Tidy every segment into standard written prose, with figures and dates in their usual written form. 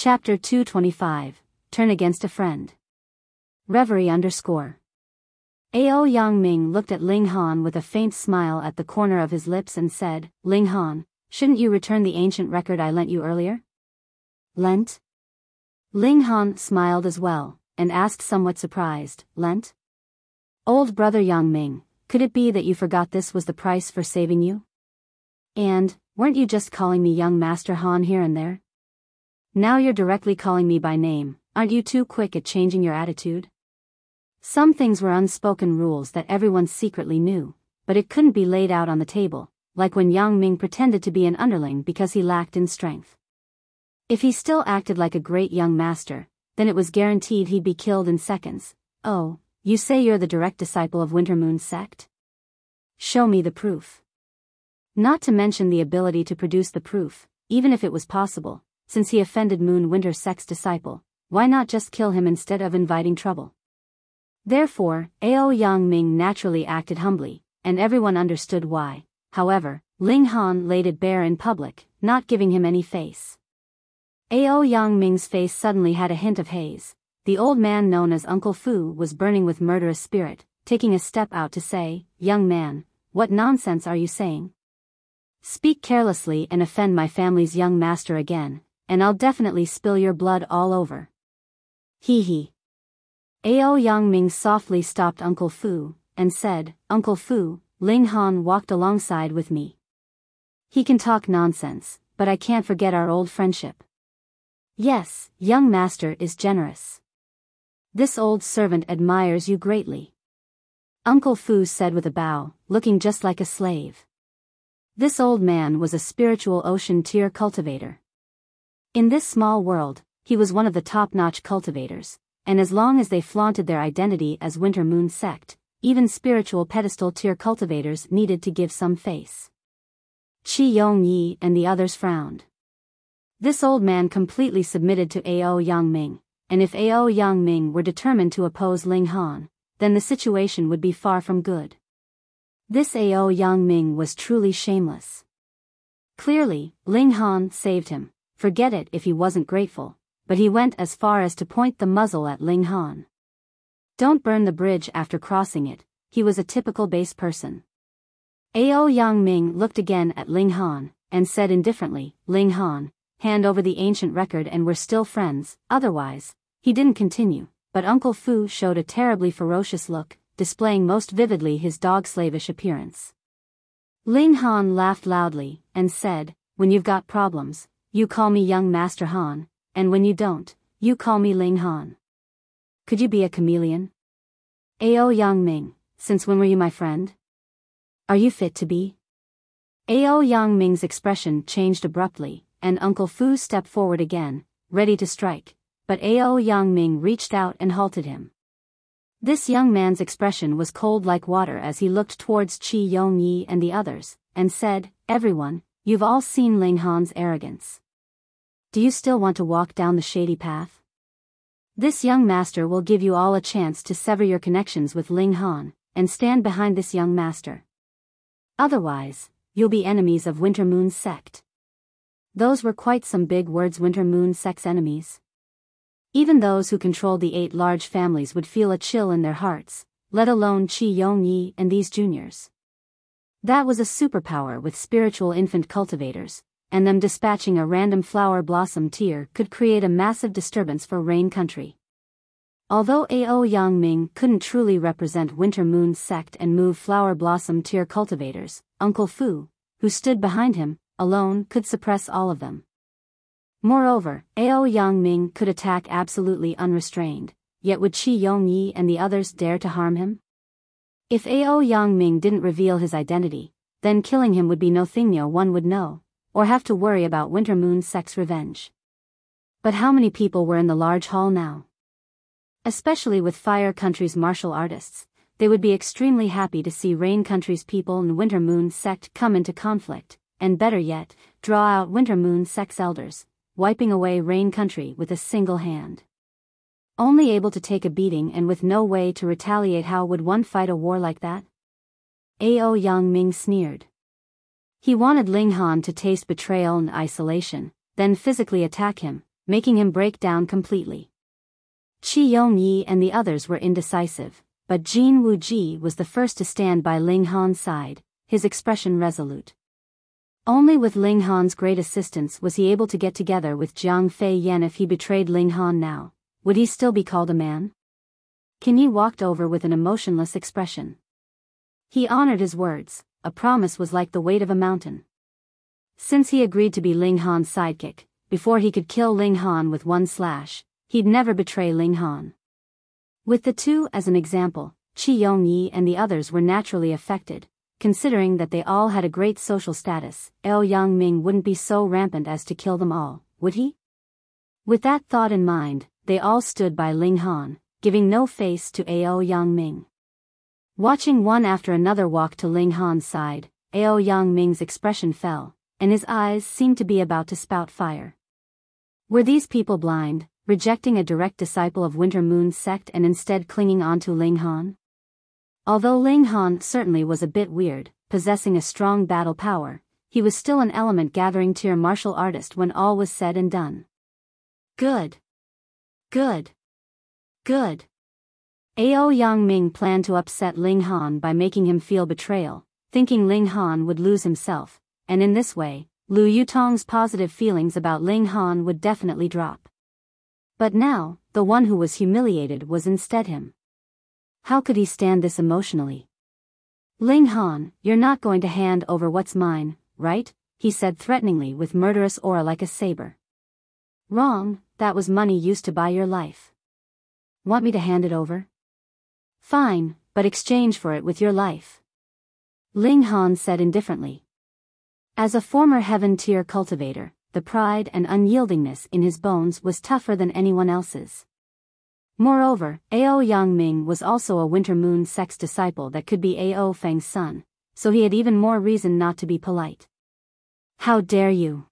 Chapter 225, Turn Against a Friend. Reverie _ Ao Yang Ming looked at Ling Han with a faint smile at the corner of his lips and said, Ling Han, shouldn't you return the ancient record I lent you earlier? Lent? Ling Han smiled as well, and asked somewhat surprised, Lent? Old brother Yang Ming, could it be that you forgot this was the price for saving you? And, weren't you just calling me young Master Han here and there? Now you're directly calling me by name, aren't you too quick at changing your attitude? Some things were unspoken rules that everyone secretly knew, but it couldn't be laid out on the table, like when Yang Ming pretended to be an underling because he lacked in strength. If he still acted like a great young master, then it was guaranteed he'd be killed in seconds. Oh, you say you're the direct disciple of Wintermoon's sect? Show me the proof. Not to mention the ability to produce the proof, even if it was possible. Since he offended Moon Winter Sect's disciple, why not just kill him instead of inviting trouble? Therefore, Ao Yang Ming naturally acted humbly, and everyone understood why. However, Ling Han laid it bare in public, not giving him any face. Ao Yang Ming's face suddenly had a hint of haze. The old man known as Uncle Fu was burning with murderous spirit, taking a step out to say, Young man, what nonsense are you saying? Speak carelessly and offend my family's young master again, and I'll definitely spill your blood all over. Hee hee. Ao Yang Ming softly stopped Uncle Fu, and said, Uncle Fu, Ling Han walked alongside with me. He can talk nonsense, but I can't forget our old friendship. Yes, young master is generous. This old servant admires you greatly. Uncle Fu said with a bow, looking just like a slave. This old man was a spiritual ocean tier cultivator. In this small world, he was one of the top-notch cultivators, and as long as they flaunted their identity as Winter Moon Sect, even spiritual pedestal tier cultivators needed to give some face. Qi Yongyi and the others frowned. This old man completely submitted to Ao Yang Ming, and if Ao Yang Ming were determined to oppose Ling Han, then the situation would be far from good. This Ao Yang Ming was truly shameless. Clearly, Ling Han saved him. Forget it if he wasn't grateful, but he went as far as to point the muzzle at Ling Han. Don't burn the bridge after crossing it, he was a typical base person. Ao Yang Ming looked again at Ling Han, and said indifferently, Ling Han, hand over the ancient record and we're still friends, otherwise. He didn't continue, but Uncle Fu showed a terribly ferocious look, displaying most vividly his dog-slavish appearance. Ling Han laughed loudly, and said, When you've got problems, you call me young Master Han, and when you don't, you call me Ling Han. Could you be a chameleon? Ao Yang Ming, since when were you my friend? Are you fit to be? Ao Yang Ming's expression changed abruptly, and Uncle Fu stepped forward again, ready to strike, but Ao Yang Ming reached out and halted him. This young man's expression was cold like water as he looked towards Qi Yongyi and the others, and said, Everyone, you've all seen Ling Han's arrogance. Do you still want to walk down the shady path? This young master will give you all a chance to sever your connections with Ling Han, and stand behind this young master. Otherwise, you'll be enemies of Winter Moon's sect. Those were quite some big words. Winter Moon Sect's enemies. Even those who controlled the 8 large families would feel a chill in their hearts, let alone Qi Yongyi and these juniors. That was a superpower with spiritual infant cultivators, and them dispatching a random flower blossom tier could create a massive disturbance for Rain Country. Although Ao Yang Ming couldn't truly represent Winter Moon's sect and move flower blossom tier cultivators, Uncle Fu, who stood behind him, alone could suppress all of them. Moreover, Ao Yang Ming could attack absolutely unrestrained, yet would Qi Yongyi and the others dare to harm him? If Ao Yang Ming didn't reveal his identity, then killing him would be no thing no one would know, or have to worry about Winter Moon Sect's revenge. But how many people were in the large hall now? Especially with Fire Country's martial artists, they would be extremely happy to see Rain Country's people and Winter Moon Sect come into conflict, and better yet, draw out Winter Moon Sect's elders, wiping away Rain Country with a single hand. Only able to take a beating and with no way to retaliate. How would one fight a war like that? Ao Yang Ming sneered. He wanted Ling Han to taste betrayal and isolation, then physically attack him, making him break down completely. Qi Yongyi and the others were indecisive, but Jin Wuji was the first to stand by Ling Han's side, his expression resolute. Only with Ling Han's great assistance was he able to get together with Jiang Fei Yan. If he betrayed Ling Han now, would he still be called a man? Qin Yi walked over with an emotionless expression. He honored his words. A promise was like the weight of a mountain. Since he agreed to be Ling Han's sidekick, before he could kill Ling Han with one slash, he'd never betray Ling Han. With the two as an example, Qi Yongyi and the others were naturally affected, considering that they all had a great social status. Ao Yangming wouldn't be so rampant as to kill them all, would he? With that thought in mind, they all stood by Ling Han, giving no face to Ao Yangming. Watching one after another walk to Ling Han's side, Ao Yangming's expression fell, and his eyes seemed to be about to spout fire. Were these people blind, rejecting a direct disciple of Winter Moon's sect and instead clinging on to Ling Han? Although Ling Han certainly was a bit weird, possessing a strong battle power, he was still an element-gathering tier martial artist when all was said and done. Good. Good. Good. Ao Yangming planned to upset Ling Han by making him feel betrayal, thinking Ling Han would lose himself, and in this way, Lu Yutong's positive feelings about Ling Han would definitely drop. But now, the one who was humiliated was instead him. How could he stand this emotionally? Ling Han, you're not going to hand over what's mine, right? He said threateningly with murderous aura like a saber. Wrong, that was money used to buy your life. Want me to hand it over? Fine, but exchange for it with your life. Ling Han said indifferently. As a former heaven-tier cultivator, the pride and unyieldingness in his bones was tougher than anyone else's. Moreover, Ao Yangming was also a Winter Moon sect's disciple that could be Ao Feng's son, so he had even more reason not to be polite. How dare you!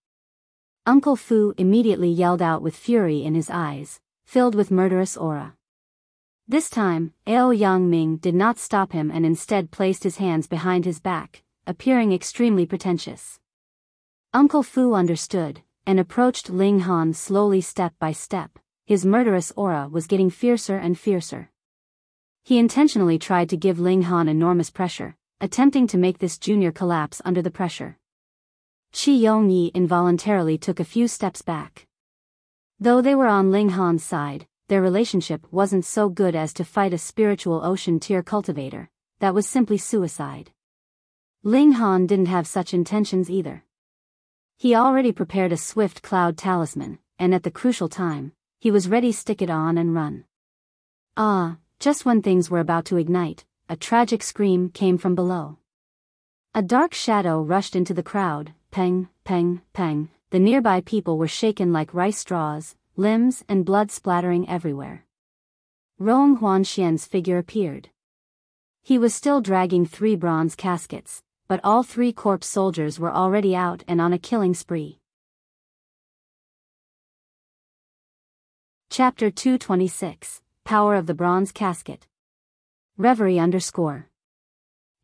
Uncle Fu immediately yelled out with fury in his eyes, filled with murderous aura. This time, Ao Yangming did not stop him and instead placed his hands behind his back, appearing extremely pretentious. Uncle Fu understood, and approached Ling Han slowly step by step. His murderous aura was getting fiercer and fiercer. He intentionally tried to give Ling Han enormous pressure, attempting to make this junior collapse under the pressure. Qi Yongyi involuntarily took a few steps back. Though they were on Ling Han's side, their relationship wasn't so good as to fight a spiritual ocean-tier cultivator. That was simply suicide. Ling Han didn't have such intentions either. He already prepared a swift cloud talisman, and at the crucial time, he was ready to stick it on and run. Just when things were about to ignite, a tragic scream came from below. A dark shadow rushed into the crowd. Peng, peng, peng. The nearby people were shaken like rice straws, limbs and blood splattering everywhere. Rong Huanxian's figure appeared. He was still dragging 3 bronze caskets, but all 3 corpse soldiers were already out and on a killing spree. Chapter 226, Power of the Bronze Casket. Reverie _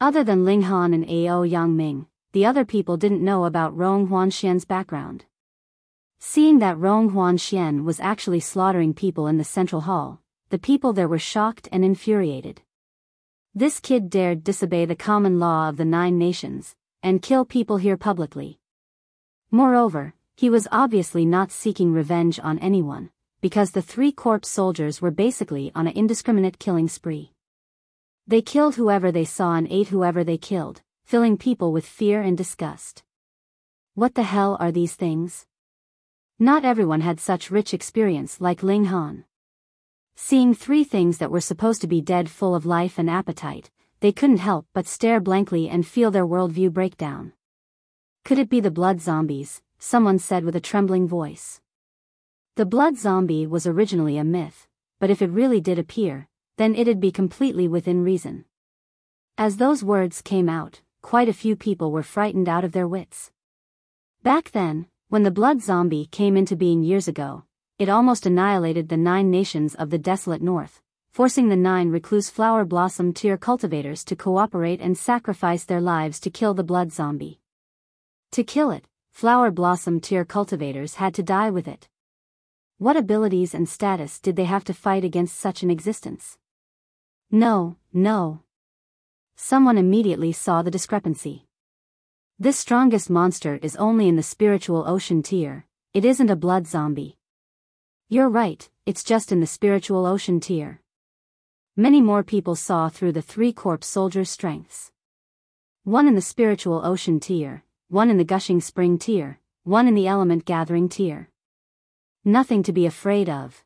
Other than Ling Han and Ao Yangming, the other people didn't know about Rong Huanxian's background. Seeing that Rong Huanxian was actually slaughtering people in the central hall, the people there were shocked and infuriated. This kid dared disobey the common law of the 9 nations, and kill people here publicly. Moreover, he was obviously not seeking revenge on anyone, because the 3 corpse soldiers were basically on an indiscriminate killing spree. They killed whoever they saw and ate whoever they killed, filling people with fear and disgust. What the hell are these things? Not everyone had such rich experience like Ling Han. Seeing 3 things that were supposed to be dead full of life and appetite, they couldn't help but stare blankly and feel their worldview break down. Could it be the blood zombies? Someone said with a trembling voice. The blood zombie was originally a myth, but if it really did appear, then it'd be completely within reason. As those words came out, quite a few people were frightened out of their wits. Back then, when the blood zombie came into being years ago, it almost annihilated the 9 nations of the desolate north, forcing the 9 recluse flower blossom tier cultivators to cooperate and sacrifice their lives to kill the blood zombie. To kill it, flower blossom tier cultivators had to die with it. What abilities and status did they have to fight against such an existence? No, no. Someone immediately saw the discrepancy. This strongest monster is only in the spiritual ocean tier, it isn't a blood zombie. You're right, it's just in the spiritual ocean tier. Many more people saw through the 3 corpse soldiers' strengths. One in the spiritual ocean tier, one in the gushing spring tier, one in the element gathering tier. Nothing to be afraid of.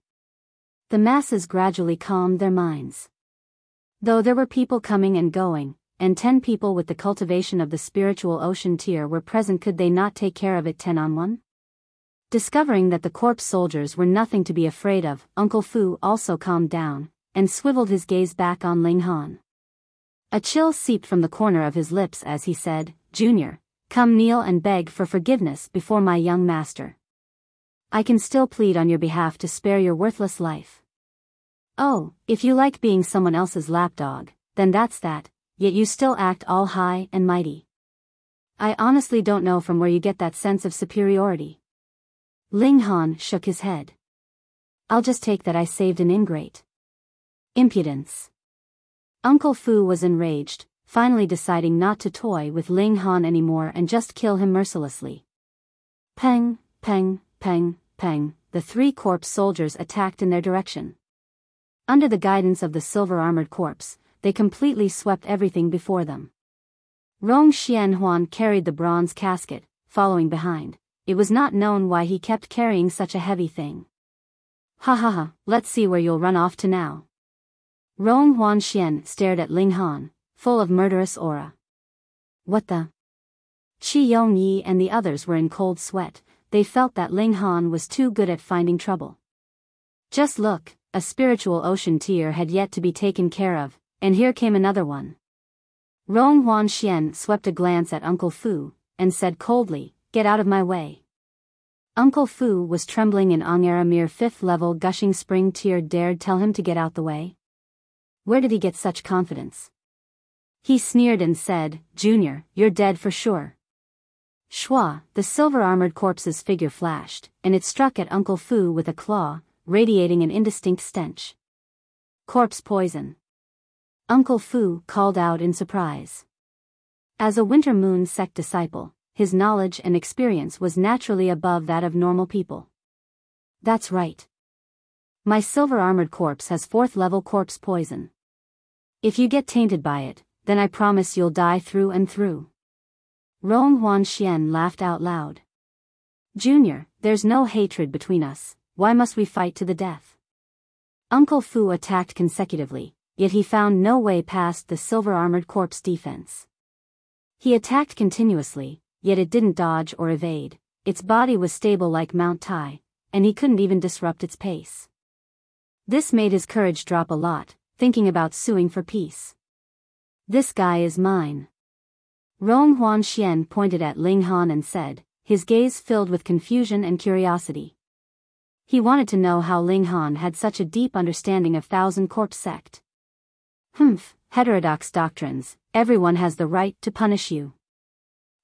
The masses gradually calmed their minds. Though there were people coming and going, and 10 people with the cultivation of the spiritual ocean tier were present, could they not take care of it 10-on-1? Discovering that the corpse soldiers were nothing to be afraid of, Uncle Fu also calmed down, and swiveled his gaze back on Ling Han. A chill seeped from the corner of his lips as he said, "Junior, come kneel and beg for forgiveness before my young master. I can still plead on your behalf to spare your worthless life. Oh, if you like being someone else's lapdog, then that's that, yet you still act all high and mighty. I honestly don't know from where you get that sense of superiority." Ling Han shook his head. "I'll just take that I saved an ingrate." Impudence. Uncle Fu was enraged, finally deciding not to toy with Ling Han anymore and just kill him mercilessly. Peng, peng, peng, peng, the 3 corpse soldiers attacked in their direction. Under the guidance of the silver-armored corpse, they completely swept everything before them. Rong Xianhuan carried the bronze casket, following behind. It was not known why he kept carrying such a heavy thing. "Ha ha ha, let's see where you'll run off to now." Rong Huanxian stared at Ling Han, full of murderous aura. What the? Qi Yongyi and the others were in cold sweat. They felt that Ling Han was too good at finding trouble. Just look, a spiritual ocean tier had yet to be taken care of, and here came another one. Rong Huanxian swept a glance at Uncle Fu, and said coldly, "Get out of my way." Uncle Fu was trembling in anger. A mere 5th level gushing spring tier dared tell him to get out the way? Where did he get such confidence? He sneered and said, "Junior, you're dead for sure." Shua, the silver-armored corpse's figure flashed, and it struck at Uncle Fu with a claw, radiating an indistinct stench. Corpse poison. Uncle Fu called out in surprise. As a Winter Moon sect disciple, his knowledge and experience was naturally above that of normal people. That's right. My silver-armored corpse has 4th level corpse poison. If you get tainted by it, then I promise you'll die through and through. Rong Huanxian laughed out loud. "Junior, there's no hatred between us, why must we fight to the death?" Uncle Fu attacked consecutively, yet he found no way past the silver-armored corpse defense. He attacked continuously, yet it didn't dodge or evade. Its body was stable like Mount Tai, and he couldn't even disrupt its pace. This made his courage drop a lot, thinking about suing for peace. "This guy is mine." Rong Huanxian pointed at Ling Han and said, his gaze filled with confusion and curiosity. He wanted to know how Ling Han had such a deep understanding of Thousand Corpse sect. "Humph, heterodox doctrines, everyone has the right to punish you."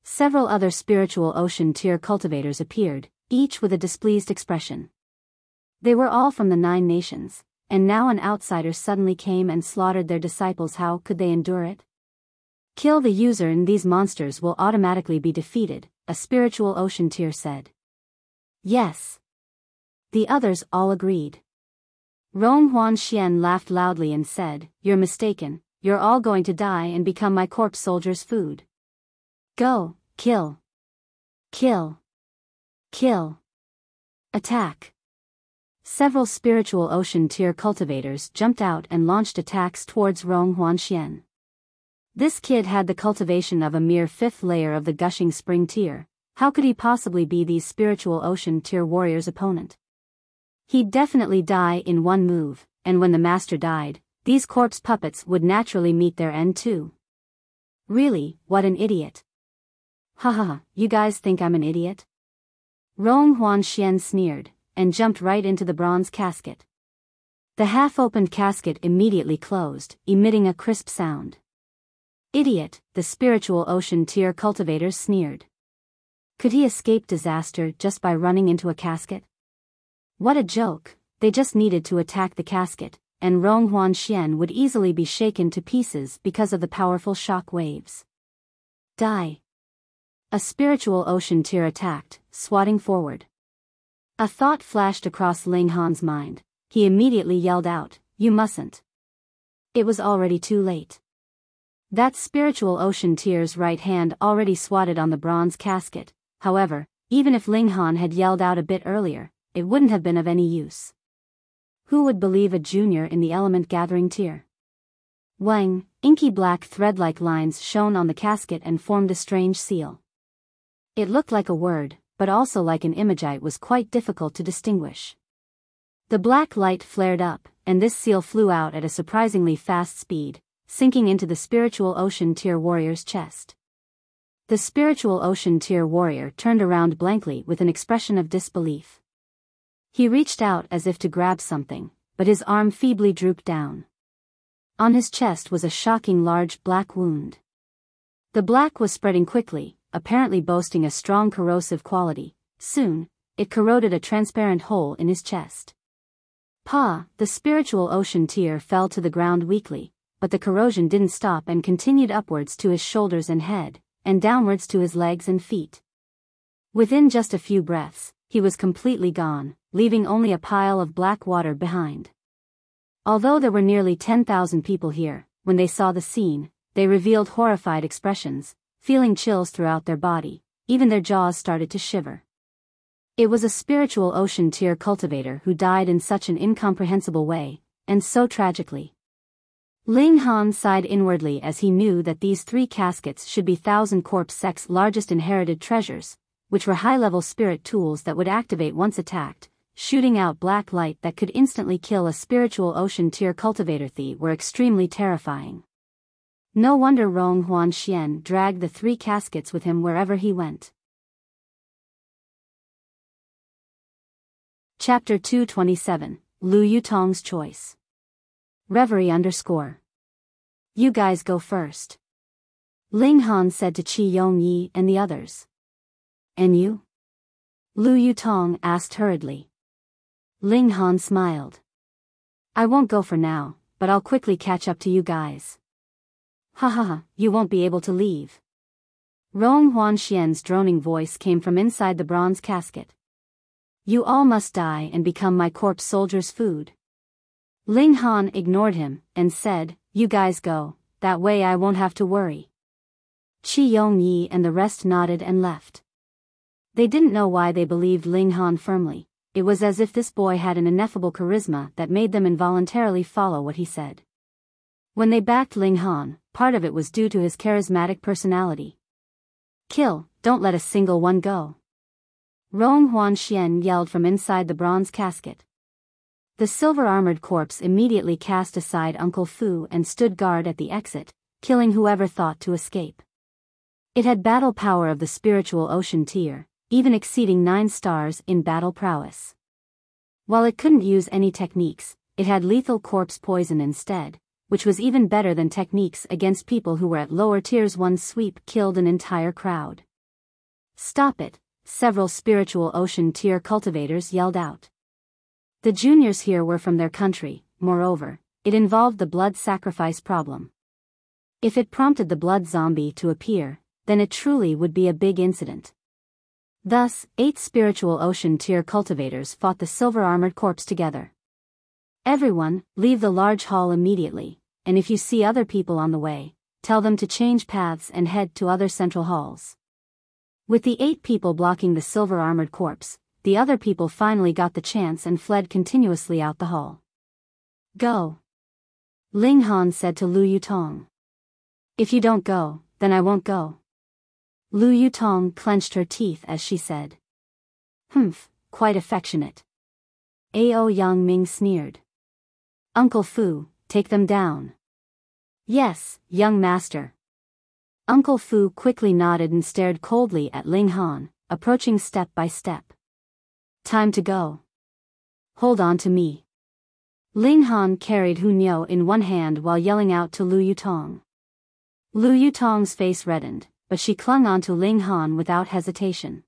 Several other spiritual ocean tier cultivators appeared, each with a displeased expression. They were all from the 9 nations, and now an outsider suddenly came and slaughtered their disciples. How could they endure it? "Kill the user and these monsters will automatically be defeated," a spiritual ocean tier said. "Yes." The others all agreed. Rong Huanxian laughed loudly and said, "You're mistaken, you're all going to die and become my corpse soldiers' food. Go, kill. Kill. Kill. Attack." Several spiritual ocean tier cultivators jumped out and launched attacks towards Rong Huanxian. This kid had the cultivation of a mere 5th layer of the gushing spring tier. How could he possibly be these spiritual ocean tier warriors' opponent? He'd definitely die in one move, and when the master died, these corpse puppets would naturally meet their end too. Really, what an idiot. "Ha ha ha, you guys think I'm an idiot?" Rong Huanxian sneered, and jumped right into the bronze casket. The half-opened casket immediately closed, emitting a crisp sound. "Idiot," the spiritual ocean tier cultivators sneered. Could he escape disaster just by running into a casket? What a joke, they just needed to attack the casket, and Rong Huanxian would easily be shaken to pieces because of the powerful shock waves. Die! A spiritual ocean tear attacked, swatting forward. A thought flashed across Ling Han's mind. He immediately yelled out, "You mustn't." It was already too late. That spiritual ocean tear's right hand already swatted on the bronze casket. However, even if Ling Han had yelled out a bit earlier, it wouldn't have been of any use. Who would believe a junior in the element-gathering tier? Wang, inky black thread-like lines shone on the casket and formed a strange seal. It looked like a word, but also like an image. It was quite difficult to distinguish. The black light flared up, and this seal flew out at a surprisingly fast speed, sinking into the spiritual ocean tier warrior's chest. The spiritual ocean tier warrior turned around blankly with an expression of disbelief. He reached out as if to grab something, but his arm feebly drooped down. On his chest was a shocking large black wound. The black was spreading quickly, apparently boasting a strong corrosive quality. Soon, it corroded a transparent hole in his chest. The spiritual ocean tier fell to the ground weakly, but the corrosion didn't stop and continued upwards to his shoulders and head, and downwards to his legs and feet. Within just a few breaths, he was completely gone, leaving only a pile of black water behind. Although there were nearly 10,000 people here, when they saw the scene, they revealed horrified expressions, feeling chills throughout their body, even their jaws started to shiver. It was a spiritual ocean tier cultivator who died in such an incomprehensible way, and so tragically. Ling Han sighed inwardly as he knew that these 3 caskets should be Thousand Corpse Sect's largest inherited treasures, which were high-level spirit tools that would activate once attacked, shooting out black light that could instantly kill a spiritual ocean tier cultivator. They were extremely terrifying. No wonder Rong Huanxian dragged the 3 caskets with him wherever he went. Chapter 227, Lu Yutong's Choice. Reverie _ You guys go first. Ling Han said to Qi Yongyi and the others. And you? Lu Yutong asked hurriedly. Ling Han smiled. I won't go for now, but I'll quickly catch up to you guys. Ha ha ha, you won't be able to leave. Rong Huanxian's droning voice came from inside the bronze casket. You all must die and become my corpse soldiers' food. Ling Han ignored him, and said, You guys go, that way I won't have to worry. Qi Yongyi and the rest nodded and left. They didn't know why they believed Ling Han firmly. It was as if this boy had an ineffable charisma that made them involuntarily follow what he said. When they backed Ling Han, part of it was due to his charismatic personality. Kill, don't let a single one go. Rong Huanxian yelled from inside the bronze casket. The silver-armored corpse immediately cast aside Uncle Fu and stood guard at the exit, killing whoever thought to escape. It had battle power of the spiritual ocean tier, even exceeding 9 stars in battle prowess. While it couldn't use any techniques, it had lethal corpse poison instead, which was even better than techniques against people who were at lower tiers. One sweep killed an entire crowd. Stop it, several spiritual ocean tier cultivators yelled out. The juniors here were from their country. Moreover, it involved the blood sacrifice problem. If it prompted the blood zombie to appear, then it truly would be a big incident. Thus, 8 spiritual ocean tier cultivators fought the silver-armored corpse together. Everyone, leave the large hall immediately, and if you see other people on the way, tell them to change paths and head to other central halls. With the 8 people blocking the silver-armored corpse, the other people finally got the chance and fled continuously out the hall. Go. Ling Han said to Lu Yutong. If you don't go, then I won't go. Lu Yutong clenched her teeth as she said. Humph, quite affectionate. Ao Yang Ming sneered. Uncle Fu, take them down. Yes, young master. Uncle Fu quickly nodded and stared coldly at Ling Han, approaching step by step. Time to go. Hold on to me. Ling Han carried Hu Niu in one hand while yelling out to Lu Yutong. Lu Yutong's face reddened, but she clung on to Ling Han without hesitation.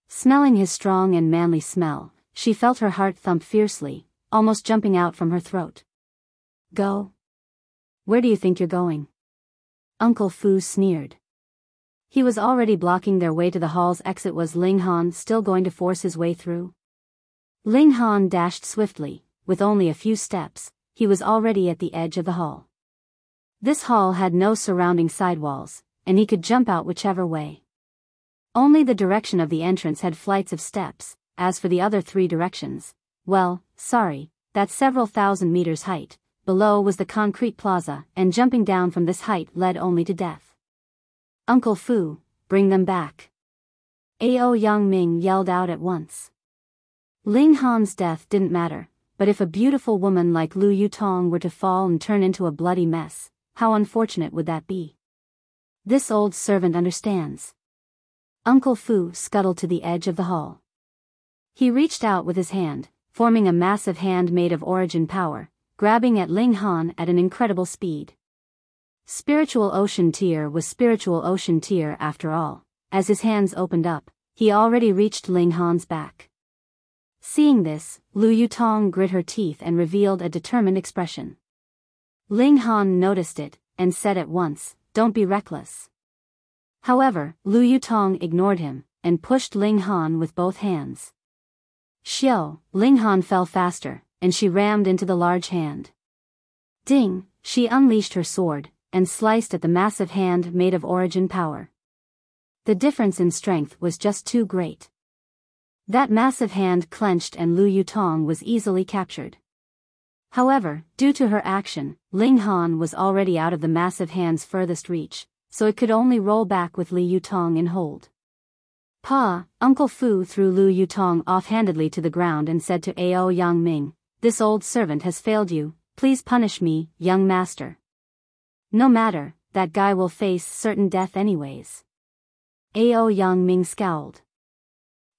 Smelling his strong and manly smell, she felt her heart thump fiercely, almost jumping out from her throat. Go? Where do you think you're going? Uncle Fu sneered. He was already blocking their way to the hall's exit. Was Ling Han still going to force his way through? Ling Han dashed swiftly. With only a few steps, he was already at the edge of the hall. This hall had no surrounding sidewalls, and he could jump out whichever way. Only the direction of the entrance had flights of steps. As for the other 3 directions, well, sorry, that's several thousand meters height. Below was the concrete plaza, and jumping down from this height led only to death. Uncle Fu, bring them back. Ao Yang Ming yelled out at once. Ling Han's death didn't matter, but if a beautiful woman like Lu Yutong were to fall and turn into a bloody mess, how unfortunate would that be? This old servant understands. Uncle Fu scuttled to the edge of the hall. He reached out with his hand, forming a massive hand made of origin power, grabbing at Ling Han at an incredible speed. Spiritual Ocean Tier was Spiritual Ocean Tier after all. As his hands opened up, he already reached Ling Han's back. Seeing this, Lu Yutong grit her teeth and revealed a determined expression. Ling Han noticed it, and said at once, "Don't be reckless." However, Lu Yutong ignored him, and pushed Ling Han with both hands. Xiao, Ling Han fell faster, and she rammed into the large hand. Ding, she unleashed her sword, and sliced at the massive hand made of origin power. The difference in strength was just too great. That massive hand clenched and Lu Yutong was easily captured. However, due to her action, Ling Han was already out of the massive hand's furthest reach, so it could only roll back with Li Yutong in hold. Pa, Uncle Fu threw Lu Yutong offhandedly to the ground and said to Ao Yang Ming, "This old servant has failed you, please punish me, young master." "No matter, that guy will face certain death anyways." Ao Yang Ming scowled.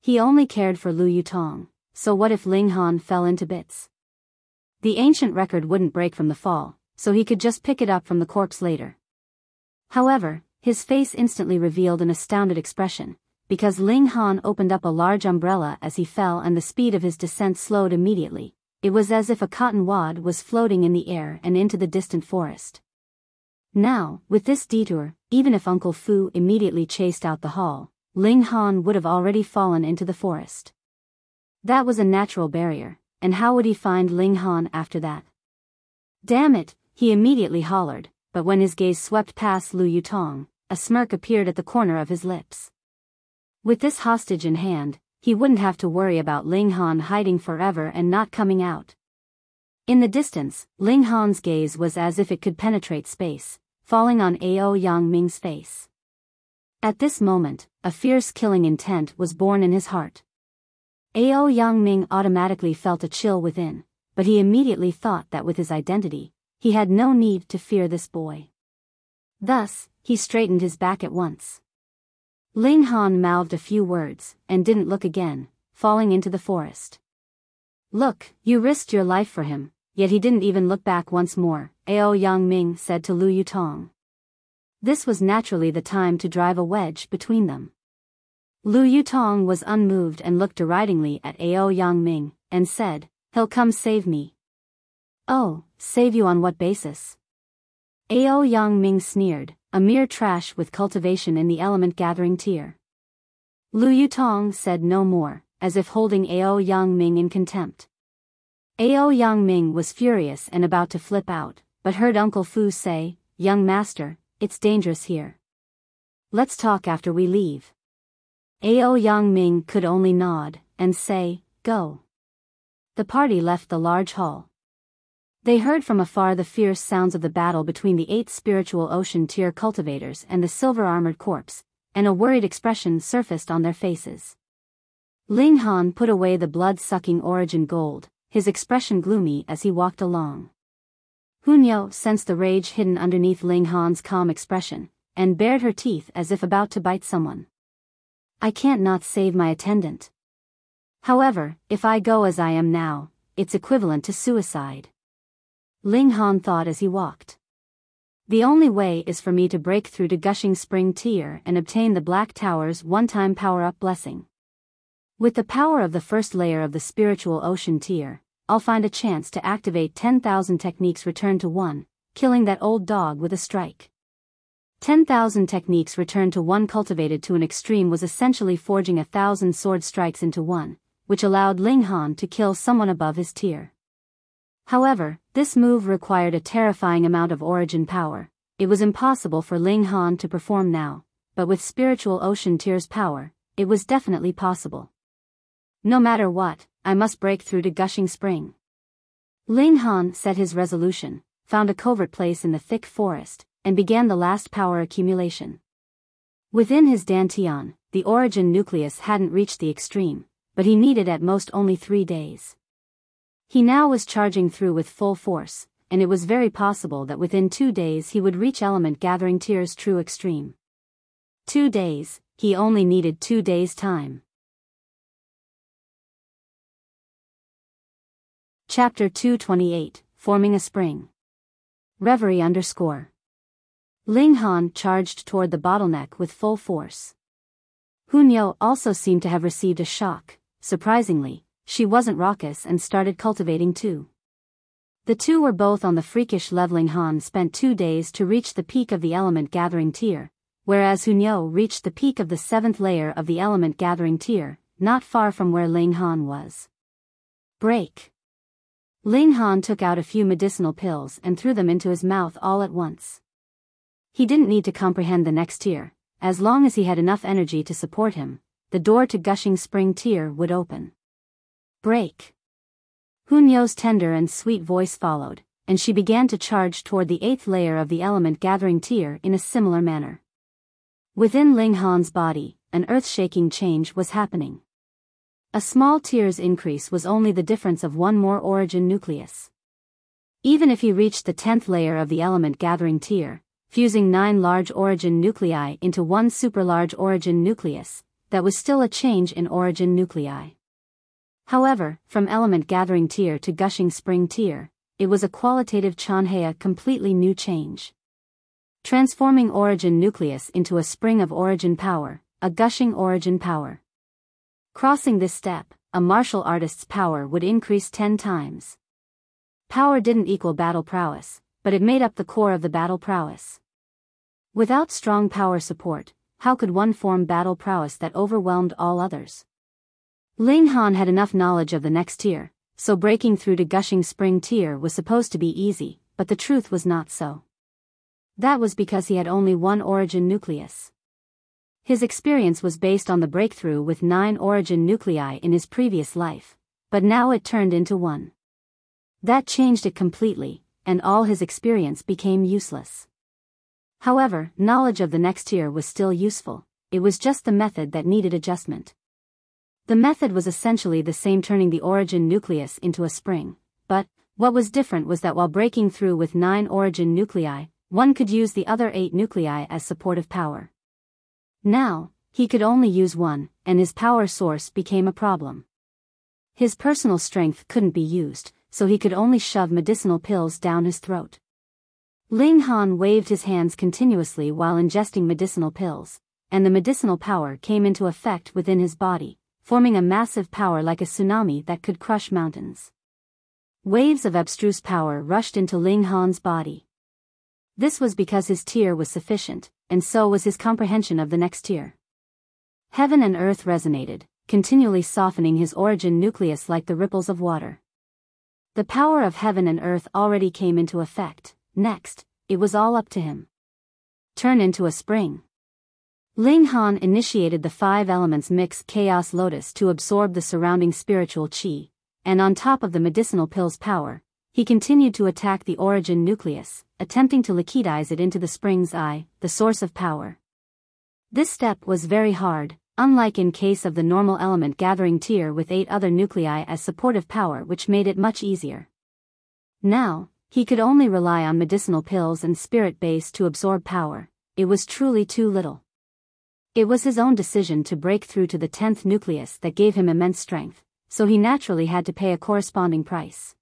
He only cared for Lu Yutong, so what if Ling Han fell into bits? The ancient record wouldn't break from the fall, so he could just pick it up from the corpse later. However, his face instantly revealed an astounded expression, because Ling Han opened up a large umbrella as he fell and the speed of his descent slowed immediately. It was as if a cotton wad was floating in the air and into the distant forest. Now, with this detour, even if Uncle Fu immediately chased out the hall, Ling Han would have already fallen into the forest. That was a natural barrier, and how would he find Ling Han after that? Damn it, he immediately hollered, but when his gaze swept past Lu Yutong, a smirk appeared at the corner of his lips. With this hostage in hand, he wouldn't have to worry about Ling Han hiding forever and not coming out. In the distance, Ling Han's gaze was as if it could penetrate space, falling on Ao Yang Ming's face. At this moment, a fierce killing intent was born in his heart. Ao Yang Ming automatically felt a chill within, but he immediately thought that with his identity, he had no need to fear this boy. Thus, he straightened his back at once. Ling Han mouthed a few words, and didn't look again, falling into the forest. "Look, you risked your life for him," yet he didn't even look back once more, Ao Yang Ming said to Lu Yutong. This was naturally the time to drive a wedge between them. Lu Yutong was unmoved and looked deridingly at Ao Yang Ming, and said, "He'll come save me." "Oh, save you on what basis?" Ao Yang Ming sneered, "A mere trash with cultivation in the element gathering tier." Lu Yutong said no more, as if holding Ao Yang Ming in contempt. Ao Yang Ming was furious and about to flip out, but heard Uncle Fu say, "Young master, it's dangerous here. Let's talk after we leave." Ao Yang Ming could only nod, and say, "Go." The party left the large hall. They heard from afar the fierce sounds of the battle between the 8 spiritual ocean tier cultivators and the silver-armored corpse, and a worried expression surfaced on their faces. Ling Han put away the blood-sucking origin gold, his expression gloomy as he walked along. Hunyo sensed the rage hidden underneath Ling Han's calm expression, and bared her teeth as if about to bite someone. "I can't not save my attendant. However, if I go as I am now, it's equivalent to suicide," Ling Han thought as he walked. "The only way is for me to break through to Gushing Spring Tier and obtain the Black Tower's one-time power-up blessing." With the power of the first layer of the spiritual ocean tier, I'll find a chance to activate 10,000 techniques return to 1, killing that old dog with a strike. 10,000 techniques returned to 1 cultivated to an extreme was essentially forging 1,000 sword strikes into 1, which allowed Ling Han to kill someone above his tier. However, this move required a terrifying amount of origin power. It was impossible for Ling Han to perform now, but with spiritual ocean tier's power, it was definitely possible. No matter what, I must break through to Gushing Spring. Ling Han set his resolution, found a covert place in the thick forest, and began the last power accumulation. Within his dantian, the origin nucleus hadn't reached the extreme, but he needed at most only 3 days. He now was charging through with full force, and it was very possible that within 2 days he would reach element gathering tier's true extreme. 2 days, he only needed 2 days' time. Chapter 228, Forming a Spring. Reverie _ Ling Han charged toward the bottleneck with full force. Hunyo also seemed to have received a shock. Surprisingly, she wasn't raucous and started cultivating too. The two were both on the freakish level. Ling Han spent 2 days to reach the peak of the element gathering tier, whereas Hunyo reached the peak of the 7th layer of the element gathering tier, not far from where Ling Han was. Break. Ling Han took out a few medicinal pills and threw them into his mouth all at once. He didn't need to comprehend the next tier. As long as he had enough energy to support him, the door to Gushing Spring tier would open. Break. Hunyo's tender and sweet voice followed, and she began to charge toward the 8th layer of the element gathering tier in a similar manner. Within Ling Han's body, an earth-shaking change was happening. A small tier's increase was only the difference of 1 more origin nucleus. Even if he reached the 10th layer of the element gathering tier, fusing 9 large origin nuclei into 1 super-large origin nucleus, that was still a change in origin nuclei. However, from element gathering tier to Gushing Spring tier, it was a qualitative chanhea completely new change. Transforming origin nucleus into a spring of origin power, a gushing origin power. Crossing this step, a martial artist's power would increase 10 times. Power didn't equal battle prowess, but it made up the core of the battle prowess. Without strong power support, how could one form battle prowess that overwhelmed all others? Ling Han had enough knowledge of the next tier, so breaking through to Gushing Spring tier was supposed to be easy, but the truth was not so. That was because he had only 1 origin nucleus. His experience was based on the breakthrough with 9 origin nuclei in his previous life, but now it turned into 1. That changed it completely, and all his experience became useless. However, knowledge of the next tier was still useful. It was just the method that needed adjustment. The method was essentially the same, turning the origin nucleus into a spring, but what was different was that while breaking through with 9 origin nuclei, one could use the other 8 nuclei as supportive power. Now, he could only use 1, and his power source became a problem. His personal strength couldn't be used, so he could only shove medicinal pills down his throat. Ling Han waved his hands continuously while ingesting medicinal pills, and the medicinal power came into effect within his body, forming a massive power like a tsunami that could crush mountains. Waves of abstruse power rushed into Ling Han's body. This was because his tier was sufficient, and so was his comprehension of the next tier. Heaven and earth resonated, continually softening his origin nucleus like the ripples of water. The power of heaven and earth already came into effect. Next, it was all up to him. Turn into a spring. Ling Han initiated the 5 elements mix chaos lotus to absorb the surrounding spiritual chi, and on top of the medicinal pill's power, he continued to attack the origin nucleus, attempting to liquidize it into the spring's eye, the source of power. This step was very hard, unlike in case of the normal element gathering tier with 8 other nuclei as supportive power, which made it much easier. Now, he could only rely on medicinal pills and spirit base to absorb power. It was truly too little. It was his own decision to break through to the 10th nucleus that gave him immense strength, so he naturally had to pay a corresponding price.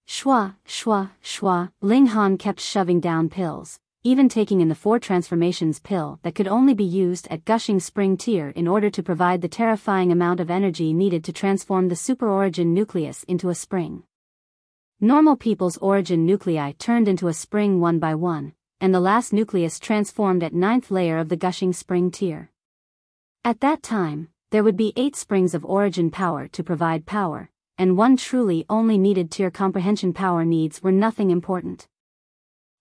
Shwa, shwa, shwa, Ling Han kept shoving down pills, even taking in the 4 transformations pill that could only be used at Gushing Spring tier in order to provide the terrifying amount of energy needed to transform the super origin nucleus into a spring. Normal people's origin nuclei turned into a spring one by one, and the last nucleus transformed at 9th layer of the Gushing Spring tier. At that time, there would be 8 springs of origin power to provide power, and 1 truly only needed tier comprehension power needs were nothing important.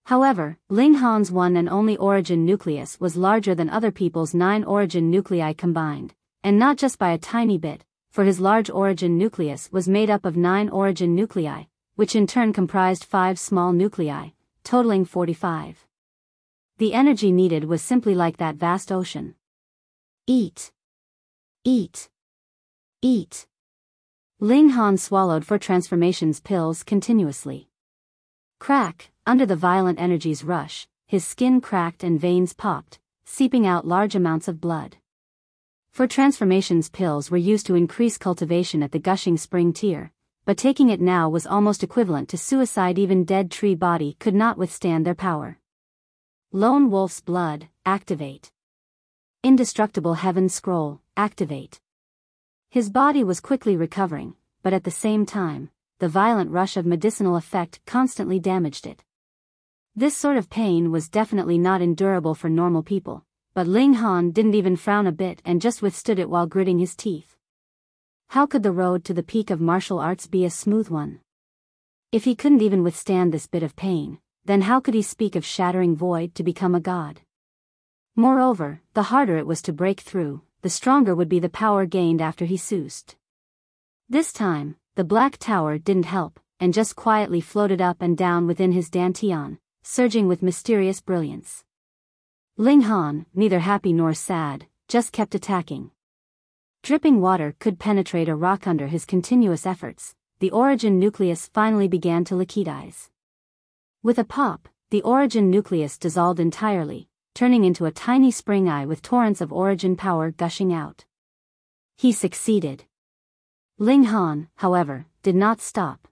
However, Ling Han's one and only origin nucleus was larger than other people's 9 origin nuclei combined, and not just by a tiny bit, for his large origin nucleus was made up of 9 origin nuclei, which in turn comprised 5 small nuclei, totaling 45. The energy needed was simply like that vast ocean. Eat. Eat. Eat. Ling Han swallowed 4 transformations pills continuously. Crack, under the violent energy's rush, his skin cracked and veins popped, seeping out large amounts of blood. 4 transformations pills were used to increase cultivation at the Gushing Spring tier, but taking it now was almost equivalent to suicide. Even dead tree body could not withstand their power. Lone Wolf's blood, activate. Indestructible Heaven Scroll, activate. His body was quickly recovering, but at the same time, the violent rush of medicinal effect constantly damaged it. This sort of pain was definitely not endurable for normal people, but Ling Han didn't even frown a bit and just withstood it while gritting his teeth. How could the road to the peak of martial arts be a smooth one? If he couldn't even withstand this bit of pain, then how could he speak of shattering void to become a god? Moreover, the harder it was to break through, the stronger would be the power gained after he soused. This time, the Black Tower didn't help, and just quietly floated up and down within his dantian, surging with mysterious brilliance. Ling Han, neither happy nor sad, just kept attacking. Dripping water could penetrate a rock under his continuous efforts. The origin nucleus finally began to liquidize. With a pop, the origin nucleus dissolved entirely, turning into a tiny spring eye with torrents of origin power gushing out. He succeeded. Ling Han, however, did not stop.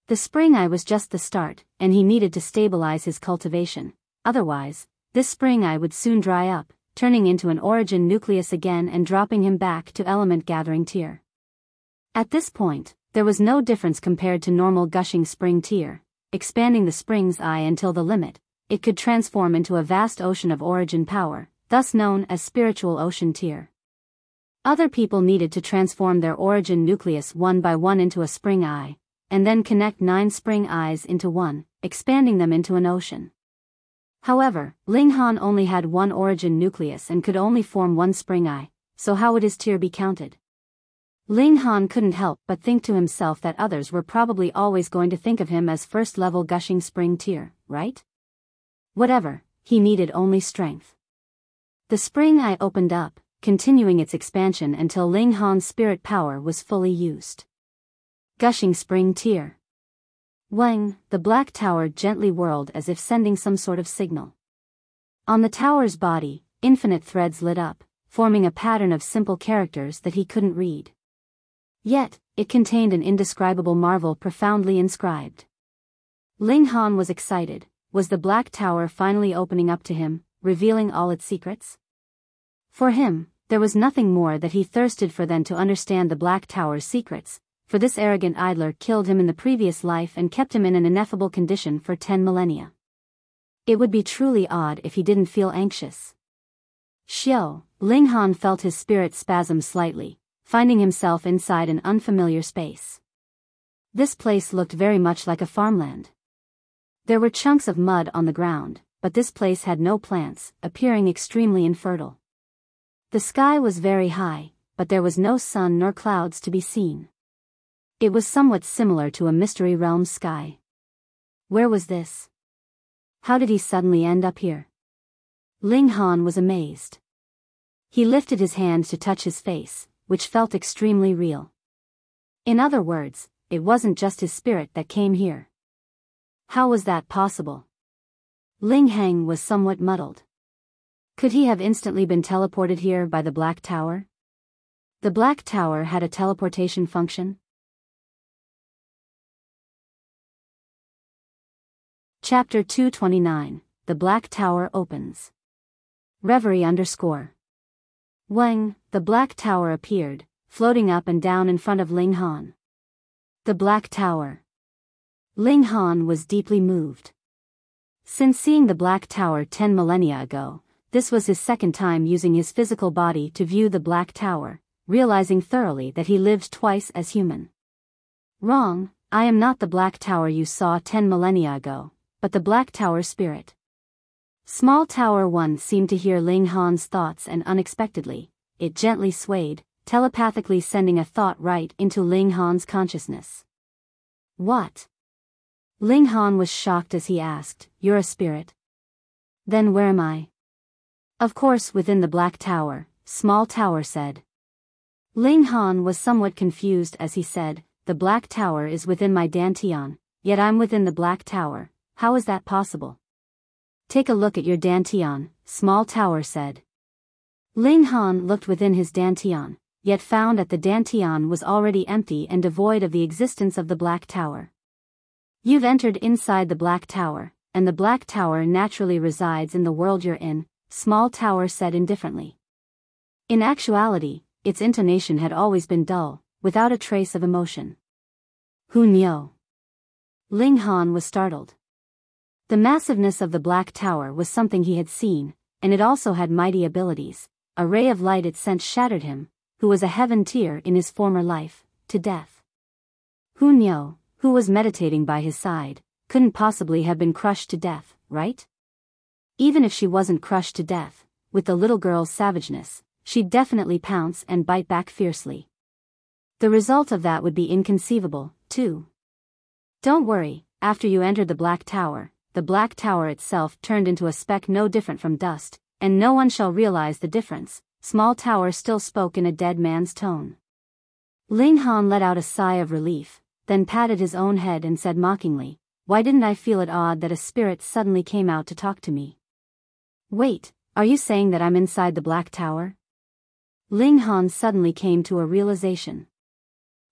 The spring eye was just the start, and he needed to stabilize his cultivation. Otherwise, this spring eye would soon dry up, turning into an origin nucleus again and dropping him back to element gathering tier. At this point, there was no difference compared to normal Gushing Spring tier. Expanding the spring's eye until the limit, it could transform into a vast ocean of origin power, thus known as spiritual ocean tier. Other people needed to transform their origin nucleus one by one into a spring eye, and then connect 9 spring eyes into one, expanding them into an ocean. However, Ling Han only had 1 origin nucleus and could only form 1 spring eye, so how would his tier be counted? Ling Han couldn't help but think to himself that others were probably always going to think of him as first-level Gushing Spring tier, right? Whatever, he needed only strength. The spring eye opened up, continuing its expansion until Ling Han's spirit power was fully used. Gushing Spring tier. Wang, the Black Tower gently whirled as if sending some sort of signal. On the tower's body, infinite threads lit up, forming a pattern of simple characters that he couldn't read. Yet, it contained an indescribable marvel profoundly inscribed. Ling Han was excited. Was the Black Tower finally opening up to him, revealing all its secrets? For him, there was nothing more that he thirsted for than to understand the Black Tower's secrets, for this arrogant idler killed him in the previous life and kept him in an ineffable condition for 10 millennia. It would be truly odd if he didn't feel anxious. Xiao, Ling Han felt his spirit spasm slightly, finding himself inside an unfamiliar space. This place looked very much like a farmland. There were chunks of mud on the ground, but this place had no plants, appearing extremely infertile. The sky was very high, but there was no sun nor clouds to be seen. It was somewhat similar to a mystery realm sky. Where was this? How did he suddenly end up here? Ling Han was amazed. He lifted his hand to touch his face, which felt extremely real. In other words, it wasn't just his spirit that came here. How was that possible? Ling Heng was somewhat muddled. Could he have instantly been teleported here by the Black Tower? The Black Tower had a teleportation function? Chapter 229, the Black Tower opens. Reverie _ Wang, the Black Tower appeared, floating up and down in front of Ling Han. The Black Tower. Ling Han was deeply moved. Since seeing the Black Tower 10 millennia ago, this was his second time using his physical body to view the Black Tower, realizing thoroughly that he lived twice as human. Wrong, I am not the Black Tower you saw 10 millennia ago, but the Black Tower spirit. Small Tower 1 seemed to hear Ling Han's thoughts and unexpectedly, it gently swayed, telepathically sending a thought right into Ling Han's consciousness. What? Ling Han was shocked as he asked, "You're a spirit? Then where am I?" "Of course within the Black Tower," Small Tower said. Ling Han was somewhat confused as he said, "The Black Tower is within my Dantian, yet I'm within the Black Tower, how is that possible?" "Take a look at your Dantian," Small Tower said. Ling Han looked within his Dantian, yet found that the Dantian was already empty and devoid of the existence of the Black Tower. "You've entered inside the Black Tower, and the Black Tower naturally resides in the world you're in," Small Tower said indifferently. In actuality, its intonation had always been dull, without a trace of emotion. "Who knew?" Ling Han was startled. The massiveness of the Black Tower was something he had seen, and it also had mighty abilities. A ray of light it sent shattered him, who was a heaven tier in his former life, to death. Hu Nyo, who was meditating by his side, couldn't possibly have been crushed to death, right? Even if she wasn't crushed to death, with the little girl's savageness, she'd definitely pounce and bite back fiercely. The result of that would be inconceivable, too. "Don't worry, after you entered the Black Tower itself turned into a speck no different from dust, and no one shall realize the difference," Small Tower still spoke in a dead man's tone. Ling Han let out a sigh of relief, then patted his own head and said mockingly, "Why didn't I feel it odd that a spirit suddenly came out to talk to me?" "Wait, are you saying that I'm inside the Black Tower?" Ling Han suddenly came to a realization.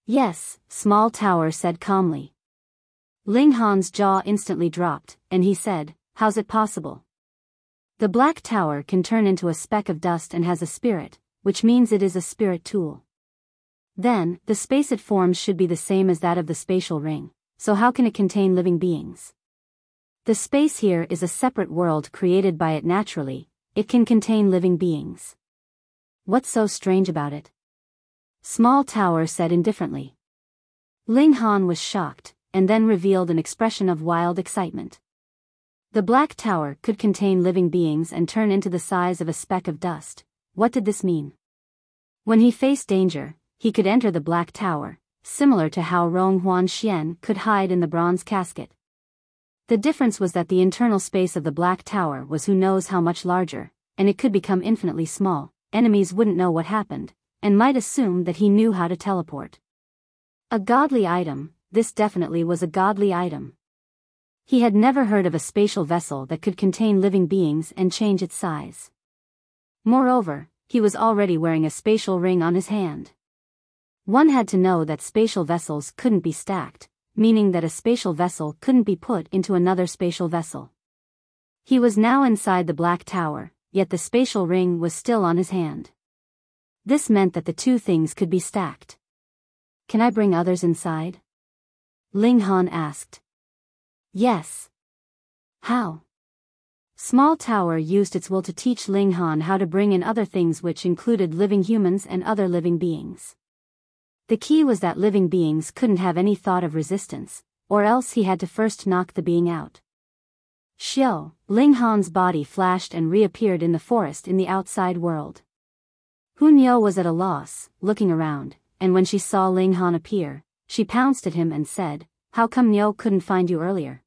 "Yes," Small Tower said calmly. Ling Han's jaw instantly dropped, and he said, "How's it possible?" "The Black Tower can turn into a speck of dust and has a spirit, which means it is a spirit tool. Then, the space it forms should be the same as that of the spatial ring, so how can it contain living beings? The space here is a separate world created by it naturally, it can contain living beings. What's so strange about it?" Small Tower said indifferently. Ling Han was shocked, and then revealed an expression of wild excitement. The Black Tower could contain living beings and turn into the size of a speck of dust. What did this mean? When he faced danger, he could enter the Black Tower, similar to how Rong Huan Xian could hide in the bronze casket. The difference was that the internal space of the Black Tower was who knows how much larger, and it could become infinitely small. Enemies wouldn't know what happened, and might assume that he knew how to teleport. A godly item, this definitely was a godly item. He had never heard of a spatial vessel that could contain living beings and change its size. Moreover, he was already wearing a spatial ring on his hand. One had to know that spatial vessels couldn't be stacked, meaning that a spatial vessel couldn't be put into another spatial vessel. He was now inside the Black Tower, yet the spatial ring was still on his hand. This meant that the two things could be stacked. "Can I bring others inside?" Ling Han asked. "Yes." "How?" Small Tower used its will to teach Ling Han how to bring in other things, which included living humans and other living beings. The key was that living beings couldn't have any thought of resistance, or else he had to first knock the being out. Xiao, Ling Han's body flashed and reappeared in the forest in the outside world. Hu Nyo was at a loss, looking around, and when she saw Ling Han appear, she pounced at him and said, "How come Nyo couldn't find you earlier?"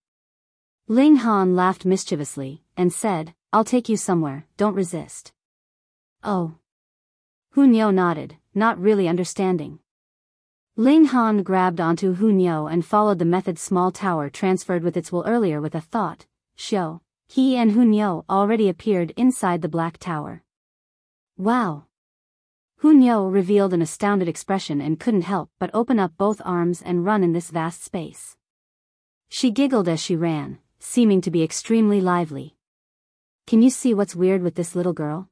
Ling Han laughed mischievously, and said, "I'll take you somewhere, don't resist." "Oh." Hu Nyo nodded, not really understanding. Ling Han grabbed onto Hu Nyo and followed the method Small Tower transferred with its will earlier with a thought. Xiao, he and Hu Nyo already appeared inside the Black Tower. "Wow." Hu Nyo revealed an astounded expression and couldn't help but open up both arms and run in this vast space. She giggled as she ran, seeming to be extremely lively. Can you see what's weird with this little girl?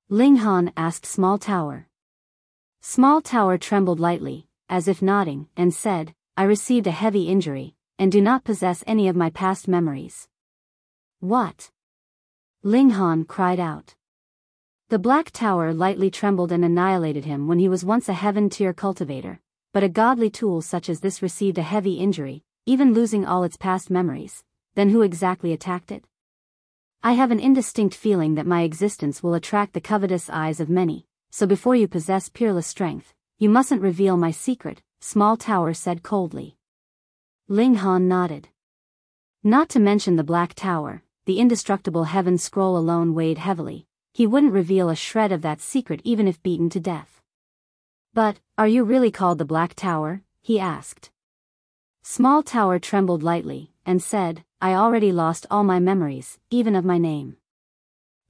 Ling Han asked Small Tower. Small Tower trembled lightly, as if nodding, and said, I received a heavy injury, and do not possess any of my past memories. What? Ling Han cried out. The Black Tower lightly trembled and annihilated him when he was once a heaven-tier cultivator, but a godly tool such as this received a heavy injury, even losing all its past memories. Then who exactly attacked it? I have an indistinct feeling that my existence will attract the covetous eyes of many, so before you possess peerless strength, you mustn't reveal my secret, Small Tower said coldly. Ling Han nodded. Not to mention the Black Tower, the indestructible heaven scroll alone weighed heavily. He wouldn't reveal a shred of that secret even if beaten to death. But, are you really called the Black Tower? He asked. Small Tower trembled lightly, and said, I already lost all my memories, even of my name.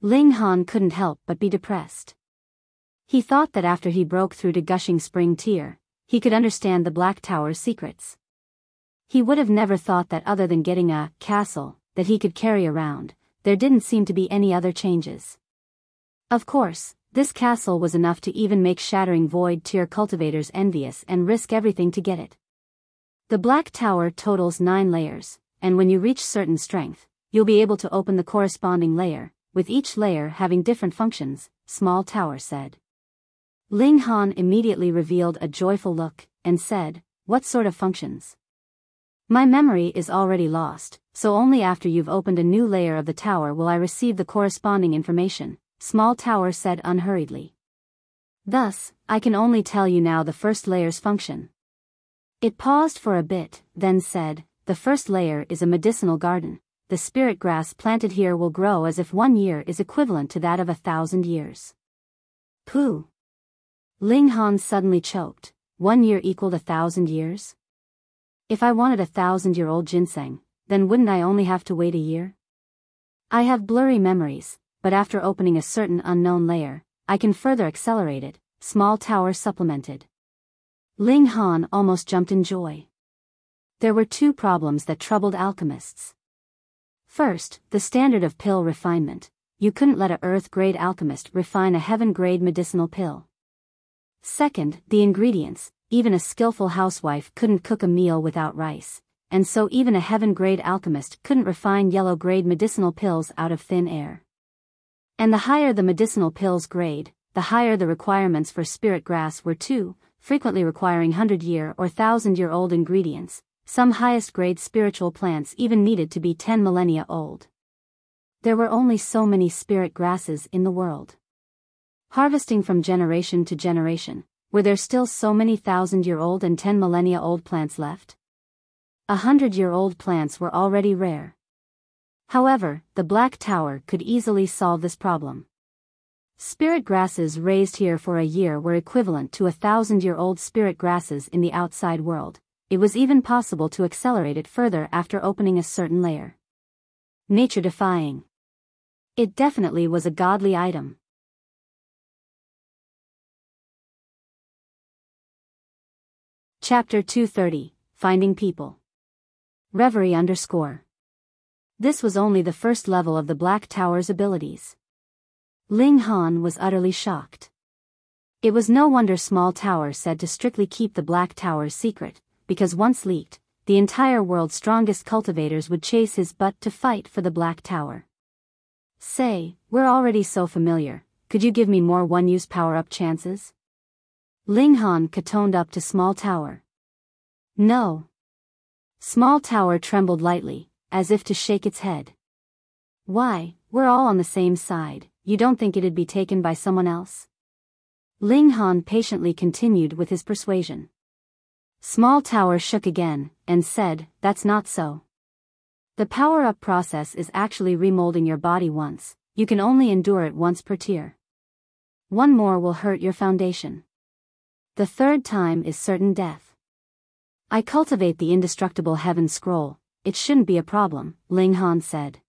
Ling Han couldn't help but be depressed. He thought that after he broke through to Gushing Spring Tier, he could understand the Black Tower's secrets. He would have never thought that other than getting a castle that he could carry around, there didn't seem to be any other changes. Of course, this castle was enough to even make Shattering Void Tier cultivators envious and risk everything to get it. The Black Tower totals 9 layers, and when you reach certain strength, you'll be able to open the corresponding layer, with each layer having different functions, Small Tower said. Ling Han immediately revealed a joyful look, and said, what sort of functions? My memory is already lost, so only after you've opened a new layer of the tower will I receive the corresponding information, Small Tower said unhurriedly. Thus, I can only tell you now the first layer's function. It paused for a bit, then said, the first layer is a medicinal garden. The spirit grass planted here will grow as if 1 year is equivalent to that of 1,000 years. Pooh! Ling Han suddenly choked. 1 year equaled 1,000 years? If I wanted 1,000-year-old ginseng, then wouldn't I only have to wait a year? I have blurry memories, but after opening a certain unknown layer, I can further accelerate it, Small Tower supplemented. Ling Han almost jumped in joy. There were 2 problems that troubled alchemists. First, the standard of pill refinement. You couldn't let a earth-grade alchemist refine a heaven-grade medicinal pill. Second, the ingredients. Even a skillful housewife couldn't cook a meal without rice, and so even a heaven-grade alchemist couldn't refine yellow-grade medicinal pills out of thin air. And the higher the medicinal pills grade, the higher the requirements for spirit grass were too, frequently requiring 100-year or 1,000-year-old ingredients. Some highest-grade spiritual plants even needed to be 10 millennia old. There were only so many spirit grasses in the world. Harvesting from generation to generation, were there still so many 1,000-year-old and 10 millennia-old plants left? 100-year-old plants were already rare. However, the Black Tower could easily solve this problem. Spirit grasses raised here for a year were equivalent to 1,000-year-old spirit grasses in the outside world. It was even possible to accelerate it further after opening a certain layer. Nature-defying. It definitely was a godly item. Chapter 230, Finding People. Reverie _ This was only the first level of the Black Tower's abilities. Ling Han was utterly shocked. It was no wonder Small Tower said to strictly keep the Black Tower's secret, because once leaked, the entire world's strongest cultivators would chase his butt to fight for the Black Tower. Say, we're already so familiar, could you give me more one-use power-up chances? Ling Han catoned up to Small Tower. No. Small Tower trembled lightly, as if to shake its head. Why, we're all on the same side, you don't think it'd be taken by someone else? Ling Han patiently continued with his persuasion. Small Tower shook again, and said, that's not so. The power-up process is actually remolding your body once, you can only endure it once per tier. One more will hurt your foundation. The third time is certain death. I cultivate the indestructible heaven scroll, it shouldn't be a problem, Ling Han said.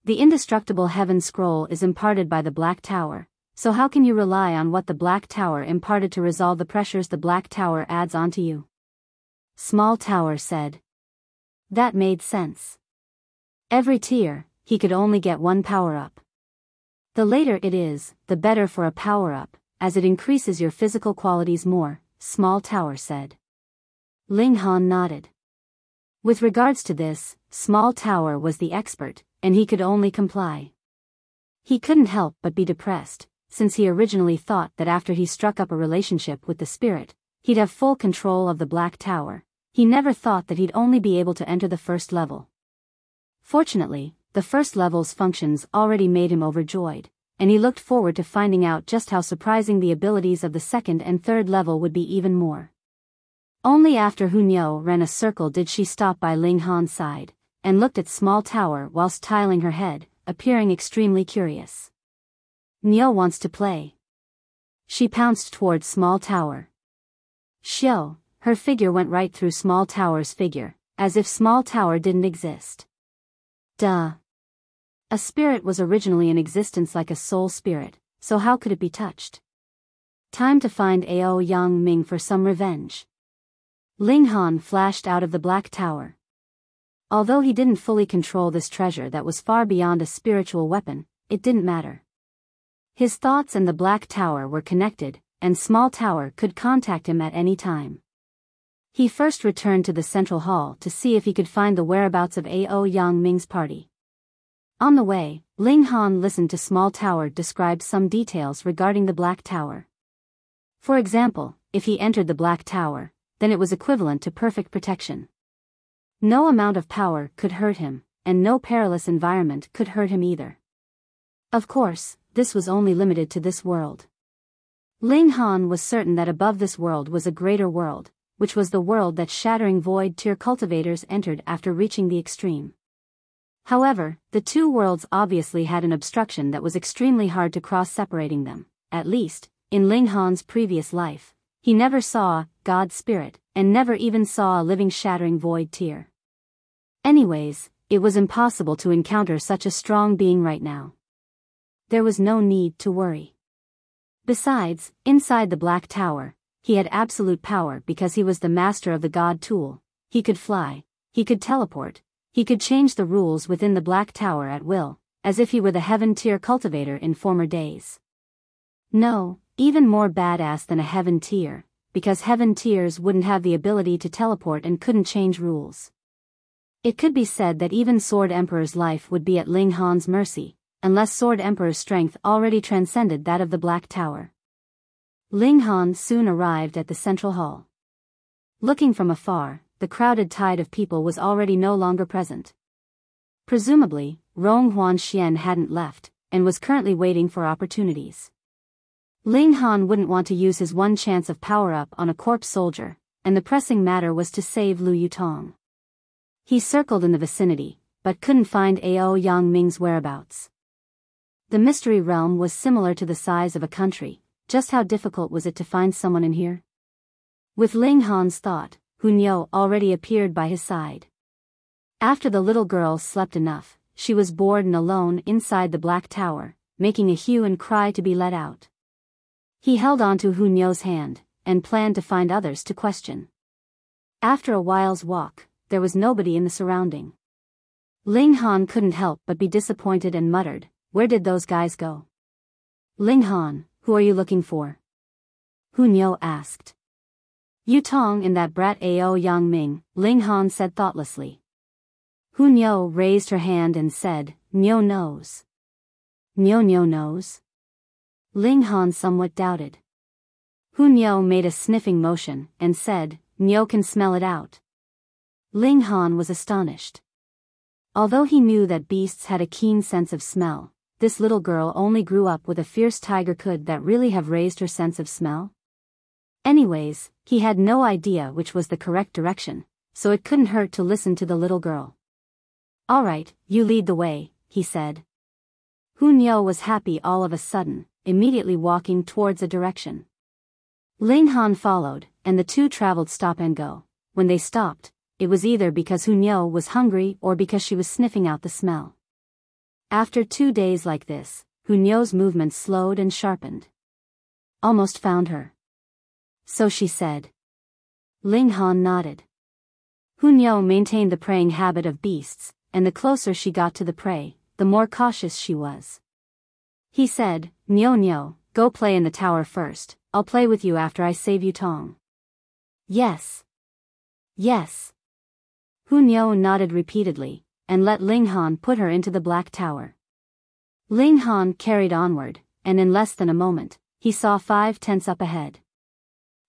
The indestructible heaven scroll is imparted by the Black Tower, so how can you rely on what the Black Tower imparted to resolve the pressures the Black Tower adds onto you? Small Tower said. That made sense. Every tier, he could only get one power-up. The later it is, the better for a power-up, as it increases your physical qualities more, Small Tower said. Ling Han nodded. With regards to this, Small Tower was the expert, and he could only comply. He couldn't help but be depressed, since he originally thought that after he struck up a relationship with the spirit, he'd have full control of the Black Tower. He never thought that he'd only be able to enter the first level. Fortunately, the first level's functions already made him overjoyed, and he looked forward to finding out just how surprising the abilities of the second and third level would be even more. Only after Hunyao ran a circle did she stop by Ling Han's side, and looked at Small Tower whilst tiling her head, appearing extremely curious. Nyo wants to play. She pounced towards Small Tower. Xiao, her figure went right through Small Tower's figure, as if Small Tower didn't exist. Duh. A spirit was originally in existence like a soul spirit, so how could it be touched? Time to find Ao Yang Ming for some revenge. Ling Han flashed out of the Black Tower. Although he didn't fully control this treasure that was far beyond a spiritual weapon, it didn't matter. His thoughts and the Black Tower were connected, and Small Tower could contact him at any time. He first returned to the central hall to see if he could find the whereabouts of Ao Yang Ming's party. On the way, Ling Han listened to Small Tower describe some details regarding the Black Tower. For example, if he entered the Black Tower, then it was equivalent to perfect protection. No amount of power could hurt him, and no perilous environment could hurt him either. Of course, this was only limited to this world. Ling Han was certain that above this world was a greater world, which was the world that shattering void tier cultivators entered after reaching the extreme. However, the two worlds obviously had an obstruction that was extremely hard to cross, separating them. At least, in Ling Han's previous life, he never saw God's spirit, and never even saw a living shattering void tier. Anyways, it was impossible to encounter such a strong being right now. There was no need to worry. Besides, inside the Black Tower, he had absolute power because he was the master of the God tool. He could fly, he could teleport, he could change the rules within the Black Tower at will, as if he were the heaven tier cultivator in former days. No, even more badass than a heaven tier, because heaven tiers wouldn't have the ability to teleport and couldn't change rules. It could be said that even Sword Emperor's life would be at Ling Han's mercy, unless Sword Emperor's strength already transcended that of the Black Tower. Ling Han soon arrived at the central hall. Looking from afar, the crowded tide of people was already no longer present. Presumably, Rong Huanxian hadn't left, and was currently waiting for opportunities. Ling Han wouldn't want to use his one chance of power-up on a corpse soldier, and the pressing matter was to save Lu Yutong. He circled in the vicinity, but couldn't find Ao Yang Ming's whereabouts. The mystery realm was similar to the size of a country. Just how difficult was it to find someone in here? With Ling Han's thought, Hunyao already appeared by his side. After the little girl slept enough, she was bored and alone inside the Black Tower, making a hue and cry to be let out. He held onto Hunyao's hand, and planned to find others to question. After a while's walk, there was nobody in the surrounding. Ling Han couldn't help but be disappointed and muttered, "Where did those guys go?" "Ling Han, who are you looking for?" Hunyao asked. "Yutong and that brat Ao Yang Ming," Ling Han said thoughtlessly. Hunyao raised her hand and said, "Nyo knows." "Nyo knows?" Ling Han somewhat doubted. Hunyao made a sniffing motion, and said, "Nyo can smell it out." Ling Han was astonished. Although he knew that beasts had a keen sense of smell, this little girl only grew up with a fierce tiger. Could that really have raised her sense of smell? Anyways, he had no idea which was the correct direction, so it couldn't hurt to listen to the little girl. "Alright, you lead the way," he said. Hunyao was happy all of a sudden, immediately walking towards a direction. Ling Han followed, and the two traveled stop and go. When they stopped, it was either because Hunyao was hungry or because she was sniffing out the smell. After 2 days like this, Hunyao's movements slowed and sharpened. "Almost found her." "So she said." Ling Han nodded. Hunyao maintained the preying habit of beasts, and the closer she got to the prey, the more cautious she was. He said, "Nyo Nyo, go play in the tower first, I'll play with you after I save you Tong." "Yes. Yes." Hu Nyo nodded repeatedly, and let Ling Han put her into the black tower. Ling Han carried onward, and in less than a moment, he saw 5 tents up ahead.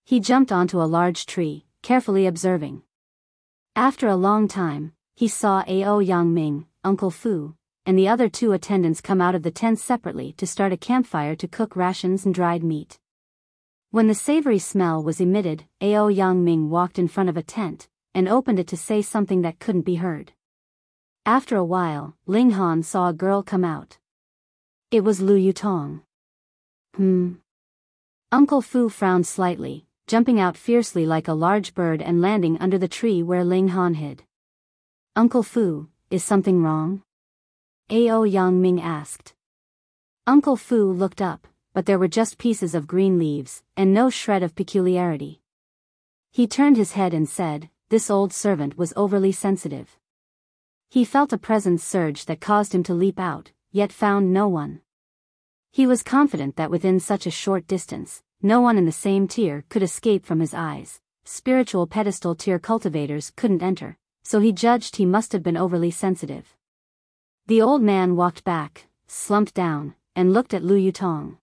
He jumped onto a large tree, carefully observing. After a long time, he saw Ao Yang Ming, Uncle Fu, and the other 2 attendants come out of the tents separately to start a campfire to cook rations and dried meat. When the savory smell was emitted, Ao Yang Ming walked in front of a tent, and opened it to say something that couldn't be heard. After a while, Ling Han saw a girl come out. It was Lu Yutong. Uncle Fu frowned slightly, jumping out fiercely like a large bird and landing under the tree where Ling Han hid. "Uncle Fu, is something wrong?" Ao Yang Ming asked. Uncle Fu looked up, but there were just pieces of green leaves, and no shred of peculiarity. He turned his head and said, this old servant was overly sensitive. He felt a presence surge that caused him to leap out, yet found no one. He was confident that within such a short distance, no one in the same tier could escape from his eyes. Spiritual pedestal tier cultivators couldn't enter, so he judged he must have been overly sensitive. The old man walked back, slumped down, and looked at Lu Yutong.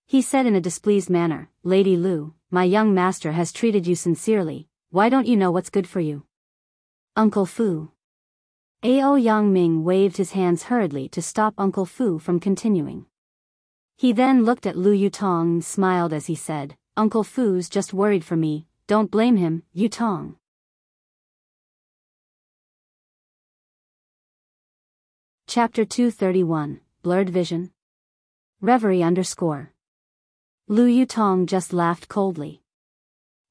He said in a displeased manner, "Lady Lu, my young master has treated you sincerely, why don't you know what's good for you?" "Uncle Fu." Ao Yang Ming waved his hands hurriedly to stop Uncle Fu from continuing. He then looked at Lu Yutong and smiled as he said, "Uncle Fu's just worried for me, don't blame him, Yutong." Chapter 231, Blurred Vision. Reverie _ Lu Yutong just laughed coldly.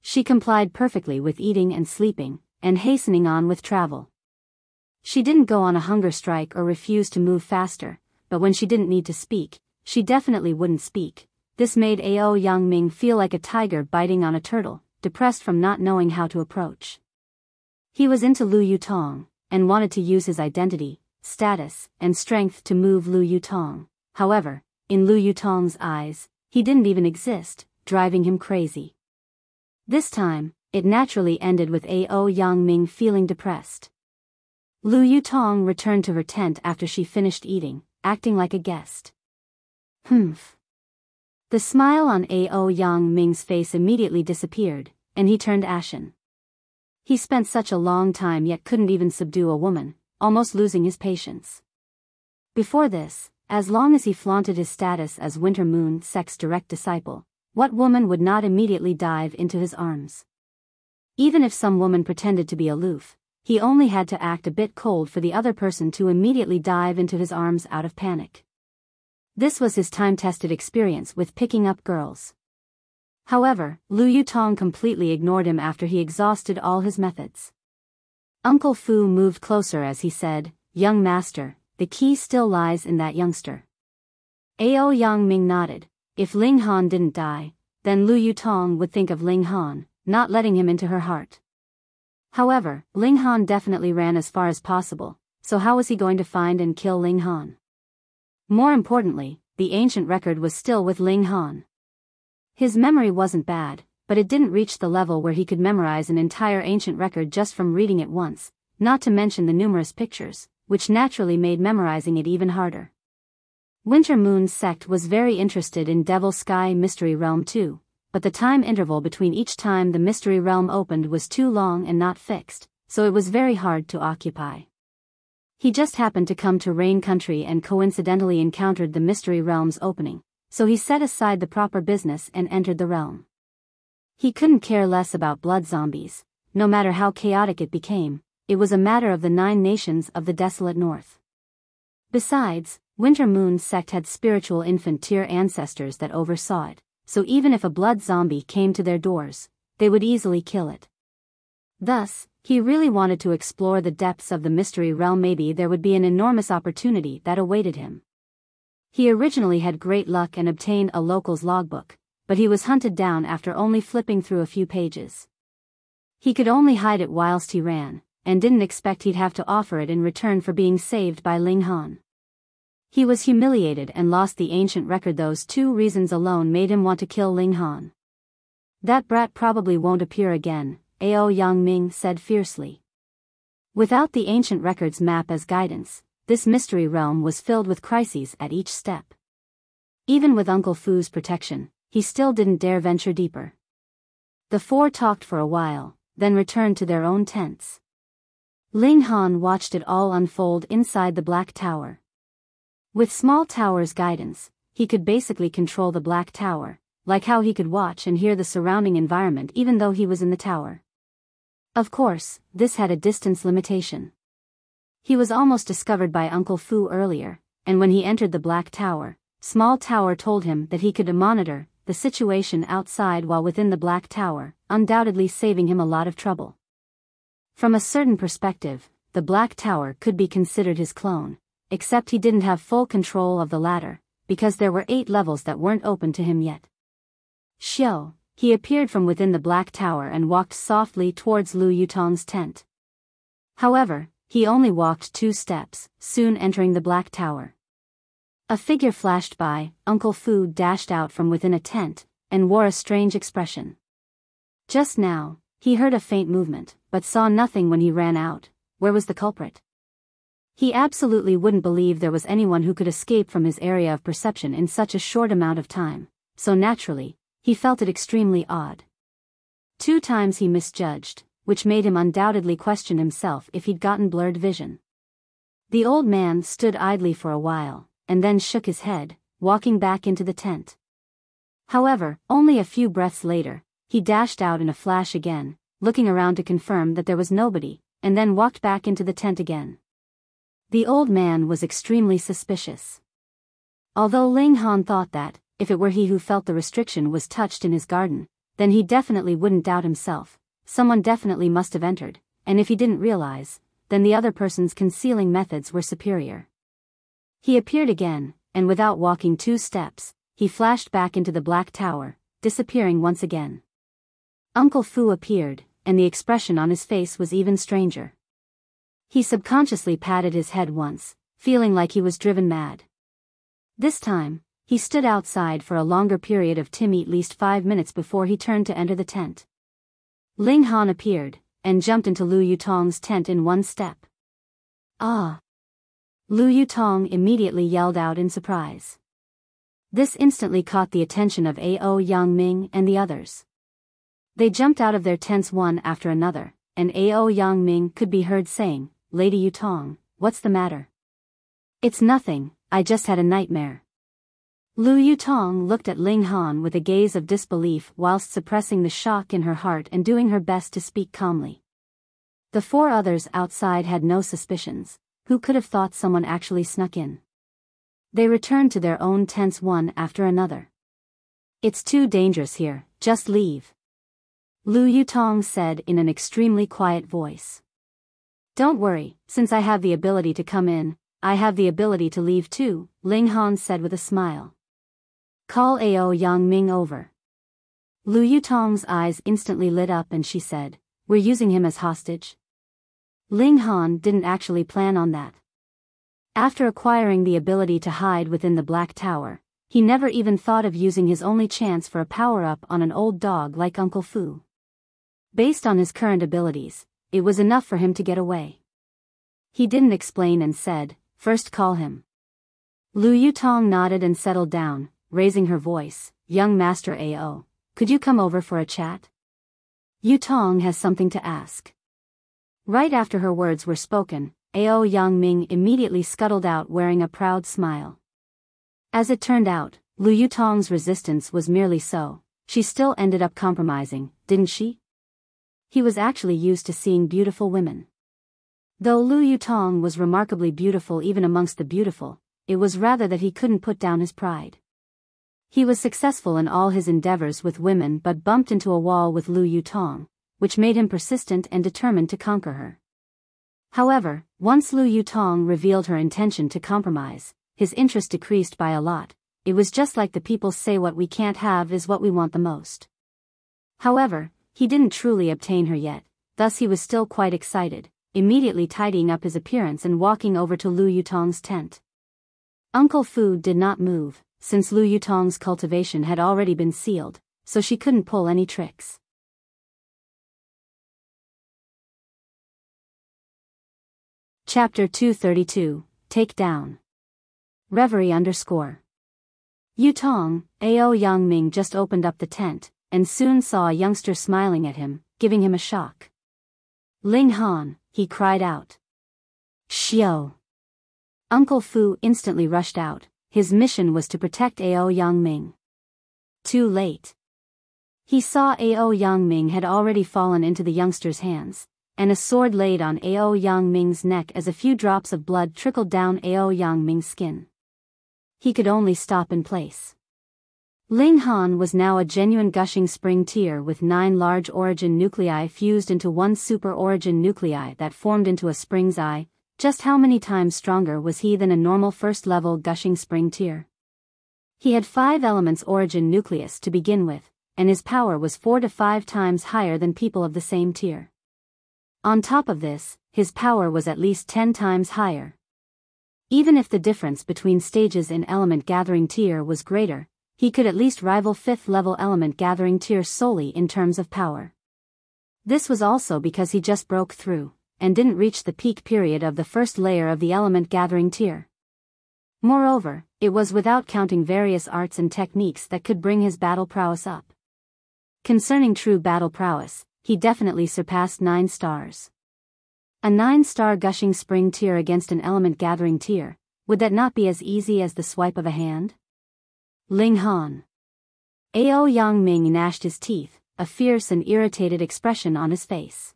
She complied perfectly with eating and sleeping, and hastening on with travel. She didn't go on a hunger strike or refuse to move faster, but when she didn't need to speak, she definitely wouldn't speak. This made Ao Yang Ming feel like a tiger biting on a turtle, depressed from not knowing how to approach. He was into Lu Yutong, and wanted to use his identity, status, and strength to move Lu Yutong. However, in Lu Yutong's eyes, he didn't even exist, driving him crazy. This time, it naturally ended with Ao Yang Ming feeling depressed. Lu Yutong returned to her tent after she finished eating, acting like a guest. "Humph." The smile on Ao Yang Ming's face immediately disappeared, and he turned ashen. He spent such a long time yet couldn't even subdue a woman, almost losing his patience. Before this, as long as he flaunted his status as Winter Moon Sect's direct disciple, what woman would not immediately dive into his arms? Even if some woman pretended to be aloof, he only had to act a bit cold for the other person to immediately dive into his arms out of panic. This was his time-tested experience with picking up girls. However, Lu Yutong completely ignored him after he exhausted all his methods. Uncle Fu moved closer as he said, "Young master, the key still lies in that youngster." Ao Yang Ming nodded. If Ling Han didn't die, then Lu Yutong would think of Ling Han, not letting him into her heart. However, Ling Han definitely ran as far as possible, so how was he going to find and kill Ling Han? More importantly, the ancient record was still with Ling Han. His memory wasn't bad, but it didn't reach the level where he could memorize an entire ancient record just from reading it once, not to mention the numerous pictures, which naturally made memorizing it even harder. Winter Moon Sect was very interested in Devil Sky Mystery Realm too, but the time interval between each time the Mystery Realm opened was too long and not fixed, so it was very hard to occupy. He just happened to come to Rain Country and coincidentally encountered the Mystery Realm's opening, so he set aside the proper business and entered the realm. He couldn't care less about blood zombies, no matter how chaotic it became, it was a matter of the 9 nations of the desolate north. Besides, Winter Moon Sect had spiritual infant tier ancestors that oversaw it, so even if a blood zombie came to their doors, they would easily kill it. Thus, he really wanted to explore the depths of the mystery realm. Maybe there would be an enormous opportunity that awaited him. He originally had great luck and obtained a local's logbook, but he was hunted down after only flipping through a few pages. He could only hide it whilst he ran, and didn't expect he'd have to offer it in return for being saved by Ling Han. He was humiliated and lost the ancient record. Those two reasons alone made him want to kill Ling Han. That brat probably won't appear again, Ao Yang Ming said fiercely. Without the ancient record's map as guidance, this mystery realm was filled with crises at each step. Even with Uncle Fu's protection, he still didn't dare venture deeper. The four talked for a while, then returned to their own tents. Ling Han watched it all unfold inside the Black Tower. With Small Tower's guidance, he could basically control the Black Tower, like how he could watch and hear the surrounding environment even though he was in the tower. Of course, this had a distance limitation. He was almost discovered by Uncle Fu earlier, and when he entered the Black Tower, Small Tower told him that he could monitor the situation outside while within the Black Tower, undoubtedly saving him a lot of trouble. From a certain perspective, the Black Tower could be considered his clone, except he didn't have full control of the latter, because there were 8 levels that weren't open to him yet. Xiao, he appeared from within the Black Tower and walked softly towards Lu Yutong's tent. However, he only walked 2 steps, soon entering the Black Tower. A figure flashed by. Uncle Fu dashed out from within a tent, and wore a strange expression. Just now, he heard a faint movement, but saw nothing when he ran out. Where was the culprit? He absolutely wouldn't believe there was anyone who could escape from his area of perception in such a short amount of time, so naturally, he felt it extremely odd. 2 times he misjudged, which made him undoubtedly question himself if he'd gotten blurred vision. The old man stood idly for a while, and then shook his head, walking back into the tent. However, only a few breaths later, he dashed out in a flash again, looking around to confirm that there was nobody, and then walked back into the tent again. The old man was extremely suspicious. Although Ling Han thought that, if it were he who felt the restriction was touched in his garden, then he definitely wouldn't doubt himself. Someone definitely must have entered, and if he didn't realize, then the other person's concealing methods were superior. He appeared again, and without walking 2 steps, he flashed back into the Black Tower, disappearing once again. Uncle Fu appeared, and the expression on his face was even stranger. He subconsciously patted his head once, feeling like he was driven mad. This time, he stood outside for a longer period of time, at least 5 minutes before he turned to enter the tent. Ling Han appeared, and jumped into Lu Yutong's tent in 1 step. Ah! Lu Yutong immediately yelled out in surprise. This instantly caught the attention of Ao Yang Ming and the others. They jumped out of their tents one after another, and Ao Yang Ming could be heard saying, "Lady Yutong, what's the matter?" "It's nothing, I just had a nightmare." Lu Yutong looked at Ling Han with a gaze of disbelief whilst suppressing the shock in her heart and doing her best to speak calmly. The 4 others outside had no suspicions. Who could have thought someone actually snuck in? They returned to their own tents one after another. "It's too dangerous here, just leave," Lu Yutong said in an extremely quiet voice. "Don't worry, since I have the ability to come in, I have the ability to leave too," Ling Han said with a smile. "Call Ao Yang Ming over." Lu Yutong's eyes instantly lit up and she said, "We're using him as hostage?" Ling Han didn't actually plan on that. After acquiring the ability to hide within the Black Tower, he never even thought of using his only chance for a power-up on an old dog like Uncle Fu. Based on his current abilities, it was enough for him to get away. He didn't explain and said, "First call him." Lu Yutong nodded and settled down, raising her voice, "Young Master Ao, could you come over for a chat? Yutong has something to ask." Right after her words were spoken, Ao Yang Ming immediately scuttled out wearing a proud smile. As it turned out, Lu Yutong's resistance was merely so. She still ended up compromising, didn't she? He was actually used to seeing beautiful women. Though Lu Yutong was remarkably beautiful even amongst the beautiful, it was rather that he couldn't put down his pride. He was successful in all his endeavors with women but bumped into a wall with Lu Yutong, which made him persistent and determined to conquer her. However, once Lu Yutong revealed her intention to compromise, his interest decreased by a lot. It was just like the people say, what we can't have is what we want the most. However, he didn't truly obtain her yet, thus he was still quite excited, immediately tidying up his appearance and walking over to Lu Yutong's tent. Uncle Fu did not move, since Lu Yutong's cultivation had already been sealed, so she couldn't pull any tricks. Chapter 232, Take Down. Reverie _ Yutong, Ao Yangming just opened up the tent, and soon saw a youngster smiling at him, giving him a shock. Ling Han, he cried out. Xiao. Uncle Fu instantly rushed out. His mission was to protect Ao Yangming. Too late. He saw Ao Yangming had already fallen into the youngster's hands, and a sword laid on Ao Yangming's neck as a few drops of blood trickled down Ao Yangming's skin. He could only stop in place. Ling Han was now a genuine gushing spring tear with 9 large origin nuclei fused into one super origin nuclei that formed into a spring's eye. Just how many times stronger was he than a normal first-level gushing spring tear? He had 5 elements origin nucleus to begin with, and his power was 4 to 5 times higher than people of the same tier. On top of this, his power was at least 10 times higher. Even if the difference between stages in element gathering tier was greater, he could at least rival 5th-level element gathering tier solely in terms of power. This was also because he just broke through, and didn't reach the peak period of the first layer of the element gathering tier. Moreover, it was without counting various arts and techniques that could bring his battle prowess up. Concerning true battle prowess, he definitely surpassed 9 stars. A 9-star gushing spring tier against an element gathering tier, would that not be as easy as the swipe of a hand? Ling Han. Ao Yangming gnashed his teeth, a fierce and irritated expression on his face.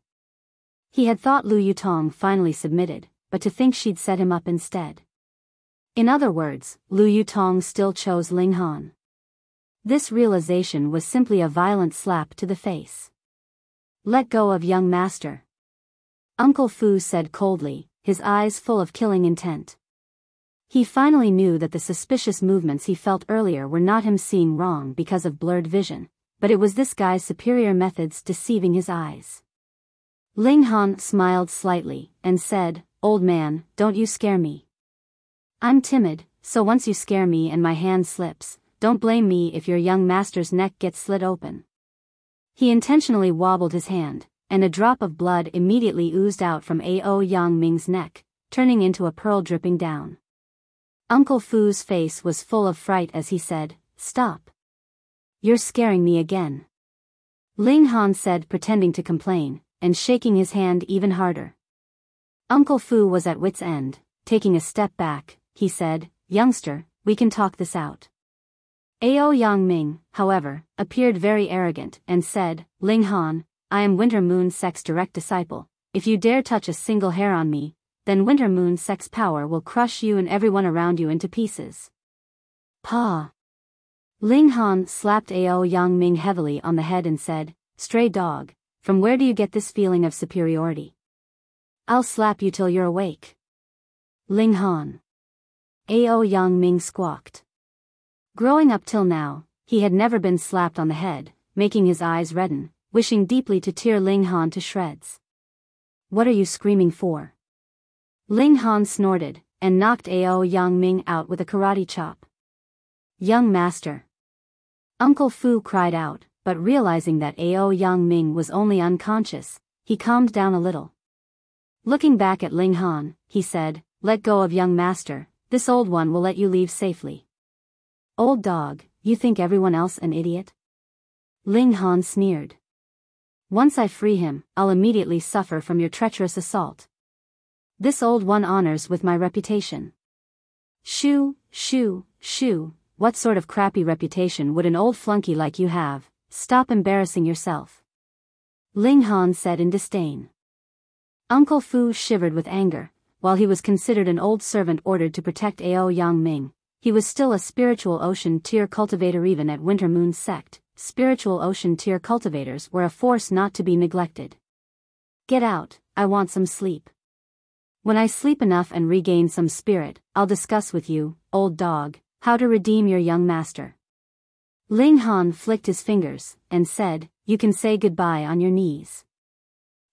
He had thought Lu Yutong finally submitted, but to think she'd set him up instead. In other words, Lu Yutong still chose Ling Han. This realization was simply a violent slap to the face. Let go of young master. Uncle Fu said coldly, his eyes full of killing intent. He finally knew that the suspicious movements he felt earlier were not him seeing wrong because of blurred vision, but it was this guy's superior methods deceiving his eyes. Ling Han smiled slightly, and said, Old man, don't you scare me. I'm timid, so once you scare me and my hand slips, don't blame me if your young master's neck gets slit open. He intentionally wobbled his hand, and a drop of blood immediately oozed out from Ao Yangming's neck, turning into a pearl dripping down. Uncle Fu's face was full of fright as he said, Stop. You're scaring me again. Ling Han said, pretending to complain, and shaking his hand even harder. Uncle Fu was at wit's end. Taking a step back, he said, Youngster, we can talk this out. Ao Yangming, however, appeared very arrogant and said, Ling Han, I am Winter Moon Sec's direct disciple. If you dare touch a single hair on me, then Winter Moon Sec's power will crush you and everyone around you into pieces. Pa. Ling Han slapped Ao Yangming heavily on the head and said, Stray dog, from where do you get this feeling of superiority? I'll slap you till you're awake. Ling Han. Ao Yangming squawked. Growing up till now, he had never been slapped on the head, making his eyes redden, wishing deeply to tear Ling Han to shreds. What are you screaming for? Ling Han snorted, and knocked Ao Yangming out with a karate chop. Young master. Uncle Fu cried out, but realizing that Ao Yangming was only unconscious, he calmed down a little. Looking back at Ling Han, he said, Let go of young master, this old one will let you leave safely. Old dog, you think everyone else an idiot? Ling Han sneered. Once I free him, I'll immediately suffer from your treacherous assault. This old one honors with my reputation. Shoo, shoo, shoo, what sort of crappy reputation would an old flunky like you have? Stop embarrassing yourself. Ling Han said in disdain. Uncle Fu shivered with anger. While he was considered an old servant ordered to protect Ao Yangming, he was still a spiritual ocean tier cultivator. Even at Winter Moon Sect, spiritual ocean tier cultivators were a force not to be neglected. Get out, I want some sleep. When I sleep enough and regain some spirit, I'll discuss with you, old dog, how to redeem your young master. Ling Han flicked his fingers, and said, You can say goodbye on your knees.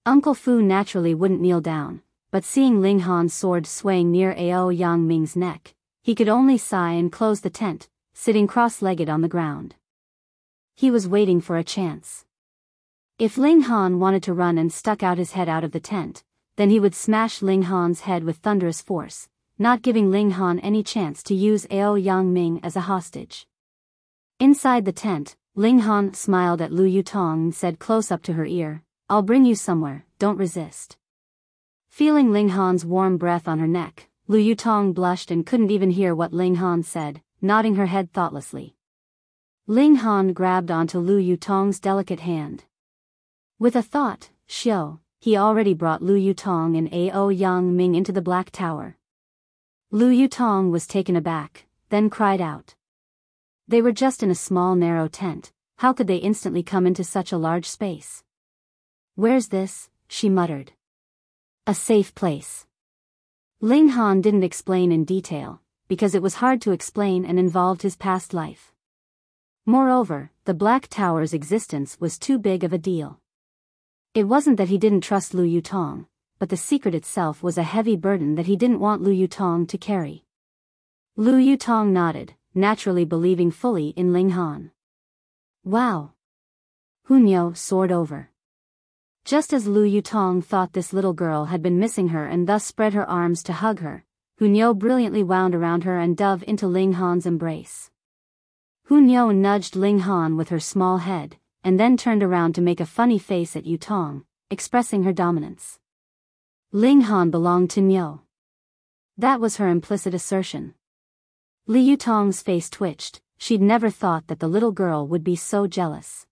Uncle Fu naturally wouldn't kneel down, but seeing Ling Han's sword swaying near Ao Yangming's neck, he could only sigh and close the tent, sitting cross-legged on the ground. He was waiting for a chance. If Ling Han wanted to run and stuck out his head out of the tent, then he would smash Ling Han's head with thunderous force, not giving Ling Han any chance to use Ao Yang Ming as a hostage. Inside the tent, Ling Han smiled at Lu Yutong and said close up to her ear, "I'll bring you somewhere, don't resist." Feeling Ling Han's warm breath on her neck, Lu Yutong blushed and couldn't even hear what Ling Han said, nodding her head thoughtlessly. Ling Han grabbed onto Lu Yutong's delicate hand. With a thought, Xiao, he already brought Lu Yutong and Ao Yang Ming into the Black Tower. Lu Yutong was taken aback, then cried out. They were just in a small narrow tent, how could they instantly come into such a large space? "Where's this?" she muttered. "A safe place." Ling Han didn't explain in detail, because it was hard to explain and involved his past life. Moreover, the Black Tower's existence was too big of a deal. It wasn't that he didn't trust Lu Yutong, but the secret itself was a heavy burden that he didn't want Lu Yutong to carry. Lu Yutong nodded, naturally believing fully in Ling Han. Wow! Hunyo soared over. Just as Lu Yutong thought this little girl had been missing her and thus spread her arms to hug her, Hunyo brilliantly wound around her and dove into Ling Han's embrace. Hunyo nudged Ling Han with her small head, and then turned around to make a funny face at Yutong, expressing her dominance. Ling Han belonged to Nyo. That was her implicit assertion. Li Yutong's face twitched, she'd never thought that the little girl would be so jealous.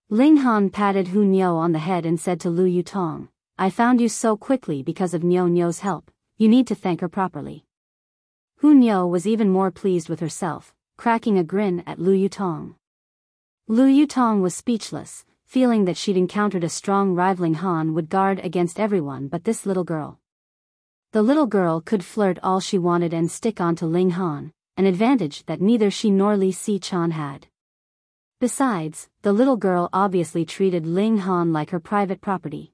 Ling Han patted Hunyo on the head and said to Lu Yutong, "I found you so quickly because of Nyo's help, you need to thank her properly." Hunyo was even more pleased with herself, cracking a grin at Lu Yutong. Lu Yutong was speechless, feeling that she'd encountered a strong rivaling Han would guard against everyone but this little girl. The little girl could flirt all she wanted and stick onto Ling Han, an advantage that neither she nor Li Si-chan had. Besides, the little girl obviously treated Ling Han like her private property.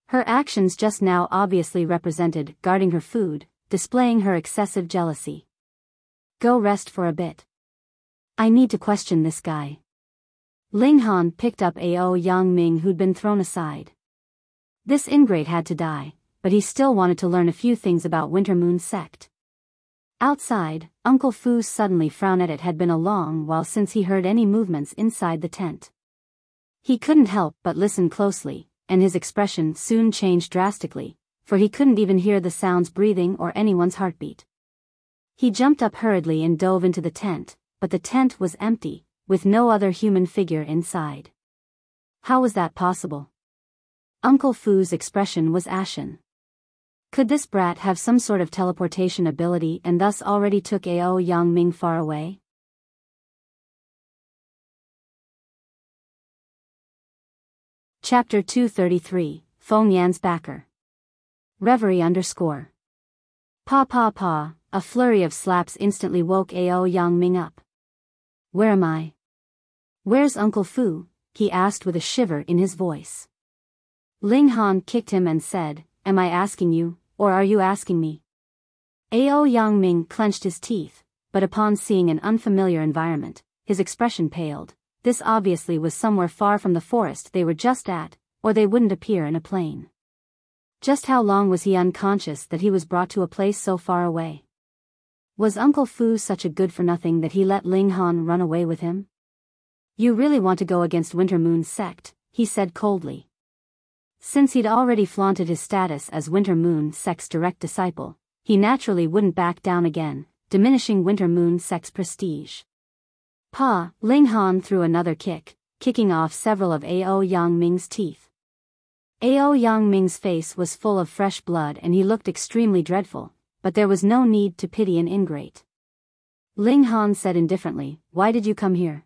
Her actions just now obviously represented guarding her food, displaying her excessive jealousy. "Go rest for a bit. I need to question this guy." Ling Han picked up Ao Yang Ming who'd been thrown aside. This ingrate had to die, but he still wanted to learn a few things about Winter Moon's sect. Outside, Uncle Fu's suddenly frown at it had been a long while since he heard any movements inside the tent. He couldn't help but listen closely, and his expression soon changed drastically, for he couldn't even hear the sounds breathing or anyone's heartbeat. He jumped up hurriedly and dove into the tent, but the tent was empty, with no other human figure inside. How was that possible? Uncle Fu's expression was ashen. Could this brat have some sort of teleportation ability and thus already took Ao Yang Ming far away? Chapter 233, Feng Yan's Backer. Reverie _ Pa pa pa, a flurry of slaps instantly woke Ao Yang Ming up. "Where am I? Where's Uncle Fu?" he asked with a shiver in his voice. Ling Han kicked him and said, "Am I asking you, or are you asking me?" Ao Yang Ming clenched his teeth, but upon seeing an unfamiliar environment, his expression paled. This obviously was somewhere far from the forest they were just at, or they wouldn't appear in a plain. Just how long was he unconscious that he was brought to a place so far away? Was Uncle Fu such a good-for-nothing that he let Ling Han run away with him? "You really want to go against Winter Moon's sect," he said coldly. Since he'd already flaunted his status as Winter Moon sect's direct disciple, he naturally wouldn't back down again, diminishing Winter Moon sect's prestige. "Pa!" Ling Han threw another kick, kicking off several of Ao Yang Ming's teeth. Ao Yang Ming's face was full of fresh blood and he looked extremely dreadful, but there was no need to pity an ingrate. Ling Han said indifferently, "Why did you come here?"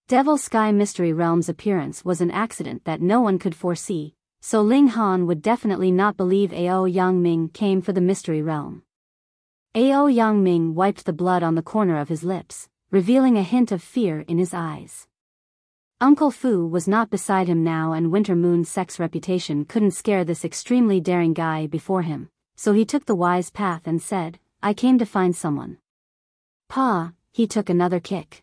Devil Sky Mystery Realm's appearance was an accident that no one could foresee, so Ling Han would definitely not believe Ao Yang Ming came for the Mystery Realm. Ao Yang Ming wiped the blood on the corner of his lips, revealing a hint of fear in his eyes. Uncle Fu was not beside him now and Winter Moon sect's reputation couldn't scare this extremely daring guy before him, so he took the wise path and said, I came to find someone. Pa, he took another kick.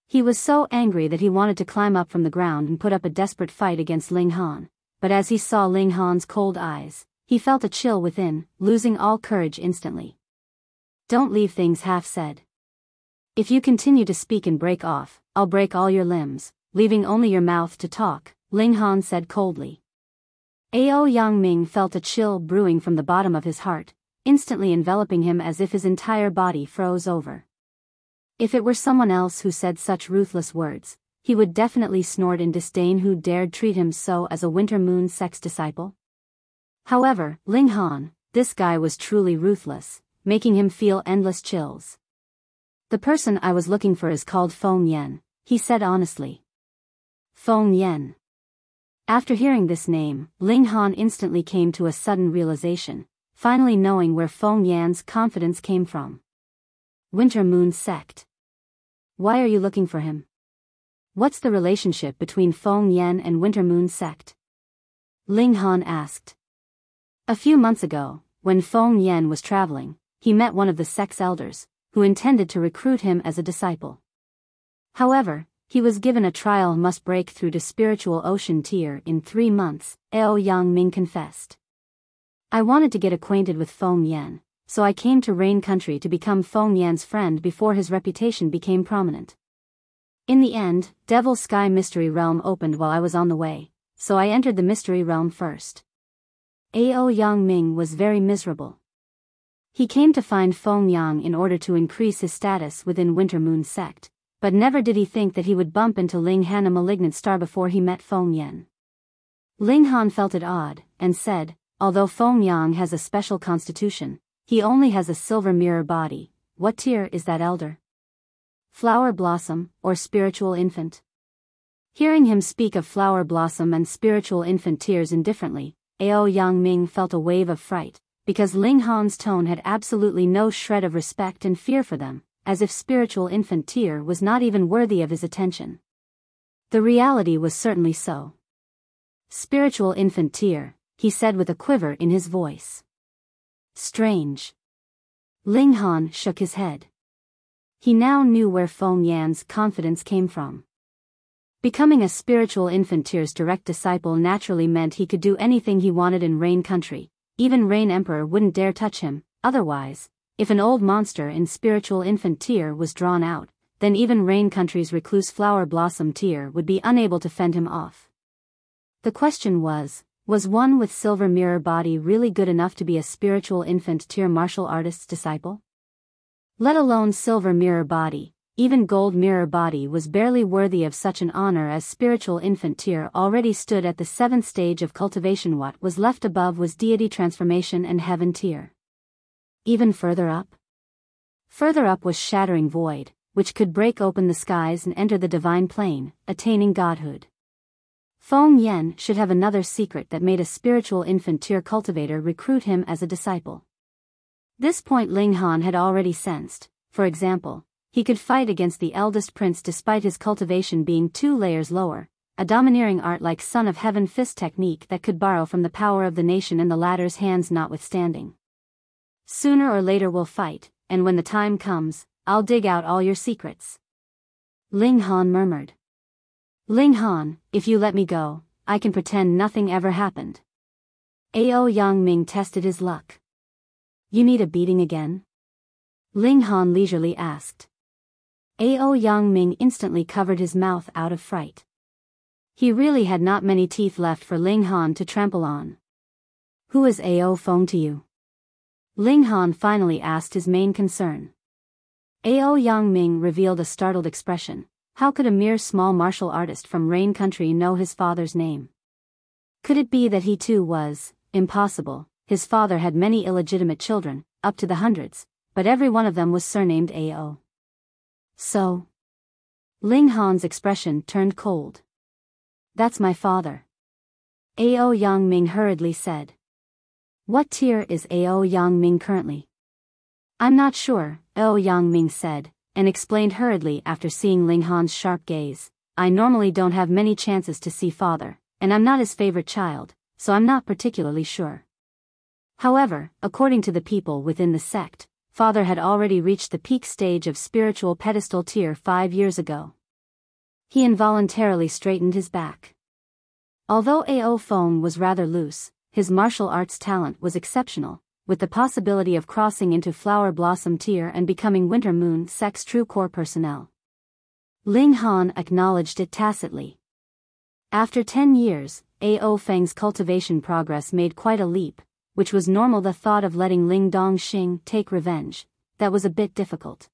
He was so angry that he wanted to climb up from the ground and put up a desperate fight against Ling Han, but as he saw Ling Han's cold eyes, he felt a chill within, losing all courage instantly. Don't leave things half said. If you continue to speak and break off, I'll break all your limbs, leaving only your mouth to talk, Ling Han said coldly. Ao Yang Ming felt a chill brewing from the bottom of his heart, instantly enveloping him as if his entire body froze over. If it were someone else who said such ruthless words, he would definitely snort in disdain. Who dared treat him so as a Winter Moon sex disciple? However, Ling Han, this guy was truly ruthless, making him feel endless chills. The person I was looking for is called Feng Yan, he said honestly. Feng Yan. After hearing this name, Ling Han instantly came to a sudden realization, finally knowing where Feng Yan's confidence came from. Winter Moon sect. Why are you looking for him? What's the relationship between Feng Yan and Winter Moon sect? Ling Han asked. A few months ago, when Feng Yan was traveling, he met one of the sect's elders, who intended to recruit him as a disciple. However, he was given a trial must break through to spiritual ocean tier in 3 months, Ao Yang Ming confessed. I wanted to get acquainted with Feng Yan, so I came to Rain Country to become Feng Yan's friend before his reputation became prominent. In the end, Devil Sky Mystery Realm opened while I was on the way, so I entered the Mystery Realm first. Ao Yang Ming was very miserable. He came to find Feng Yang in order to increase his status within Winter Moon sect, but never did he think that he would bump into Ling Han, a malignant star, before he met Feng Yan. Ling Han felt it odd, and said, although Feng Yang has a special constitution, he only has a silver mirror body. What tier is that elder? Flower Blossom, or Spiritual Infant? Hearing him speak of Flower Blossom and Spiritual Infant tiers indifferently, Ao Yang Ming felt a wave of fright, because Ling Han's tone had absolutely no shred of respect and fear for them, as if Spiritual Infant tier was not even worthy of his attention. The reality was certainly so. Spiritual Infant tier, he said with a quiver in his voice. Strange. Ling Han shook his head. He now knew where Feng Yan's confidence came from. Becoming a Spiritual Infant tier's direct disciple naturally meant he could do anything he wanted in Rain Country. Even Rain Emperor wouldn't dare touch him. Otherwise, if an old monster in Spiritual Infant tier was drawn out, then even Rain Country's Recluse Flower Blossom tier would be unable to fend him off. The question was one with Silver Mirror body really good enough to be a Spiritual Infant tier martial artist's disciple? Let alone Silver Mirror body, even Gold Mirror body was barely worthy of such an honor, as Spiritual Infant tier already stood at the 7th stage of cultivation. What was left above was Deity Transformation and Heaven tier. Even further up? Further up was Shattering Void, which could break open the skies and enter the divine plane, attaining godhood. Feng Yan should have another secret that made a Spiritual Infant tier cultivator recruit him as a disciple. This point Ling Han had already sensed. For example, he could fight against the eldest prince despite his cultivation being 2 layers lower, a domineering art like Son of Heaven fist technique that could borrow from the power of the nation in the latter's hands notwithstanding. Sooner or later we'll fight, and when the time comes, I'll dig out all your secrets. Ling Han murmured. Ling Han, if you let me go, I can pretend nothing ever happened. Ao Yang Ming tested his luck. You need a beating again? Ling Han leisurely asked. Ao Yang Ming instantly covered his mouth out of fright. He really had not many teeth left for Ling Han to trample on. Who is Ao Feng to you? Ling Han finally asked his main concern. Ao Yang Ming revealed a startled expression. How could a mere small martial artist from Rain Country know his father's name? Could it be that he too was? Impossible. His father had many illegitimate children, up to the hundreds, but every one of them was surnamed Ao. So? Ling Han's expression turned cold. That's my father. Ao Yang Ming hurriedly said. What tier is Ao Yang Ming currently? I'm not sure, Ao Yang Ming said, and explained hurriedly after seeing Ling Han's sharp gaze. I normally don't have many chances to see father, and I'm not his favorite child, so I'm not particularly sure. However, according to the people within the sect, Father had already reached the peak stage of spiritual pedestal tier 5 years ago. He involuntarily straightened his back. Although Ao Feng was rather loose, his martial arts talent was exceptional, with the possibility of crossing into Flower Blossom tier and becoming Winter Moon Sect's true core personnel. Ling Han acknowledged it tacitly. After 10 years, Ao Feng's cultivation progress made quite a leap, which was normal. The thought of letting Ling Dongxing take revenge, that was a bit difficult.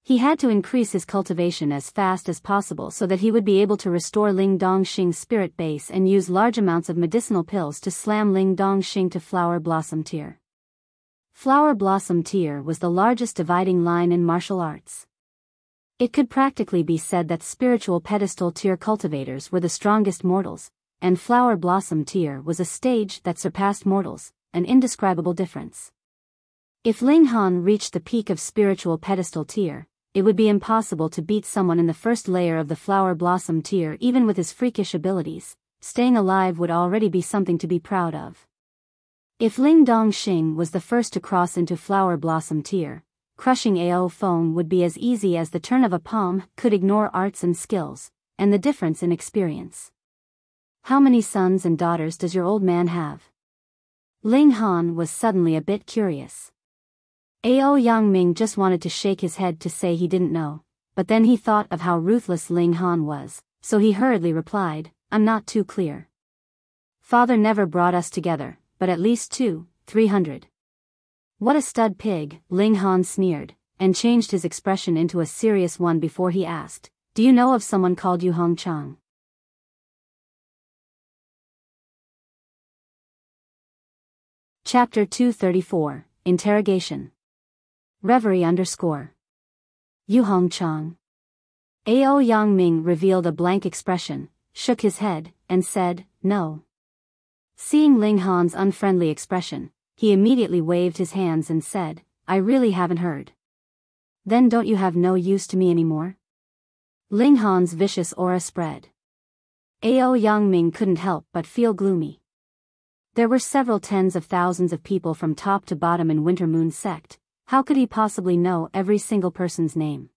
He had to increase his cultivation as fast as possible so that he would be able to restore Ling Dongxing's spirit base and use large amounts of medicinal pills to slam Ling Dongxing to Flower Blossom tier. Flower Blossom tier was the largest dividing line in martial arts. It could practically be said that spiritual pedestal tier cultivators were the strongest mortals, and Flower Blossom tier was a stage that surpassed mortals, an indescribable difference. If Ling Han reached the peak of spiritual pedestal tier, it would be impossible to beat someone in the first layer of the Flower Blossom tier even with his freakish abilities. Staying alive would already be something to be proud of. If Ling Dongxing was the first to cross into Flower Blossom tier, crushing Ao Feng would be as easy as the turn of a palm. Could ignore arts and skills, and the difference in experience. How many sons and daughters does your old man have? Ling Han was suddenly a bit curious. Ao Yangming just wanted to shake his head to say he didn't know, but then he thought of how ruthless Ling Han was, so he hurriedly replied, I'm not too clear. Father never brought us together, but at least 300. What a stud pig, Ling Han sneered, and changed his expression into a serious one before he asked, do you know of someone called Yu Hong Chang? Chapter 234, Interrogation. Reverie _ Yu Hong Chang. Ao Yangming revealed a blank expression, shook his head, and said, no. Seeing Ling Han's unfriendly expression, he immediately waved his hands and said, I really haven't heard. Then don't you have no use to me anymore? Ling Han's vicious aura spread. Ao Yangming couldn't help but feel gloomy. There were several tens of thousands of people from top to bottom in Winter Moon Sect. How could he possibly know every single person's name?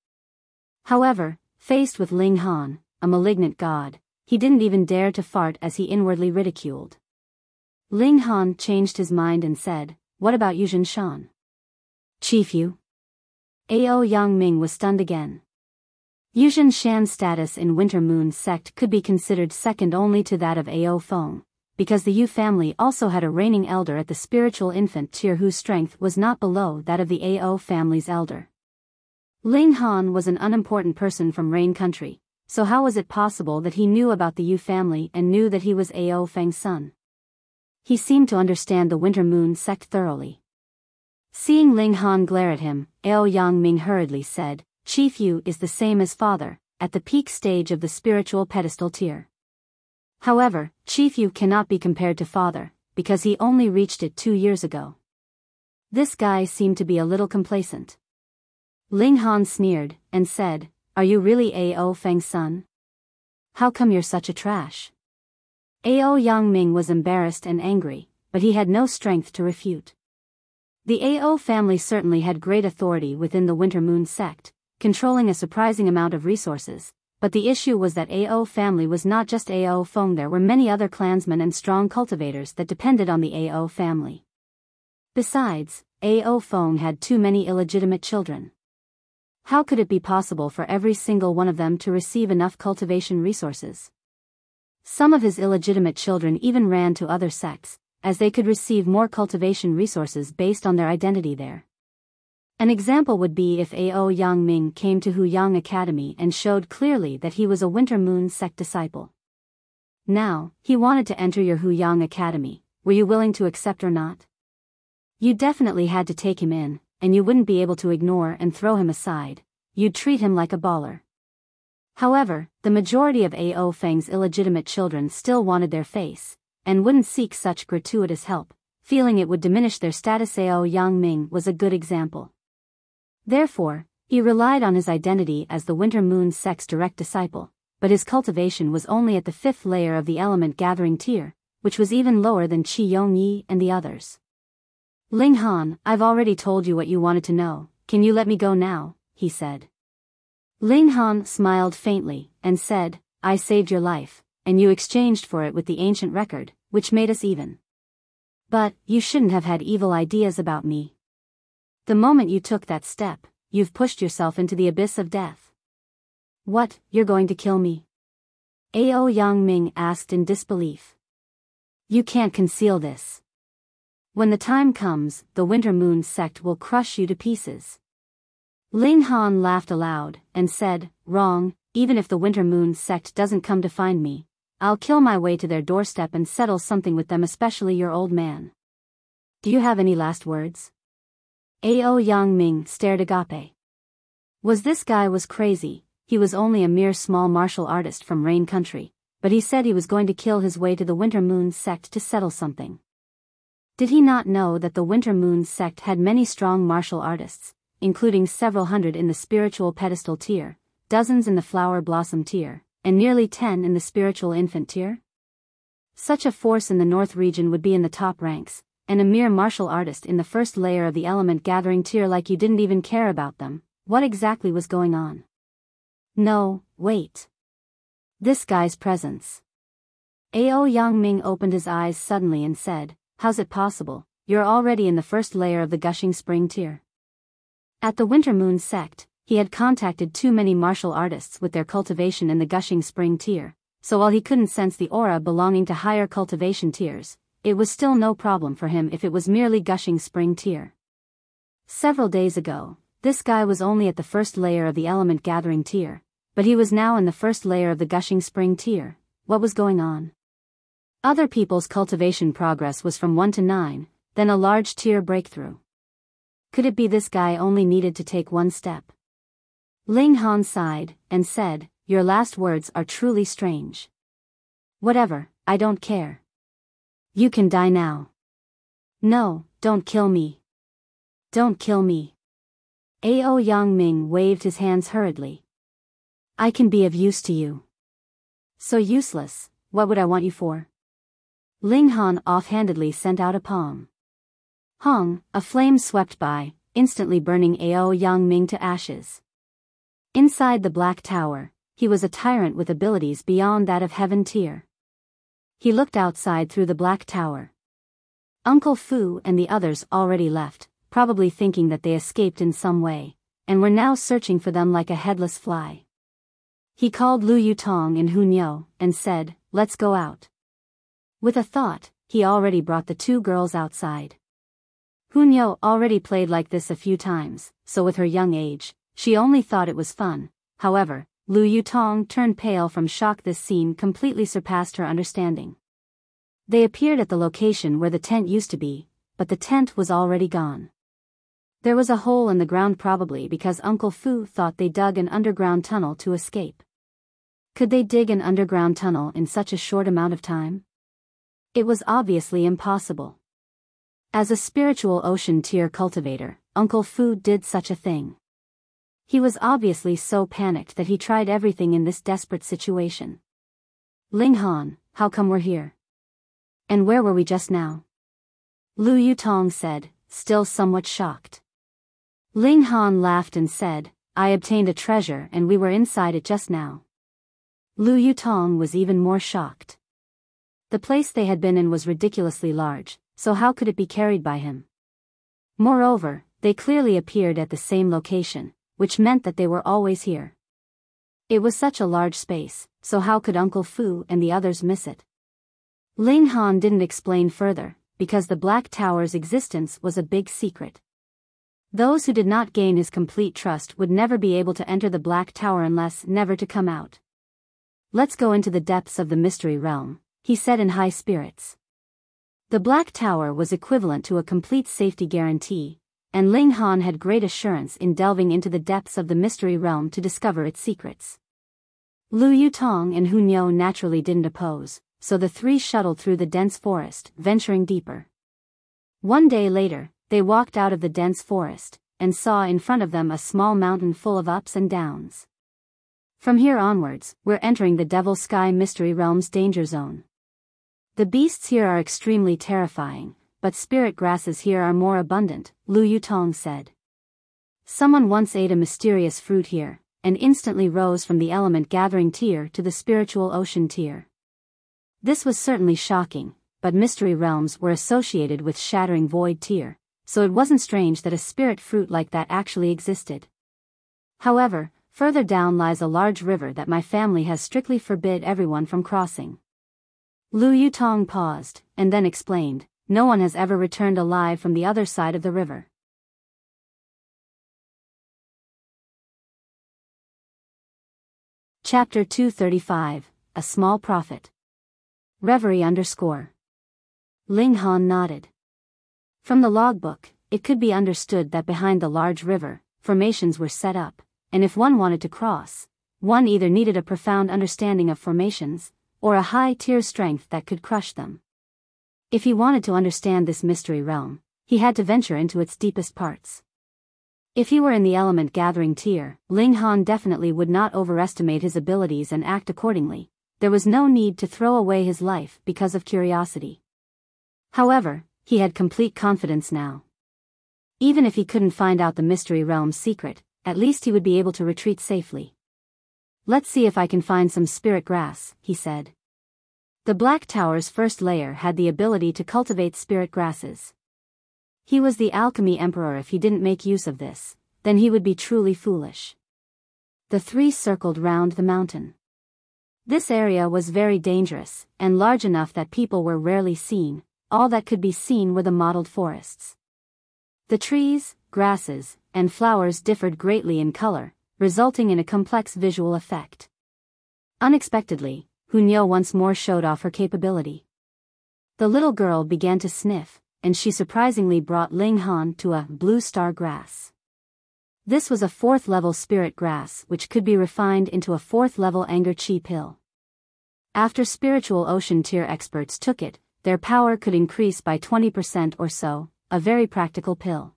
However, faced with Ling Han, a malignant god, he didn't even dare to fart as he inwardly ridiculed. Ling Han changed his mind and said, what about Yuzhen Shan? Chief Yu? Ao Yangming was stunned again. Yuzhen Shan's status in Winter Moon Sect could be considered second only to that of Ao Feng, because the Yu family also had a reigning elder at the spiritual infant tier whose strength was not below that of the Ao family's elder. Ling Han was an unimportant person from Rain Country, so how was it possible that he knew about the Yu family and knew that he was Ao Feng's son? He seemed to understand the Winter Moon Sect thoroughly. Seeing Ling Han glare at him, Ao Yangming hurriedly said, Chief Yu is the same as father, at the peak stage of the spiritual pedestal tier. However, Chief Yu cannot be compared to father, because he only reached it 2 years ago. This guy seemed to be a little complacent. Ling Han sneered, and said, are you really Ao Feng's son? How come you're such a trash? Ao Yangming was embarrassed and angry, but he had no strength to refute. The Ao family certainly had great authority within the Winter Moon Sect, controlling a surprising amount of resources, but the issue was that Ao family was not just Ao Feng. There were many other clansmen and strong cultivators that depended on the Ao family. Besides, Ao Feng had too many illegitimate children. How could it be possible for every single one of them to receive enough cultivation resources? Some of his illegitimate children even ran to other sects, as they could receive more cultivation resources based on their identity there. An example would be if Ao Yangming came to Huyang Academy and showed clearly that he was a Winter Moon Sect disciple. Now, he wanted to enter your Huyang Academy. Were you willing to accept or not? You definitely had to take him in, and you wouldn't be able to ignore and throw him aside. You'd treat him like a baller. However, the majority of Ao Feng's illegitimate children still wanted their face, and wouldn't seek such gratuitous help, feeling it would diminish their status. Ao Yangming was a good example. Therefore, he relied on his identity as the Winter Moon Sect's direct disciple, but his cultivation was only at the 5th layer of the element gathering tier, which was even lower than Qi Yongyi and the others. Ling Han, I've already told you what you wanted to know, can you let me go now, he said. Ling Han smiled faintly, and said, I saved your life, and you exchanged for it with the ancient record, which made us even. But, you shouldn't have had evil ideas about me. The moment you took that step, you've pushed yourself into the abyss of death. What, you're going to kill me? Ao Yang Ming asked in disbelief. You can't conceal this. When the time comes, the Winter Moon sect will crush you to pieces. Ling Han laughed aloud, and said, wrong, even if the Winter Moon sect doesn't come to find me, I'll kill my way to their doorstep and settle something with them, especially your old man. Do you have any last words? Ao Yang Ming stared agape. This guy was crazy. He was only a mere small martial artist from Rain Country, but he said he was going to kill his way to the Winter Moon sect to settle something. Did he not know that the Winter Moon sect had many strong martial artists, including several hundred in the spiritual pedestal tier, dozens in the flower blossom tier, and nearly 10 in the spiritual infant tier? Such a force in the North region would be in the top ranks, and a mere martial artist in the first layer of the element gathering tier like you didn't even care about them. What exactly was going on? No, wait. This guy's presence. Ao Yang Ming opened his eyes suddenly and said, how's it possible, you're already in the first layer of the Gushing Spring tier? At the Winter Moon sect, he had contacted too many martial artists with their cultivation in the Gushing Spring tier, so while he couldn't sense the aura belonging to higher cultivation tiers, it was still no problem for him if it was merely Gushing Spring tier. Several days ago, this guy was only at the first layer of the element gathering tier, but he was now in the first layer of the Gushing Spring tier. What was going on? Other people's cultivation progress was from 1 to 9, then a large tier breakthrough. Could it be this guy only needed to take one step? Ling Han sighed, and said, your last words are truly strange. Whatever, I don't care. You can die now. No, don't kill me. Don't kill me. Ao Yang Ming waved his hands hurriedly. I can be of use to you. So useless, what would I want you for? Ling Han offhandedly sent out a palm. Hong, a flame swept by, instantly burning Ao Yang Ming to ashes. Inside the Black Tower, he was a tyrant with abilities beyond that of Heaven tier. He looked outside through the Black Tower. Uncle Fu and the others already left, probably thinking that they escaped in some way, and were now searching for them like a headless fly. He called Lu Yutong and Hunyou, and said, let's go out. With a thought, he already brought the two girls outside. Hunyou already played like this a few times, so with her young age, she only thought it was fun. However, Lu Yutong turned pale from shock. This scene completely surpassed her understanding. They appeared at the location where the tent used to be, but the tent was already gone. There was a hole in the ground, probably because Uncle Fu thought they dug an underground tunnel to escape. Could they dig an underground tunnel in such a short amount of time? It was obviously impossible. As a spiritual ocean tier cultivator, Uncle Fu did such a thing. He was obviously so panicked that he tried everything in this desperate situation. Ling Han, how come we're here? And where were we just now? Lu Yutong said, still somewhat shocked. Ling Han laughed and said, I obtained a treasure and we were inside it just now. Lu Yutong was even more shocked. The place they had been in was ridiculously large, so how could it be carried by him? Moreover, they clearly appeared at the same location, which meant that they were always here. It was such a large space, so how could Uncle Fu and the others miss it? Ling Han didn't explain further, because the Black Tower's existence was a big secret. Those who did not gain his complete trust would never be able to enter the Black Tower unless never to come out. Let's go into the depths of the mystery realm, he said in high spirits. The Black Tower was equivalent to a complete safety guarantee, and Ling Han had great assurance in delving into the depths of the mystery realm to discover its secrets. Lu Yutong and Hunyou naturally didn't oppose, so the three shuttled through the dense forest, venturing deeper. One day later, they walked out of the dense forest, and saw in front of them a small mountain full of ups and downs. From here onwards, we're entering the Devil Sky Mystery Realm's danger zone. The beasts here are extremely terrifying, but spirit grasses here are more abundant, Lu Yutong said. Someone once ate a mysterious fruit here, and instantly rose from the element gathering tier to the spiritual ocean tier. This was certainly shocking, but mystery realms were associated with shattering void tier, so it wasn't strange that a spirit fruit like that actually existed. However, further down lies a large river that my family has strictly forbid everyone from crossing. Lu Yutong paused, and then explained, no one has ever returned alive from the other side of the river. Chapter 235, A Small Prophet. Reverie _ Ling Han nodded. From the logbook, it could be understood that behind the large river, formations were set up, and if one wanted to cross, one either needed a profound understanding of formations, or a high-tier strength that could crush them. If he wanted to understand this mystery realm, he had to venture into its deepest parts. If he were in the element gathering tier, Ling Han definitely would not overestimate his abilities and act accordingly. There was no need to throw away his life because of curiosity. However, he had complete confidence now. Even if he couldn't find out the mystery realm's secret, at least he would be able to retreat safely. Let's see if I can find some spirit grass, he said. The Black Tower's first layer had the ability to cultivate spirit grasses. He was the Alchemy Emperor. If he didn't make use of this, then he would be truly foolish. The three circled round the mountain. This area was very dangerous, and large enough that people were rarely seen. All that could be seen were the mottled forests. The trees, grasses, and flowers differed greatly in color, resulting in a complex visual effect. Unexpectedly, Hunyao once more showed off her capability. The little girl began to sniff, and she surprisingly brought Ling Han to a blue star grass. This was a 4th-level spirit grass which could be refined into a 4th-level anger chi pill. After spiritual ocean tier experts took it, their power could increase by 20% or so, a very practical pill.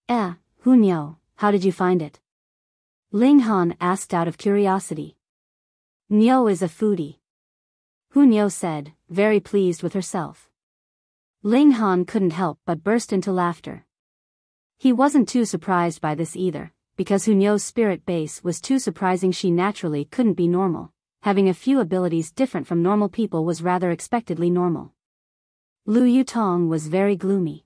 Hunyao, how did you find it? Ling Han asked out of curiosity. Niao is a foodie, Hunyao said, very pleased with herself. Ling Han couldn't help but burst into laughter. He wasn't too surprised by this either, because Hunyao's spirit base was too surprising. She naturally couldn't be normal. Having a few abilities different from normal people was rather expectedly normal. Lu Yutong was very gloomy.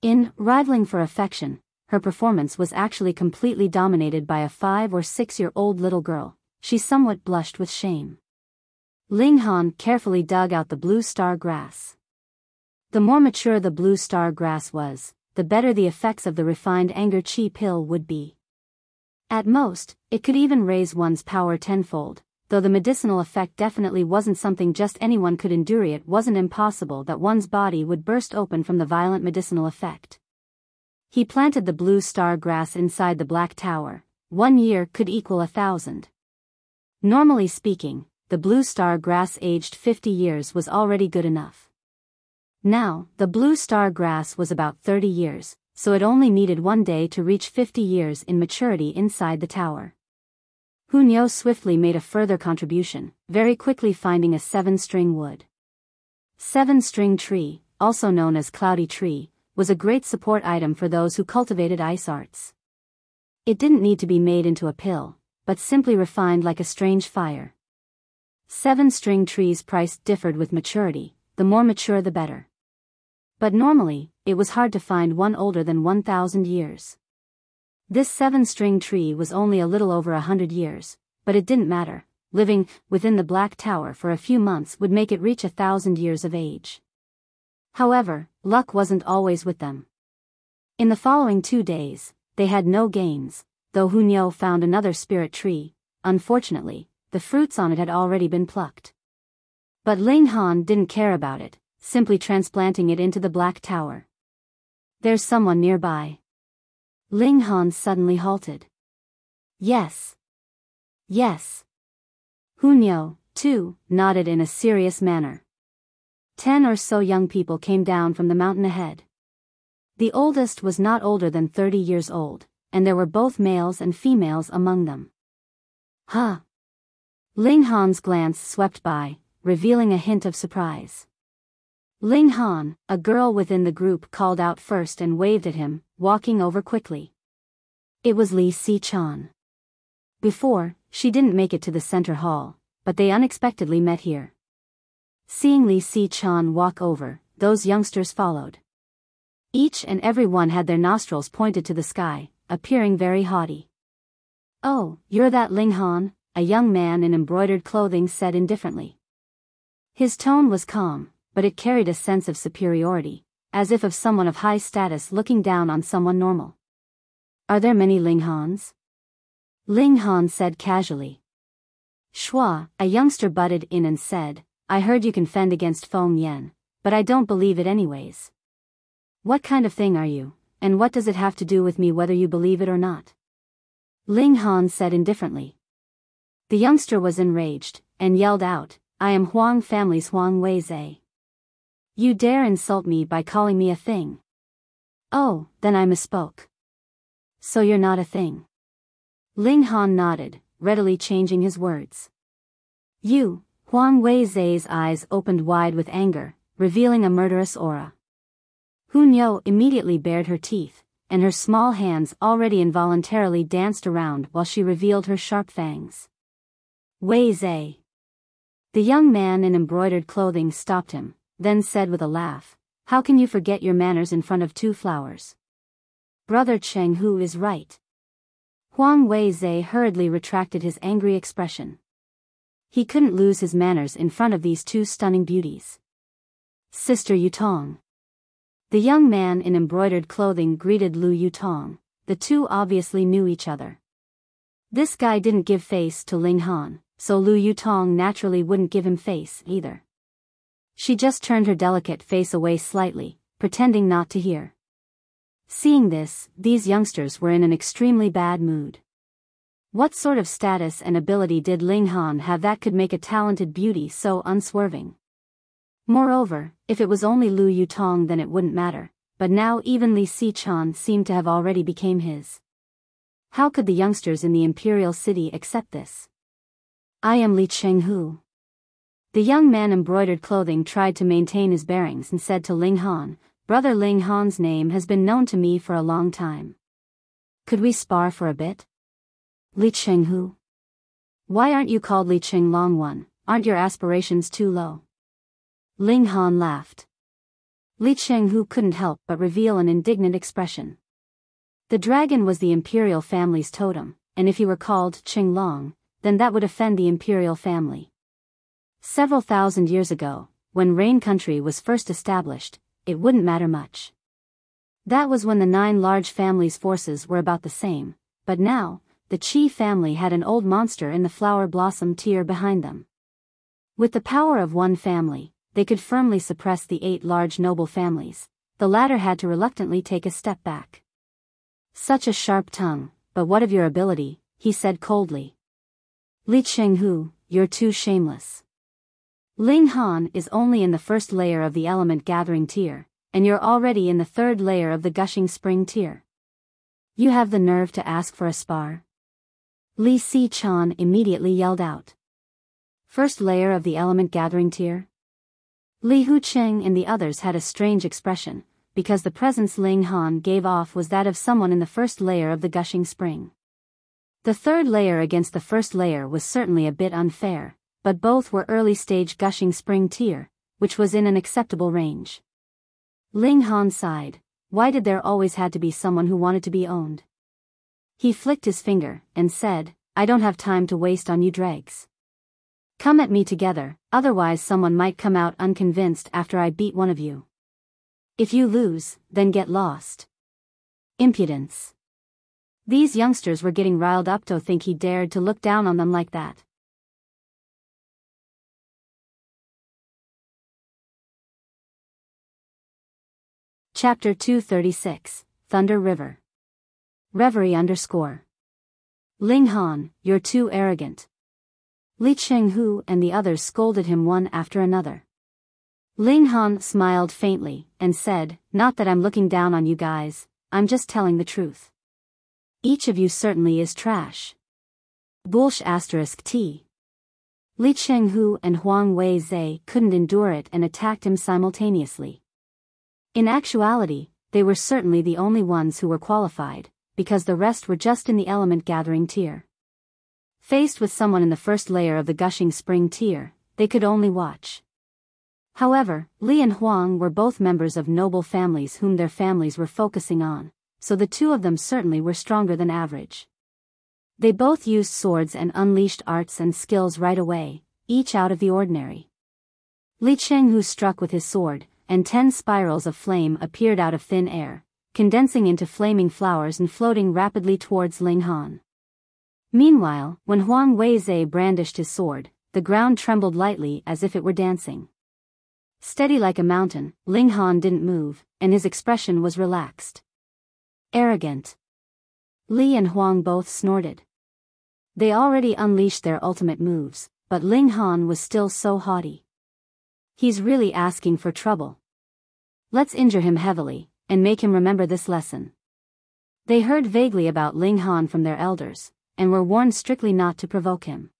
In rivaling for affection, her performance was actually completely dominated by a 5 or 6-year-old little girl. She somewhat blushed with shame. Ling Han carefully dug out the blue star grass. The more mature the blue star grass was, the better the effects of the refined anger chi pill would be. At most, it could even raise one's power tenfold. Though the medicinal effect definitely wasn't something just anyone could endure, it wasn't impossible that one's body would burst open from the violent medicinal effect. He planted the blue star grass inside the Black Tower. 1 year could equal 1,000. Normally speaking, the blue star grass aged 50 years was already good enough. Now, the blue star grass was about 30 years, so it only needed 1 day to reach 50 years in maturity inside the tower. Hunyao swiftly made a further contribution, very quickly finding a 7-string wood. 7-string tree, also known as cloudy tree, was a great support item for those who cultivated ice arts. It didn't need to be made into a pill, but simply refined like a strange fire. 7-string trees' price differed with maturity, the more mature the better. But normally, it was hard to find one older than 1,000 years. This 7-string tree was only a little over 100 years, but it didn't matter. Living within the Black Tower for a few months would make it reach 1,000 years of age. However, luck wasn't always with them. In the following 2 days, they had no gains, though Hunyao found another spirit tree. Unfortunately, the fruits on it had already been plucked. But Ling Han didn't care about it, simply transplanting it into the Black Tower. There's someone nearby. Ling Han suddenly halted. Yes. Yes. Hunyao, too, nodded in a serious manner. 10 or so young people came down from the mountain ahead. The oldest was not older than 30 years old, and there were both males and females among them. Huh. Ling Han's glance swept by, revealing a hint of surprise. Ling Han, a girl within the group, called out first and waved at him, walking over quickly. It was Li Si-chan. Before, she didn't make it to the center hall, but they unexpectedly met here. Seeing Li Si-chan walk over, those youngsters followed. Each and every one had their nostrils pointed to the sky, appearing very haughty. "Oh, you're that Ling Han," a young man in embroidered clothing said indifferently. His tone was calm, but it carried a sense of superiority, as if of someone of high status looking down on someone normal. "Are there many Ling Hans?" Ling Han said casually. Shua, a youngster, butted in and said, "I heard you can fend against Feng Yan, but I don't believe it anyways." "What kind of thing are you, and what does it have to do with me whether you believe it or not?" Ling Han said indifferently. The youngster was enraged, and yelled out, "I am Huang family's Huang Weizhe. You dare insult me by calling me a thing?" "Oh, then I misspoke. So you're not a thing." Ling Han nodded, readily changing his words. "You," Huang Weizhe's eyes opened wide with anger, revealing a murderous aura. Hunyo immediately bared her teeth, and her small hands already involuntarily danced around while she revealed her sharp fangs. "Weizhe." The young man in embroidered clothing stopped him, then said with a laugh, "How can you forget your manners in front of two flowers? Brother Cheng Hu is right." Huang Weizhe hurriedly retracted his angry expression. He couldn't lose his manners in front of these two stunning beauties. "Sister Yutong." The young man in embroidered clothing greeted Lu Yutong. The two obviously knew each other. This guy didn't give face to Ling Han, so Lu Yutong naturally wouldn't give him face either. She just turned her delicate face away slightly, pretending not to hear. Seeing this, these youngsters were in an extremely bad mood. What sort of status and ability did Ling Han have that could make a talented beauty so unswerving? Moreover, if it was only Lu Yutong then it wouldn't matter, but now even Li Si-chan seemed to have already become his. How could the youngsters in the imperial city accept this? "I am Li Chenghu." The young man embroidered clothing tried to maintain his bearings and said to Ling Han, "Brother Ling Han's name has been known to me for a long time. Could we spar for a bit?" "Li Chenghu? Why aren't you called Li Chenglong One? Aren't your aspirations too low?" Ling Han laughed. Li Chenghu couldn't help but reveal an indignant expression. The dragon was the imperial family's totem, and if he were called Chenglong, then that would offend the imperial family. Several thousand years ago, when Rain Country was first established, it wouldn't matter much. That was when the 9 large families' forces were about the same, but now, the Qi family had an old monster in the flower blossom tier behind them. With the power of one family, they could firmly suppress the 8 large noble families. The latter had to reluctantly take a step back. "Such a sharp tongue, but what of your ability?" he said coldly. "Li Chenghu, you're too shameless. Ling Han is only in the first layer of the element gathering tier, and you're already in the 3rd layer of the gushing spring tier. You have the nerve to ask for a spar?" Li Si-chan immediately yelled out. "First layer of the element gathering tier?" Li Hucheng and the others had a strange expression, because the presence Ling Han gave off was that of someone in the 1st layer of the gushing spring. The 3rd layer against the 1st layer was certainly a bit unfair, but both were early-stage gushing spring tier, which was in an acceptable range. Ling Han sighed. Why did there always had to be someone who wanted to be owned? He flicked his finger, and said, "I don't have time to waste on you dregs. Come at me together, otherwise someone might come out unconvinced after I beat one of you. If you lose, then get lost." Impudence. These youngsters were getting riled up to think he dared to look down on them like that. Chapter 236, Thunder River. Reverie _ Ling Han, you're too arrogant. Li Chenghu and the others scolded him one after another. Ling Han smiled faintly, and said, "Not that I'm looking down on you guys, I'm just telling the truth. Each of you certainly is trash. Bullsh *t. Li Chenghu and Huang Wei couldn't endure it and attacked him simultaneously. In actuality, they were certainly the only ones who were qualified, because the rest were just in the element-gathering tier. Faced with someone in the first layer of the gushing spring tier, they could only watch. However, Li and Huang were both members of noble families whom their families were focusing on, so the two of them certainly were stronger than average. They both used swords and unleashed arts and skills right away, each out of the ordinary. Li Chenghu struck with his sword, and 10 spirals of flame appeared out of thin air, condensing into flaming flowers and floating rapidly towards Ling Han. Meanwhile, when Huang Wei brandished his sword, the ground trembled lightly as if it were dancing. Steady like a mountain, Ling Han didn't move, and his expression was relaxed. Arrogant. Li and Huang both snorted. They already unleashed their ultimate moves, but Ling Han was still so haughty. He's really asking for trouble. Let's injure him heavily, and make him remember this lesson. They heard vaguely about Ling Han from their elders, and were warned strictly not to provoke him.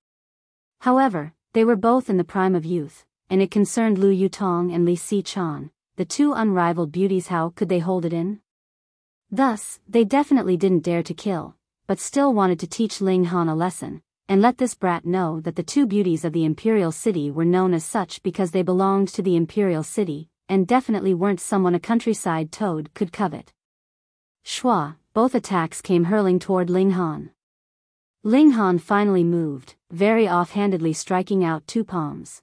However, they were both in the prime of youth, and it concerned Lu Yutong and Li Sichan, the two unrivaled beauties. How could they hold it in? Thus, they definitely didn't dare to kill, but still wanted to teach Ling Han a lesson, and let this brat know that the two beauties of the imperial city were known as such because they belonged to the imperial city, and definitely weren't someone a countryside toad could covet. Shua, both attacks came hurling toward Ling Han. Ling Han finally moved, very offhandedly striking out 2 palms.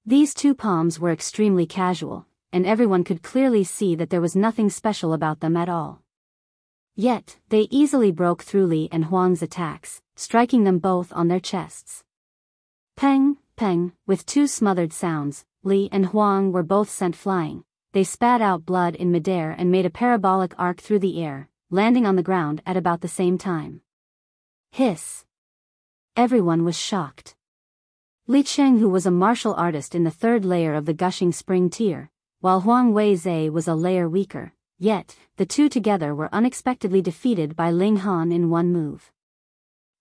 These 2 palms were extremely casual, and everyone could clearly see that there was nothing special about them at all. Yet, they easily broke through Li and Huang's attacks, striking them both on their chests. Peng, peng, with 2 smothered sounds, Li and Huang were both sent flying. They spat out blood in midair and made a parabolic arc through the air, landing on the ground at about the same time. Hiss. Everyone was shocked. Li Chenghu was a martial artist in the 3rd layer of the gushing spring tier, while Huang Wei was a layer weaker. Yet, the two together were unexpectedly defeated by Ling Han in one move.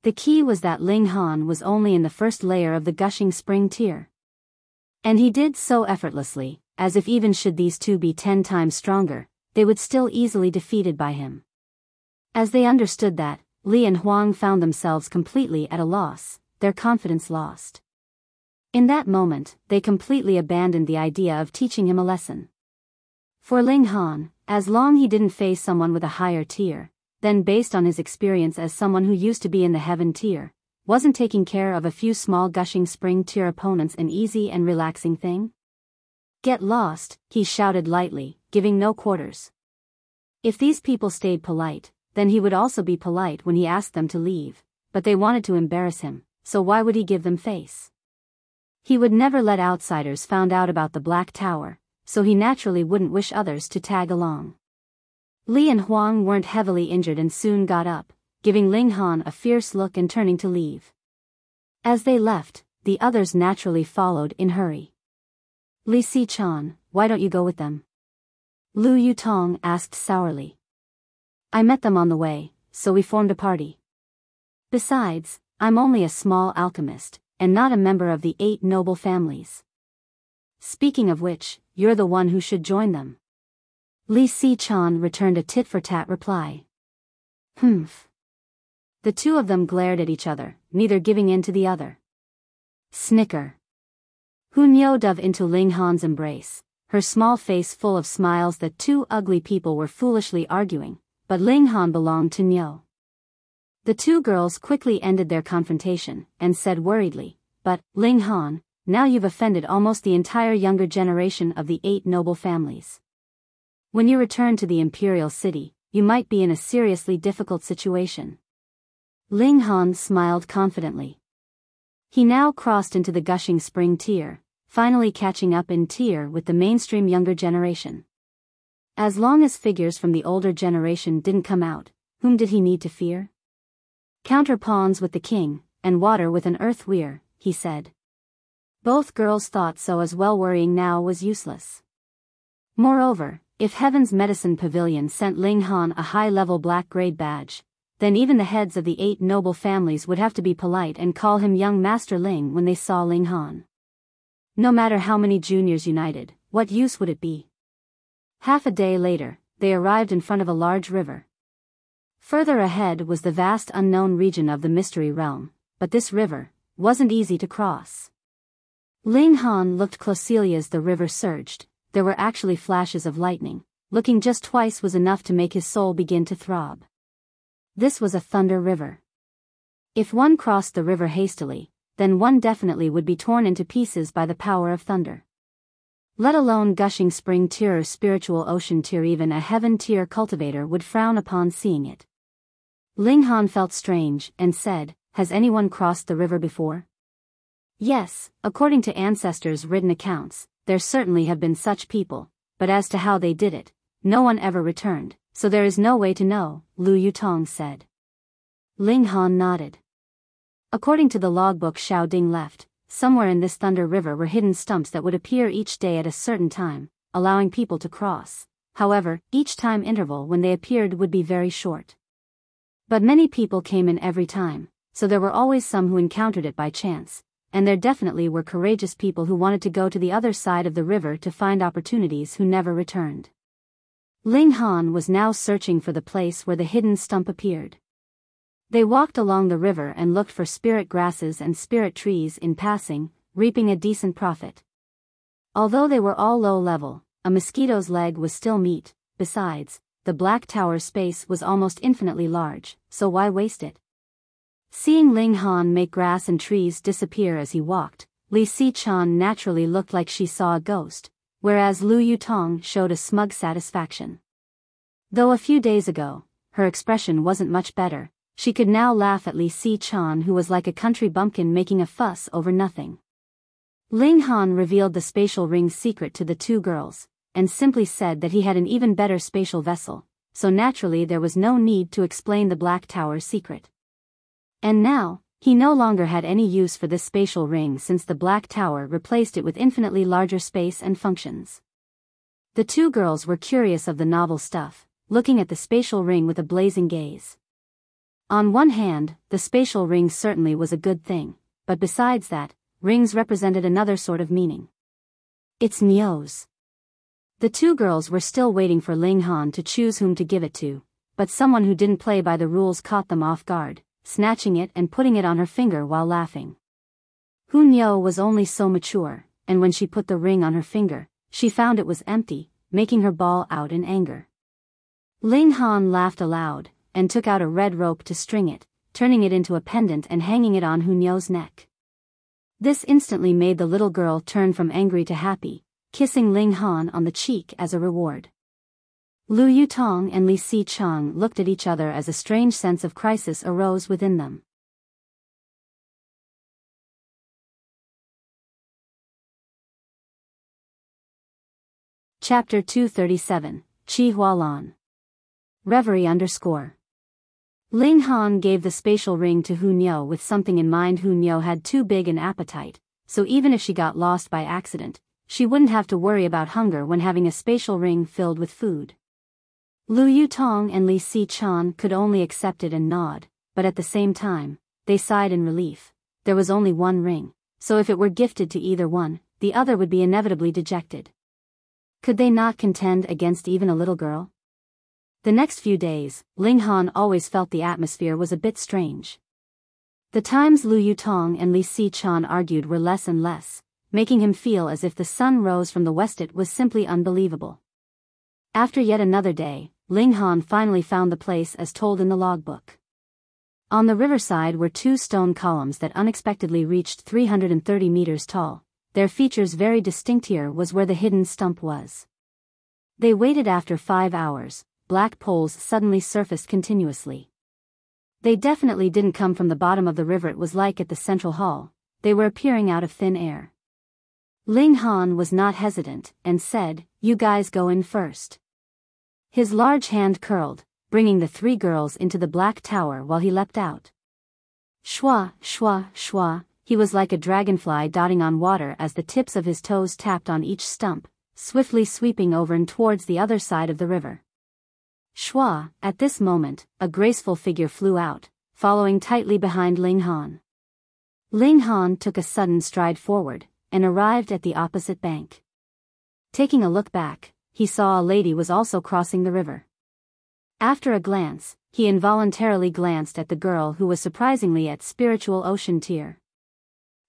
The key was that Ling Han was only in the 1st layer of the gushing spring tier. And he did so effortlessly, as if even should these two be 10 times stronger, they would still easily defeated by him. As they understood that, Li and Huang found themselves completely at a loss, their confidence lost. In that moment, they completely abandoned the idea of teaching him a lesson. For Ling Han, as long he didn't face someone with a higher tier, then based on his experience as someone who used to be in the heaven tier, wasn't taking care of a few small gushing spring tier opponents an easy and relaxing thing? Get lost, he shouted lightly, giving no quarters. If these people stayed polite, then he would also be polite when he asked them to leave, but they wanted to embarrass him, so why would he give them face? He would never let outsiders find out about the Black Tower, so he naturally wouldn't wish others to tag along. Li and Huang weren't heavily injured and soon got up, giving Ling Han a fierce look and turning to leave. As they left, the others naturally followed in hurry. Li Sichan, why don't you go with them? Lu Yutong asked sourly. I met them on the way, so we formed a party. Besides, I'm only a small alchemist, and not a member of the 8 noble families. Speaking of which, you're the one who should join them. Li Sichan returned a tit-for-tat reply. Humph. The two of them glared at each other, neither giving in to the other. Snicker. Hunyo dove into Ling Han's embrace, her small face full of smiles that 2 ugly people were foolishly arguing, but Ling Han belonged to Nyo. The 2 girls quickly ended their confrontation, and said worriedly, but, Ling Han, now you've offended almost the entire younger generation of the 8 noble families. When you return to the imperial city, you might be in a seriously difficult situation. Ling Han smiled confidently. He now crossed into the gushing spring tier, finally catching up in tier with the mainstream younger generation. As long as figures from the older generation didn't come out, whom did he need to fear? Counter pawns with the king, and water with an earth weir, he said. Both girls thought so as well. Worrying now was useless. Moreover, if Heaven's Medicine Pavilion sent Ling Han a high-level black-grade badge, then even the heads of the 8 noble families would have to be polite and call him young Master Ling when they saw Ling Han. No matter how many juniors united, what use would it be? Half a day later, they arrived in front of a large river. Further ahead was the vast unknown region of the mystery realm, but this river wasn't easy to cross. Ling Han looked closely as the river surged. There were actually flashes of lightning. Looking just twice was enough to make his soul begin to throb. This was a thunder river. If one crossed the river hastily, then one definitely would be torn into pieces by the power of thunder. Let alone gushing spring tear or spiritual ocean tear, even a heaven tear cultivator would frown upon seeing it. Ling Han felt strange and said, "Has anyone crossed the river before?" Yes, according to ancestors' written accounts, there certainly have been such people, but as to how they did it, no one ever returned, so there is no way to know, Lu Yutong said. Ling Han nodded. According to the logbook Xiao Ding left, somewhere in this thunder river were hidden stumps that would appear each day at a certain time, allowing people to cross. However, each time interval when they appeared would be very short. But many people came in every time, so there were always some who encountered it by chance, and there definitely were courageous people who wanted to go to the other side of the river to find opportunities who never returned. Ling Han was now searching for the place where the hidden stump appeared. They walked along the river and looked for spirit grasses and spirit trees in passing, reaping a decent profit. Although they were all low level, a mosquito's leg was still meat. Besides, the Black Tower's space was almost infinitely large, so why waste it? Seeing Ling Han make grass and trees disappear as he walked, Li Si-chan naturally looked like she saw a ghost, whereas Lu Yutong showed a smug satisfaction. Though a few days ago, her expression wasn't much better, she could now laugh at Li Si-chan, who was like a country bumpkin making a fuss over nothing. Ling Han revealed the spatial ring's secret to the 2 girls, and simply said that he had an even better spatial vessel, so naturally there was no need to explain the Black Tower's secret. And now, he no longer had any use for this spatial ring since the Black Tower replaced it with infinitely larger space and functions. The 2 girls were curious of the novel stuff, looking at the spatial ring with a blazing gaze. On one hand, the spatial ring certainly was a good thing, but besides that, rings represented another sort of meaning. It's Nio's. The 2 girls were still waiting for Ling Han to choose whom to give it to, but someone who didn't play by the rules caught them off guard, snatching it and putting it on her finger while laughing. Hu Nio was only so mature, and when she put the ring on her finger, she found it was empty, making her bawl out in anger. Ling Han laughed aloud, and took out a red rope to string it, turning it into a pendant and hanging it on Hu Nio's neck. This instantly made the little girl turn from angry to happy, kissing Ling Han on the cheek as a reward. Lu Yutong and Li Si-chan looked at each other as a strange sense of crisis arose within them. Chapter 237, Chi Hualan. Reverie _ Ling Han gave the spatial ring to Hu Nio with something in mind. Hu Nio had too big an appetite, so even if she got lost by accident, she wouldn't have to worry about hunger when having a spatial ring filled with food. Lu Yutong and Li Si-chan could only accept it and nod, but at the same time, they sighed in relief. There was only one ring, so if it were gifted to either one, the other would be inevitably dejected. Could they not contend against even a little girl? The next few days, Ling Han always felt the atmosphere was a bit strange. The times Lu Yutong and Li Si-chan argued were less and less, making him feel as if the sun rose from the west. It was simply unbelievable. After yet another day, Ling Han finally found the place as told in the logbook. On the riverside were 2 stone columns that unexpectedly reached 330 meters tall. Their features very distinct. Here was where the hidden stump was. They waited. After 5 hours, black poles suddenly surfaced continuously. They definitely didn't come from the bottom of the river. It was like at the central hall, they were appearing out of thin air. Ling Han was not hesitant, and said, "You guys go in first." His large hand curled, bringing the 3 girls into the Black Tower while he leapt out. Shwa, shwa, shwa, he was like a dragonfly dotting on water as the tips of his toes tapped on each stump, swiftly sweeping over and towards the other side of the river. Shua, at this moment, a graceful figure flew out, following tightly behind Ling Han. Ling Han took a sudden stride forward, and arrived at the opposite bank. Taking a look back, he saw a lady was also crossing the river. After a glance, he involuntarily glanced at the girl who was surprisingly at spiritual ocean tier.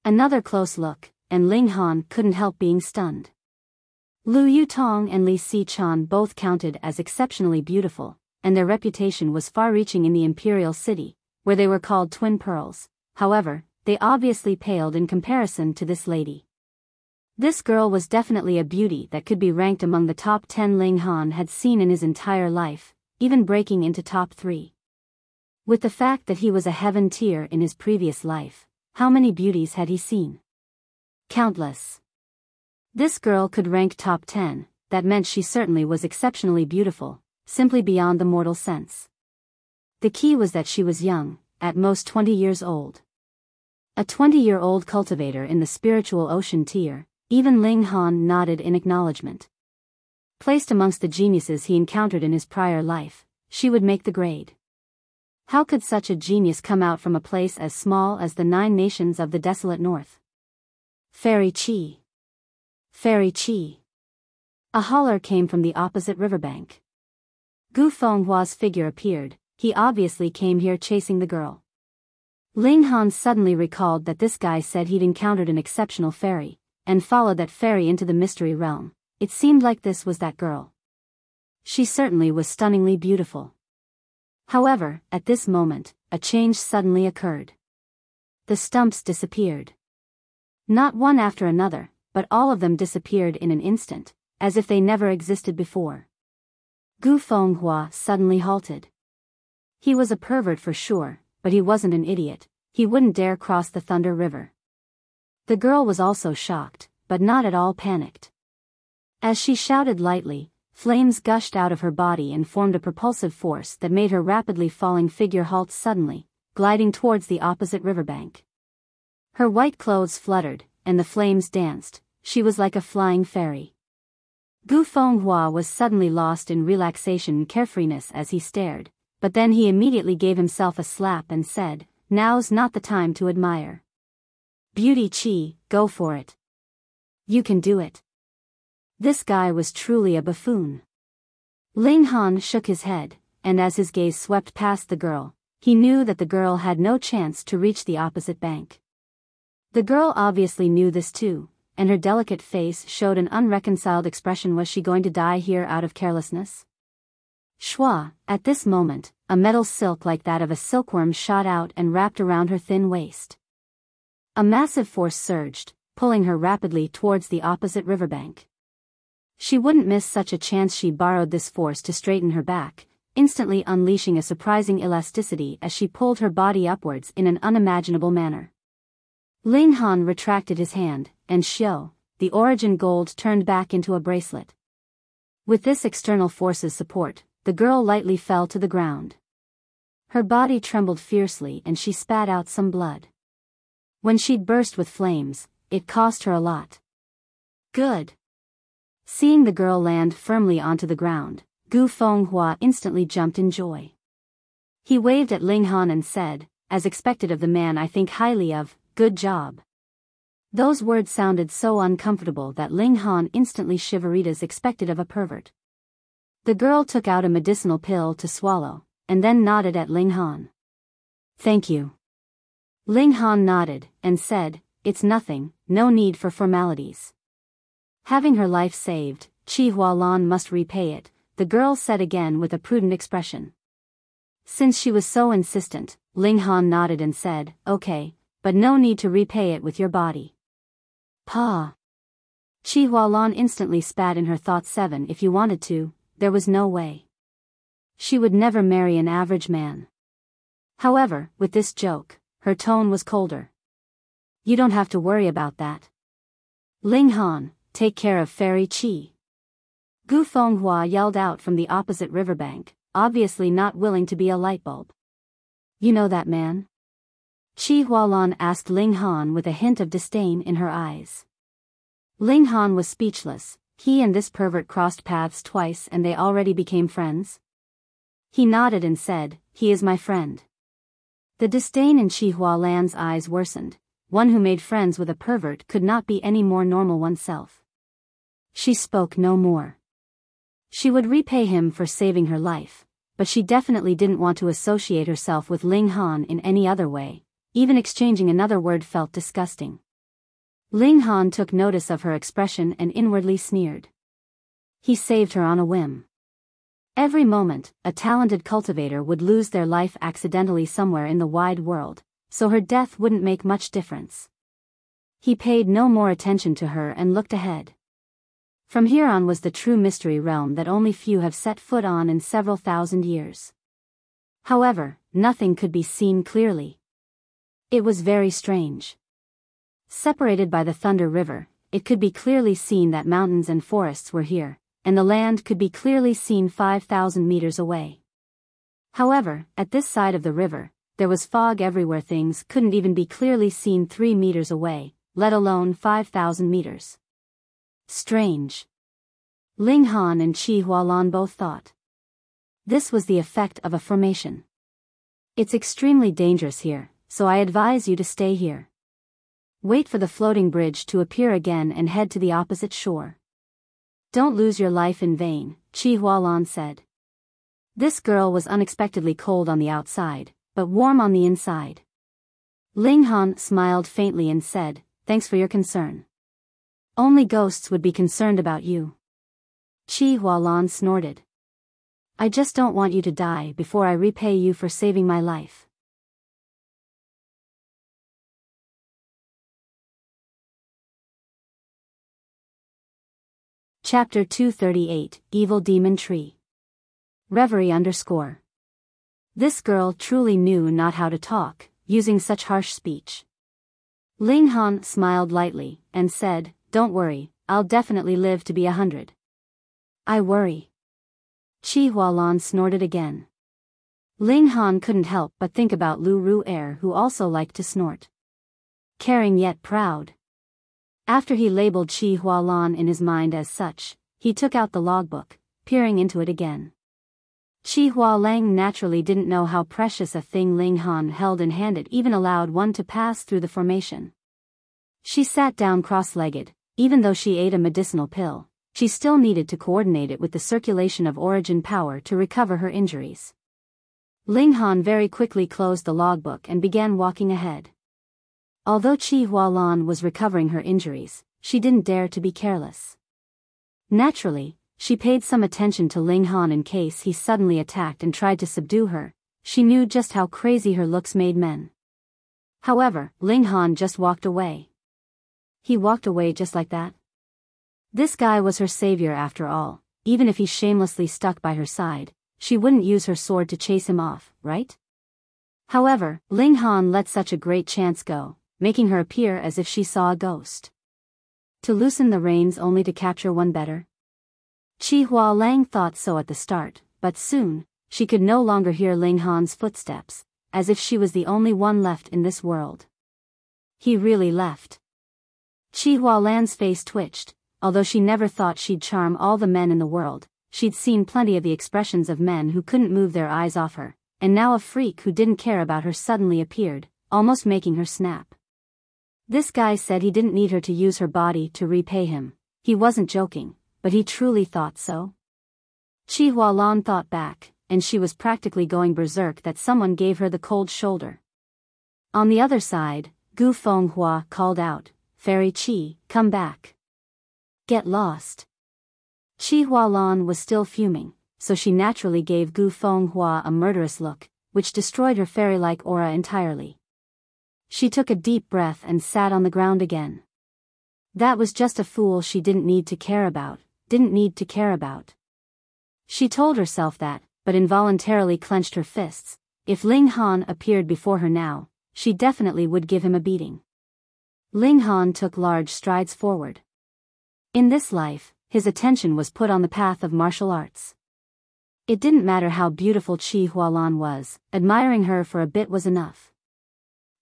Another close look, and Ling Han couldn't help being stunned. Lu Yutong and Li Si-chan both counted as exceptionally beautiful, and their reputation was far-reaching in the imperial city, where they were called twin pearls. However, they obviously paled in comparison to this lady. This girl was definitely a beauty that could be ranked among the top 10 Ling Han had seen in his entire life, even breaking into top 3. With the fact that he was a heaven tier in his previous life, how many beauties had he seen? Countless. This girl could rank top 10, that meant she certainly was exceptionally beautiful, simply beyond the mortal sense. The key was that she was young, at most 20 years old. A 20-year-old cultivator in the spiritual ocean tier, even Ling Han nodded in acknowledgement. Placed amongst the geniuses he encountered in his prior life, she would make the grade. How could such a genius come out from a place as small as the 9 nations of the desolate north? Fairy Chi. Fairy Chi. A holler came from the opposite riverbank. Gu Fenghua's figure appeared. He obviously came here chasing the girl. Ling Han suddenly recalled that this guy said he'd encountered an exceptional fairy, and followed that fairy into the mystery realm. It seemed like this was that girl. She certainly was stunningly beautiful. However, at this moment, a change suddenly occurred. The stumps disappeared. Not one after another, but all of them disappeared in an instant, as if they never existed before. Gu Fenghua suddenly halted. He was a pervert for sure, but he wasn't an idiot. He wouldn't dare cross the Thunder River. The girl was also shocked, but not at all panicked. As she shouted lightly, flames gushed out of her body and formed a propulsive force that made her rapidly falling figure halt suddenly, gliding towards the opposite riverbank. Her white clothes fluttered, and the flames danced. She was like a flying fairy. Gu Fenghua was suddenly lost in relaxation and carefreeness as he stared, but then he immediately gave himself a slap and said, "Now's not the time to admire. Beauty Chi, go for it. You can do it." This guy was truly a buffoon. Ling Han shook his head, and as his gaze swept past the girl, he knew that the girl had no chance to reach the opposite bank. The girl obviously knew this too, and her delicate face showed an unreconciled expression. Was she going to die here out of carelessness? Shua, at this moment, a metal silk like that of a silkworm shot out and wrapped around her thin waist. A massive force surged, pulling her rapidly towards the opposite riverbank. She wouldn't miss such a chance. She borrowed this force to straighten her back, instantly unleashing a surprising elasticity as she pulled her body upwards in an unimaginable manner. Ling Han retracted his hand, and Xiao, the origin gold, turned back into a bracelet. With this external force's support, the girl lightly fell to the ground. Her body trembled fiercely and she spat out some blood. When she'd burst with flames, it cost her a lot. Good. Seeing the girl land firmly onto the ground, Gu Fenghua instantly jumped in joy. He waved at Ling Han and said, as expected of the man I think highly of, "Good job." Those words sounded so uncomfortable that Ling Han instantly shivered as expected of a pervert. The girl took out a medicinal pill to swallow, and then nodded at Ling Han. "Thank you." Ling Han nodded, and said, "It's nothing, no need for formalities." Having her life saved, Chi Hualan must repay it, the girl said again with a prudent expression. Since she was so insistent, Ling Han nodded and said, "Okay, but no need to repay it with your body." Pa. Chi Hualan instantly spat in her thoughts. 7 If you wanted to, there was no way. She would never marry an average man. However, with this joke, her tone was colder. "You don't have to worry about that. Ling Han, take care of Fairy Chi." Gu Fenghua yelled out from the opposite riverbank, obviously not willing to be a lightbulb. "You know that man?" Chi Hualan asked Ling Han with a hint of disdain in her eyes. Ling Han was speechless. He and this pervert crossed paths twice and they already became friends? He nodded and said, "He is my friend." The disdain in Chi Hualan's eyes worsened. One who made friends with a pervert could not be any more normal oneself. She spoke no more. She would repay him for saving her life, but she definitely didn't want to associate herself with Ling Han in any other way. Even exchanging another word felt disgusting. Ling Han took notice of her expression and inwardly sneered. He saved her on a whim. Every moment, a talented cultivator would lose their life accidentally somewhere in the wide world, so her death wouldn't make much difference. He paid no more attention to her and looked ahead. From here on was the true mystery realm that only few have set foot on in several thousand years. However, nothing could be seen clearly. It was very strange. Separated by the Thunder River, it could be clearly seen that mountains and forests were here, and the land could be clearly seen 5,000 meters away. However, at this side of the river, there was fog everywhere. Things couldn't even be clearly seen 3 meters away, let alone 5,000 meters. Strange. Ling Han and Chi Hualan both thought. This was the effect of a formation. It's extremely dangerous here, so I advise you to stay here. Wait for the floating bridge to appear again and head to the opposite shore. Don't lose your life in vain, Chi Hualan said. This girl was unexpectedly cold on the outside, but warm on the inside. Ling Han smiled faintly and said, "Thanks for your concern. Only ghosts would be concerned about you." Chi Hualan snorted. "I just don't want you to die before I repay you for saving my life." Chapter 238, Evil Demon Tree. Reverie _ This girl truly knew not how to talk, using such harsh speech. Ling Han smiled lightly, and said, "Don't worry, I'll definitely live to be 100. I worry." Chi Hualan snorted again. Ling Han couldn't help but think about Lu Ru'er, who also liked to snort. Caring yet proud. After he labeled Chi Hualan in his mind as such, he took out the logbook, peering into it again. Chi Hualang naturally didn't know how precious a thing Ling Han held in hand. It even allowed one to pass through the formation. She sat down cross-legged. Even though she ate a medicinal pill, she still needed to coordinate it with the circulation of origin power to recover her injuries. Ling Han very quickly closed the logbook and began walking ahead. Although Chi Hualan was recovering her injuries, she didn't dare to be careless. Naturally, she paid some attention to Ling Han in case he suddenly attacked and tried to subdue her. She knew just how crazy her looks made men. However, Ling Han just walked away. He walked away just like that. This guy was her savior after all. Even if he shamelessly stuck by her side, she wouldn't use her sword to chase him off, right? However, Ling Han let such a great chance go, making her appear as if she saw a ghost. To loosen the reins only to capture one better? Chi Hualang thought so at the start, but soon, she could no longer hear Ling Han's footsteps, as if she was the only one left in this world. He really left. Chi Hualan's face twitched. Although she never thought she'd charm all the men in the world, she'd seen plenty of the expressions of men who couldn't move their eyes off her, and now a freak who didn't care about her suddenly appeared, almost making her snap. This guy said he didn't need her to use her body to repay him. He wasn't joking, but he truly thought so. Chi Hualan thought back, and she was practically going berserk that someone gave her the cold shoulder. On the other side, Gu Fenghua called out, "Fairy Chi, come back. Get lost." Chi Hualan was still fuming, so she naturally gave Gu Fenghua a murderous look, which destroyed her fairy-like aura entirely. She took a deep breath and sat on the ground again. That was just a fool she didn't need to care about. She told herself that, but involuntarily clenched her fists. If Ling Han appeared before her now, she definitely would give him a beating. Ling Han took large strides forward. In this life, his attention was put on the path of martial arts. It didn't matter how beautiful Chi Hualan was, admiring her for a bit was enough.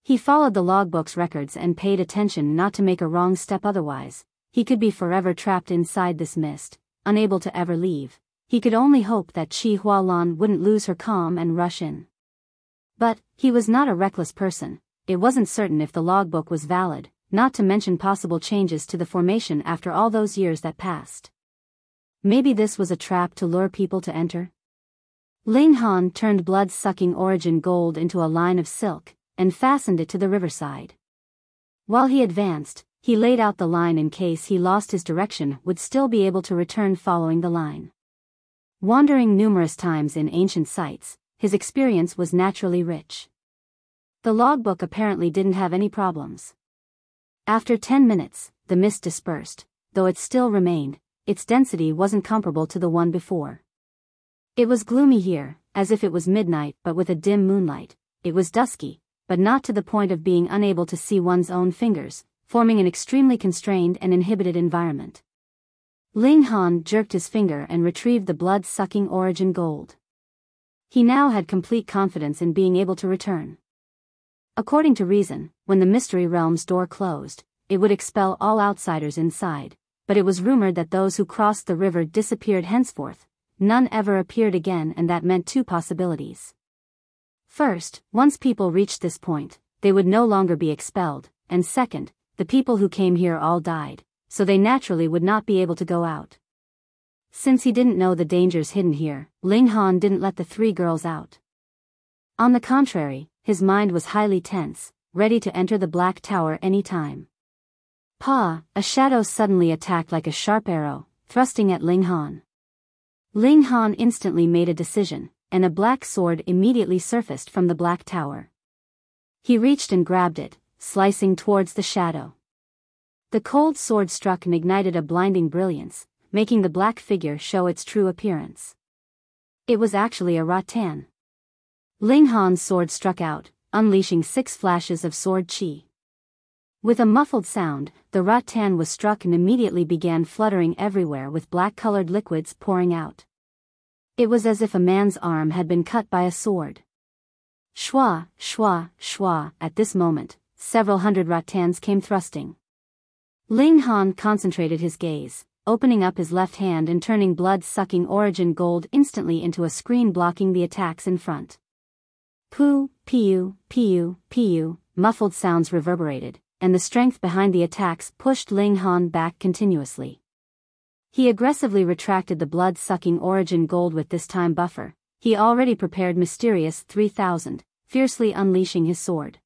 He followed the logbook's records and paid attention not to make a wrong step, otherwise, he could be forever trapped inside this mist, unable to ever leave. he could only hope that Chi Hualan wouldn't lose her calm and rush in. But, he was not a reckless person. It wasn't certain if the logbook was valid, not to mention possible changes to the formation after all those years that passed. Maybe this was a trap to lure people to enter? Ling Han turned blood-sucking origin gold into a line of silk, and fastened it to the riverside. While he advanced, he laid out the line in case he lost his direction would still be able to return following the line. Wandering numerous times in ancient sites, his experience was naturally rich. The logbook apparently didn't have any problems. After 10 minutes, the mist dispersed, though it still remained. Its density wasn't comparable to the one before. It was gloomy here, as if it was midnight but with a dim moonlight. It was dusky, but not to the point of being unable to see one's own fingers, forming an extremely constrained and inhibited environment. Ling Han jerked his finger and retrieved the blood-sucking origin gold. He now had complete confidence in being able to return. According to reason, when the Mystery Realm's door closed, it would expel all outsiders inside, but it was rumored that those who crossed the river disappeared henceforth. None ever appeared again, and that meant two possibilities. First, once people reached this point, they would no longer be expelled, and second, the people who came here all died, so they naturally would not be able to go out. Since he didn't know the dangers hidden here, Ling Han didn't let the three girls out. On the contrary, his mind was highly tense, ready to enter the Black Tower any time. A shadow suddenly attacked like a sharp arrow, thrusting at Ling Han. Ling Han instantly made a decision, and a black sword immediately surfaced from the Black Tower. He reached and grabbed it, slicing towards the shadow. The cold sword struck and ignited a blinding brilliance, making the black figure show its true appearance. It was actually a rattan. Ling Han's sword struck out, unleashing 6 flashes of sword chi. With a muffled sound, the rattan was struck and immediately began fluttering everywhere with black-colored liquids pouring out. It was as if a man's arm had been cut by a sword. Shwa, shwa, shwa. At this moment, several hundred rattans came thrusting. Ling Han concentrated his gaze, opening up his left hand and turning blood-sucking origin gold instantly into a screen blocking the attacks in front. Poo, piu, piu, piu, muffled sounds reverberated, and the strength behind the attacks pushed Ling Han back continuously. He aggressively retracted the blood-sucking origin gold with this time buffer. He already prepared Mysterious 3000, fiercely unleashing his sword.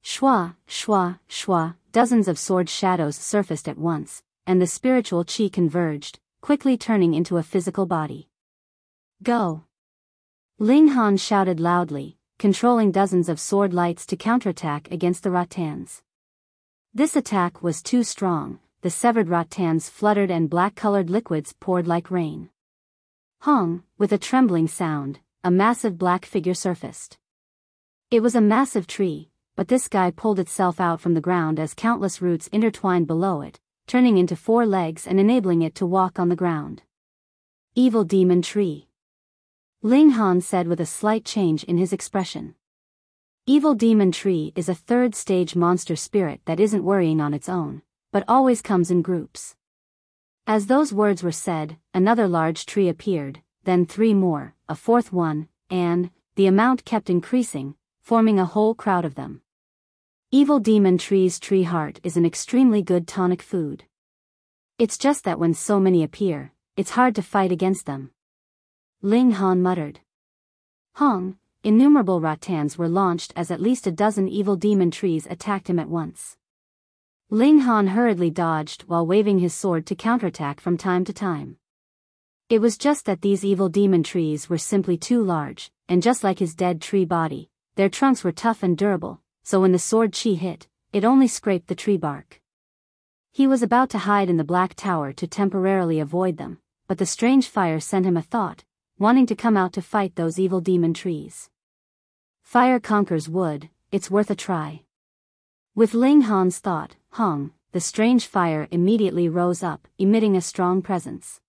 Shwa, shwa, shwa, dozens of sword shadows surfaced at once, and the spiritual chi converged, quickly turning into a physical body. Go! Ling Han shouted loudly, controlling dozens of sword lights to counterattack against the rattans. This attack was too strong. The severed rattans fluttered and black-colored liquids poured like rain. Hong, with a trembling sound, a massive black figure surfaced. It was a massive tree, but this guy pulled itself out from the ground as countless roots intertwined below it, turning into 4 legs and enabling it to walk on the ground. Evil Demon Tree. Ling Han said with a slight change in his expression. Evil Demon Tree is a 3rd-stage monster spirit that isn't worrying on its own, but always comes in groups. As those words were said, another large tree appeared, then 3 more, a 4th one, and the amount kept increasing, forming a whole crowd of them. Evil Demon Tree's tree heart is an extremely good tonic food. It's just that when so many appear, it's hard to fight against them. Ling Han muttered. Hong, innumerable rattans were launched as at least a dozen evil demon trees attacked him at once. Ling Han hurriedly dodged while waving his sword to counterattack from time to time. It was just that these evil demon trees were simply too large, and just like his dead tree body, their trunks were tough and durable, so when the sword chi hit, it only scraped the tree bark. He was about to hide in the Black Tower to temporarily avoid them, but the strange fire sent him a thought, wanting to come out to fight those evil demon trees. Fire conquers wood, it's worth a try. With Ling Han's thought, Hong, the strange fire immediately rose up, emitting a strong presence.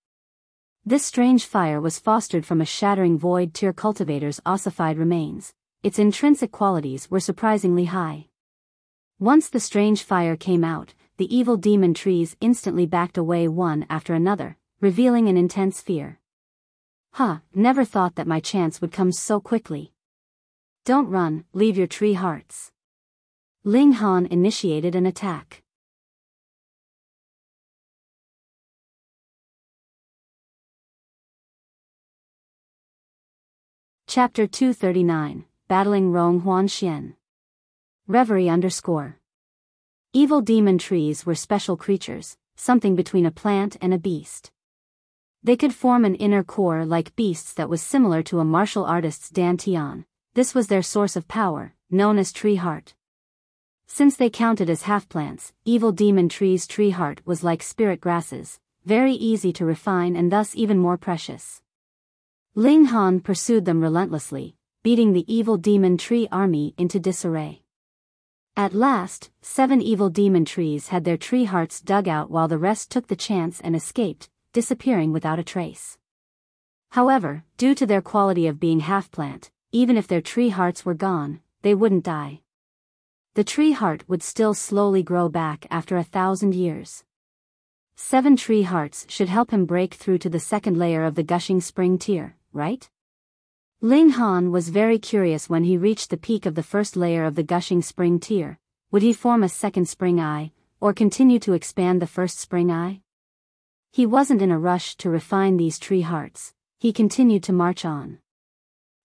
This strange fire was fostered from a shattering void tier cultivator's ossified remains. Its intrinsic qualities were surprisingly high. Once the strange fire came out, the evil demon trees instantly backed away one after another, revealing an intense fear. Never thought that my chance would come so quickly. Don't run, leave your tree hearts. Ling Han initiated an attack. Chapter 239, Battling Rong Huanxian. Reverie _ Evil demon trees were special creatures, something between a plant and a beast. They could form an inner core like beasts that was similar to a martial artist's dantian. This was their source of power, known as tree heart. Since they counted as half-plants, evil demon trees' tree heart was like spirit grasses, very easy to refine and thus even more precious. Ling Han pursued them relentlessly, beating the evil demon tree army into disarray. At last, 7 evil demon trees had their tree hearts dug out while the rest took the chance and escaped, disappearing without a trace. However, due to their quality of being half-plant, even if their tree hearts were gone, they wouldn't die. The tree heart would still slowly grow back after 1,000 years. 7 tree hearts should help him break through to the second layer of the gushing spring tier, right? Ling Han was very curious when he reached the peak of the first layer of the gushing spring tier. Would he form a second spring eye, or continue to expand the first spring eye? He wasn't in a rush to refine these tree hearts. He continued to march on.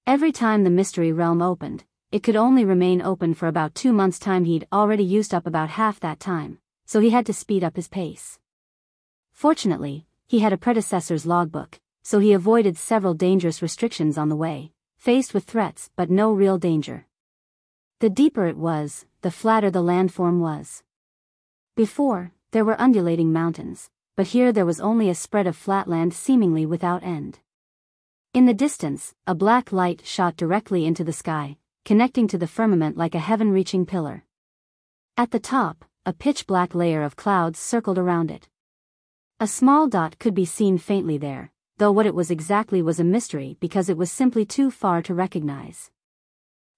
Every time the mystery realm opened, it could only remain open for about 2 months' time. He'd already used up about half that time, so he had to speed up his pace. Fortunately, he had a predecessor's logbook, so he avoided several dangerous restrictions on the way, faced with threats but no real danger. The deeper it was, the flatter the landform was. Before, there were undulating mountains, but here there was only a spread of flat land seemingly without end. In the distance, a black light shot directly into the sky, connecting to the firmament like a heaven-reaching pillar. At the top, a pitch-black layer of clouds circled around it. A small dot could be seen faintly there, though what it was exactly was a mystery because it was simply too far to recognize.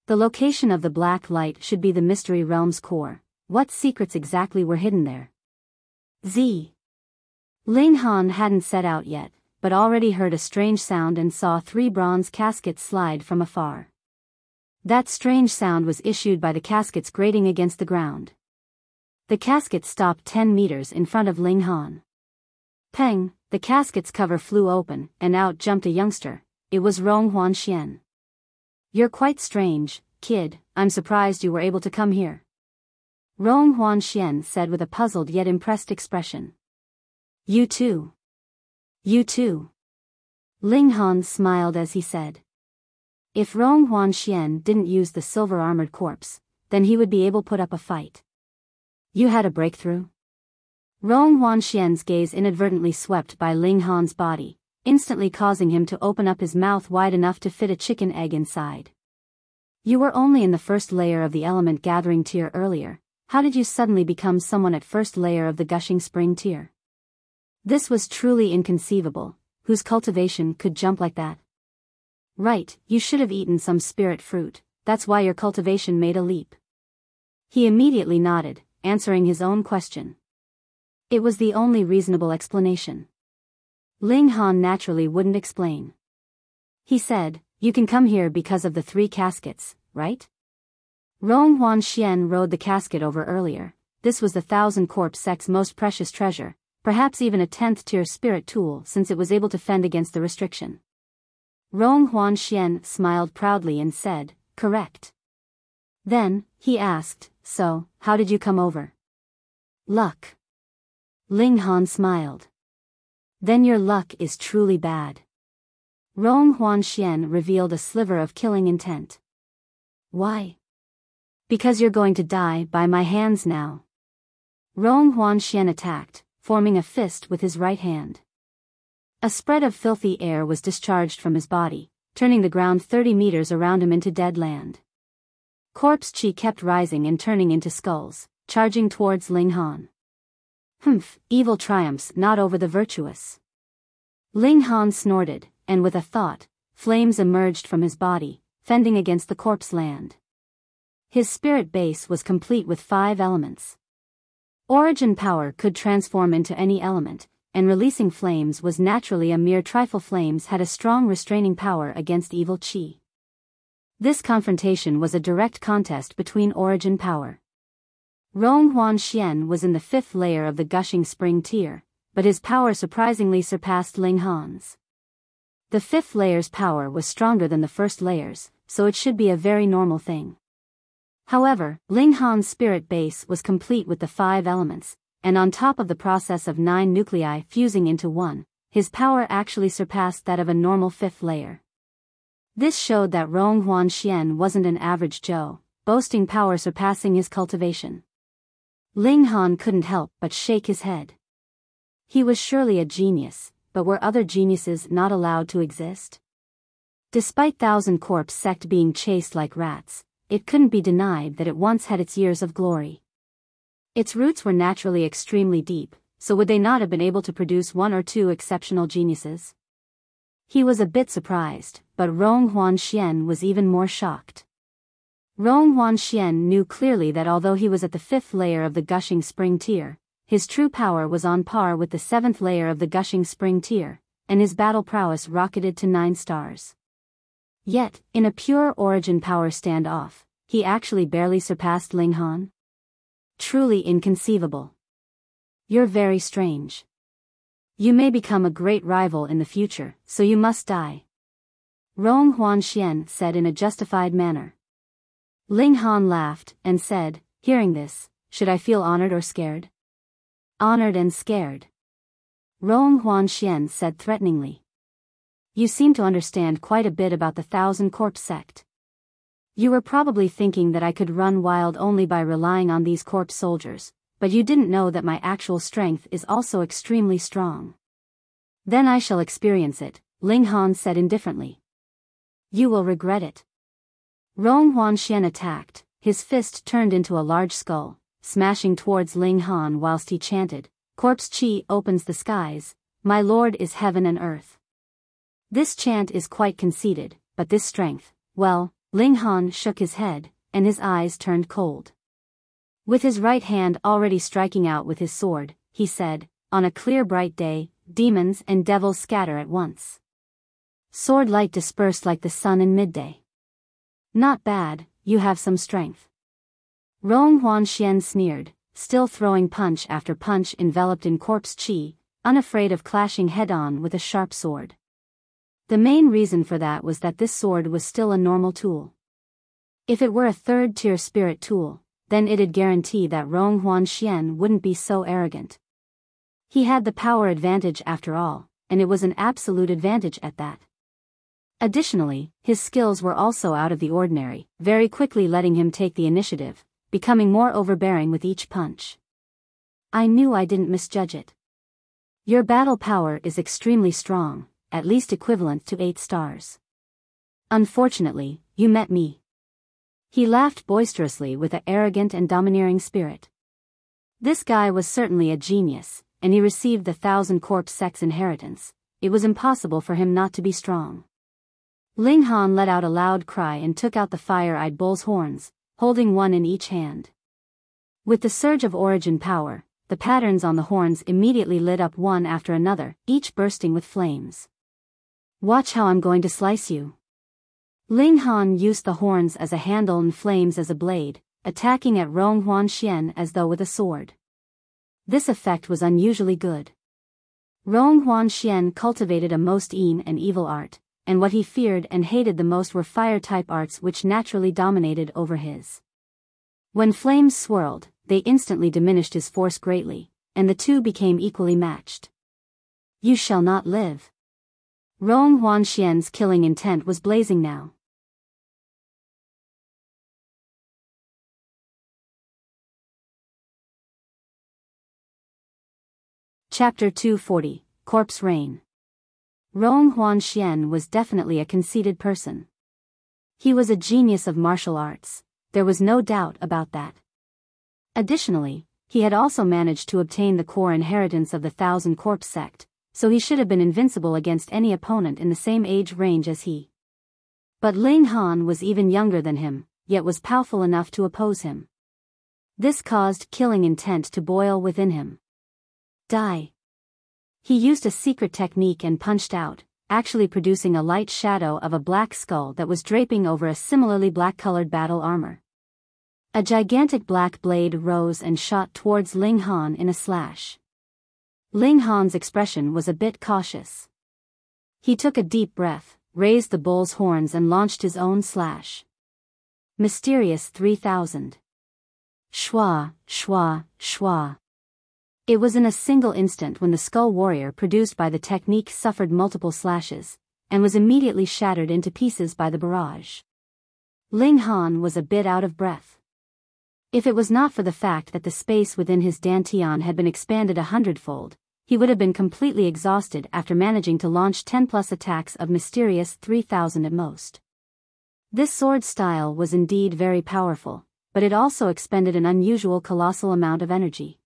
The location of the black light should be the mystery realm's core. What secrets exactly were hidden there? Ling Han hadn't set out yet, but already heard a strange sound and saw 3 bronze caskets slide from afar. That strange sound was issued by the caskets grating against the ground. The casket stopped 10 meters in front of Ling Han. Peng, the casket's cover flew open, and out jumped a youngster. It was Rong Huanxian. You're quite strange, kid, I'm surprised you were able to come here. Rong Huanxian said with a puzzled yet impressed expression. You too. You too. Ling Han smiled as he said. If Rong Huanxian didn't use the silver-armored corpse, then he would be able to put up a fight. You had a breakthrough? Rong Huanxian's gaze inadvertently swept by Ling Han's body, instantly causing him to open up his mouth wide enough to fit a chicken egg inside. You were only in the first layer of the element gathering tier earlier. How did you suddenly become someone at first layer of the gushing spring tier? This was truly inconceivable. Whose cultivation could jump like that? Right, you should have eaten some spirit fruit, that's why your cultivation made a leap. He immediately nodded, answering his own question. It was the only reasonable explanation. Ling Han naturally wouldn't explain. He said, you can come here because of the 3 caskets, right? Rong Huanxian rode the casket over earlier. This was the 1,000 corpse sect's most precious treasure, perhaps even a 10th tier spirit tool since it was able to fend against the restriction. Rong Huanxian smiled proudly and said, correct. Then, he asked, so, how did you come over? Luck. Ling Han smiled. Then your luck is truly bad. Rong Huanxian revealed a sliver of killing intent. Why? Because you're going to die by my hands now. Rong Huanxian attacked, forming a fist with his right hand. A spread of filthy air was discharged from his body, turning the ground 30 meters around him into dead land. Corpse chi kept rising and turning into skulls, charging towards Ling Han. Evil triumphs not over the virtuous. Ling Han snorted, and with a thought, flames emerged from his body, fending against the corpse land. His spirit base was complete with 5 elements. Origin power could transform into any element, and releasing flames was naturally a mere trifle. Flames had a strong restraining power against evil qi. This confrontation was a direct contest between origin power. Ronghuan Xian was in the 5th layer of the gushing spring tier, but his power surprisingly surpassed Ling Han's. The 5th layer's power was stronger than the 1st layer's, so it should be a very normal thing. However, Ling Han's spirit base was complete with the 5 elements, and on top of the process of 9 nuclei fusing into one, his power actually surpassed that of a normal 5th layer. This showed that Ronghuan Xian wasn't an average Joe, boasting power surpassing his cultivation. Ling Han couldn't help but shake his head. He was surely a genius, but were other geniuses not allowed to exist? Despite Thousand Corpse sect being chased like rats, it couldn't be denied that it once had its years of glory. Its roots were naturally extremely deep, so would they not have been able to produce 1 or 2 exceptional geniuses? He was a bit surprised, but Ronghuan Xian was even more shocked. Ronghuan Xian knew clearly that although he was at the 5th layer of the gushing spring tier, his true power was on par with the 7th layer of the gushing spring tier, and his battle prowess rocketed to 9 stars. Yet, in a pure origin power standoff, he actually barely surpassed Ling Han. Truly inconceivable. You're very strange. You may become a great rival in the future, so you must die. Ronghuan Xian said in a justified manner. Ling Han laughed, and said, hearing this, should I feel honored or scared? Honored and scared. Ronghuan Xian said threateningly. You seem to understand quite a bit about the Thousand Corpse sect. You were probably thinking that I could run wild only by relying on these corpse soldiers, but you didn't know that my actual strength is also extremely strong. Then I shall experience it, Ling Han said indifferently. You will regret it. Ronghuan Xian attacked, his fist turned into a large skull, smashing towards Ling Han whilst he chanted, Corpse Chi opens the skies, my lord is heaven and earth. This chant is quite conceited, but this strength, well, Ling Han shook his head, and his eyes turned cold. With his right hand already striking out with his sword, he said, on a clear bright day, demons and devils scatter at once. Sword light dispersed like the sun in midday. Not bad, you have some strength. Ronghuan Xian sneered, still throwing punch after punch enveloped in corpse chi, unafraid of clashing head-on with a sharp sword. The main reason for that was that this sword was still a normal tool. If it were a 3rd-tier spirit tool, then it'd guarantee that Ronghuan Xian wouldn't be so arrogant. He had the power advantage after all, and it was an absolute advantage at that. Additionally, his skills were also out of the ordinary, very quickly letting him take the initiative, becoming more overbearing with each punch. I knew I didn't misjudge it. Your battle power is extremely strong, at least equivalent to 8 stars. Unfortunately, you met me. He laughed boisterously with an arrogant and domineering spirit. This guy was certainly a genius, and he received the Thousand Corpse sect's inheritance. It was impossible for him not to be strong. Ling Han let out a loud cry and took out the fire-eyed bull's horns, holding one in each hand. With the surge of origin power, the patterns on the horns immediately lit up one after another, each bursting with flames. Watch how I'm going to slice you. Ling Han used the horns as a handle and flames as a blade, attacking at Ronghuan Xian as though with a sword. This effect was unusually good. Ronghuan Xian cultivated a most mean and evil art, and what he feared and hated the most were fire-type arts which naturally dominated over his. When flames swirled, they instantly diminished his force greatly, and the two became equally matched. You shall not live. Ronghuan Xian's killing intent was blazing now. Chapter 240, Corpse Rain. Ronghuan Xian was definitely a conceited person. He was a genius of martial arts, there was no doubt about that. Additionally, he had also managed to obtain the core inheritance of the Thousand Corpse sect, so he should have been invincible against any opponent in the same age range as he. But Ling Han was even younger than him, yet was powerful enough to oppose him. This caused killing intent to boil within him. Die. He used a secret technique and punched out, actually producing a light shadow of a black skull that was draping over a similarly black-colored battle armor. A gigantic black blade rose and shot towards Ling Han in a slash. Ling Han's expression was a bit cautious. He took a deep breath, raised the bull's horns and launched his own slash. Mysterious 3000. Shwa, shwa, shwa. It was in a single instant when the skull warrior produced by the technique suffered multiple slashes, and was immediately shattered into pieces by the barrage. Ling Han was a bit out of breath. If it was not for the fact that the space within his dantian had been expanded 100-fold, he would have been completely exhausted after managing to launch 10+ attacks of mysterious 3000 at most. This sword style was indeed very powerful, but it also expended an unusual colossal amount of energy.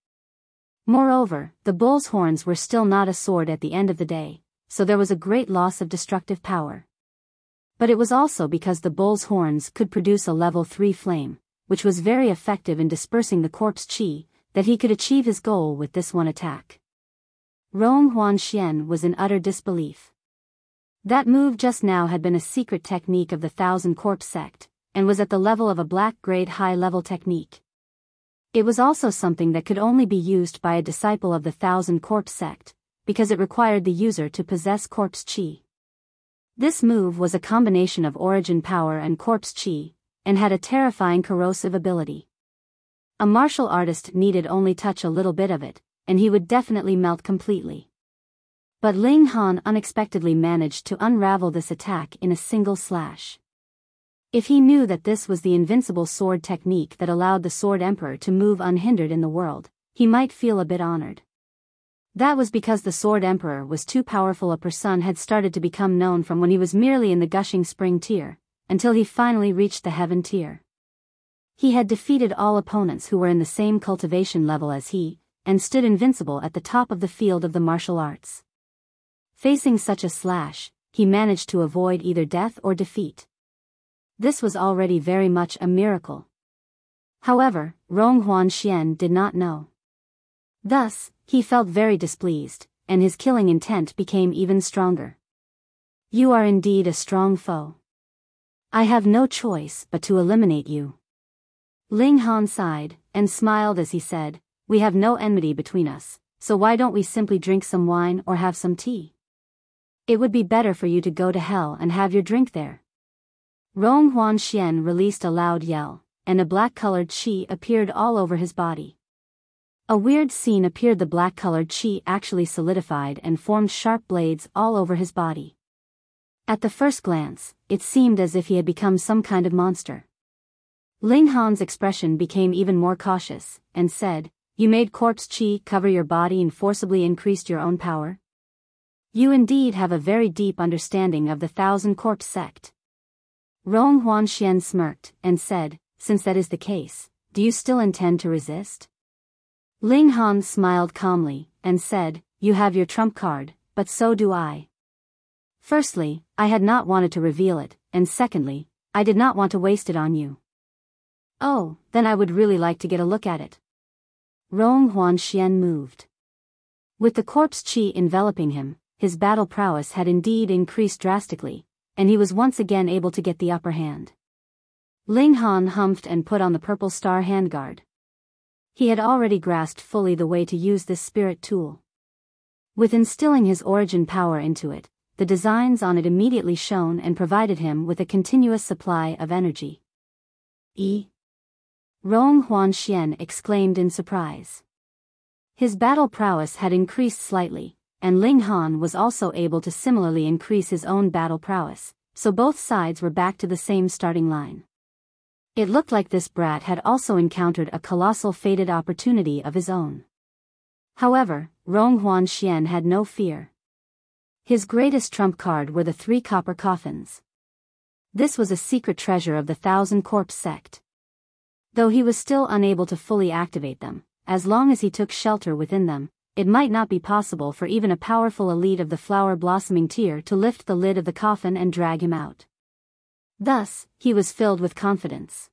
Moreover, the bull's horns were still not a sword at the end of the day, so there was a great loss of destructive power. But it was also because the bull's horns could produce a level 3 flame, which was very effective in dispersing the corpse chi, that he could achieve his goal with this one attack. Rong Huanxian was in utter disbelief. That move just now had been a secret technique of the Thousand Corpse sect, and was at the level of a black-grade high-level technique. It was also something that could only be used by a disciple of the Thousand Corpse sect, because it required the user to possess corpse chi. This move was a combination of origin power and corpse chi, and had a terrifying corrosive ability. A martial artist needed only touch a little bit of it, and he would definitely melt completely. But Ling Han unexpectedly managed to unravel this attack in a single slash. If he knew that this was the invincible sword technique that allowed the Sword Emperor to move unhindered in the world, he might feel a bit honored. That was because the Sword Emperor was too powerful a person had started to become known from when he was merely in the Gushing Spring tier, until he finally reached the Heaven tier. He had defeated all opponents who were in the same cultivation level as he, and stood invincible at the top of the field of the martial arts. Facing such a slash, he managed to avoid either death or defeat. This was already very much a miracle. However, Rong Huanxian did not know. Thus, he felt very displeased, and his killing intent became even stronger. You are indeed a strong foe. I have no choice but to eliminate you. Ling Han sighed, and smiled as he said, we have no enmity between us, so why don't we simply drink some wine or have some tea? It would be better for you to go to hell and have your drink there. Rong Huanxian released a loud yell, and a black-colored chi appeared all over his body. A weird scene appeared. The black-colored chi actually solidified and formed sharp blades all over his body. At the first glance, it seemed as if he had become some kind of monster. Ling Han's expression became even more cautious, and said, you made corpse chi cover your body and forcibly increased your own power? You indeed have a very deep understanding of the Thousand Corpse sect. Rong Huanxian smirked, and said, since that is the case, do you still intend to resist? Ling Han smiled calmly, and said, you have your trump card, but so do I. Firstly, I had not wanted to reveal it, and secondly, I did not want to waste it on you. Oh, then I would really like to get a look at it. Rong Huanxian moved. With the corpse chi enveloping him, his battle prowess had indeed increased drastically, and he was once again able to get the upper hand. Ling Han humphed and put on the purple star handguard. He had already grasped fully the way to use this spirit tool. With instilling his origin power into it, the designs on it immediately shone and provided him with a continuous supply of energy. Rong Huanxian exclaimed in surprise. His battle prowess had increased slightly, and Ling Han was also able to similarly increase his own battle prowess, so both sides were back to the same starting line. It looked like this brat had also encountered a colossal fated opportunity of his own. However, Rong Huanxian had no fear. His greatest trump card were the 3 copper coffins. This was a secret treasure of the Thousand Corpse sect. Though he was still unable to fully activate them, as long as he took shelter within them, it might not be possible for even a powerful elite of the flower blossoming tier to lift the lid of the coffin and drag him out. Thus, he was filled with confidence.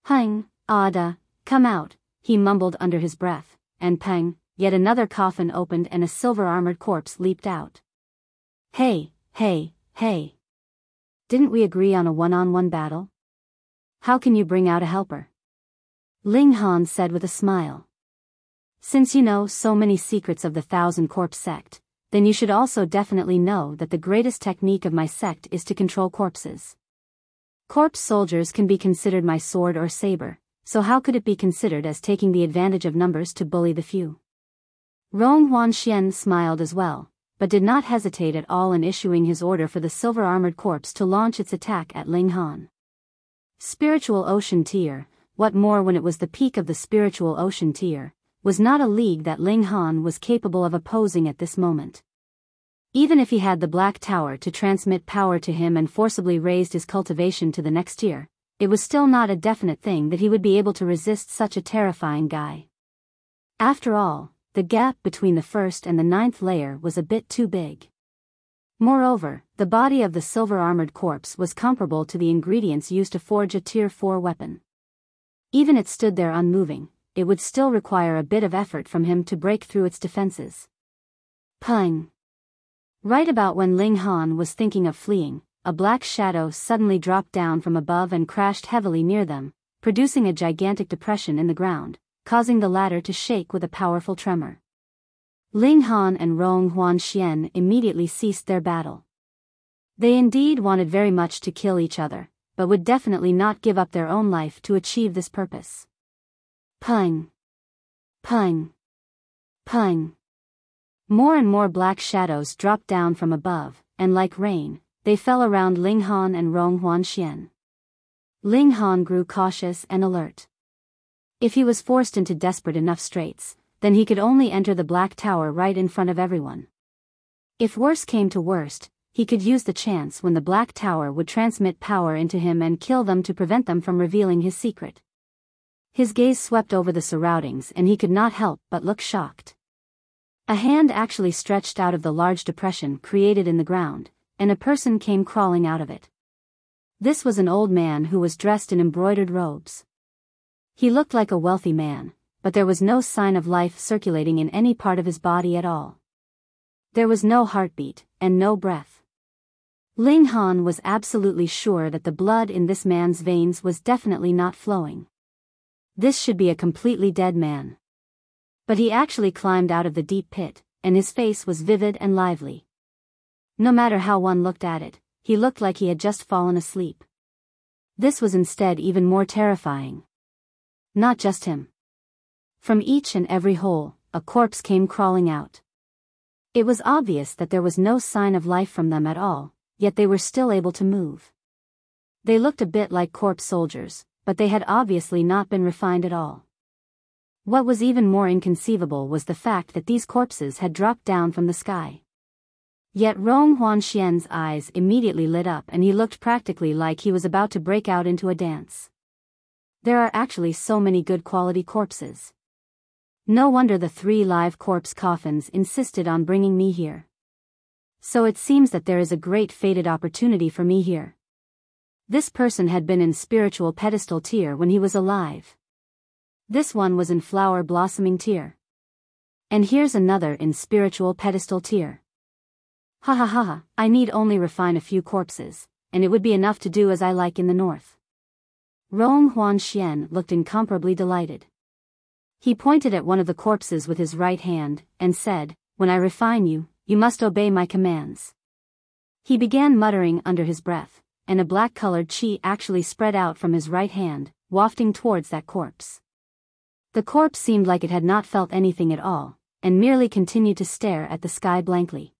Hang, Ada, come out, he mumbled under his breath, and Peng, yet another coffin opened and a silver-armored corpse leaped out. Hey, hey, hey. Didn't we agree on a one-on-one battle? How can you bring out a helper? Ling Han said with a smile. Since you know so many secrets of the Thousand Corpse sect, then you should also definitely know that the greatest technique of my sect is to control corpses. Corpse soldiers can be considered my sword or saber, so how could it be considered as taking the advantage of numbers to bully the few? Rong Huanxian smiled as well, but did not hesitate at all in issuing his order for the silver-armored corpse to launch its attack at Ling Han. Spiritual Ocean Tier, what more when it was the peak of the Spiritual Ocean Tier, was not a league that Ling Han was capable of opposing at this moment. Even if he had the Black Tower to transmit power to him and forcibly raised his cultivation to the next tier, it was still not a definite thing that he would be able to resist such a terrifying guy. After all, the gap between the first and the 9th layer was a bit too big. Moreover, the body of the silver-armored corpse was comparable to the ingredients used to forge a Tier 4 weapon. Even it stood there unmoving, it would still require a bit of effort from him to break through its defenses. Pung! Right about when Ling Han was thinking of fleeing, a black shadow suddenly dropped down from above and crashed heavily near them, producing a gigantic depression in the ground, causing the latter to shake with a powerful tremor. Ling Han and Rong Huanxian immediately ceased their battle. They indeed wanted very much to kill each other, but would definitely not give up their own life to achieve this purpose. Pung! Pung! Pung! More and more black shadows dropped down from above, and like rain, they fell around Ling Han and Rong Huanxian. Ling Han grew cautious and alert. If he was forced into desperate enough straits, then he could only enter the Black Tower right in front of everyone. If worse came to worst, he could use the chance when the Black Tower would transmit power into him and kill them to prevent them from revealing his secret. His gaze swept over the surroundings and he could not help but look shocked. A hand actually stretched out of the large depression created in the ground, and a person came crawling out of it. This was an old man who was dressed in embroidered robes. He looked like a wealthy man, but there was no sign of life circulating in any part of his body at all. There was no heartbeat, and no breath. Ling Han was absolutely sure that the blood in this man's veins was definitely not flowing. This should be a completely dead man. But he actually climbed out of the deep pit, and his face was vivid and lively. No matter how one looked at it, he looked like he had just fallen asleep. This was instead even more terrifying. Not just him. From each and every hole, a corpse came crawling out. It was obvious that there was no sign of life from them at all, yet they were still able to move. They looked a bit like corpse soldiers, but they had obviously not been refined at all. What was even more inconceivable was the fact that these corpses had dropped down from the sky. Yet Rong Huanxian's eyes immediately lit up and he looked practically like he was about to break out into a dance. There are actually so many good quality corpses. No wonder the 3 live corpse coffins insisted on bringing me here. So it seems that there is a great fated opportunity for me here. This person had been in spiritual pedestal tier when he was alive. This one was in flower blossoming tier. And here's another in spiritual pedestal tier. Ha ha ha ha, I need only refine a few corpses, and it would be enough to do as I like in the north. Rong Huanxian looked incomparably delighted. He pointed at one of the corpses with his right hand, and said, "When I refine you, you must obey my commands." He began muttering under his breath, and a black-colored chi actually spread out from his right hand, wafting towards that corpse. The corpse seemed like it had not felt anything at all, and merely continued to stare at the sky blankly.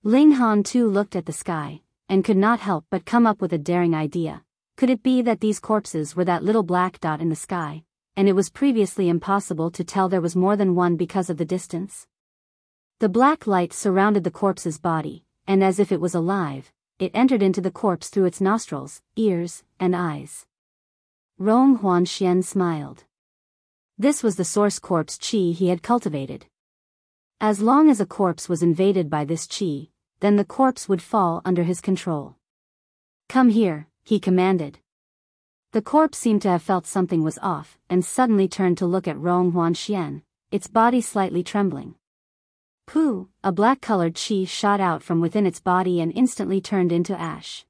Ling Han too looked at the sky, and could not help but come up with a daring idea. Could it be that these corpses were that little black dot in the sky, and it was previously impossible to tell there was more than one because of the distance? The black light surrounded the corpse's body, and as if it was alive, it entered into the corpse through its nostrils, ears, and eyes. Rong Huanxian smiled. This was the source corpse chi he had cultivated. As long as a corpse was invaded by this chi, then the corpse would fall under his control. "Come here," he commanded. The corpse seemed to have felt something was off, and suddenly turned to look at Rong Huanxian, its body slightly trembling. Pooh! A black-colored chi shot out from within its body and instantly turned into ash.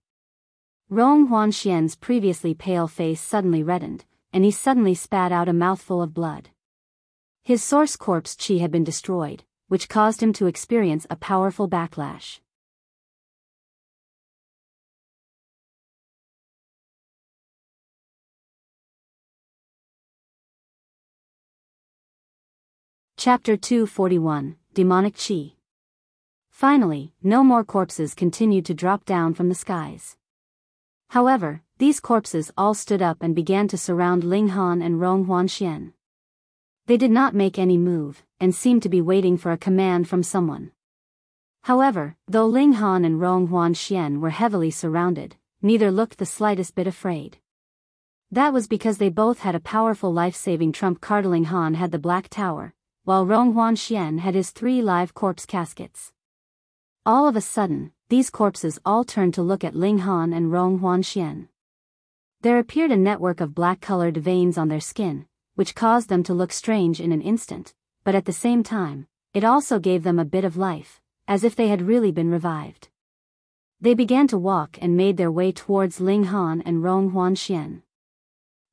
Rong Huanxian's previously pale face suddenly reddened, and he suddenly spat out a mouthful of blood. His source corpse chi had been destroyed, which caused him to experience a powerful backlash. Chapter 241, Demonic Chi. Finally, no more corpses continued to drop down from the skies. However, these corpses all stood up and began to surround Ling Han and Rong Huanxian. They did not make any move, and seemed to be waiting for a command from someone. However, though Ling Han and Rong Huanxian were heavily surrounded, neither looked the slightest bit afraid. That was because they both had a powerful life-saving trump card. Ling Han had the Black Tower, while Rong Huanxian had his 3 live corpse caskets. All of a sudden, these corpses all turned to look at Ling Han and Rong Huanxian. There appeared a network of black-colored veins on their skin, which caused them to look strange in an instant, but at the same time, it also gave them a bit of life, as if they had really been revived. They began to walk and made their way towards Ling Han and Rong Huanxian.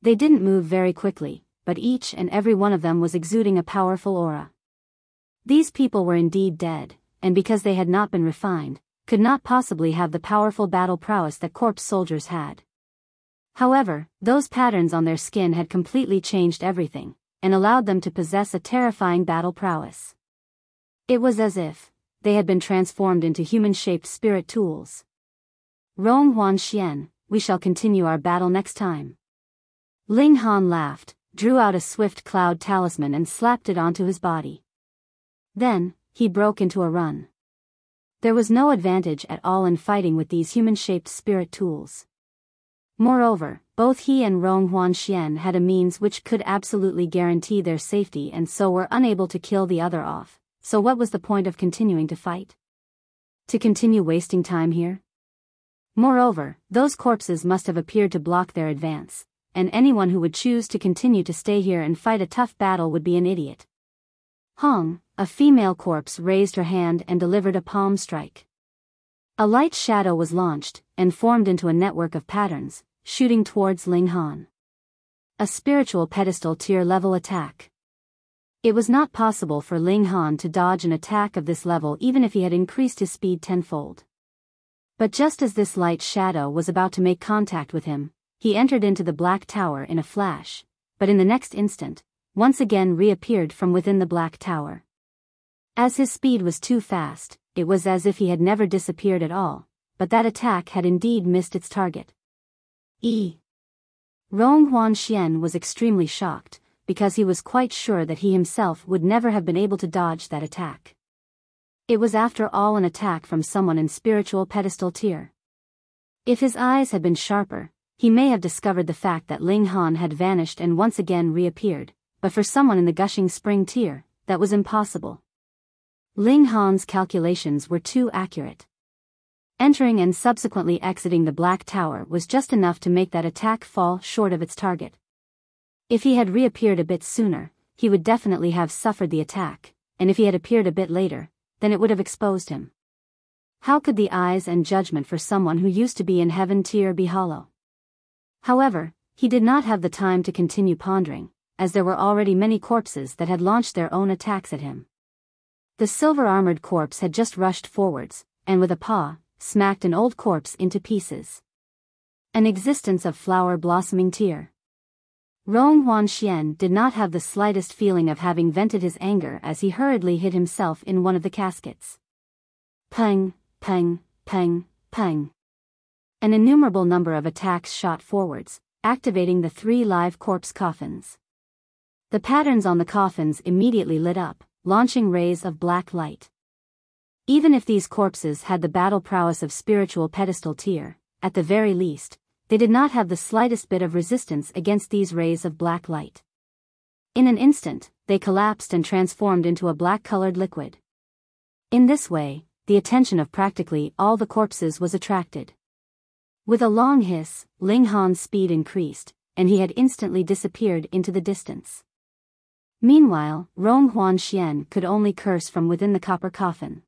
They didn't move very quickly, but each and every one of them was exuding a powerful aura. These people were indeed dead, and because they had not been refined, could not possibly have the powerful battle prowess that corpse soldiers had. However, those patterns on their skin had completely changed everything, and allowed them to possess a terrifying battle prowess. It was as if they had been transformed into human-shaped spirit tools. Rong Huanxian, we shall continue our battle next time. Ling Han laughed, drew out a swift cloud talisman and slapped it onto his body. Then, he broke into a run. There was no advantage at all in fighting with these human-shaped spirit tools. Moreover, both he and Rong Huanxian had a means which could absolutely guarantee their safety and so were unable to kill the other off, so what was the point of continuing to fight? To continue wasting time here? Moreover, those corpses must have appeared to block their advance, and anyone who would choose to continue to stay here and fight a tough battle would be an idiot. Hong, a female corpse, raised her hand and delivered a palm strike. A light shadow was launched, and formed into a network of patterns, shooting towards Ling Han. A spiritual pedestal tier-level attack. It was not possible for Ling Han to dodge an attack of this level even if he had increased his speed tenfold. But just as this light shadow was about to make contact with him, he entered into the Black Tower in a flash, but in the next instant, once again reappeared from within the Black Tower. As his speed was too fast, it was as if he had never disappeared at all, but that attack had indeed missed its target. Rong Huanxian was extremely shocked, because he was quite sure that he himself would never have been able to dodge that attack. It was after all an attack from someone in spiritual pedestal tier. If his eyes had been sharper, he may have discovered the fact that Ling Han had vanished and once again reappeared, but for someone in the gushing spring tier, that was impossible. Ling Han's calculations were too accurate. Entering and subsequently exiting the Black Tower was just enough to make that attack fall short of its target. If he had reappeared a bit sooner, he would definitely have suffered the attack, and if he had appeared a bit later, then it would have exposed him. How could the eyes and judgment for someone who used to be in heaven tier be hollow? However, he did not have the time to continue pondering, as there were already many corpses that had launched their own attacks at him. The silver-armored corpse had just rushed forwards, and with a paw, smacked an old corpse into pieces. An existence of flower-blossoming tear. Rong Huanxian did not have the slightest feeling of having vented his anger as he hurriedly hid himself in one of the caskets. Pang, pang, pang, pang. An innumerable number of attacks shot forwards, activating the 3 live corpse coffins. The patterns on the coffins immediately lit up, launching rays of black light. Even if these corpses had the battle prowess of spiritual pedestal tier, at the very least, they did not have the slightest bit of resistance against these rays of black light. In an instant, they collapsed and transformed into a black-colored liquid. In this way, the attention of practically all the corpses was attracted. With a long hiss, Ling Han's speed increased, and he had instantly disappeared into the distance. Meanwhile, Rong Huanxian could only curse from within the copper coffin.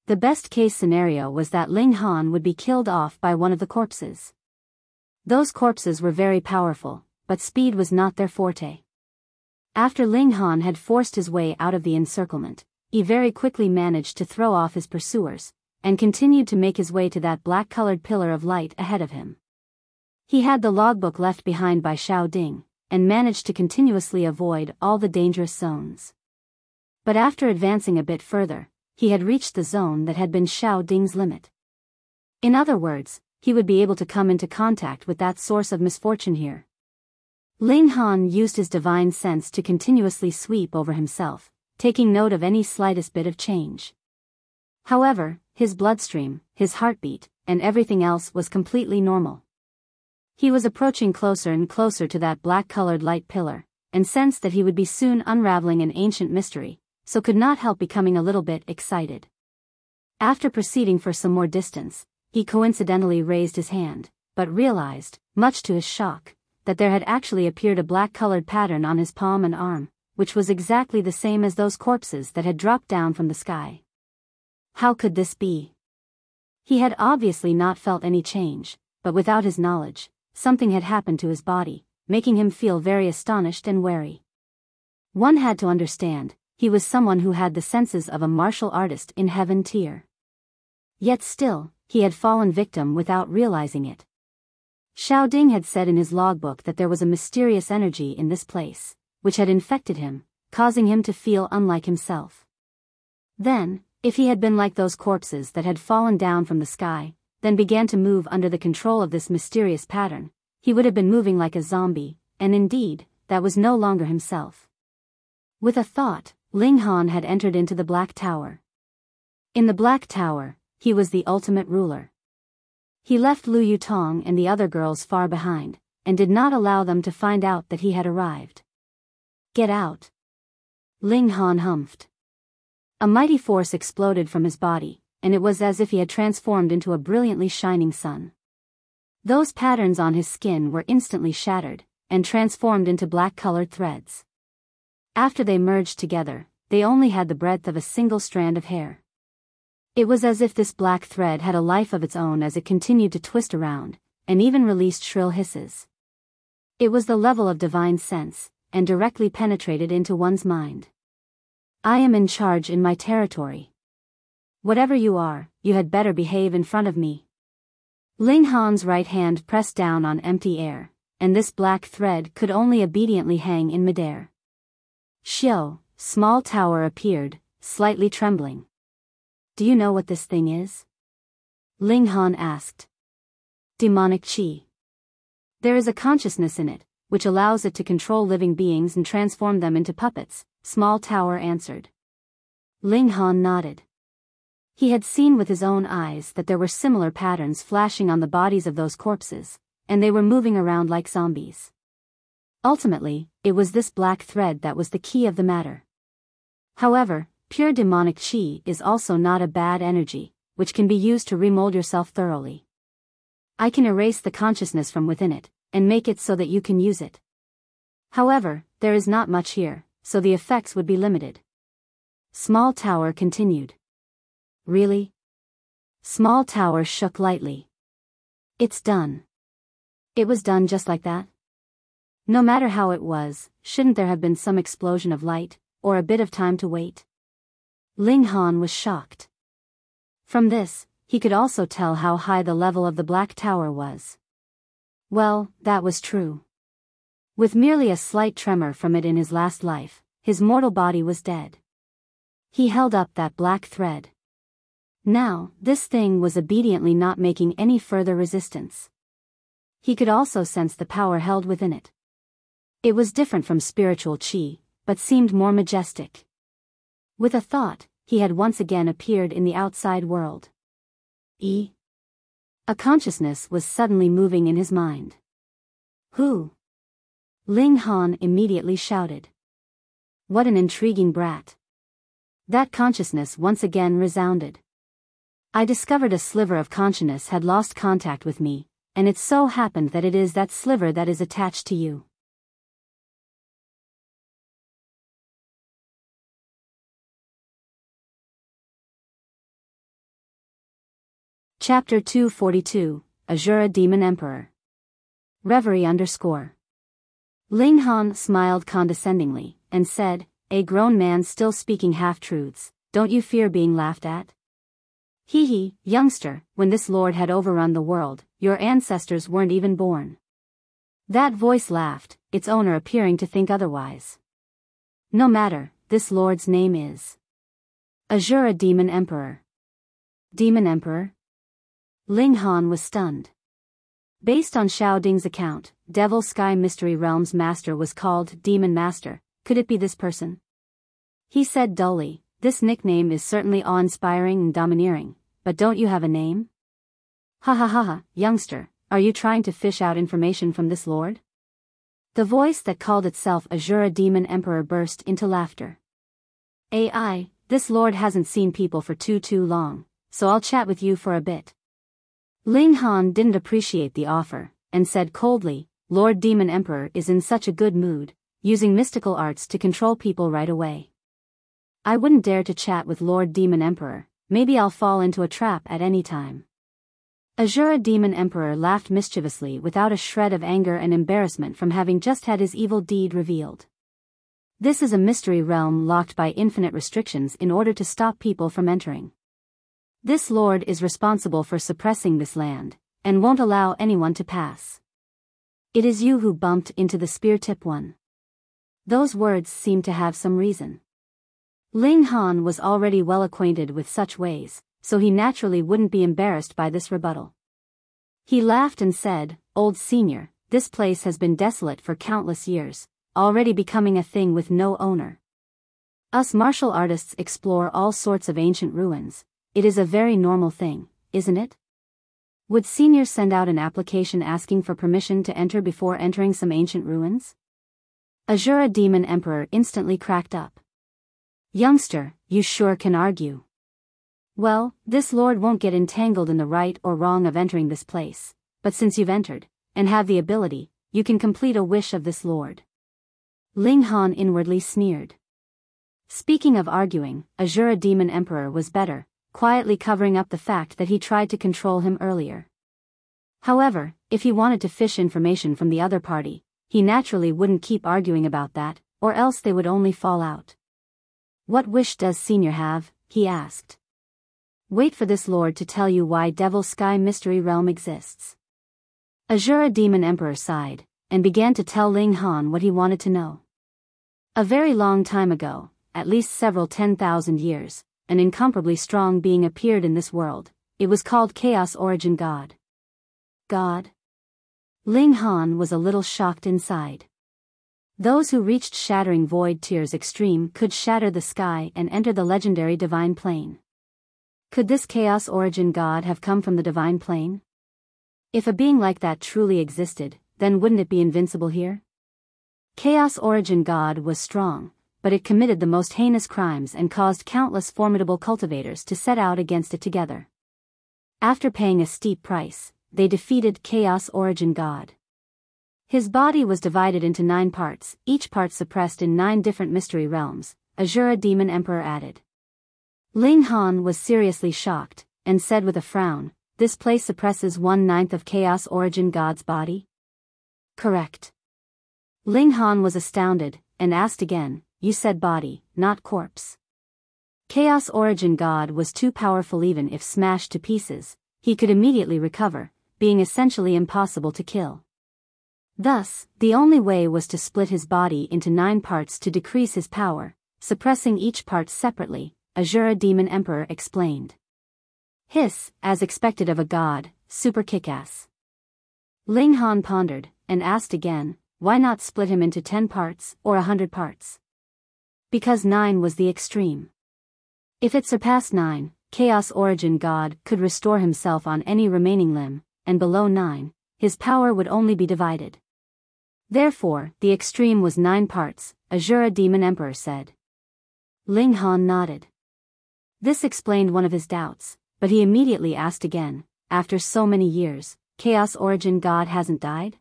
The best-case scenario was that Ling Han would be killed off by one of the corpses. Those corpses were very powerful, but speed was not their forte. After Ling Han had forced his way out of the encirclement, he very quickly managed to throw off his pursuers, and continued to make his way to that black-colored pillar of light ahead of him. He had the logbook left behind by Xiao Ding, and managed to continuously avoid all the dangerous zones. But after advancing a bit further, he had reached the zone that had been Xiao Ding's limit. In other words, he would be able to come into contact with that source of misfortune here. Ling Han used his divine sense to continuously sweep over himself, taking note of any slightest bit of change. However, his bloodstream, his heartbeat, and everything else was completely normal. He was approaching closer and closer to that black-colored light pillar, and sensed that he would be soon unraveling an ancient mystery, so could not help becoming a little bit excited. After proceeding for some more distance, he coincidentally raised his hand, but realized, much to his shock, that there had actually appeared a black-colored pattern on his palm and arm, which was exactly the same as those corpses that had dropped down from the sky. How could this be? He had obviously not felt any change, but without his knowledge, something had happened to his body, making him feel very astonished and wary. One had to understand, he was someone who had the senses of a martial artist in heaven tier. Yet still, he had fallen victim without realizing it. Xiao Ding had said in his logbook that there was a mysterious energy in this place, which had infected him, causing him to feel unlike himself. Then, if he had been like those corpses that had fallen down from the sky, then began to move under the control of this mysterious pattern, he would have been moving like a zombie, and indeed, that was no longer himself. With a thought, Ling Han had entered into the Black Tower. In the Black Tower, he was the ultimate ruler. He left Lu Yutong and the other girls far behind, and did not allow them to find out that he had arrived. "Get out!" Ling Han humphed. A mighty force exploded from his body, and it was as if he had transformed into a brilliantly shining sun. Those patterns on his skin were instantly shattered, and transformed into black-colored threads. After they merged together, they only had the breadth of a single strand of hair. It was as if this black thread had a life of its own as it continued to twist around, and even released shrill hisses. It was the level of divine sense, and directly penetrated into one's mind. "I am in charge in my territory. Whatever you are, you had better behave in front of me." Ling Han's right hand pressed down on empty air, and this black thread could only obediently hang in midair. Xiao, small tower appeared, slightly trembling. "Do you know what this thing is?" Ling Han asked. "Demonic qi. There is a consciousness in it, which allows it to control living beings and transform them into puppets," Small Tower answered. Ling Han nodded. He had seen with his own eyes that there were similar patterns flashing on the bodies of those corpses, and they were moving around like zombies. Ultimately, it was this black thread that was the key of the matter. However, pure demonic qi is also not a bad energy, which can be used to remold yourself thoroughly. I can erase the consciousness from within it, and make it so that you can use it. However, there is not much here, so the effects would be limited. Small Tower continued. "Really?" Small Tower shook lightly. "It's done." "It was done just like that?" "No matter how it was, shouldn't there have been some explosion of light, or a bit of time to wait?" Ling Han was shocked. From this, he could also tell how high the level of the Black Tower was. Well, that was true. With merely a slight tremor from it in his last life, his mortal body was dead. He held up that black thread. Now, this thing was obediently not making any further resistance. He could also sense the power held within it. It was different from spiritual qi, but seemed more majestic. With a thought, he had once again appeared in the outside world. A consciousness was suddenly moving in his mind. "Who?" Ling Han immediately shouted. "What an intriguing brat." That consciousness once again resounded. "I discovered a sliver of consciousness had lost contact with me, and it so happened that it is that sliver that is attached to you." Chapter 242, Azura Demon Emperor. Reverie _ Ling Han smiled condescendingly, and said, a grown man still speaking half-truths, don't you fear being laughed at? Hee, youngster, when this lord had overrun the world, your ancestors weren't even born. That voice laughed, its owner appearing to think otherwise. No matter, this lord's name is Azura Demon Emperor. Demon Emperor? Ling Han was stunned. Based on Xiao Ding's account, Devil Sky Mystery Realm's master was called Demon Master. Could it be this person? He said dully, this nickname is certainly awe-inspiring and domineering, but don't you have a name? Ha, youngster, are you trying to fish out information from this lord? The voice that called itself Azura Demon Emperor burst into laughter. AI, this lord hasn't seen people for too long, so I'll chat with you for a bit. Ling Han didn't appreciate the offer, and said coldly, Lord Demon Emperor is in such a good mood, using mystical arts to control people right away. I wouldn't dare to chat with Lord Demon Emperor, maybe I'll fall into a trap at any time. Azura Demon Emperor laughed mischievously without a shred of anger and embarrassment from having just had his evil deed revealed. This is a mystery realm locked by infinite restrictions in order to stop people from entering. This lord is responsible for suppressing this land, and won't allow anyone to pass. It is you who bumped into the spear-tip one. Those words seem to have some reason. Ling Han was already well acquainted with such ways, so he naturally wouldn't be embarrassed by this rebuttal. He laughed and said, Old senior, this place has been desolate for countless years, already becoming a thing with no owner. Us martial artists explore all sorts of ancient ruins. It is a very normal thing, isn't it? Would senior send out an application asking for permission to enter before entering some ancient ruins? Azura Demon Emperor instantly cracked up. Youngster, you sure can argue. Well, this lord won't get entangled in the right or wrong of entering this place, but since you've entered, and have the ability, you can complete a wish of this lord. Ling Han inwardly sneered. Speaking of arguing, Azura Demon Emperor was better, quietly covering up the fact that he tried to control him earlier. However, if he wanted to fish information from the other party, he naturally wouldn't keep arguing about that, or else they would only fall out. What wish does senior have? He asked. Wait for this lord to tell you why Devil Sky Mystery Realm exists. Azura Demon Emperor sighed, and began to tell Ling Han what he wanted to know. A very long time ago, at least several 10,000 years, an incomparably strong being appeared in this world. It was called Chaos Origin God. God? Ling Han was a little shocked inside. Those who reached Shattering Void Tears Extreme could shatter the sky and enter the legendary Divine Plane. Could this Chaos Origin God have come from the Divine Plane? If a being like that truly existed, then wouldn't it be invincible here? Chaos Origin God was strong, but it committed the most heinous crimes and caused countless formidable cultivators to set out against it together. After paying a steep price, they defeated Chaos Origin God. His body was divided into 9 parts, each part suppressed in 9 different mystery realms, Azura Demon Emperor added. Ling Han was seriously shocked, and said with a frown, this place suppresses 1/9 of Chaos Origin God's body? Correct. Ling Han was astounded, and asked again, you said body, not corpse. Chaos Origin God was too powerful even if smashed to pieces, he could immediately recover, being essentially impossible to kill. Thus, the only way was to split his body into 9 parts to decrease his power, suppressing each part separately, Azura Demon Emperor explained. Hiss, as expected of a god, super kick-ass. Ling Han pondered, and asked again, why not split him into 10 parts, or 100 parts? Because 9 was the extreme. If it surpassed 9, Chaos Origin God could restore himself on any remaining limb, and below 9, his power would only be divided. Therefore, the extreme was 9 parts, Azura Demon Emperor said. Ling Han nodded. This explained one of his doubts, but he immediately asked again, after so many years, Chaos Origin God hasn't died?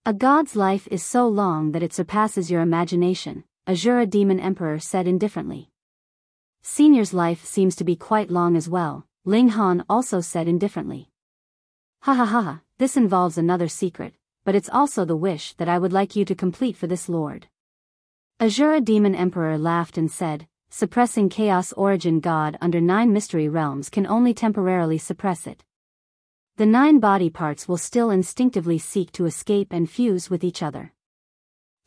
A god's life is so long that it surpasses your imagination, Azura Demon Emperor said indifferently. Senior's life seems to be quite long as well, Ling Han also said indifferently. Ha ha ha ha, this involves another secret, but it's also the wish that I would like you to complete for this lord. Azura Demon Emperor laughed and said, suppressing Chaos Origin God under 9 mystery realms can only temporarily suppress it. The 9 body parts will still instinctively seek to escape and fuse with each other.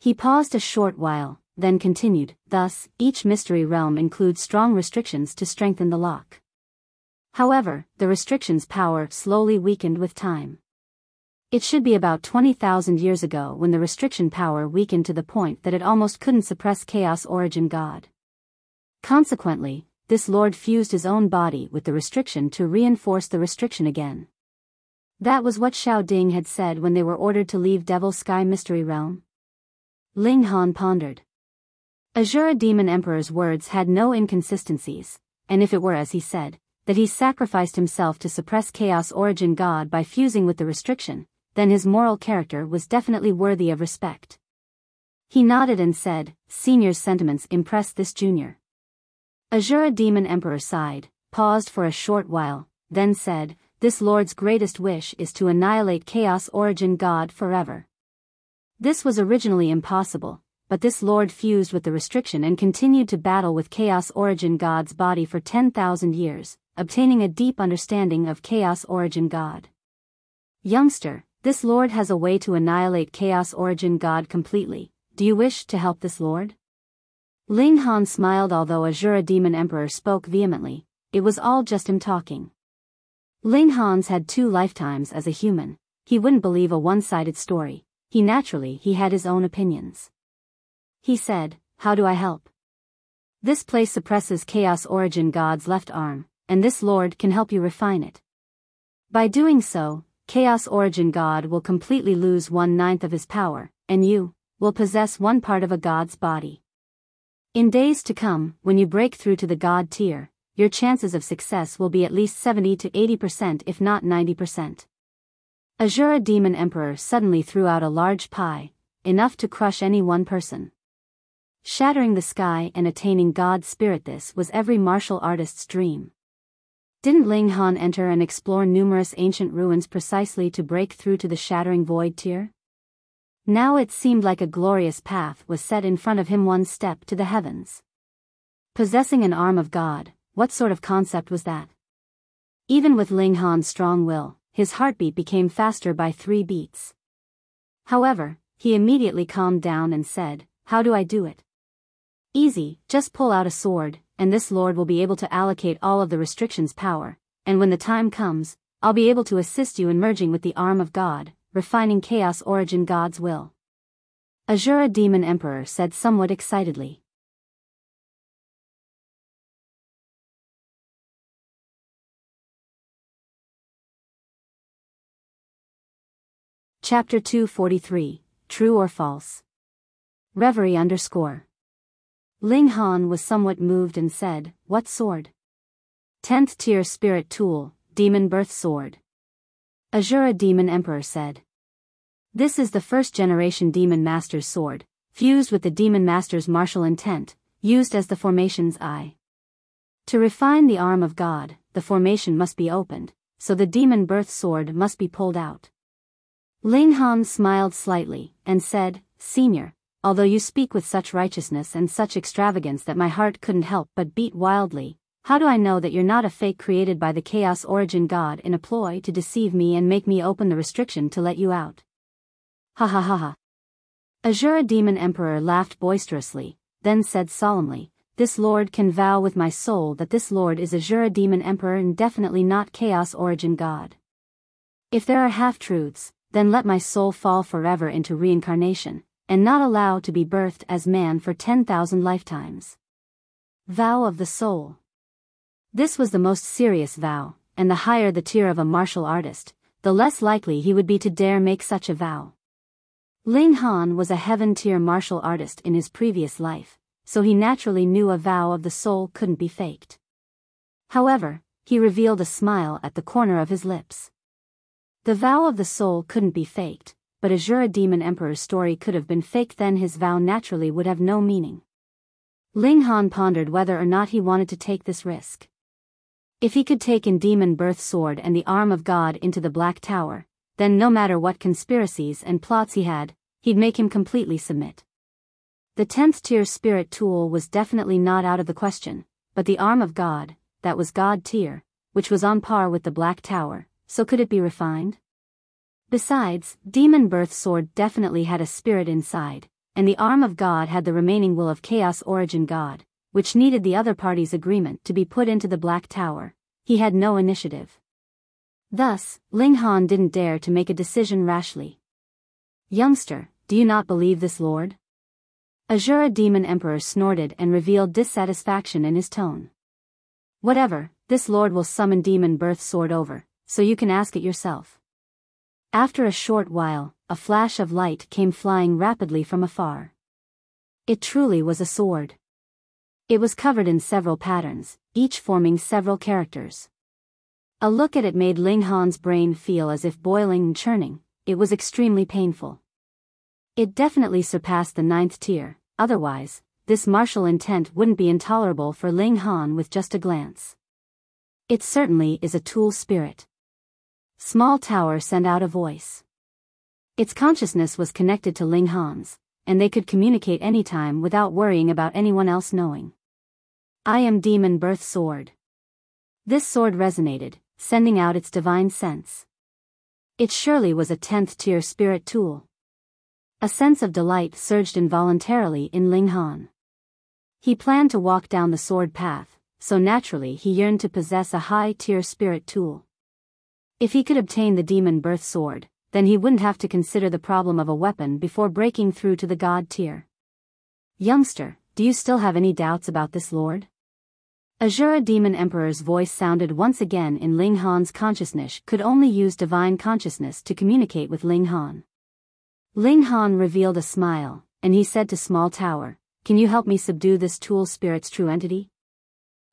He paused a short while, then continued, thus, each mystery realm includes strong restrictions to strengthen the lock. However, the restriction's power slowly weakened with time. It should be about 20,000 years ago when the restriction power weakened to the point that it almost couldn't suppress Chaos Origin God. Consequently, this lord fused his own body with the restriction to reinforce the restriction again. That was what Xiao Ding had said when they were ordered to leave Devil Sky Mystery Realm. Ling Han pondered. Azura Demon Emperor's words had no inconsistencies, and if it were as he said, that he sacrificed himself to suppress Chaos Origin God by fusing with the restriction, then his moral character was definitely worthy of respect. He nodded and said, Senior's sentiments impressed this junior. Azura Demon Emperor sighed, paused for a short while, then said, this lord's greatest wish is to annihilate Chaos Origin God forever. This was originally impossible, but this lord fused with the restriction and continued to battle with Chaos Origin God's body for 10,000 years, obtaining a deep understanding of Chaos Origin God. Youngster, this lord has a way to annihilate Chaos Origin God completely. Do you wish to help this lord? Ling Han smiled. Although Azura Demon Emperor spoke vehemently, it was all just him talking. Ling Han's had 2 lifetimes as a human. He wouldn't believe a one-sided story. He had his own opinions. He said, how do I help? This place suppresses Chaos Origin God's left arm, and this lord can help you refine it. By doing so, Chaos Origin God will completely lose 1/9 of his power, and you will possess 1 part of a god's body. In days to come, when you break through to the god tier, your chances of success will be at least 70 to 80% if not 90%. Azura Demon Emperor suddenly threw out a large pie, enough to crush any one person. Shattering the sky and attaining God's spirit, this was every martial artist's dream. Didn't Ling Han enter and explore numerous ancient ruins precisely to break through to the shattering void tier? Now it seemed like a glorious path was set in front of him, 1 step to the heavens. Possessing an arm of God, what sort of concept was that? Even with Ling Han's strong will, his heartbeat became faster by 3 beats. However, he immediately calmed down and said, how do I do it? Easy, just pull out a sword, and this lord will be able to allocate all of the restrictions power, and when the time comes, I'll be able to assist you in merging with the arm of God, refining Chaos Origin God's will. Azura Demon Emperor said somewhat excitedly. Chapter 243, True or False? Reverie _ Ling Han was somewhat moved and said, what sword? 10th tier spirit tool, Demon Birth Sword. Azura Demon Emperor said. This is the 1st generation Demon Master's sword, fused with the Demon Master's martial intent, used as the formation's eye. To refine the arm of God, the formation must be opened, so the Demon Birth Sword must be pulled out. Ling Han smiled slightly, and said, Senior, although you speak with such righteousness and such extravagance that my heart couldn't help but beat wildly, how do I know that you're not a fake created by the Chaos Origin God in a ploy to deceive me and make me open the restriction to let you out? Ha ha ha ha. Azura Demon Emperor laughed boisterously, then said solemnly, this lord can vow with my soul that this lord is Azura Demon Emperor and definitely not Chaos Origin God. If there are half-truths, then let my soul fall forever into reincarnation, and not allow to be birthed as man for 10,000 lifetimes. Vow of the soul. This was the most serious vow, and the higher the tier of a martial artist, the less likely he would be to dare make such a vow. Ling Han was a heaven-tier martial artist in his previous life, so he naturally knew a vow of the soul couldn't be faked. However, he revealed a smile at the corner of his lips. The vow of the soul couldn't be faked, but Azura Demon Emperor's story could have been faked, then his vow naturally would have no meaning. Ling Han pondered whether or not he wanted to take this risk. If he could take in Demon Birth Sword and the arm of God into the Black Tower, then no matter what conspiracies and plots he had, he'd make him completely submit. The 10th tier spirit tool was definitely not out of the question, but the arm of God, that was God tier, which was on par with the Black Tower, so could it be refined? Besides, Demon Birth Sword definitely had a spirit inside, and the arm of God had the remaining will of Chaos Origin God, which needed the other party's agreement to be put into the Black Tower. He had no initiative. Thus, Ling Han didn't dare to make a decision rashly. Youngster, do you not believe this, Lord? Azura Demon Emperor snorted and revealed dissatisfaction in his tone. Whatever, this Lord will summon Demon Birth Sword over, so you can ask it yourself. After a short while, a flash of light came flying rapidly from afar. It truly was a sword. It was covered in several patterns, each forming several characters. A look at it made Ling Han's brain feel as if boiling and churning. It was extremely painful. It definitely surpassed the 9th tier, otherwise, this martial intent wouldn't be intolerable for Ling Han with just a glance. It certainly is a tool spirit. Small Tower sent out a voice. Its consciousness was connected to Ling Han's, and they could communicate anytime without worrying about anyone else knowing. I am Demon Birth Sword. This sword resonated, sending out its divine sense. It surely was a 10th tier spirit tool. A sense of delight surged involuntarily in Ling Han. He planned to walk down the sword path, so naturally he yearned to possess a high-tier spirit tool. If he could obtain the Demon Birth Sword, then he wouldn't have to consider the problem of a weapon before breaking through to the God tier. Youngster, do you still have any doubts about this, Lord? Azura Demon Emperor's voice sounded once again in Ling Han's consciousness. Could only use divine consciousness to communicate with Ling Han. Ling Han revealed a smile, and he said to Small Tower, "Can you help me subdue this tool spirit's true entity?"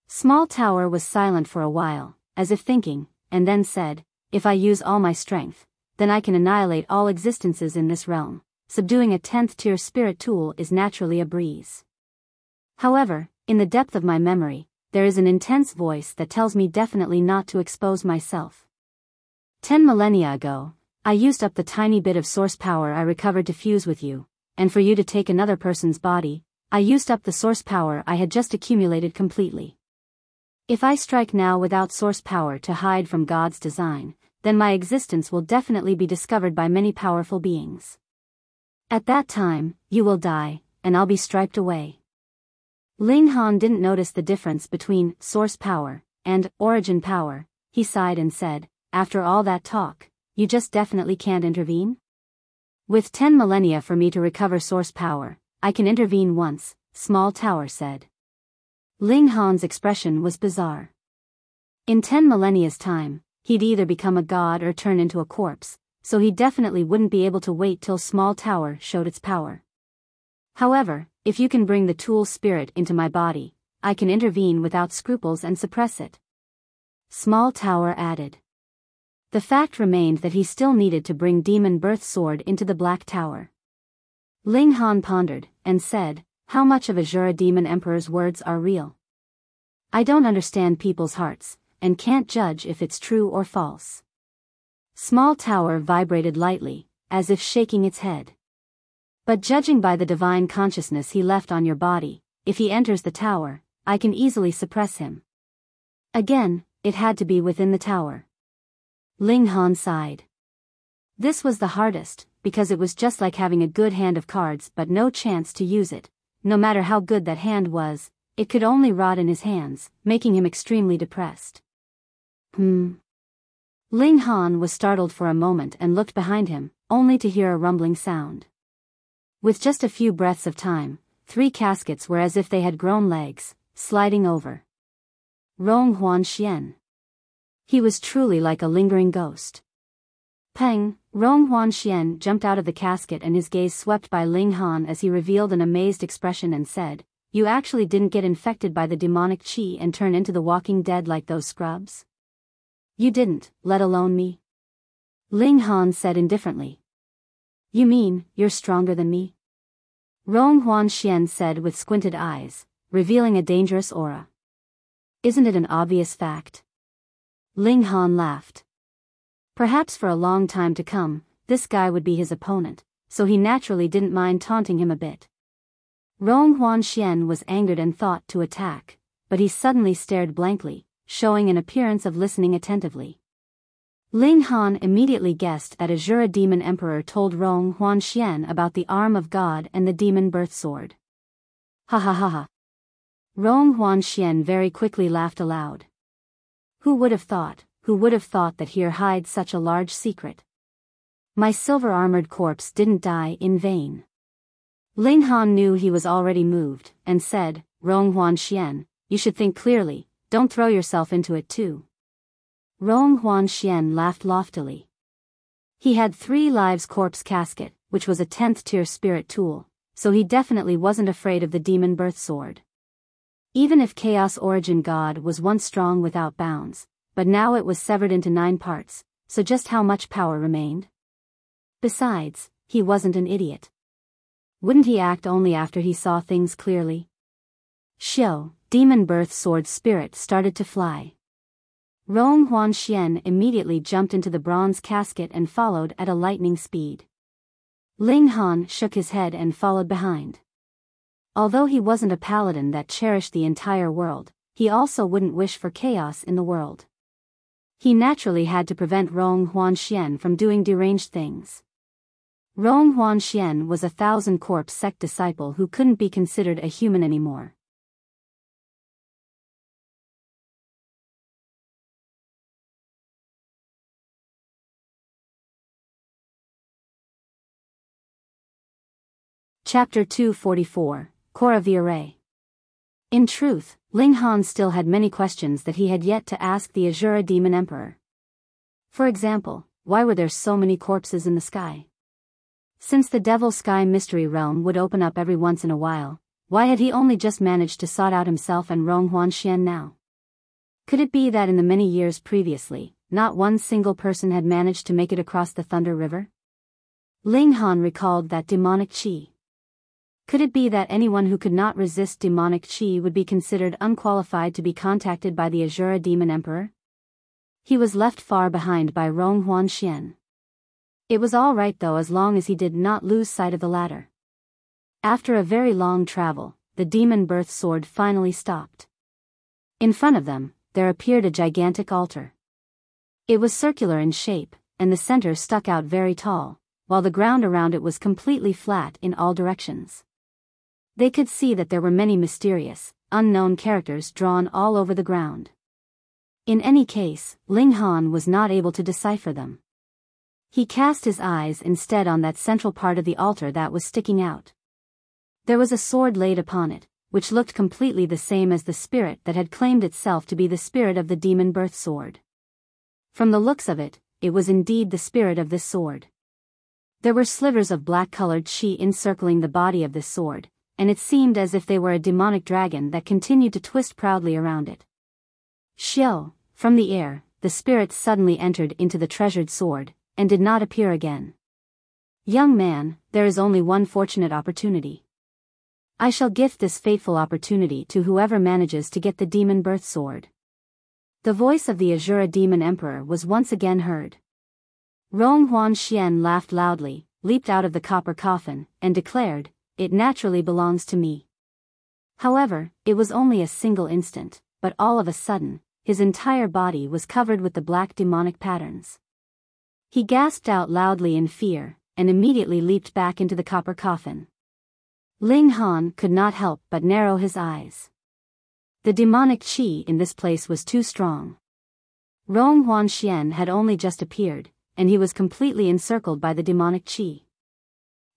Small Tower was silent for a while, as if thinking, and then said, "If I use all my strength, then I can annihilate all existences in this realm. Subduing a 10th tier spirit tool is naturally a breeze. However, in the depth of my memory, there is an intense voice that tells me definitely not to expose myself. 10 millennia ago, I used up the tiny bit of source power I recovered to fuse with you, and for you to take another person's body, I used up the source power I had just accumulated completely. If I strike now without source power to hide from God's design, then my existence will definitely be discovered by many powerful beings. At that time, you will die, and I'll be striped away." Ling Han didn't notice the difference between source power and origin power. He sighed and said, "After all that talk, you just definitely can't intervene?" "With 10 millennia for me to recover source power, I can intervene once," Small Tower said. Ling Han's expression was bizarre. In 10 millennia's time, he'd either become a god or turn into a corpse, so he definitely wouldn't be able to wait till Small Tower showed its power. "However, if you can bring the tool spirit into my body, I can intervene without scruples and suppress it," Small Tower added. The fact remained that he still needed to bring Demon Birth Sword into the Black Tower. Ling Han pondered, and said, "How much of Azura Demon Emperor's words are real? I don't understand people's hearts, and can't judge if it's true or false." Small Tower vibrated lightly, as if shaking its head. "But judging by the divine consciousness he left on your body, if he enters the tower, I can easily suppress him." Again, it had to be within the tower. Ling Han sighed. This was the hardest, because it was just like having a good hand of cards but no chance to use it. No matter how good that hand was, it could only rot in his hands, making him extremely depressed. Ling Han was startled for a moment and looked behind him, only to hear a rumbling sound. With just a few breaths of time, 3 caskets were as if they had grown legs, sliding over. Rong Huan Xian. He was truly like a lingering ghost. Peng, Rong Huan Xian jumped out of the casket and his gaze swept by Ling Han as he revealed an amazed expression and said, "You actually didn't get infected by the demonic qi and turn into the walking dead like those scrubs?" "You didn't, let alone me," Ling Han said indifferently. "You mean, you're stronger than me?" Rong Huan Xian said with squinted eyes, revealing a dangerous aura. "Isn't it an obvious fact?" Ling Han laughed. Perhaps for a long time to come, this guy would be his opponent, so he naturally didn't mind taunting him a bit. Rong Huanxian was angered and thought to attack, but he suddenly stared blankly, showing an appearance of listening attentively. Ling Han immediately guessed that Azura Demon Emperor told Rong Huanxian about the arm of God and the demon birth sword. Ha ha ha ha. Rong Huanxian very quickly laughed aloud. Who would have thought that here hides such a large secret? My silver-armored corpse didn't die in vain. Ling Han knew he was already moved, and said, Rong Huanxian, you should think clearly, don't throw yourself into it too. Rong Huanxian laughed loftily. He had 3 lives corpse casket, which was a 10th tier spirit tool, so he definitely wasn't afraid of the demon birth sword. Even if Chaos Origin God was once strong without bounds, but now it was severed into 9 parts, so just how much power remained? Besides, he wasn't an idiot. Wouldn't he act only after he saw things clearly? Xiao, demon birth sword spirit started to fly. Rong Huanxian immediately jumped into the bronze casket and followed at a lightning speed. Ling Han shook his head and followed behind. Although he wasn't a paladin that cherished the entire world, he also wouldn't wish for chaos in the world. He naturally had to prevent Rong Huanxian from doing deranged things. Rong Huanxian was a 1,000 corpse sect disciple who couldn't be considered a human anymore. Chapter 244, Core of the Array. In truth, Ling Han still had many questions that he had yet to ask the Azura Demon Emperor. For example, why were there so many corpses in the sky? Since the Devil Sky Mystery Realm would open up every once in a while, why had he only just managed to sort out himself and Rong Huanxian now? Could it be that in the many years previously, not one single person had managed to make it across the Thunder River? Ling Han recalled that demonic qi. Could it be that anyone who could not resist demonic qi would be considered unqualified to be contacted by the Azura Demon Emperor? He was left far behind by Rong Huanxian. It was all right though as long as he did not lose sight of the latter. After a very long travel, the demon birth sword finally stopped. In front of them, there appeared a gigantic altar. It was circular in shape, and the center stuck out very tall, while the ground around it was completely flat in all directions. They could see that there were many mysterious, unknown characters drawn all over the ground. In any case, Ling Han was not able to decipher them. He cast his eyes instead on that central part of the altar that was sticking out. There was a sword laid upon it, which looked completely the same as the spirit that had claimed itself to be the spirit of the demon birth sword. From the looks of it, it was indeed the spirit of this sword. There were slivers of black-colored qi encircling the body of this sword, and it seemed as if they were a demonic dragon that continued to twist proudly around it. Xiao, from the air, the spirit suddenly entered into the treasured sword, and did not appear again. Young man, there is only one fortunate opportunity. I shall gift this fateful opportunity to whoever manages to get the demon birth sword. The voice of the Azura Demon Emperor was once again heard. Rong Huanxian laughed loudly, leaped out of the copper coffin, and declared, "It naturally belongs to me." However, it was only a single instant, but all of a sudden, his entire body was covered with the black demonic patterns. He gasped out loudly in fear, and immediately leaped back into the copper coffin. Ling Han could not help but narrow his eyes. The demonic qi in this place was too strong. Rong Huanxian had only just appeared, and he was completely encircled by the demonic qi.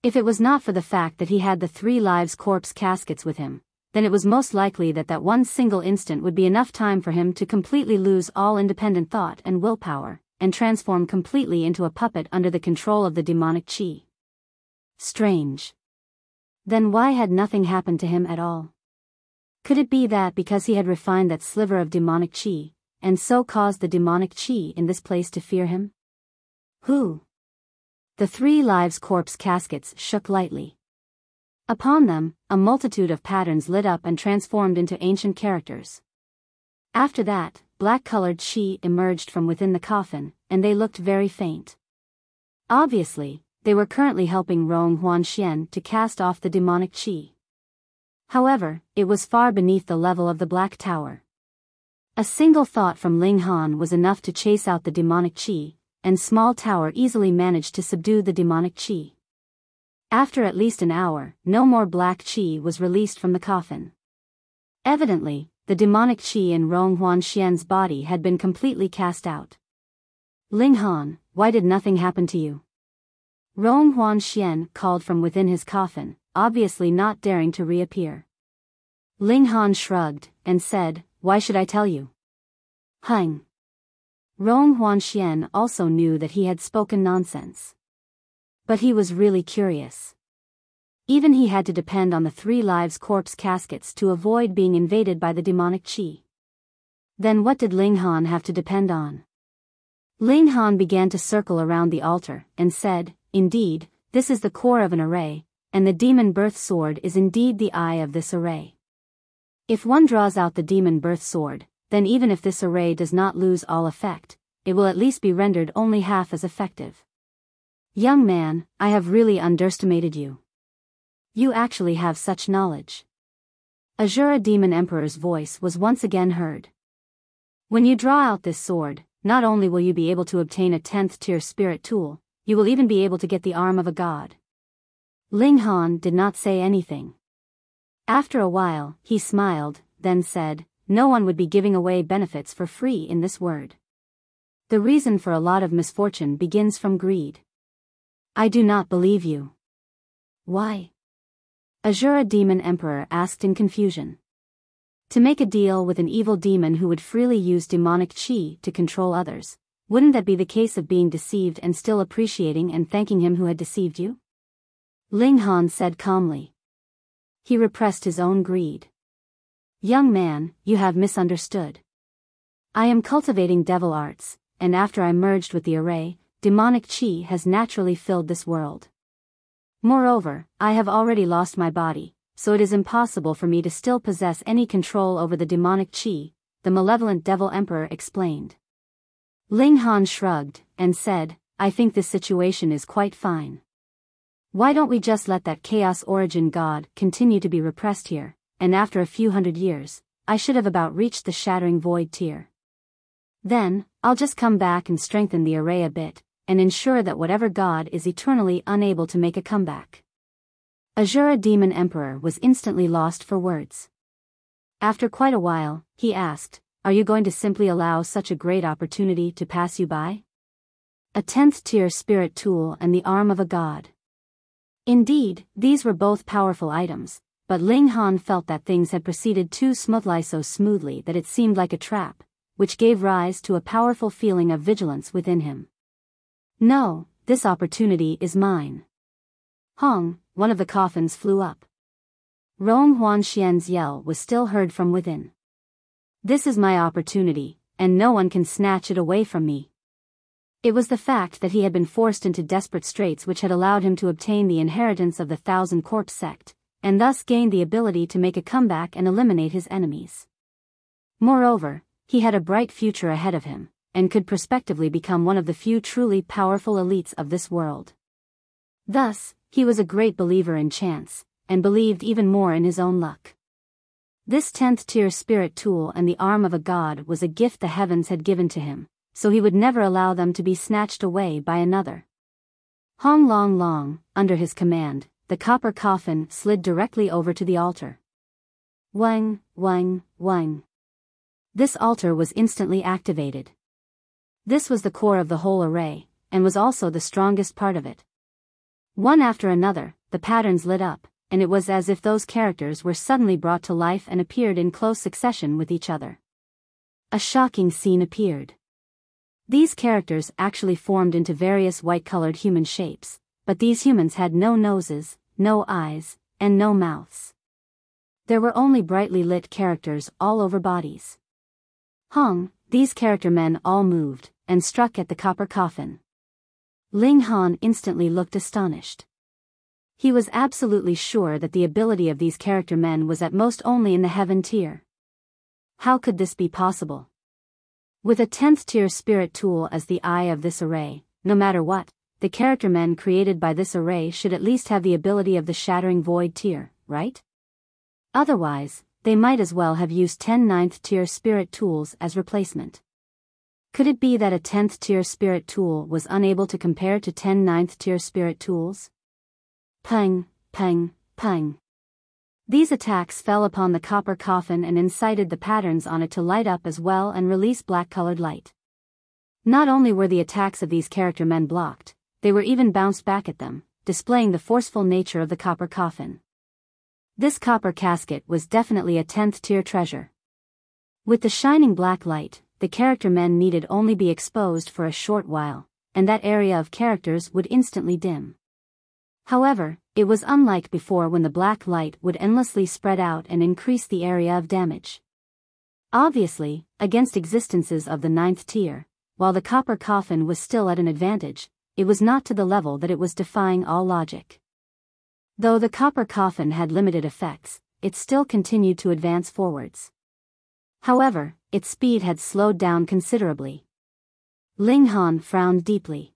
If it was not for the fact that he had the 3 lives corpse caskets with him, then it was most likely that one single instant would be enough time for him to completely lose all independent thought and willpower, and transform completely into a puppet under the control of the demonic qi. Strange. Then why had nothing happened to him at all? Could it be that because he had refined that sliver of demonic qi, and so caused the demonic qi in this place to fear him? Who? The 3 lives corpse caskets shook lightly. Upon them, a multitude of patterns lit up and transformed into ancient characters. After that, black-colored qi emerged from within the coffin, and they looked very faint. Obviously, they were currently helping Rong Huanxian to cast off the demonic qi. However, it was far beneath the level of the Black Tower. A single thought from Ling Han was enough to chase out the demonic qi, and Small Tower easily managed to subdue the demonic qi. After at least an hour, no more black qi was released from the coffin. Evidently, the demonic qi in Rong Huanxian's body had been completely cast out. Ling Han, why did nothing happen to you? Rong Huanxian called from within his coffin, obviously not daring to reappear. Ling Han shrugged, and said, why should I tell you? Hung. Rong Huanxian also knew that he had spoken nonsense. But he was really curious. Even he had to depend on the 3 lives corpse caskets to avoid being invaded by the demonic qi. Then what did Ling Han have to depend on? Ling Han began to circle around the altar, and said, indeed, this is the core of an array, and the demon birth sword is indeed the eye of this array. If one draws out the demon birth sword, then even if this array does not lose all effect, it will at least be rendered only half as effective. Young man, I have really underestimated you. You actually have such knowledge. Azura Demon Emperor's voice was once again heard. When you draw out this sword, not only will you be able to obtain a 10th tier spirit tool, you will even be able to get the arm of a god. Ling Han did not say anything. After a while, he smiled, then said, no one would be giving away benefits for free in this world. The reason for a lot of misfortune begins from greed. I do not believe you. Why? Azura Demon Emperor asked in confusion. To make a deal with an evil demon who would freely use demonic qi to control others, wouldn't that be the case of being deceived and still appreciating and thanking him who had deceived you? Ling Han said calmly. He repressed his own greed. Young man, you have misunderstood. I am cultivating devil arts, and after I merged with the array, demonic qi has naturally filled this world. Moreover, I have already lost my body, so it is impossible for me to still possess any control over the demonic qi, the malevolent devil emperor explained. Ling Han shrugged, and said, I think this situation is quite fine. Why don't we just let that chaos origin god continue to be repressed here, and after a few hundred years, I should have about reached the shattering void tier. Then, I'll just come back and strengthen the array a bit, and ensure that whatever god is eternally unable to make a comeback. Azura Demon Emperor was instantly lost for words. After quite a while, he asked, are you going to simply allow such a great opportunity to pass you by? A 10th tier spirit tool and the arm of a god. Indeed, these were both powerful items, but Ling Han felt that things had proceeded too smoothly that it seemed like a trap, which gave rise to a powerful feeling of vigilance within him. No, this opportunity is mine. Hong, one of the coffins flew up. Rong Huanxian's yell was still heard from within. This is my opportunity, and no one can snatch it away from me. It was the fact that he had been forced into desperate straits which had allowed him to obtain the inheritance of the Thousand Corpse sect, and thus gained the ability to make a comeback and eliminate his enemies. Moreover, he had a bright future ahead of him, and could prospectively become one of the few truly powerful elites of this world. Thus, he was a great believer in chance, and believed even more in his own luck. This 10th tier spirit tool and the arm of a god was a gift the heavens had given to him, so he would never allow them to be snatched away by another. Hong Long Long, under his command, the copper coffin slid directly over to the altar. Wang, wang, wang. This altar was instantly activated. This was the core of the whole array, and was also the strongest part of it. One after another, the patterns lit up, and it was as if those characters were suddenly brought to life and appeared in close succession with each other. A shocking scene appeared. These characters actually formed into various white-colored human shapes, but these humans had no noses, no eyes, and no mouths. There were only brightly lit characters all over bodies. Hong, these character men all moved, and struck at the copper coffin. Ling Han instantly looked astonished. He was absolutely sure that the ability of these character men was at most only in the heaven tier. How could this be possible? With a 10th tier spirit tool as the eye of this array, no matter what, the character men created by this array should at least have the ability of the Shattering Void tier, right? Otherwise, they might as well have used 10 9th tier spirit tools as replacement. Could it be that a 10th tier spirit tool was unable to compare to 10 9th tier spirit tools? Pang, pang, pang. These attacks fell upon the copper coffin and incited the patterns on it to light up as well and release black-colored light. Not only were the attacks of these character men blocked, they were even bounced back at them, displaying the forceful nature of the copper coffin. This copper casket was definitely a 10th tier treasure. With the shining black light, the character men needed only be exposed for a short while, and that area of characters would instantly dim. However, it was unlike before when the black light would endlessly spread out and increase the area of damage. Obviously, against existences of the 9th tier, while the copper coffin was still at an advantage, it was not to the level that it was defying all logic. Though the copper coffin had limited effects, it still continued to advance forwards. However, its speed had slowed down considerably. Ling Han frowned deeply.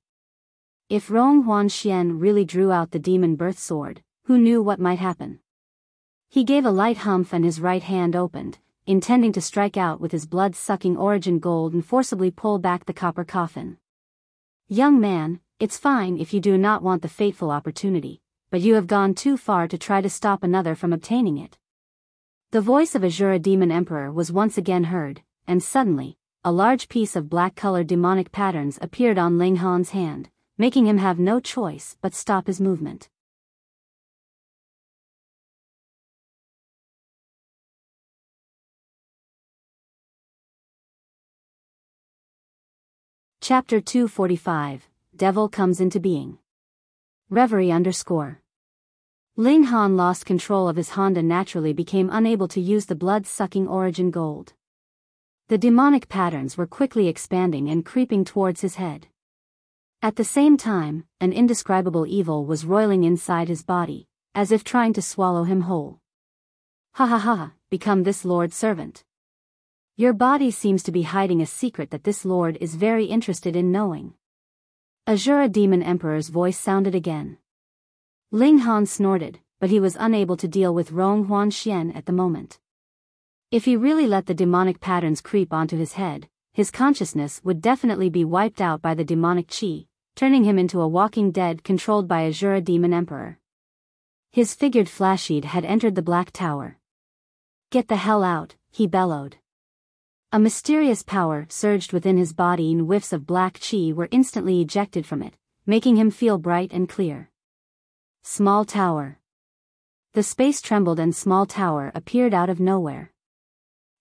If Rong Huanxian really drew out the demon birth sword, who knew what might happen? He gave a light humph and his right hand opened, intending to strike out with his blood-sucking origin gold and forcibly pull back the copper coffin. Young man, it's fine if you do not want the fateful opportunity, but you have gone too far to try to stop another from obtaining it. The voice of Azura Demon Emperor was once again heard, and suddenly, a large piece of black-colored demonic patterns appeared on Ling Han's hand, making him have no choice but stop his movement. Chapter 245, Devil Comes into Being. Reverie _ Ling Han lost control of his hand and naturally became unable to use the blood-sucking origin gold. The demonic patterns were quickly expanding and creeping towards his head. At the same time, an indescribable evil was roiling inside his body, as if trying to swallow him whole. Ha ha ha, become this Lord's servant. Your body seems to be hiding a secret that this Lord is very interested in knowing. Azura Demon Emperor's voice sounded again. Ling Han snorted, but he was unable to deal with Rong Huanxian at the moment. If he really let the demonic patterns creep onto his head, his consciousness would definitely be wiped out by the demonic chi, turning him into a walking dead controlled by Azura Demon Emperor. His figured flashhead had entered the Black Tower. Get the hell out, he bellowed. A mysterious power surged within his body and whiffs of black chi were instantly ejected from it, making him feel bright and clear. Small tower. The space trembled and small tower appeared out of nowhere.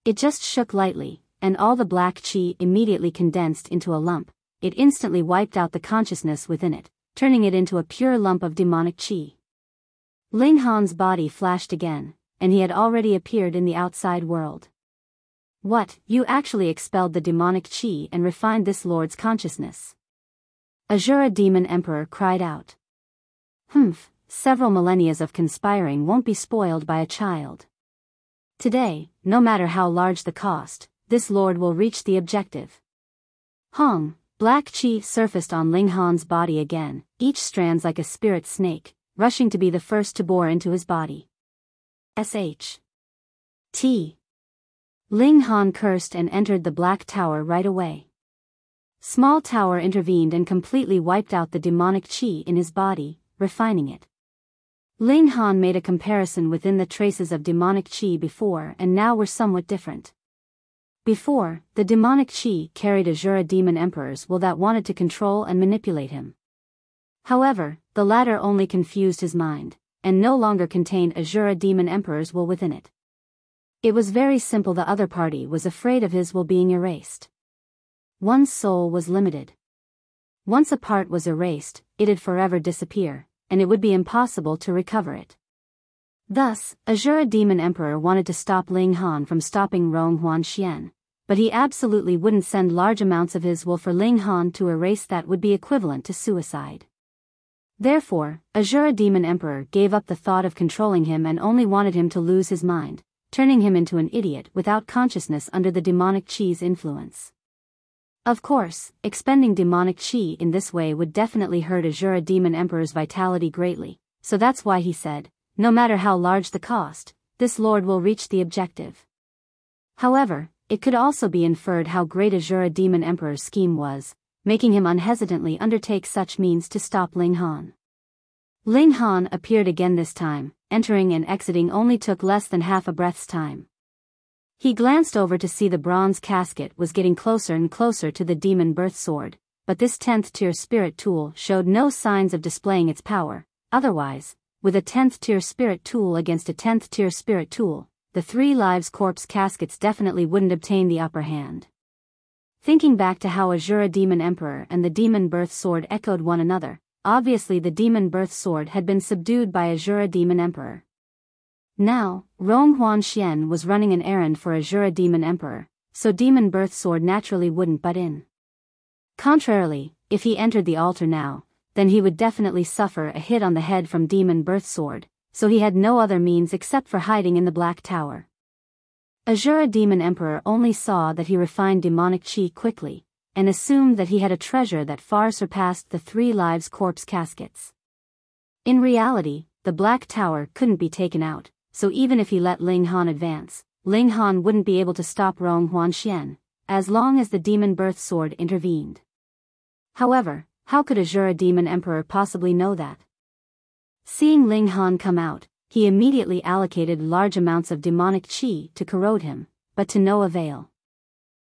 It just shook lightly, and all the black chi immediately condensed into a lump. It instantly wiped out the consciousness within it, turning it into a pure lump of demonic chi. Ling Han's body flashed again, and he had already appeared in the outside world. What, you actually expelled the demonic chi and refined this lord's consciousness? Azura Demon Emperor cried out. Several millennia of conspiring won't be spoiled by a child. Today, no matter how large the cost, this lord will reach the objective. Hong. Black chi surfaced on Ling Han's body again, each strands like a spirit snake, rushing to be the first to bore into his body. T. Ling Han cursed and entered the Black Tower right away. Small Tower intervened and completely wiped out the demonic chi in his body, refining it. Ling Han made a comparison within the traces of demonic chi before and now were somewhat different. Before, the demonic chi carried Azura Demon Emperor's will that wanted to control and manipulate him. However, the latter only confused his mind, and no longer contained Azura Demon Emperor's will within it. It was very simple. The other party was afraid of his will being erased. One's soul was limited. Once a part was erased, it'd forever disappear, and it would be impossible to recover it. Thus, Azura Demon Emperor wanted to stop Ling Han from stopping Rong Huanxian, but he absolutely wouldn't send large amounts of his will for Ling Han to erase. That would be equivalent to suicide. Therefore, Azura Demon Emperor gave up the thought of controlling him and only wanted him to lose his mind, turning him into an idiot without consciousness under the demonic chi's influence. Of course, expending demonic chi in this way would definitely hurt Azura Demon Emperor's vitality greatly, so that's why he said, no matter how large the cost, this lord will reach the objective. However, it could also be inferred how great Azura Demon Emperor's scheme was, making him unhesitantly undertake such means to stop Ling Han. Ling Han appeared again this time, entering and exiting only took less than half a breath's time. He glanced over to see the bronze casket was getting closer and closer to the demon birth sword, but this 10th tier spirit tool showed no signs of displaying its power. Otherwise, with a 10th tier spirit tool against a 10th tier spirit tool, the 3 lives corpse caskets definitely wouldn't obtain the upper hand. Thinking back to how Azura Demon Emperor and the demon birth sword echoed one another, obviously the demon birth sword had been subdued by Azura Demon Emperor. Now, Rong Huanxian was running an errand for Azura Demon Emperor, so demon birth sword naturally wouldn't butt in. Contrarily, if he entered the altar now, then he would definitely suffer a hit on the head from demon birth sword, so he had no other means except for hiding in the Black Tower. Azura Demon Emperor only saw that he refined demonic chi quickly, and assumed that he had a treasure that far surpassed the 3 lives corpse caskets. In reality, the Black Tower couldn't be taken out, so even if he let Ling Han advance, Ling Han wouldn't be able to stop Rong Huanxian, as long as the demon birth sword intervened. However, how could Azura Demon Emperor possibly know that? Seeing Ling Han come out, he immediately allocated large amounts of demonic chi to corrode him, but to no avail.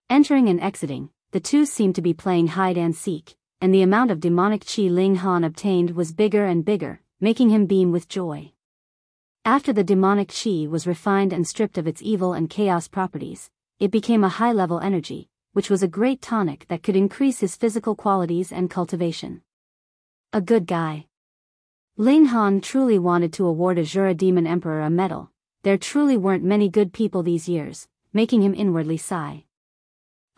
Entering and exiting, the two seemed to be playing hide and seek, and the amount of demonic chi Ling Han obtained was bigger and bigger, making him beam with joy. After the demonic chi was refined and stripped of its evil and chaos properties, it became a high-level energy, which was a great tonic that could increase his physical qualities and cultivation. A good guy. Ling Han truly wanted to award Azura Demon Emperor a medal. There truly weren't many good people these years, making him inwardly sigh.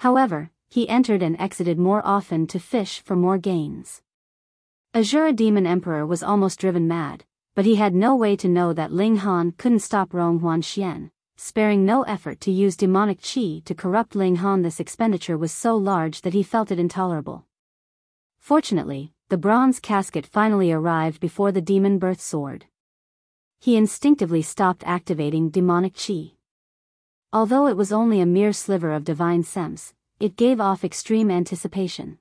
However, he entered and exited more often to fish for more gains. Azura Demon Emperor was almost driven mad, but he had no way to know that Ling Han couldn't stop Rong Huanxian, sparing no effort to use demonic chi to corrupt Ling Han. This expenditure was so large that he felt it intolerable. Fortunately, the bronze casket finally arrived before the demon birth sword. He instinctively stopped activating demonic chi. Although it was only a mere sliver of divine sense, it gave off extreme anticipation.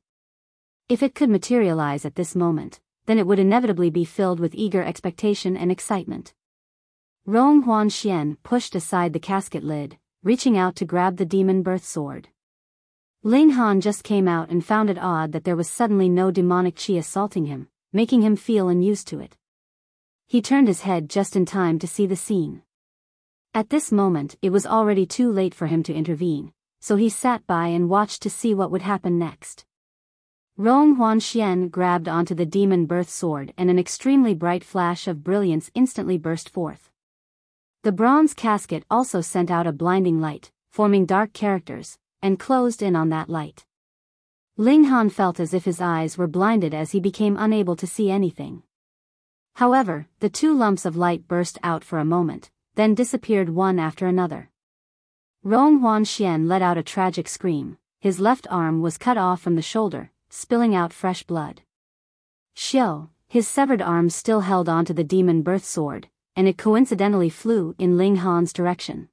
If it could materialize at this moment, then it would inevitably be filled with eager expectation and excitement. Rong Huanxian pushed aside the casket lid, reaching out to grab the demon birth sword. Ling Han just came out and found it odd that there was suddenly no demonic chi assaulting him, making him feel unused to it. He turned his head just in time to see the scene. At this moment it was already too late for him to intervene, so he sat by and watched to see what would happen next. Rong Huanxian grabbed onto the demon birth sword and an extremely bright flash of brilliance instantly burst forth. The bronze casket also sent out a blinding light, forming dark characters, and closed in on that light. Ling Han felt as if his eyes were blinded as he became unable to see anything. However, the 2 lumps of light burst out for a moment, then disappeared one after another. Rong Huanxian let out a tragic scream. His left arm was cut off from the shoulder, spilling out fresh blood. Xiao, his severed arm still held onto the demon birth sword, and it coincidentally flew in Ling Han's direction.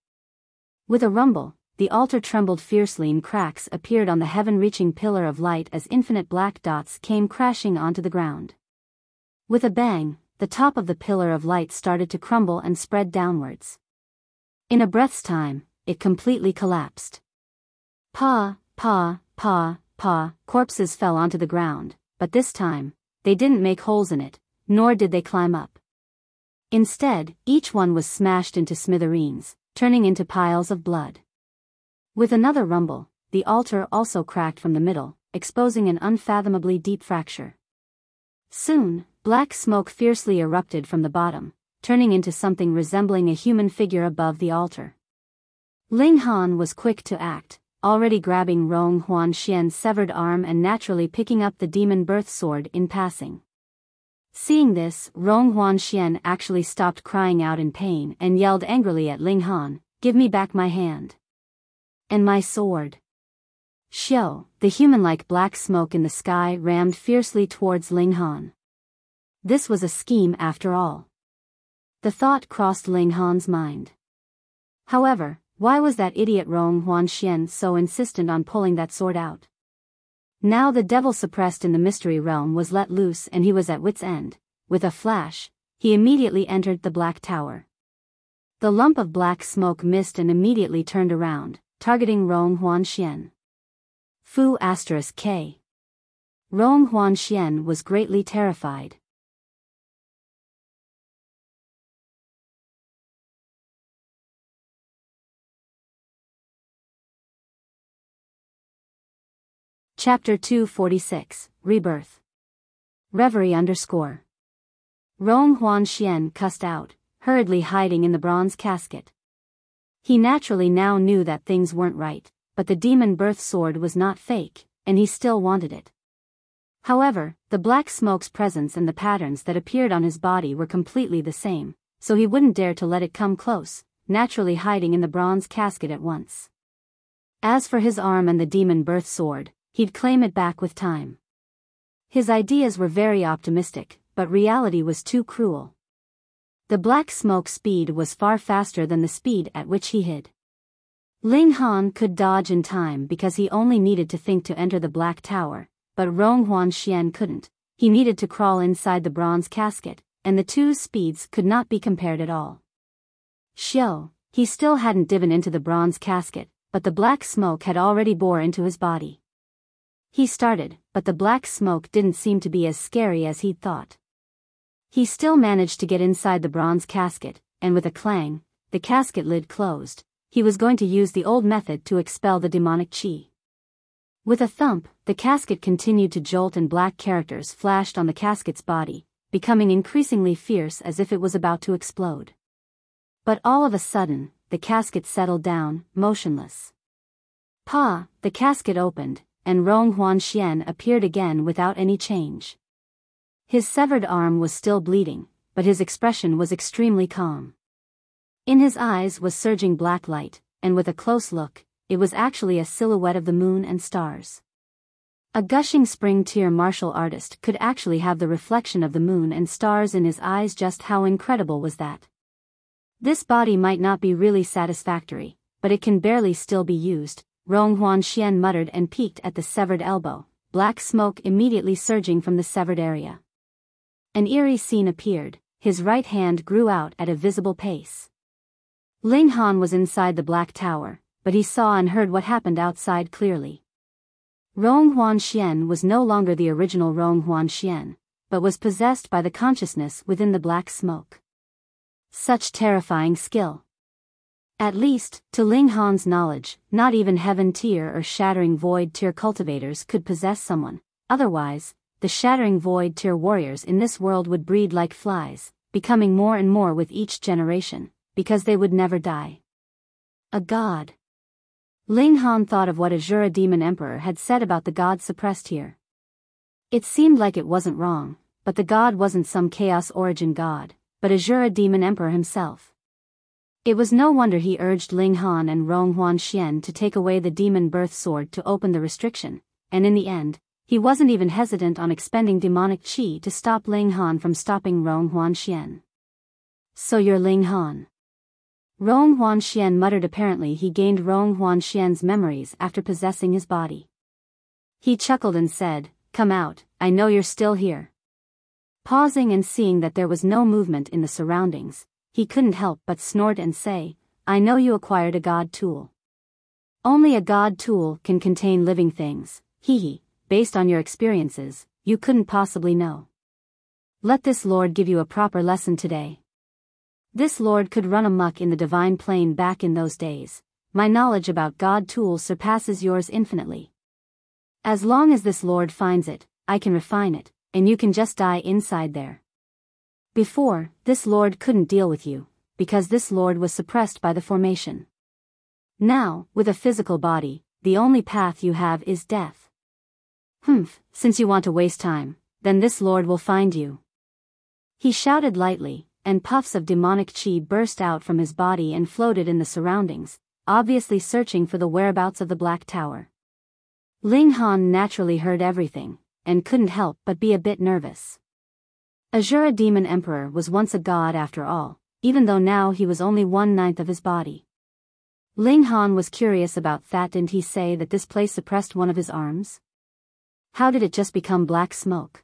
With a rumble, the altar trembled fiercely and cracks appeared on the heaven-reaching pillar of light as infinite black dots came crashing onto the ground. With a bang, the top of the pillar of light started to crumble and spread downwards. In a breath's time, it completely collapsed. Pa, pa, pa, pa, corpses fell onto the ground, but this time, they didn't make holes in it, nor did they climb up. Instead, each one was smashed into smithereens, turning into piles of blood. With another rumble, the altar also cracked from the middle, exposing an unfathomably deep fracture. Soon, black smoke fiercely erupted from the bottom, turning into something resembling a human figure above the altar. Ling Han was quick to act, already grabbing Rong Huanxian's severed arm and naturally picking up the demon birth sword in passing. Seeing this, Rong Huanxian actually stopped crying out in pain and yelled angrily at Ling Han, "Give me back my hand. And my sword." Xiao, the human-like black smoke in the sky rammed fiercely towards Ling Han. This was a scheme after all. The thought crossed Ling Han's mind. However, why was that idiot Rong Huanxian so insistent on pulling that sword out? Now the devil suppressed in the mystery realm was let loose and he was at wit's end. With a flash, he immediately entered the black tower. The lump of black smoke missed and immediately turned around, targeting Rong Huanxian. Fu *K. Rong Huanxian was greatly terrified. Chapter 246, Rebirth. Reverie _ Rong Huanxian cussed out, hurriedly hiding in the bronze casket. He naturally now knew that things weren't right, but the demon birth sword was not fake, and he still wanted it. However, the black smoke's presence and the patterns that appeared on his body were completely the same, so he wouldn't dare to let it come close, naturally hiding in the bronze casket at once. As for his arm and the demon birth sword, he'd claim it back with time. His ideas were very optimistic, but reality was too cruel. The black smoke speed was far faster than the speed at which he hid. Ling Han could dodge in time because he only needed to think to enter the black tower, but Rong Huanxian couldn't. He needed to crawl inside the bronze casket, and the two speeds could not be compared at all. Xiao, he still hadn't dived into the bronze casket, but the black smoke had already bore into his body. He started, but the black smoke didn't seem to be as scary as he'd thought. He still managed to get inside the bronze casket, and with a clang, the casket lid closed. He was going to use the old method to expel the demonic qi. With a thump, the casket continued to jolt and black characters flashed on the casket's body, becoming increasingly fierce as if it was about to explode. But all of a sudden, the casket settled down, motionless. The casket opened, and Rong Huanxian appeared again without any change. His severed arm was still bleeding, but his expression was extremely calm. In his eyes was surging black light, and with a close look, it was actually a silhouette of the moon and stars. A gushing spring tear martial artist could actually have the reflection of the moon and stars in his eyes. Just how incredible was that? This body might not be really satisfactory, but it can barely still be used, Rong Huanxian muttered and peeked at the severed elbow, black smoke immediately surging from the severed area. An eerie scene appeared, his right hand grew out at a visible pace. Ling Han was inside the black tower, but he saw and heard what happened outside clearly. Rong Huanxian was no longer the original Rong Huanxian, but was possessed by the consciousness within the black smoke. Such terrifying skill. At least, to Ling Han's knowledge, not even Heaven Tier or Shattering Void Tier cultivators could possess someone. Otherwise, the Shattering Void Tier warriors in this world would breed like flies, becoming more and more with each generation, because they would never die. A god. Ling Han thought of what Azura Demon Emperor had said about the god suppressed here. It seemed like it wasn't wrong, but the god wasn't some chaos origin god, but Azura Demon Emperor himself. It was no wonder he urged Ling Han and Rong Huanxian to take away the demon birth sword to open the restriction, and in the end, he wasn't even hesitant on expending demonic qi to stop Ling Han from stopping Rong Huanxian. So you're Ling Han. Rong Huanxian muttered. Apparently he gained Rong Huanxian's memories after possessing his body. He chuckled and said, "Come out, I know you're still here." Pausing and seeing that there was no movement in the surroundings, he couldn't help but snort and say, "I know you acquired a god tool. Only a god tool can contain living things, hee. Based on your experiences, you couldn't possibly know. Let this lord give you a proper lesson today." This lord could run amok in the divine plane back in those days. My knowledge about god tools surpasses yours infinitely. As long as this lord finds it, I can refine it, and you can just die inside there. Before, this lord couldn't deal with you, because this lord was suppressed by the formation. Now, with a physical body, the only path you have is death. Since you want to waste time, then this lord will find you. He shouted lightly, and puffs of demonic qi burst out from his body and floated in the surroundings, obviously searching for the whereabouts of the Black Tower. Ling Han naturally heard everything, and couldn't help but be a bit nervous. Azura Demon Emperor was once a god after all, even though now he was only 1/9 of his body. Ling Han was curious about that. Didn't he say that this place suppressed one of his arms? How did it just become black smoke?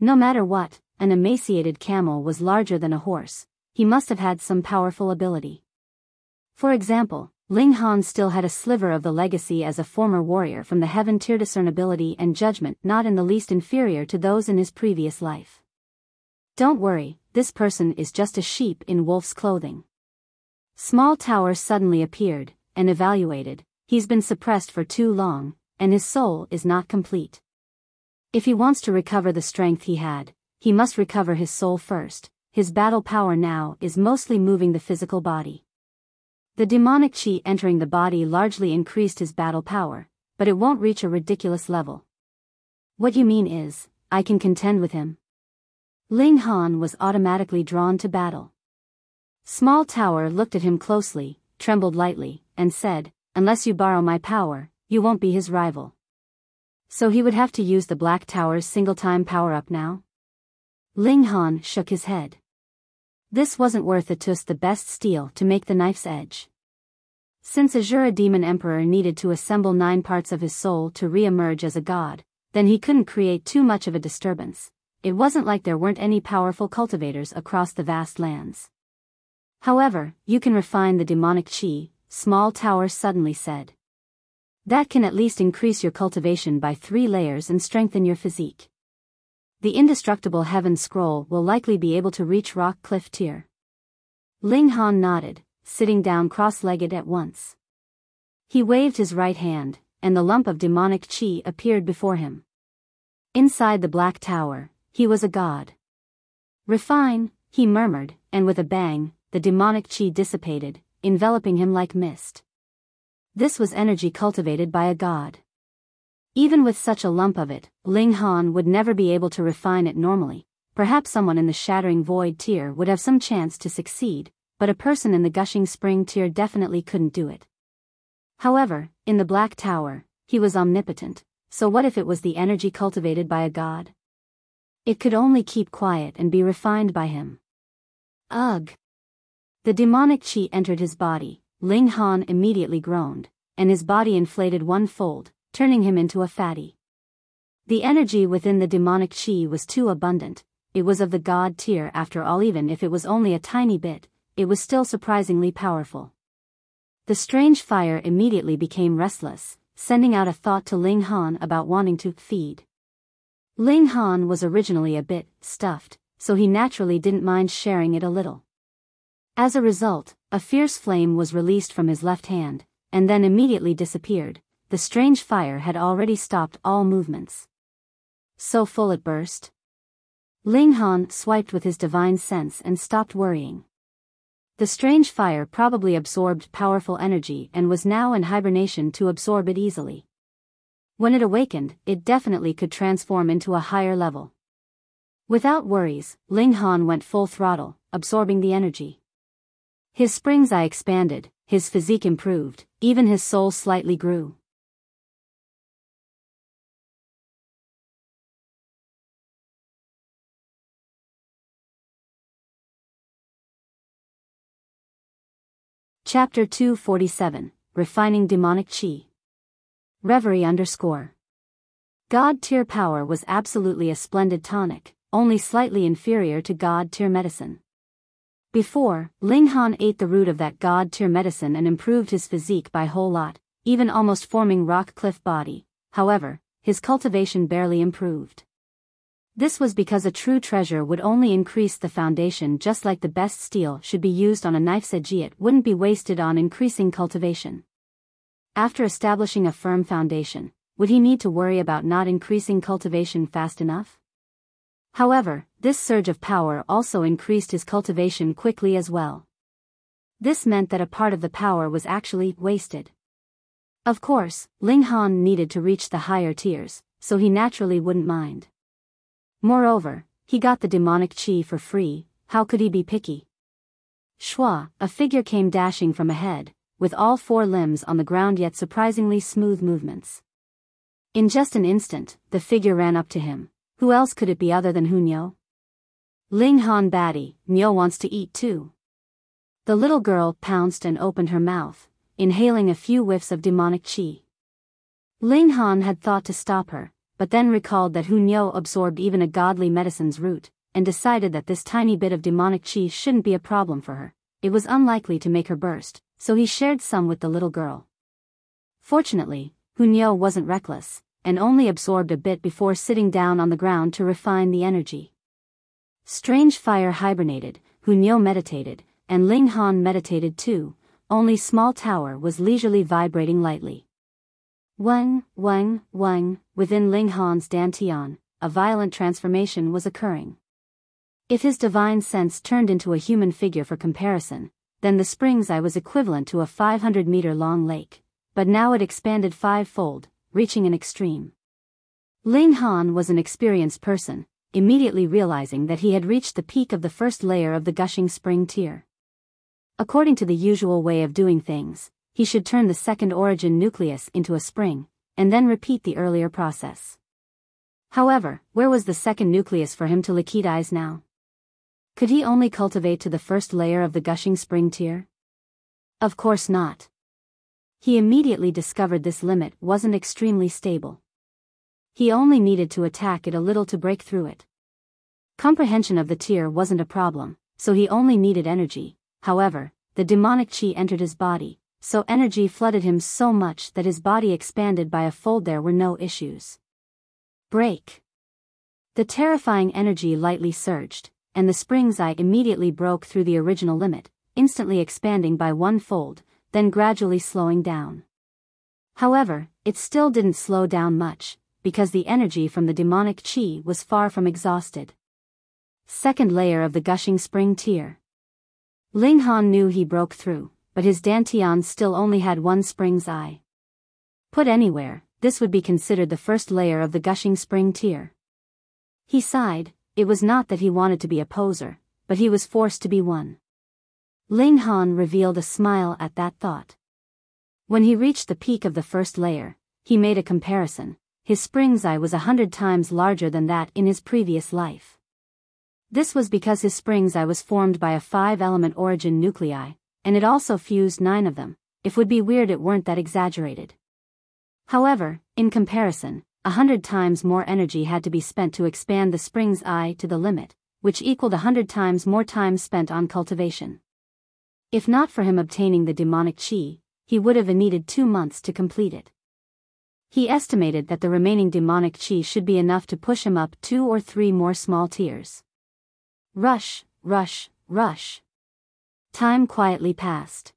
No matter what, an emaciated camel was larger than a horse. He must have had some powerful ability. For example, Ling Han still had a sliver of the legacy as a former warrior from the heaven tier, discernibility and judgment not in the least inferior to those in his previous life. Don't worry, this person is just a sheep in wolf's clothing. Small Tower suddenly appeared, and evaluated. He's been suppressed for too long, and his soul is not complete. If he wants to recover the strength he had, he must recover his soul first. His battle power now is mostly moving the physical body. The demonic chi entering the body largely increased his battle power, but it won't reach a ridiculous level. What you mean is, I can contend with him? Ling Han was automatically drawn to battle. Small Tower looked at him closely, trembled lightly, and said, unless you borrow my power, you won't be his rival. So he would have to use the Black Tower's single-time power-up now? Ling Han shook his head. This wasn't worth it. Just the best steel to make the knife's edge. Since Azura Demon Emperor needed to assemble 9 parts of his soul to re-emerge as a god, then he couldn't create too much of a disturbance. It wasn't like there weren't any powerful cultivators across the vast lands. However, you can refine the demonic chi, Small Tower suddenly said. That can at least increase your cultivation by 3 layers and strengthen your physique. The indestructible Heaven Scroll will likely be able to reach Rock Cliff tier. Ling Han nodded, sitting down cross-legged at once. He waved his right hand, and the lump of demonic chi appeared before him. Inside the Black Tower, he was a god. Refine, he murmured, and with a bang, the demonic chi dissipated, enveloping him like mist. This was energy cultivated by a god. Even with such a lump of it, Ling Han would never be able to refine it normally. Perhaps someone in the Shattering Void tier would have some chance to succeed, but a person in the Gushing Spring tier definitely couldn't do it. However, in the Black Tower, he was omnipotent, so what if it was the energy cultivated by a god? It could only keep quiet and be refined by him. Ugh! The demonic chi entered his body. Ling Han immediately groaned, and his body inflated 1-fold, turning him into a fatty. The energy within the demonic chi was too abundant. It was of the god tier after all. Even if it was only a tiny bit, it was still surprisingly powerful. The strange fire immediately became restless, sending out a thought to Ling Han about wanting to feed. Ling Han was originally a bit stuffed, so he naturally didn't mind sharing it a little. As a result, a fierce flame was released from his left hand, and then immediately disappeared. The strange fire had already stopped all movements. So full it burst. Ling Han swiped with his divine sense and stopped worrying. The strange fire probably absorbed powerful energy and was now in hibernation to absorb it easily. When it awakened, it definitely could transform into a higher level. Without worries, Ling Han went full throttle, absorbing the energy. His spring's eye expanded, his physique improved, even his soul slightly grew. Chapter 247, Refining Demonic Chi. Reverie _ God tier power was absolutely a splendid tonic, only slightly inferior to God tier medicine. Before, Ling Han ate the root of that god tier medicine and improved his physique by whole lot, even almost forming rock cliff body. However, his cultivation barely improved. This was because a true treasure would only increase the foundation, just like the best steel should be used on a knife's edge. It wouldn't be wasted on increasing cultivation. After establishing a firm foundation, would he need to worry about not increasing cultivation fast enough? However, this surge of power also increased his cultivation quickly as well. This meant that a part of the power was actually wasted. Of course, Ling Han needed to reach the higher tiers, so he naturally wouldn't mind. Moreover, he got the demonic chi for free. How could he be picky? Shua, a figure came dashing from ahead, with all 4 limbs on the ground yet surprisingly smooth movements. In just an instant, the figure ran up to him. Who else could it be other than Hunyo? Ling Han baddie, Nyo wants to eat too. The little girl pounced and opened her mouth, inhaling a few whiffs of demonic qi. Ling Han had thought to stop her, but then recalled that Hunyo absorbed even a godly medicine's root, and decided that this tiny bit of demonic qi shouldn't be a problem for her. It was unlikely to make her burst, so he shared some with the little girl. Fortunately, Hunyo wasn't reckless, and only absorbed a bit before sitting down on the ground to refine the energy. Strange fire hibernated, Hunyo meditated, and Ling Han meditated too, only small tower was leisurely vibrating lightly. Wang, wang, wang, within Ling Han's dantian, a violent transformation was occurring. If his divine sense turned into a human figure for comparison, then the spring's eye was equivalent to a 500-meter-long lake, but now it expanded fivefold, reaching an extreme. Ling Han was an experienced person, immediately realizing that he had reached the peak of the first layer of the gushing spring tier. According to the usual way of doing things, he should turn the second origin nucleus into a spring, and then repeat the earlier process. However, where was the second nucleus for him to liquidize now? Could he only cultivate to the first layer of the gushing spring tier? Of course not. He immediately discovered this limit wasn't extremely stable. He only needed to attack it a little to break through it. Comprehension of the tier wasn't a problem, so he only needed energy. However, the demonic qi entered his body, so energy flooded him so much that his body expanded by a fold. There were no issues. Break. The terrifying energy lightly surged, and the spring's eye immediately broke through the original limit, instantly expanding by one fold, then gradually slowing down. However, it still didn't slow down much, because the energy from the demonic qi was far from exhausted. Second layer of the gushing spring tier. Ling Han knew he broke through, but his dantian still only had one spring's eye. Put anywhere, this would be considered the first layer of the gushing spring tier. He sighed. It was not that he wanted to be a poser, but he was forced to be one. Ling Han revealed a smile at that thought. When he reached the peak of the first layer, he made a comparison. His spring's eye was 100 times larger than that in his previous life. This was because his spring's eye was formed by a 5-element origin nuclei, and it also fused 9 of them. It would be weird it weren't that exaggerated. However, in comparison, 100 times more energy had to be spent to expand the spring's eye to the limit, which equaled 100 times more time spent on cultivation. If not for him obtaining the demonic qi, he would have needed 2 months to complete it. He estimated that the remaining demonic qi should be enough to push him up 2 or 3 more small tiers. Rush, rush, rush. Time quietly passed.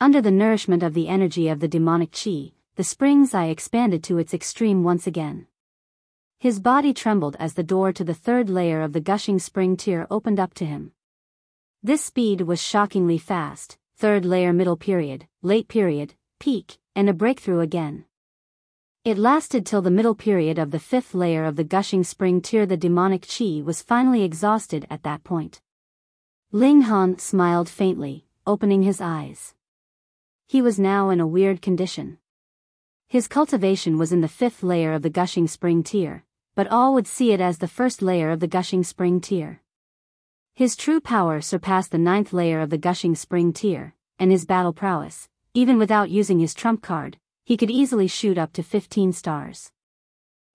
Under the nourishment of the energy of the demonic qi, the spring's eye expanded to its extreme once again. His body trembled as the door to the third layer of the gushing spring tier opened up to him. This speed was shockingly fast. Third layer, middle period, late period, peak, and a breakthrough again. It lasted till the middle period of the 5th layer of the gushing spring tier. The demonic qi was finally exhausted at that point. Ling Han smiled faintly, opening his eyes. He was now in a weird condition. His cultivation was in the 5th layer of the gushing spring tier, but all would see it as the first layer of the gushing spring tier. His true power surpassed the 9th layer of the gushing spring tier, and his battle prowess, even without using his trump card, he could easily shoot up to 15 stars.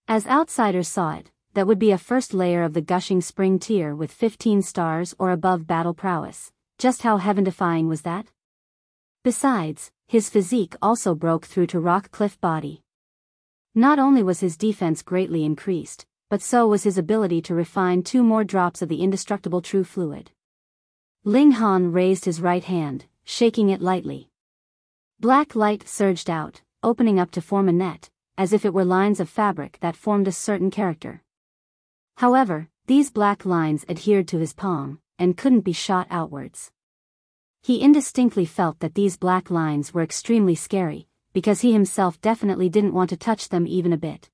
As outsiders saw it, that would be a first layer of the gushing spring tier with 15 stars or above battle prowess. Just how heaven-defying was that? Besides, his physique also broke through to rock cliff body. Not only was his defense greatly increased, but so was his ability to refine 2 more drops of the indestructible true fluid. Ling Han raised his right hand, shaking it lightly. Black light surged out, opening up to form a net, as if it were lines of fabric that formed a certain character. However, these black lines adhered to his palm, and couldn't be shot outwards. He indistinctly felt that these black lines were extremely scary, because he himself definitely didn't want to touch them even a bit.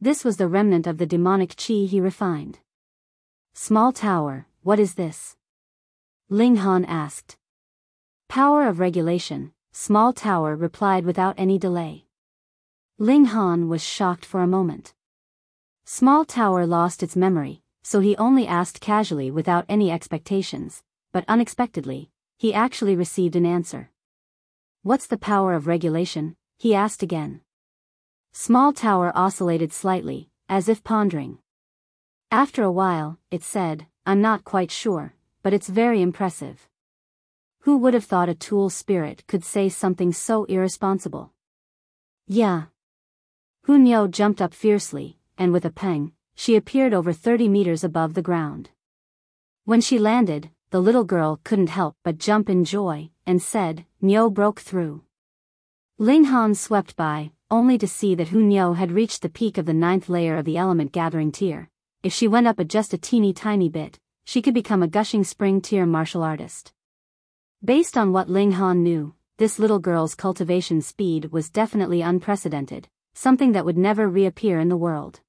This was the remnant of the demonic qi he refined. Small tower, what is this? Ling Han asked. Power of regulation, small tower replied without any delay. Ling Han was shocked for a moment. Small Tower lost its memory, so he only asked casually without any expectations, but unexpectedly, he actually received an answer. What's the power of regulation? He asked again. Small Tower oscillated slightly, as if pondering. After a while, it said, I'm not quite sure, but it's very impressive. Who would have thought a tool spirit could say something so irresponsible? Yeah. Hunyao jumped up fiercely, and with a pang, she appeared over 30 meters above the ground. When she landed, the little girl couldn't help but jump in joy, and said, Niao broke through. Ling Han swept by, only to see that Hunyao had reached the peak of the 9th layer of the element gathering tier. If she went up just a teeny tiny bit, she could become a gushing spring tier martial artist. Based on what Ling Han knew, this little girl's cultivation speed was definitely unprecedented, something that would never reappear in the world.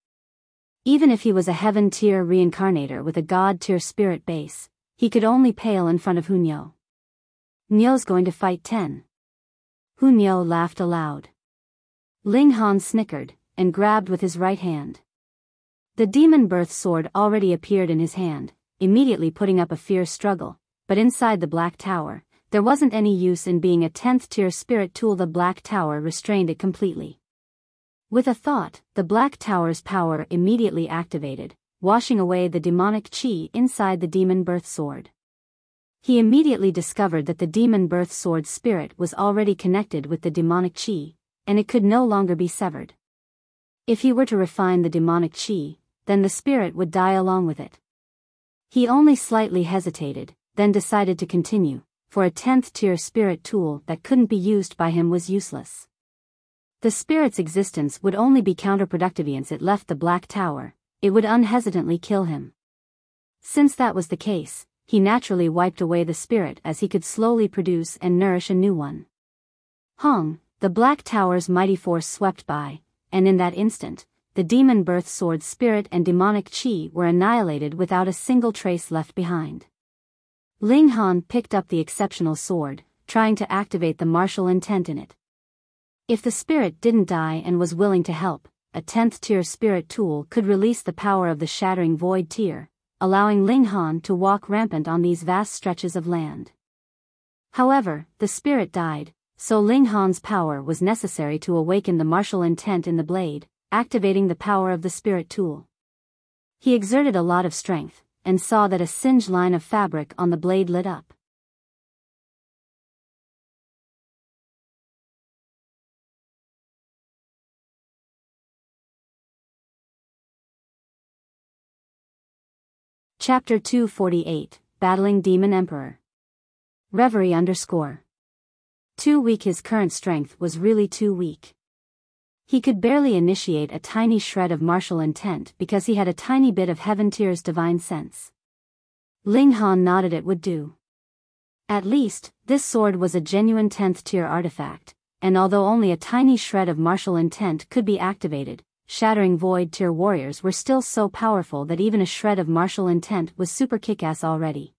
Even if he was a heaven tier reincarnator with a god tier spirit base, he could only pale in front of Hunyao. Niao's going to fight 10. Hunyao laughed aloud. Ling Han snickered, and grabbed with his right hand. The demon birth sword already appeared in his hand, immediately putting up a fierce struggle, but inside the Black Tower, there wasn't any use in being a 10th tier spirit tool. The Black Tower restrained it completely. With a thought, the Black Tower's power immediately activated, washing away the demonic chi inside the demon birth sword. He immediately discovered that the demon birth sword spirit was already connected with the demonic chi, and it could no longer be severed. If he were to refine the demonic chi, then the spirit would die along with it. He only slightly hesitated, then decided to continue, for a 10th tier spirit tool that couldn't be used by him was useless. The spirit's existence would only be counterproductive once it left the Black Tower. It would unhesitantly kill him. Since that was the case, he naturally wiped away the spirit as he could slowly produce and nourish a new one. Hong, the Black Tower's mighty force swept by, and in that instant, the demon birth sword spirit and demonic chi were annihilated without a single trace left behind. Ling Han picked up the exceptional sword, trying to activate the martial intent in it. If the spirit didn't die and was willing to help, a 10th tier spirit tool could release the power of the shattering void tier, allowing Ling Han to walk rampant on these vast stretches of land. However, the spirit died, so Ling Han's power was necessary to awaken the martial intent in the blade, activating the power of the spirit tool. He exerted a lot of strength, and saw that a singed line of fabric on the blade lit up. Chapter 248, Battling Demon Emperor. Reverie _ Too weak. His current strength was really too weak. He could barely initiate a tiny shred of martial intent because he had a tiny bit of Heaven Tier's divine sense. Ling Han nodded. It would do. At least, this sword was a genuine 10th tier artifact, and although only a tiny shred of martial intent could be activated, shattering void tier warriors were still so powerful that even a shred of martial intent was super kick-ass already.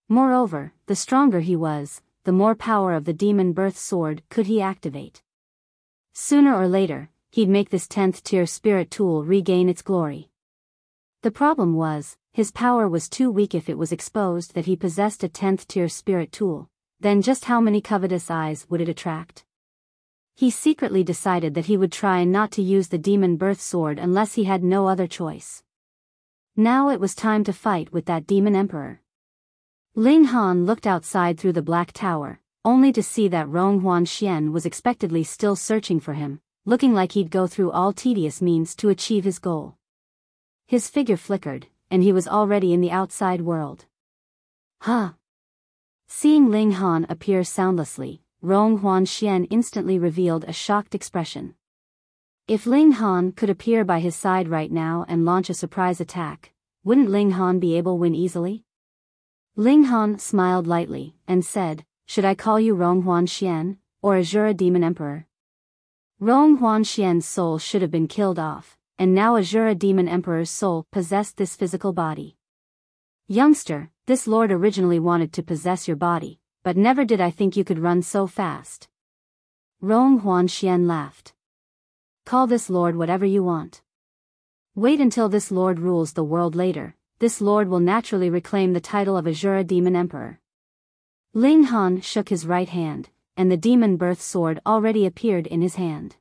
Moreover, the stronger he was, the more power of the demon birth sword could he activate. Sooner or later, he'd make this 10th tier spirit tool regain its glory. The problem was, his power was too weak. If it was exposed that he possessed a 10th tier spirit tool, then just how many covetous eyes would it attract? He secretly decided that he would try not to use the demon birth sword unless he had no other choice. Now it was time to fight with that demon emperor. Ling Han looked outside through the Black Tower, only to see that Rong Huanxian was expectedly still searching for him, looking like he'd go through all tedious means to achieve his goal. His figure flickered, and he was already in the outside world. Huh! Seeing Ling Han appear soundlessly, Rong Huanxian instantly revealed a shocked expression. If Ling Han could appear by his side right now and launch a surprise attack, wouldn't Ling Han be able to win easily? Ling Han smiled lightly, and said, should I call you Rong Huanxian, or Azura Demon Emperor? Rong Huanxian's soul should have been killed off, and now Azura Demon Emperor's soul possessed this physical body. Youngster, this lord originally wanted to possess your body, but never did I think you could run so fast. Rong Huanxian laughed. Call this lord whatever you want. Wait until this lord rules the world later. This lord will naturally reclaim the title of Azura Demon Emperor. Ling Han shook his right hand, and the demon birth sword already appeared in his hand.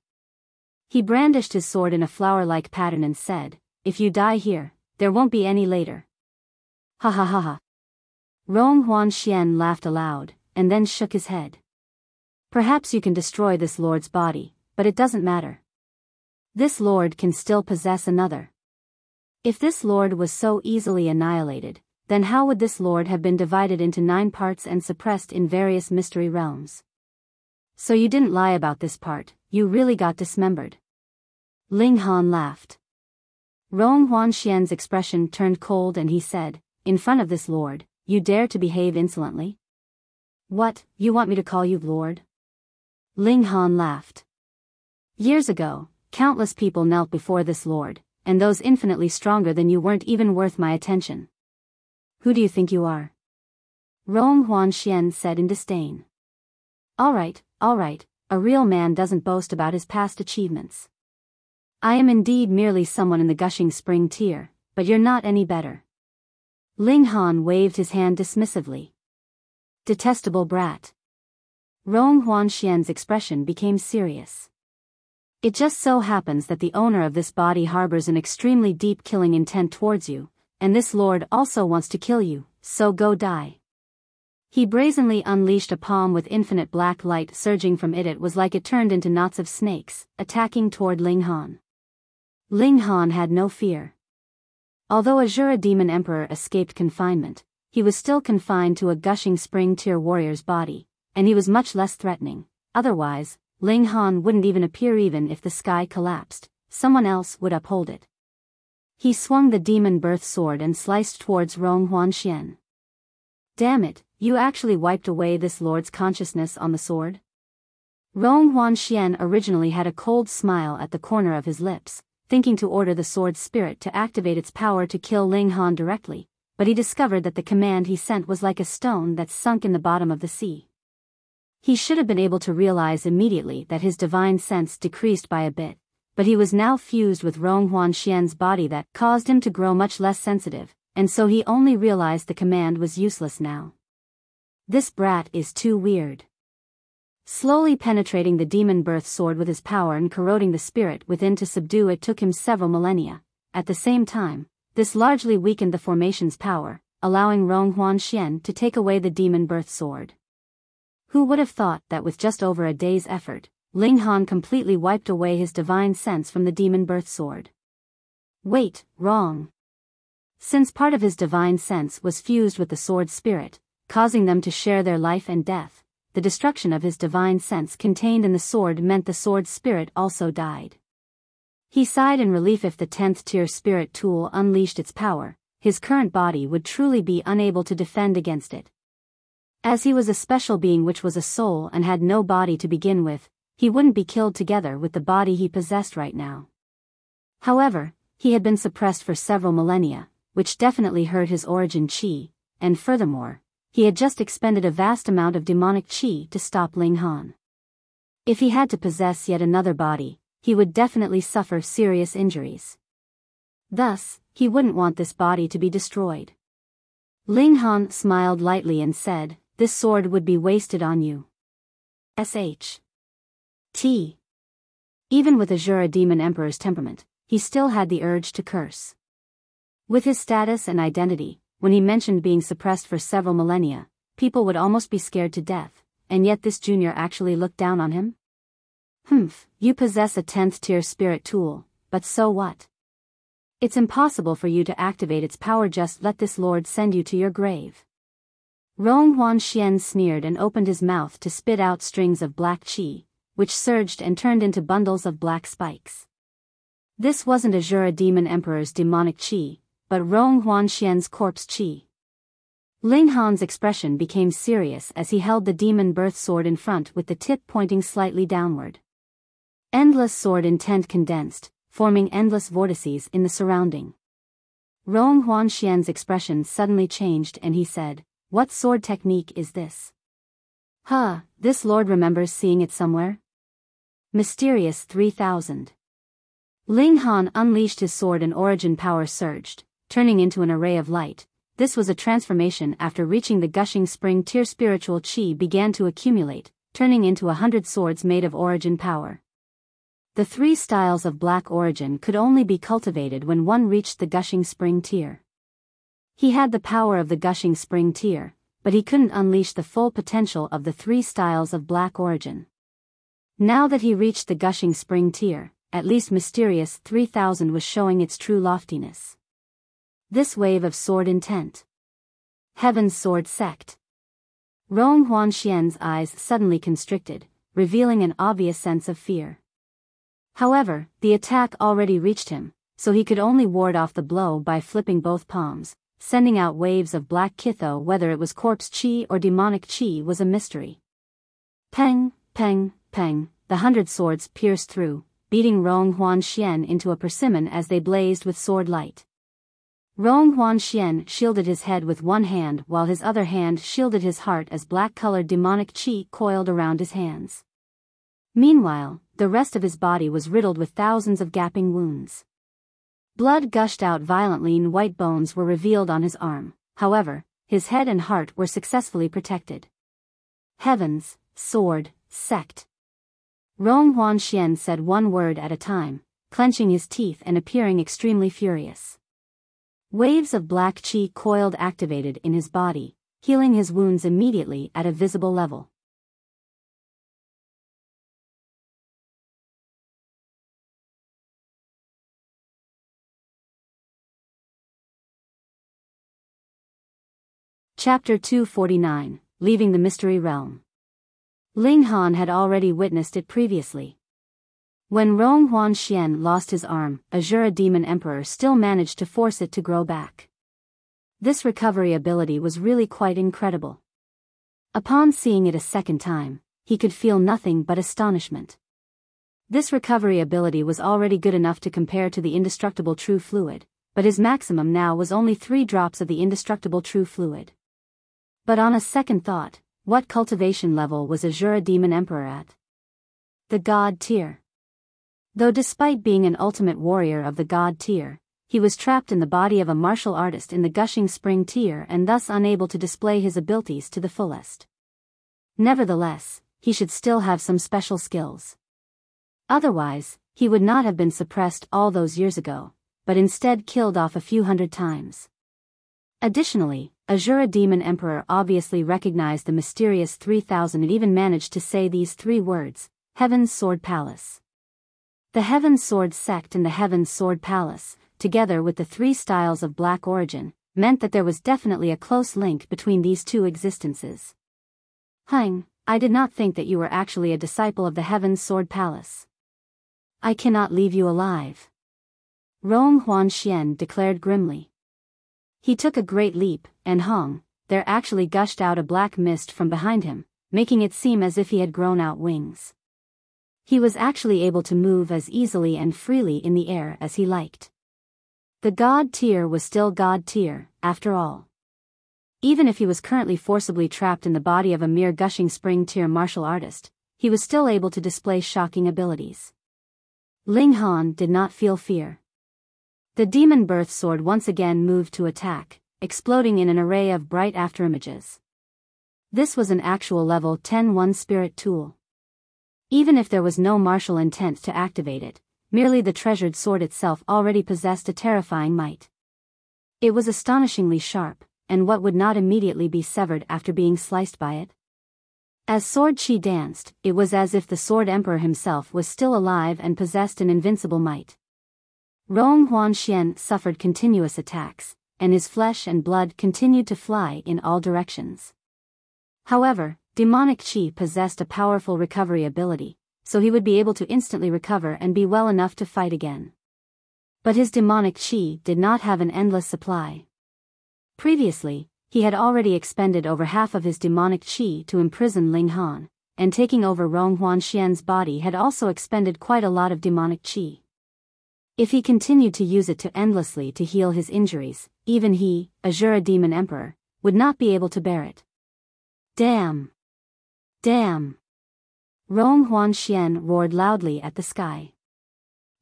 He brandished his sword in a flower-like pattern and said, "If you die here, there won't be any later." Ha ha ha ha. Rong Huanxian laughed aloud, and then shook his head. Perhaps you can destroy this lord's body, but it doesn't matter. This lord can still possess another. If this lord was so easily annihilated, then how would this lord have been divided into 9 parts and suppressed in various mystery realms? So you didn't lie about this part, you really got dismembered. Ling Han laughed. Rong Huanxian's expression turned cold and he said, "In front of this lord, you dare to behave insolently? What, you want me to call you lord?" Ling Han laughed. Years ago, countless people knelt before this lord, and those infinitely stronger than you weren't even worth my attention. Who do you think you are? Rong Huanxian said in disdain. All right, a real man doesn't boast about his past achievements. I am indeed merely someone in the gushing spring tier, but you're not any better. Ling Han waved his hand dismissively. Detestable brat. Rong Huanxian's expression became serious. It just so happens that the owner of this body harbors an extremely deep killing intent towards you, and this lord also wants to kill you, so go die. He brazenly unleashed a palm with infinite black light surging from it. It was like it turned into knots of snakes, attacking toward Ling Han. Ling Han had no fear. Although Azura Demon Emperor escaped confinement, he was still confined to a gushing spring tier warrior's body, and he was much less threatening. Otherwise, Ling Han wouldn't even appear. Even if the sky collapsed, someone else would uphold it. He swung the demon birth sword and sliced towards Rong Huanxian. Damn it, you actually wiped away this lord's consciousness on the sword? Rong Huanxian originally had a cold smile at the corner of his lips, thinking to order the sword spirit to activate its power to kill Ling Han directly, but he discovered that the command he sent was like a stone that's sunk in the bottom of the sea. He should have been able to realize immediately that his divine sense decreased by a bit, but he was now fused with Rong Huanxian's body that caused him to grow much less sensitive, and so he only realized the command was useless now. This brat is too weird. Slowly penetrating the demon birth sword with his power and corroding the spirit within to subdue it took him several millennia. At the same time, this largely weakened the formation's power, allowing Rong Huanxian to take away the demon birth sword. Who would have thought that with just over a day's effort, Ling Han completely wiped away his divine sense from the demon birth sword? Wait, wrong. Since part of his divine sense was fused with the sword spirit, causing them to share their life and death, the destruction of his divine sense contained in the sword meant the sword spirit also died. He sighed in relief. If the 10th tier spirit tool unleashed its power, his current body would truly be unable to defend against it. As he was a special being which was a soul and had no body to begin with, he wouldn't be killed together with the body he possessed right now. However, he had been suppressed for several millennia, which definitely hurt his origin chi, and furthermore, he had just expended a vast amount of demonic chi to stop Ling Han. If he had to possess yet another body, he would definitely suffer serious injuries. Thus, he wouldn't want this body to be destroyed. Ling Han smiled lightly and said, "This sword would be wasted on you." T. Even with Azura Demon Emperor's temperament, he still had the urge to curse. With his status and identity, when he mentioned being suppressed for several millennia, people would almost be scared to death, and yet this junior actually looked down on him? Humph, you possess a 10th tier spirit tool, but so what? It's impossible for you to activate its power. Just let this lord send you to your grave. Rong Huanxian sneered and opened his mouth to spit out strings of black chi, which surged and turned into bundles of black spikes. This wasn't Azura Demon Emperor's demonic chi, but Rong Huanxian's corpse chi. Ling Han's expression became serious as he held the demon birth sword in front with the tip pointing slightly downward. Endless sword intent condensed, forming endless vortices in the surrounding. Rong Huanxian's expression suddenly changed and he said, "What sword technique is this?" This lord remembers seeing it somewhere? Mysterious 3000. Ling Han unleashed his sword and origin power surged, turning into an array of light. This was a transformation after reaching the gushing spring tier. Spiritual chi began to accumulate, turning into 100 swords made of origin power. The 3 styles of black origin could only be cultivated when one reached the gushing spring tier. He had the power of the gushing spring tier, but he couldn't unleash the full potential of the 3 styles of black origin. Now that he reached the gushing spring tier, at least Mysterious 3000 was showing its true loftiness. This wave of sword intent. Heaven's Sword Sect. Rong Huanxian's eyes suddenly constricted, revealing an obvious sense of fear. However, the attack already reached him, so he could only ward off the blow by flipping both palms, sending out waves of black kitho. Whether it was corpse chi or demonic chi was a mystery. Peng, peng, peng, the 100 swords pierced through, beating Rong Huanxian into a persimmon as they blazed with sword light. Rong Huanxian shielded his head with one hand while his other hand shielded his heart as black-colored demonic chi coiled around his hands. Meanwhile, the rest of his body was riddled with thousands of gaping wounds. Blood gushed out violently and white bones were revealed on his arm. However, his head and heart were successfully protected. Heaven's Sword Sect. Rong Huanxian said one word at a time, clenching his teeth and appearing extremely furious. Waves of black chi coiled activated in his body, healing his wounds immediately at a visible level. Chapter 249, Leaving the Mystery Realm. Ling Han had already witnessed it previously. When Rong Huanxian lost his arm, Azura Demon Emperor still managed to force it to grow back. This recovery ability was really quite incredible. Upon seeing it a second time, he could feel nothing but astonishment. This recovery ability was already good enough to compare to the indestructible true fluid, but his maximum now was only 3 drops of the indestructible true fluid. But on a second thought, what cultivation level was Azura Demon Emperor at? The God tier. Though despite being an ultimate warrior of the God tier, he was trapped in the body of a martial artist in the gushing spring tier and thus unable to display his abilities to the fullest. Nevertheless, he should still have some special skills. Otherwise, he would not have been suppressed all those years ago, but instead killed off a few hundred times. Additionally, Azura Demon Emperor obviously recognized the Mysterious 3000 and even managed to say these 3 words, Heaven's Sword Palace. The Heaven's Sword Sect and the Heaven's Sword Palace, together with the 3 styles of black origin, meant that there was definitely a close link between these 2 existences. Hang, I did not think that you were actually a disciple of the Heaven's Sword Palace. I cannot leave you alive. Rong Huanxian declared grimly. He took a great leap, and there actually gushed out a black mist from behind him, making it seem as if he had grown out wings. He was actually able to move as easily and freely in the air as he liked. The God tier was still God tier, after all. Even if he was currently forcibly trapped in the body of a mere gushing spring tier martial artist, he was still able to display shocking abilities. Ling Han did not feel fear. The demon birth sword once again moved to attack, exploding in an array of bright afterimages. This was an actual level 10-1 spirit tool. Even if there was no martial intent to activate it, merely the treasured sword itself already possessed a terrifying might. It was astonishingly sharp, and what would not immediately be severed after being sliced by it? As sword chi danced, it was as if the Sword Emperor himself was still alive and possessed an invincible might. Rong Huanxian suffered continuous attacks, and his flesh and blood continued to fly in all directions. However, demonic chi possessed a powerful recovery ability, so he would be able to instantly recover and be well enough to fight again. But his demonic chi did not have an endless supply. Previously, he had already expended over half of his demonic chi to imprison Ling Han, and taking over Rong Huanxian's body had also expended quite a lot of demonic chi. If he continued to use it endlessly to heal his injuries, even he, Azura Demon Emperor, would not be able to bear it. Damn! Damn! Rong Huanxian roared loudly at the sky.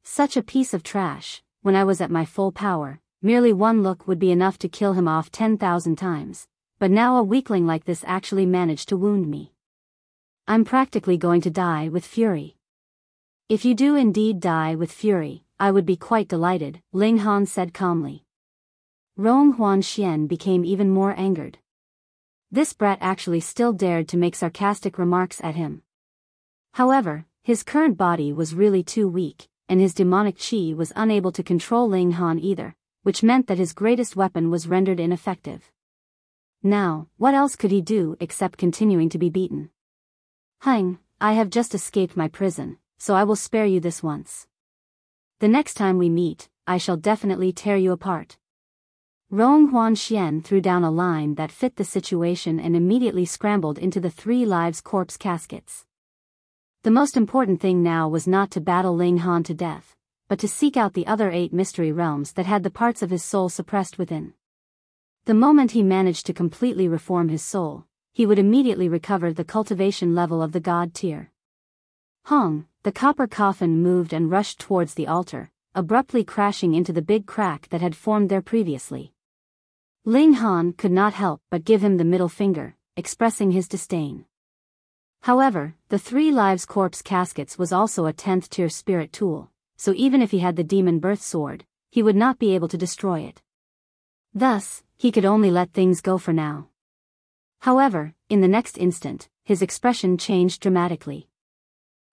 Such a piece of trash. When I was at my full power, merely one look would be enough to kill him off 10,000 times, but now a weakling like this actually managed to wound me. I'm practically going to die with fury. If you do indeed die with fury, I would be quite delighted, Ling Han said calmly. Rong Huanxian became even more angered. This brat actually still dared to make sarcastic remarks at him. However, his current body was really too weak, and his demonic qi was unable to control Ling Han either, which meant that his greatest weapon was rendered ineffective. Now, what else could he do except continuing to be beaten? Hang, I have just escaped my prison, so I will spare you this once. The next time we meet, I shall definitely tear you apart. Rong Huanxian threw down a line that fit the situation and immediately scrambled into the 3 lives corpse caskets. The most important thing now was not to battle Ling Han to death, but to seek out the other 8 mystery realms that had the parts of his soul suppressed within. The moment he managed to completely reform his soul, he would immediately recover the cultivation level of the god tier. Hong, the copper coffin moved and rushed towards the altar, abruptly crashing into the big crack that had formed there previously. Ling Han could not help but give him the middle finger, expressing his disdain. However, the 3 lives corpse caskets was also a 10th tier spirit tool, so even if he had the demon birth sword, he would not be able to destroy it. Thus, he could only let things go for now. However, in the next instant, his expression changed dramatically.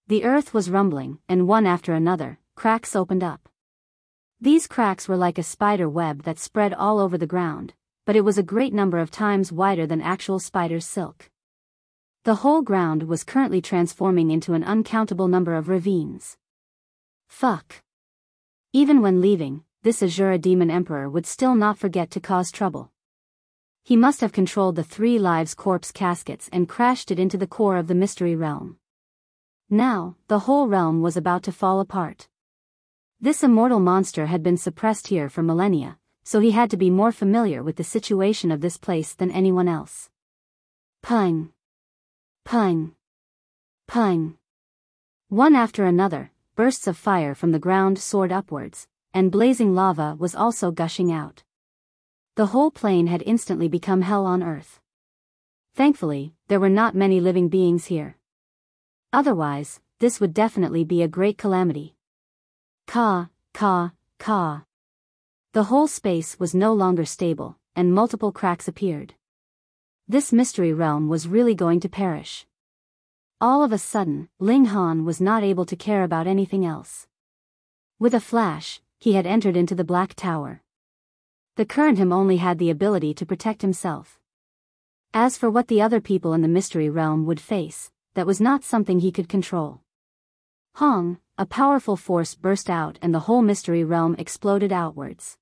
The earth was rumbling, and one after another, cracks opened up. These cracks were like a spider web that spread all over the ground, but it was a great number of times wider than actual spider's silk. The whole ground was currently transforming into an uncountable number of ravines. Fuck. Even when leaving, this Azura demon emperor would still not forget to cause trouble. He must have controlled the 3 lives corpse caskets and crashed it into the core of the mystery realm. Now, the whole realm was about to fall apart. This immortal monster had been suppressed here for millennia, so he had to be more familiar with the situation of this place than anyone else. Pang. Pang. Pang. One after another, bursts of fire from the ground soared upwards, and blazing lava was also gushing out. The whole plain had instantly become hell on earth. Thankfully, there were not many living beings here. Otherwise, this would definitely be a great calamity. Ka, ka, ka. The whole space was no longer stable, and multiple cracks appeared. This mystery realm was really going to perish. All of a sudden, Ling Han was not able to care about anything else. With a flash, he had entered into the Black Tower. The current him only had the ability to protect himself. As for what the other people in the mystery realm would face, that was not something he could control. Hong, a powerful force burst out and the whole mystery realm exploded outwards.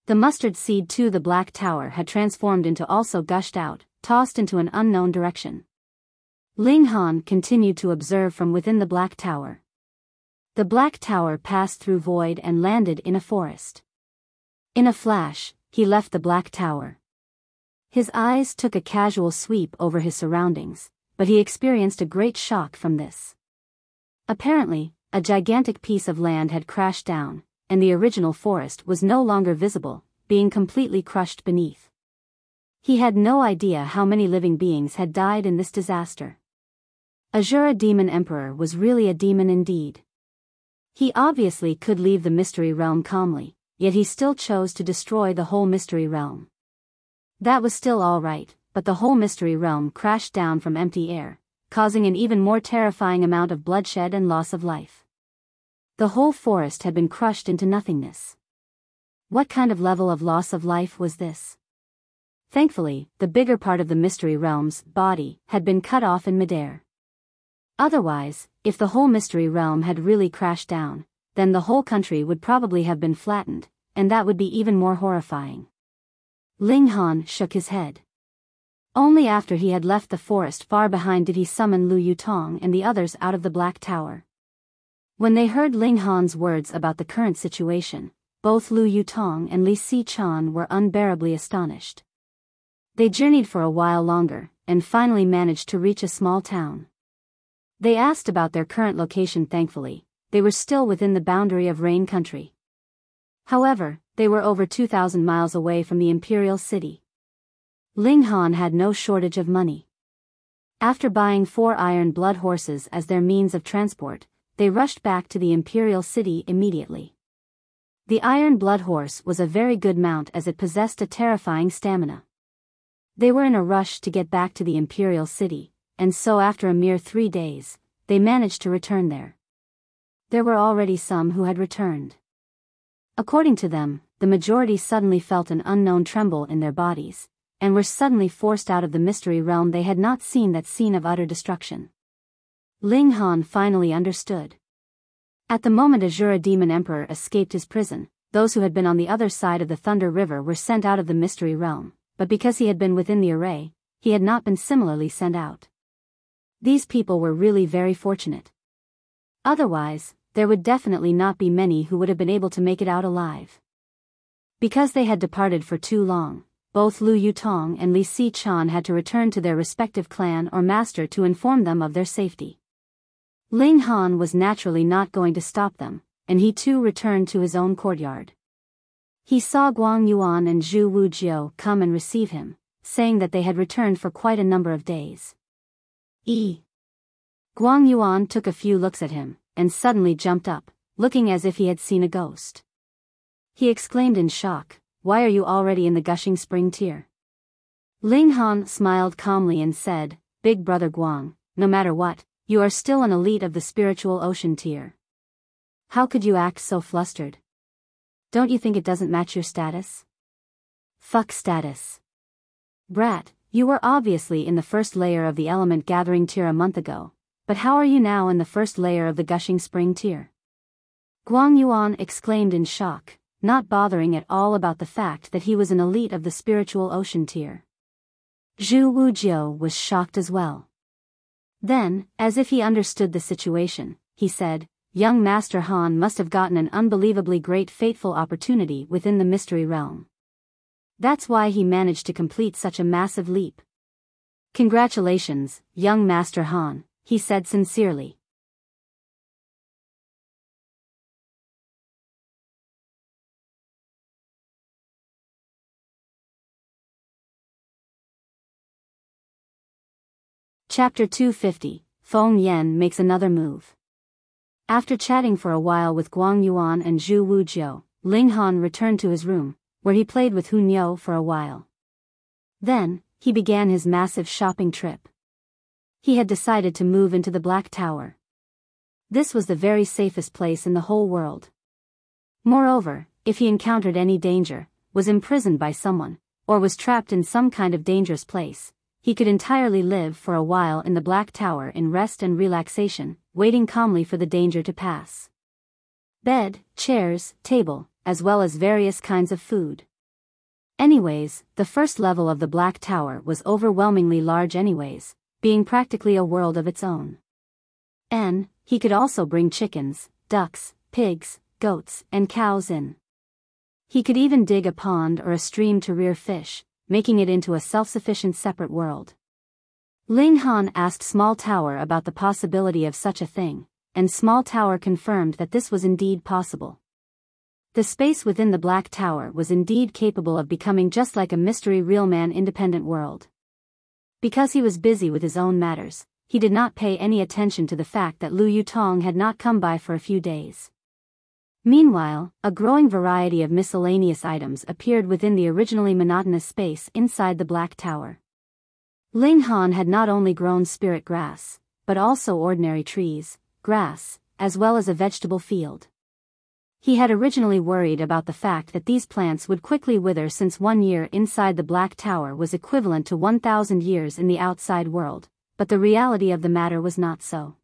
The mustard seed too the Black Tower had transformed into also gushed out, tossed into an unknown direction. Ling Han continued to observe from within the Black Tower. The Black Tower passed through void and landed in a forest. In a flash, he left the Black Tower. His eyes took a casual sweep over his surroundings, but he experienced a great shock from this. Apparently, a gigantic piece of land had crashed down, and the original forest was no longer visible, being completely crushed beneath. He had no idea how many living beings had died in this disaster. Azura Demon Emperor was really a demon indeed. He obviously could leave the mystery realm calmly, yet he still chose to destroy the whole mystery realm. That was still all right, but the whole mystery realm crashed down from empty air, causing an even more terrifying amount of bloodshed and loss of life. The whole forest had been crushed into nothingness. What kind of level of loss of life was this? Thankfully, the bigger part of the mystery realm's body had been cut off in midair. Otherwise, if the whole mystery realm had really crashed down, then the whole country would probably have been flattened, and that would be even more horrifying. Ling Han shook his head. Only after he had left the forest far behind did he summon Lu Yutong and the others out of the Black Tower. When they heard Ling Han's words about the current situation, both Lu Yutong and Li Si-chan were unbearably astonished. They journeyed for a while longer, and finally managed to reach a small town. They asked about their current location thankfully, they were still within the boundary of Rain Country. However, they were over 2,000 miles away from the imperial city. Ling Han had no shortage of money. After buying 4 iron blood horses as their means of transport, they rushed back to the imperial city immediately. The iron blood horse was a very good mount as it possessed a terrifying stamina. They were in a rush to get back to the imperial city, and so after a mere 3 days, they managed to return there. There were already some who had returned. According to them, the majority suddenly felt an unknown tremble in their bodies, and were suddenly forced out of the mystery realm they had not seen, that scene of utter destruction. Ling Han finally understood. At the moment Azura Demon Emperor escaped his prison, those who had been on the other side of the Thunder River were sent out of the mystery realm, but because he had been within the array, he had not been similarly sent out. These people were really very fortunate. Otherwise, there would definitely not be many who would have been able to make it out alive. Because they had departed for too long, both Lu Yutong and Li Si Chan had to return to their respective clan or master to inform them of their safety. Ling Han was naturally not going to stop them, and he too returned to his own courtyard. He saw Guang Yuan and Zhu Wujiao come and receive him, saying that they had returned for quite a number of days. Guang Yuan took a few looks at him, and suddenly jumped up, looking as if he had seen a ghost. He exclaimed in shock, "Why are you already in the gushing spring tier?" Ling Han smiled calmly and said, "Big brother Guang, no matter what, you are still an elite of the spiritual ocean tier. How could you act so flustered? Don't you think it doesn't match your status?" "Fuck status. Brat, you were obviously in the first layer of the element gathering tier a month ago, but how are you now in the first layer of the gushing spring tier?" Guang Yuan exclaimed in shock, not bothering at all about the fact that he was an elite of the spiritual ocean tier. Zhu Wujiao was shocked as well. Then, as if he understood the situation, he said, "Young Master Han must have gotten an unbelievably great fateful opportunity within the mystery realm. That's why he managed to complete such a massive leap. Congratulations, young Master Han," he said sincerely. Chapter 250, Feng Yan makes another move. After chatting for a while with Guang Yuan and Zhu Wujiao, Ling Han returned to his room, where he played with Hun Yo for a while. Then, he began his massive shopping trip. He had decided to move into the Black Tower. This was the very safest place in the whole world. Moreover, if he encountered any danger, was imprisoned by someone, or was trapped in some kind of dangerous place, he could entirely live for a while in the Black Tower in rest and relaxation, waiting calmly for the danger to pass. Bed, chairs, table, as well as various kinds of food. Anyways, the first level of the Black Tower was overwhelmingly large anyways, being practically a world of its own. And he could also bring chickens, ducks, pigs, goats, and cows in. He could even dig a pond or a stream to rear fish, making it into a self-sufficient separate world. Ling Han asked Small Tower about the possibility of such a thing, and Small Tower confirmed that this was indeed possible. The space within the Black Tower was indeed capable of becoming just like a mystery realman independent world. Because he was busy with his own matters, he did not pay any attention to the fact that Lu Yutong had not come by for a few days. Meanwhile, a growing variety of miscellaneous items appeared within the originally monotonous space inside the Black Tower. Ling Han had not only grown spirit grass, but also ordinary trees, grass, as well as a vegetable field. He had originally worried about the fact that these plants would quickly wither, since 1 year inside the Black Tower was equivalent to 1,000 years in the outside world, but the reality of the matter was not so.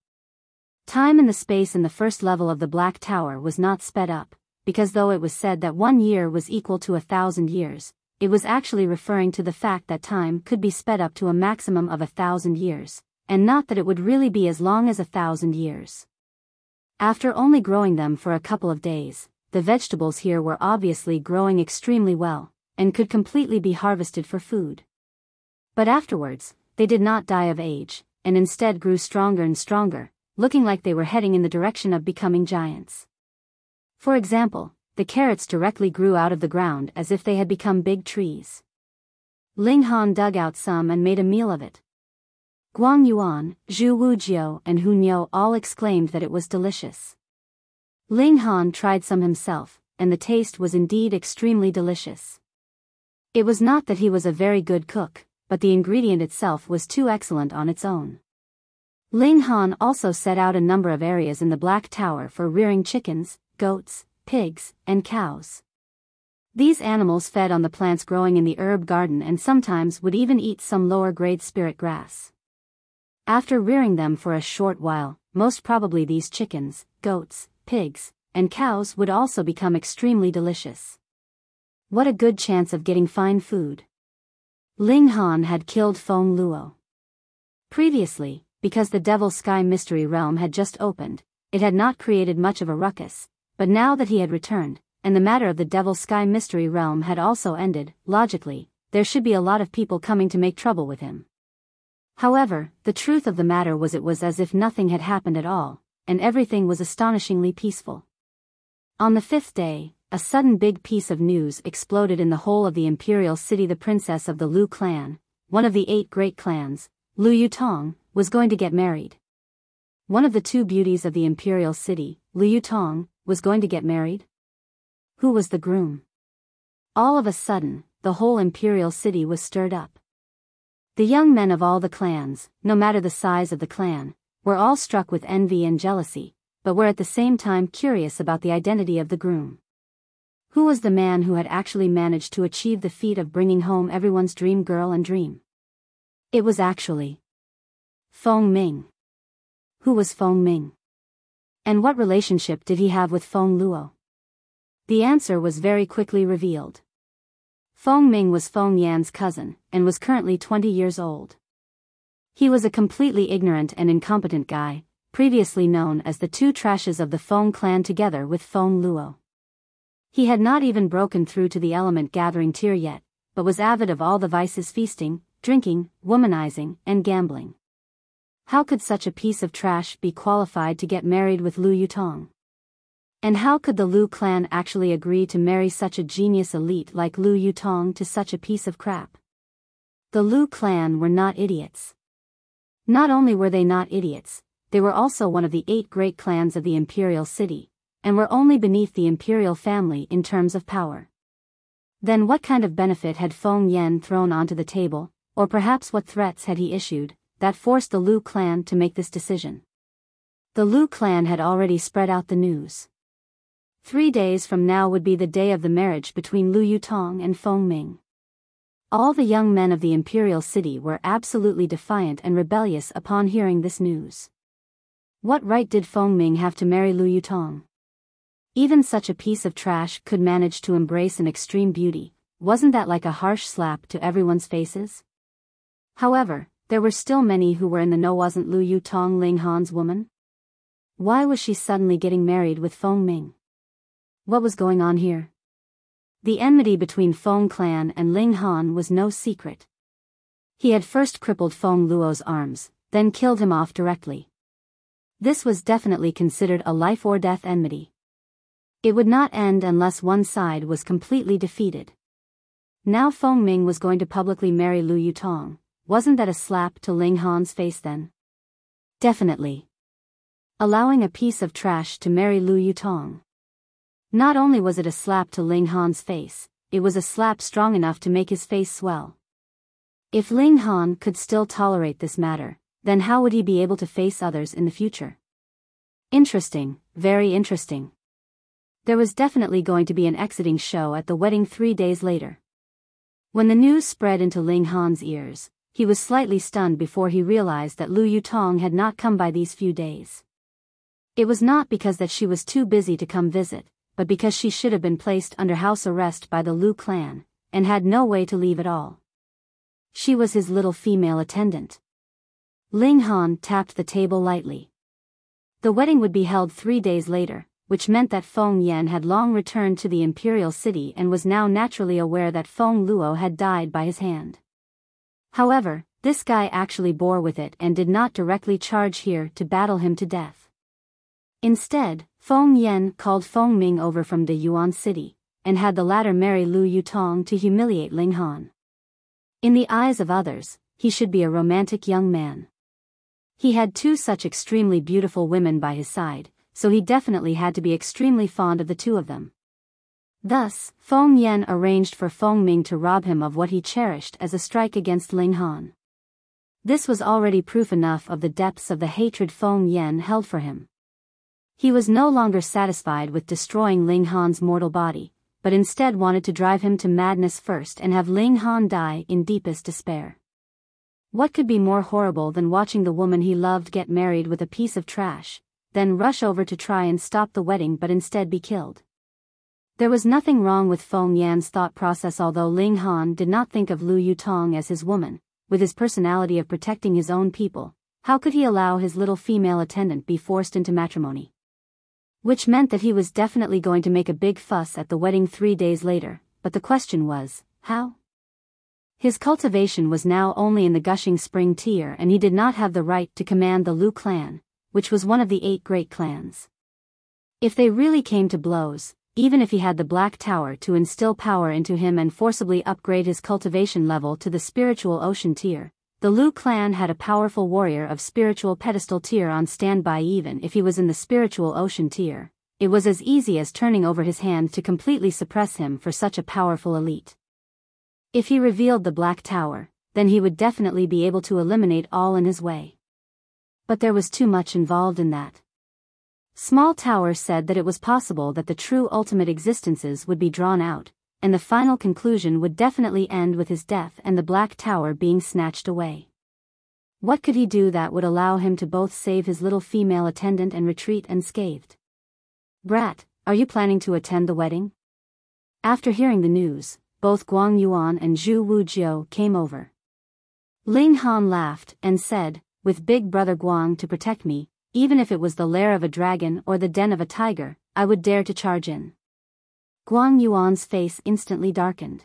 Time and the space in the first level of the Black Tower was not sped up, because though it was said that 1 year was equal to 1,000 years, it was actually referring to the fact that time could be sped up to a maximum of 1,000 years, and not that it would really be as long as 1,000 years. After only growing them for a couple of days, the vegetables here were obviously growing extremely well, and could completely be harvested for food. But afterwards, they did not die of age, and instead grew stronger and stronger, looking like they were heading in the direction of becoming giants. For example, the carrots directly grew out of the ground as if they had become big trees. Ling Han dug out some and made a meal of it. Guang Yuan, Zhu Wujiao and Hu Niu all exclaimed that it was delicious. Ling Han tried some himself, and the taste was indeed extremely delicious. It was not that he was a very good cook, but the ingredient itself was too excellent on its own. Ling Han also set out a number of areas in the Black Tower for rearing chickens, goats, pigs, and cows. These animals fed on the plants growing in the herb garden and sometimes would even eat some lower-grade spirit grass. After rearing them for a short while, most probably these chickens, goats, pigs, and cows would also become extremely delicious. What a good chance of getting fine food. Ling Han had killed Feng Luo. Previously, because the Devil Sky Mystery Realm had just opened, it had not created much of a ruckus, but now that he had returned, and the matter of the Devil Sky Mystery Realm had also ended, logically, there should be a lot of people coming to make trouble with him. However, the truth of the matter was it was as if nothing had happened at all, and everything was astonishingly peaceful. On the 5th day, a sudden big piece of news exploded in the whole of the imperial city. The princess of the Lu clan, one of the 8 great clans, Lu Yutong, was going to get married. One of the 2 beauties of the imperial city, Lu Yutong, was going to get married? Who was the groom? All of a sudden, the whole imperial city was stirred up. The young men of all the clans, no matter the size of the clan, were all struck with envy and jealousy, but were at the same time curious about the identity of the groom. Who was the man who had actually managed to achieve the feat of bringing home everyone's dream girl and dream? It was actually Feng Ming. Who was Feng Ming? And what relationship did he have with Feng Luo? The answer was very quickly revealed. Feng Ming was Feng Yan's cousin, and was currently 20 years old. He was a completely ignorant and incompetent guy, previously known as the 2 trashes of the Feng clan together with Feng Luo. He had not even broken through to the element gathering tier yet, but was avid of all the vices: feasting, drinking, womanizing, and gambling. How could such a piece of trash be qualified to get married with Lu Yutong? And how could the Lu clan actually agree to marry such a genius elite like Lu Yutong to such a piece of crap? The Lu clan were not idiots. Not only were they not idiots, they were also one of the 8 great clans of the imperial city, and were only beneath the imperial family in terms of power. Then what kind of benefit had Feng Yan thrown onto the table, or perhaps what threats had he issued, that forced the Lu clan to make this decision? The Lu clan had already spread out the news. 3 days from now would be the day of the marriage between Lu Yutong and Feng Ming. All the young men of the imperial city were absolutely defiant and rebellious upon hearing this news. What right did Feng Ming have to marry Lu Yutong? Even such a piece of trash could manage to embrace an extreme beauty. Wasn't that like a harsh slap to everyone's faces? However, there were still many who were in the know. Wasn't Lu Yutong Ling Han's woman? Why was she suddenly getting married with Feng Ming? What was going on here? The enmity between Feng clan and Ling Han was no secret. He had first crippled Feng Luo's arms, then killed him off directly. This was definitely considered a life-or-death enmity. It would not end unless one side was completely defeated. Now Feng Ming was going to publicly marry Lu Yutong. Wasn't that a slap to Ling Han's face then? Definitely. Allowing a piece of trash to marry Lu Yutong. Not only was it a slap to Ling Han's face, it was a slap strong enough to make his face swell. If Ling Han could still tolerate this matter, then how would he be able to face others in the future? Interesting, very interesting. There was definitely going to be an exiting show at the wedding 3 days later. When the news spread into Ling Han's ears, he was slightly stunned before he realized that Lu Yutong had not come by these few days. It was not because that she was too busy to come visit, but because she should have been placed under house arrest by the Lu clan, and had no way to leave at all. She was his little female attendant. Ling Han tapped the table lightly. The wedding would be held 3 days later, which meant that Feng Yan had long returned to the imperial city and was now naturally aware that Feng Luo had died by his hand. However, this guy actually bore with it and did not directly charge here to battle him to death. Instead, Feng Yan called Feng Ming over from the Yuan city, and had the latter marry Lu Yutong to humiliate Ling Han. In the eyes of others, he should be a romantic young man. He had two such extremely beautiful women by his side, so he definitely had to be extremely fond of the two of them. Thus, Feng Yan arranged for Feng Ming to rob him of what he cherished as a strike against Ling Han. This was already proof enough of the depths of the hatred Feng Yan held for him. He was no longer satisfied with destroying Ling Han's mortal body, but instead wanted to drive him to madness first and have Ling Han die in deepest despair. What could be more horrible than watching the woman he loved get married with a piece of trash, then rush over to try and stop the wedding but instead be killed? There was nothing wrong with Feng Yan's thought process, although Ling Han did not think of Lu Yutong as his woman. With his personality of protecting his own people, how could he allow his little female attendant be forced into matrimony? Which meant that he was definitely going to make a big fuss at the wedding 3 days later, but the question was, how? His cultivation was now only in the gushing spring tier and he did not have the right to command the Lu clan, which was one of the 8 great clans. If they really came to blows, even if he had the Black Tower to instill power into him and forcibly upgrade his cultivation level to the spiritual ocean tier, the Lu clan had a powerful warrior of spiritual pedestal tier on standby. Even if he was in the spiritual ocean tier, it was as easy as turning over his hand to completely suppress him for such a powerful elite. If he revealed the Black Tower, then he would definitely be able to eliminate all in his way. But there was too much involved in that. Small Tower said that it was possible that the true ultimate existences would be drawn out, and the final conclusion would definitely end with his death and the Black Tower being snatched away. What could he do that would allow him to both save his little female attendant and retreat unscathed? Brat, are you planning to attend the wedding? After hearing the news, both Guang Yuan and Zhu Wujiao came over. Ling Han laughed and said, with Big Brother Guang to protect me, even if it was the lair of a dragon or the den of a tiger, I would dare to charge in. Guang Yuan's face instantly darkened.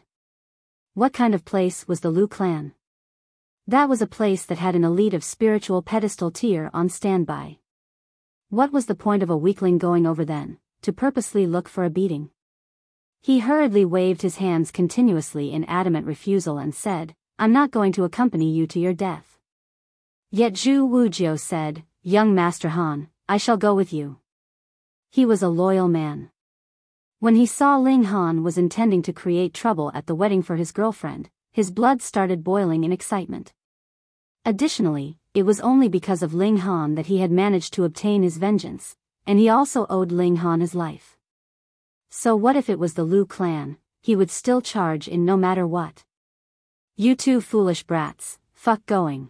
What kind of place was the Lu clan? That was a place that had an elite of spiritual pedestal tier on standby. What was the point of a weakling going over then, to purposely look for a beating? He hurriedly waved his hands continuously in adamant refusal and said, I'm not going to accompany you to your death. Yet Zhu Wujiao said, Young Master Han, I shall go with you. He was a loyal man. When he saw Ling Han was intending to create trouble at the wedding for his girlfriend, his blood started boiling in excitement. Additionally, it was only because of Ling Han that he had managed to obtain his vengeance, and he also owed Ling Han his life. So what if it was the Lu clan? He would still charge in no matter what. You two foolish brats, fuck going.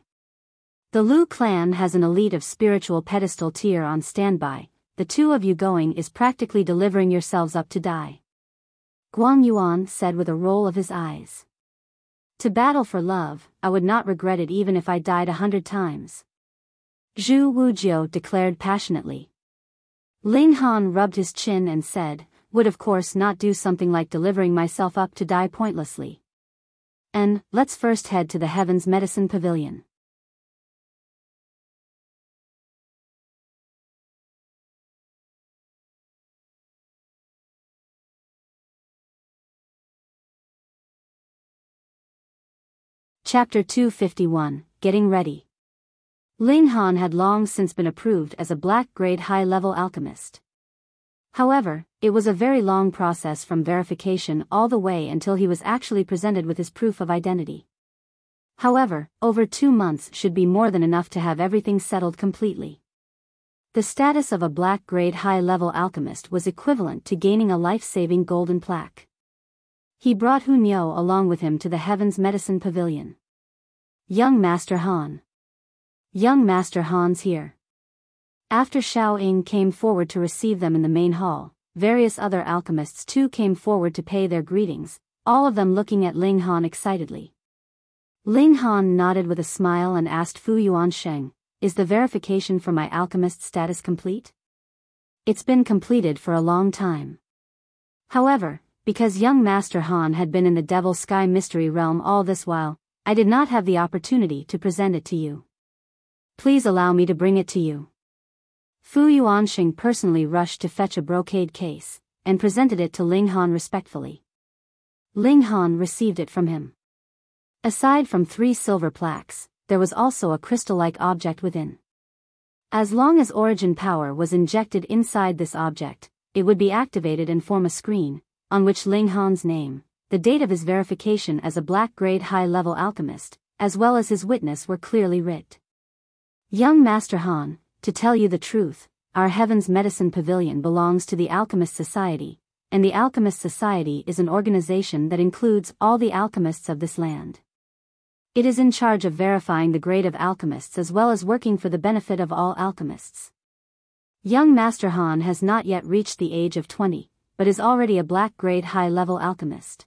The Lu clan has an elite of spiritual pedestal tier on standby. The two of you going is practically delivering yourselves up to die. Guang Yuan said with a roll of his eyes. To battle for love, I would not regret it even if I died 100 times. Zhu Wujiao declared passionately. Ling Han rubbed his chin and said, would of course not do something like delivering myself up to die pointlessly. And, let's first head to the Heaven's Medicine Pavilion. Chapter 251, Getting Ready. Ling Han had long since been approved as a black-grade high-level alchemist. However, it was a very long process from verification all the way until he was actually presented with his proof of identity. However, over 2 months should be more than enough to have everything settled completely. The status of a black-grade high-level alchemist was equivalent to gaining a life-saving golden plaque. He brought Hu Niu along with him to the Heaven's Medicine Pavilion. Young Master Han. Young Master Han's here. After Xiao Ying came forward to receive them in the main hall, various other alchemists too came forward to pay their greetings, all of them looking at Ling Han excitedly. Ling Han nodded with a smile and asked Fu Yuansheng, is the verification for my alchemist status complete? It's been completed for a long time. However, because young Master Han had been in the Devil Sky Mystery Realm all this while, I did not have the opportunity to present it to you. Please allow me to bring it to you. Fu Yuanxing personally rushed to fetch a brocade case, and presented it to Ling Han respectfully. Ling Han received it from him. Aside from 3 silver plaques, there was also a crystal-like object within. As long as origin power was injected inside this object, it would be activated and form a screen, on which Ling Han's name, the date of his verification as a black-grade high-level alchemist, as well as his witness were clearly writ. Young Master Han, to tell you the truth, our Heaven's Medicine Pavilion belongs to the Alchemist Society, and the Alchemist Society is an organization that includes all the alchemists of this land. It is in charge of verifying the grade of alchemists as well as working for the benefit of all alchemists. Young Master Han has not yet reached the age of 20, but is already a black-grade high-level alchemist.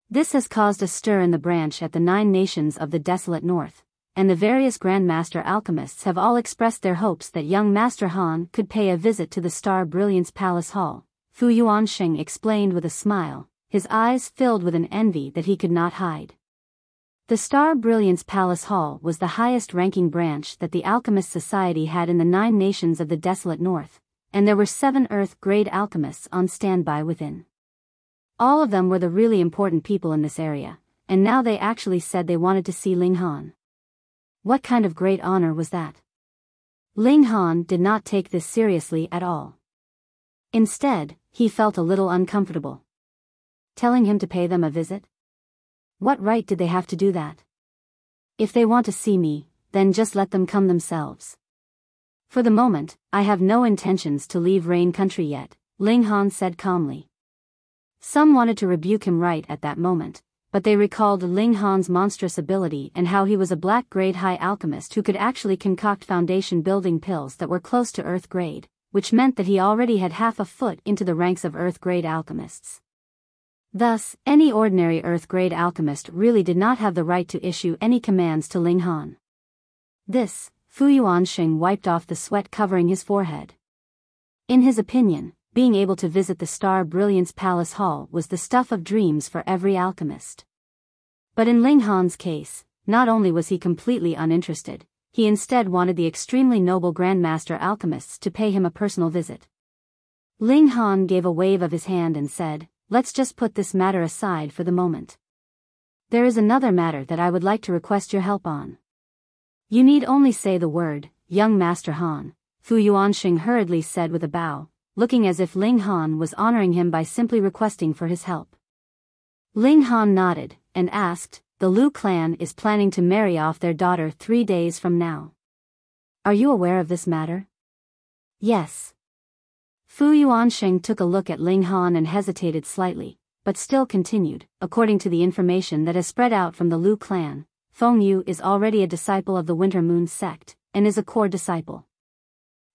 This has caused a stir in the branch at the 9 nations of the desolate north, and the various Grandmaster alchemists have all expressed their hopes that young Master Han could pay a visit to the Star Brilliance Palace Hall. Fu Yuanxing explained with a smile, his eyes filled with an envy that he could not hide. The Star Brilliance Palace Hall was the highest-ranking branch that the Alchemist Society had in the 9 nations of the desolate north, and there were 7 Earth-grade alchemists on standby within. All of them were the really important people in this area, and now they actually said they wanted to see Ling Han. What kind of great honor was that? Ling Han did not take this seriously at all. Instead, he felt a little uncomfortable. Telling him to pay them a visit? What right did they have to do that? If they want to see me, then just let them come themselves. For the moment, I have no intentions to leave Rain Country yet, Ling Han said calmly. Some wanted to rebuke him right at that moment, but they recalled Ling Han's monstrous ability and how he was a black-grade high alchemist who could actually concoct foundation-building pills that were close to Earth-grade, which meant that he already had half a foot into the ranks of Earth-grade alchemists. Thus, any ordinary Earth-grade alchemist really did not have the right to issue any commands to Ling Han. This, Fu Yuanxing wiped off the sweat covering his forehead. In his opinion, being able to visit the Star Brilliance Palace Hall was the stuff of dreams for every alchemist. But in Ling Han's case, not only was he completely uninterested, he instead wanted the extremely noble Grandmaster alchemists to pay him a personal visit. Ling Han gave a wave of his hand and said, "Let's just put this matter aside for the moment. There is another matter that I would like to request your help on. You need only say the word, young Master Han," Fu Yuanxing hurriedly said with a bow, looking as if Ling Han was honoring him by simply requesting for his help. Ling Han nodded, and asked, "The Lu clan is planning to marry off their daughter 3 days from now. Are you aware of this matter?" "Yes." Fu Yuanxing took a look at Ling Han and hesitated slightly, but still continued, "According to the information that has spread out from the Lu clan, Feng Yu is already a disciple of the Winter Moon sect, and is a core disciple.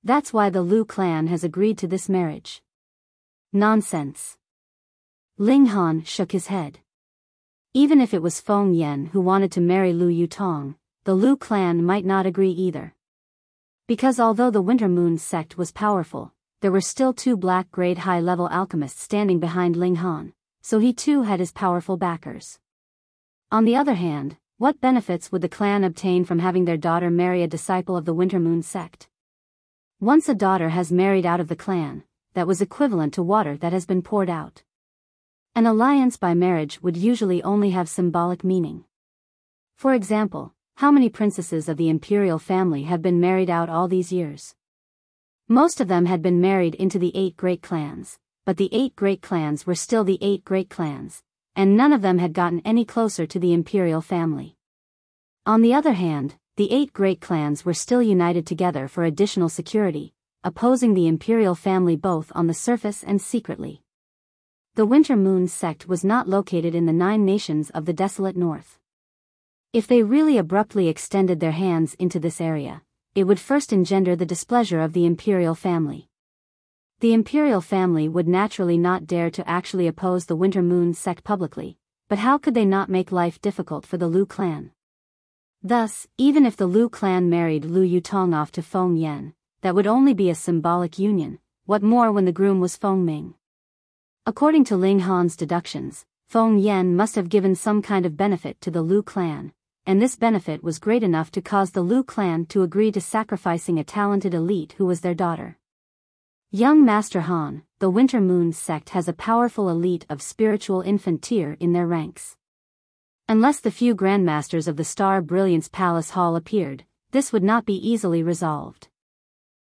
That's why the Lu clan has agreed to this marriage." "Nonsense." Ling Han shook his head. Even if it was Feng Yan who wanted to marry Lu Yutong, the Lu clan might not agree either. Because although the Winter Moon sect was powerful, there were still 2 black-grade high-level alchemists standing behind Ling Han, so he too had his powerful backers. On the other hand, what benefits would the clan obtain from having their daughter marry a disciple of the Winter Moon sect? Once a daughter has married out of the clan, that was equivalent to water that has been poured out. An alliance by marriage would usually only have symbolic meaning. For example, how many princesses of the imperial family have been married out all these years? Most of them had been married into the 8 great clans, but the 8 great clans were still the 8 great clans, and none of them had gotten any closer to the imperial family. On the other hand, the 8 great clans were still united together for additional security, opposing the imperial family both on the surface and secretly. The Winter Moon sect was not located in the 9 nations of the desolate north. If they really abruptly extended their hands into this area, it would first engender the displeasure of the imperial family. The imperial family would naturally not dare to actually oppose the Winter Moon sect publicly, but how could they not make life difficult for the Lu clan? Thus, even if the Lu clan married Lu Yutong off to Feng Yan, that would only be a symbolic union, what more when the groom was Feng Ming? According to Ling Han's deductions, Feng Yan must have given some kind of benefit to the Lu clan, and this benefit was great enough to cause the Lu clan to agree to sacrificing a talented elite who was their daughter. Young Master Han, the Winter Moon sect has a powerful elite of spiritual infant tier in their ranks. Unless the few grandmasters of the Star Brilliance Palace Hall appeared, this would not be easily resolved.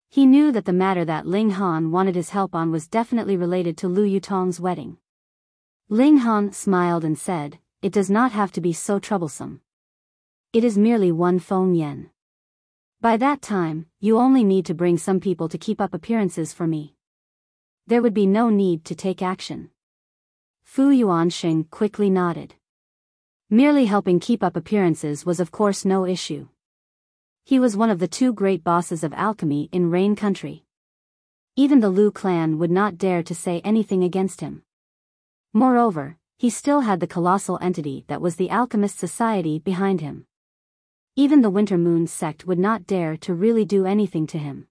He knew that the matter that Ling Han wanted his help on was definitely related to Lu Yutong's wedding. Ling Han smiled and said, "It does not have to be so troublesome. It is merely one Feng Yan. By that time, you only need to bring some people to keep up appearances for me. There would be no need to take action." Fu Yuanxing quickly nodded. Merely helping keep up appearances was of course no issue. He was one of the two great bosses of alchemy in Rain Country. Even the Lu clan would not dare to say anything against him. Moreover, he still had the colossal entity that was the Alchemist Society behind him. Even the Winter Moon sect would not dare to really do anything to him.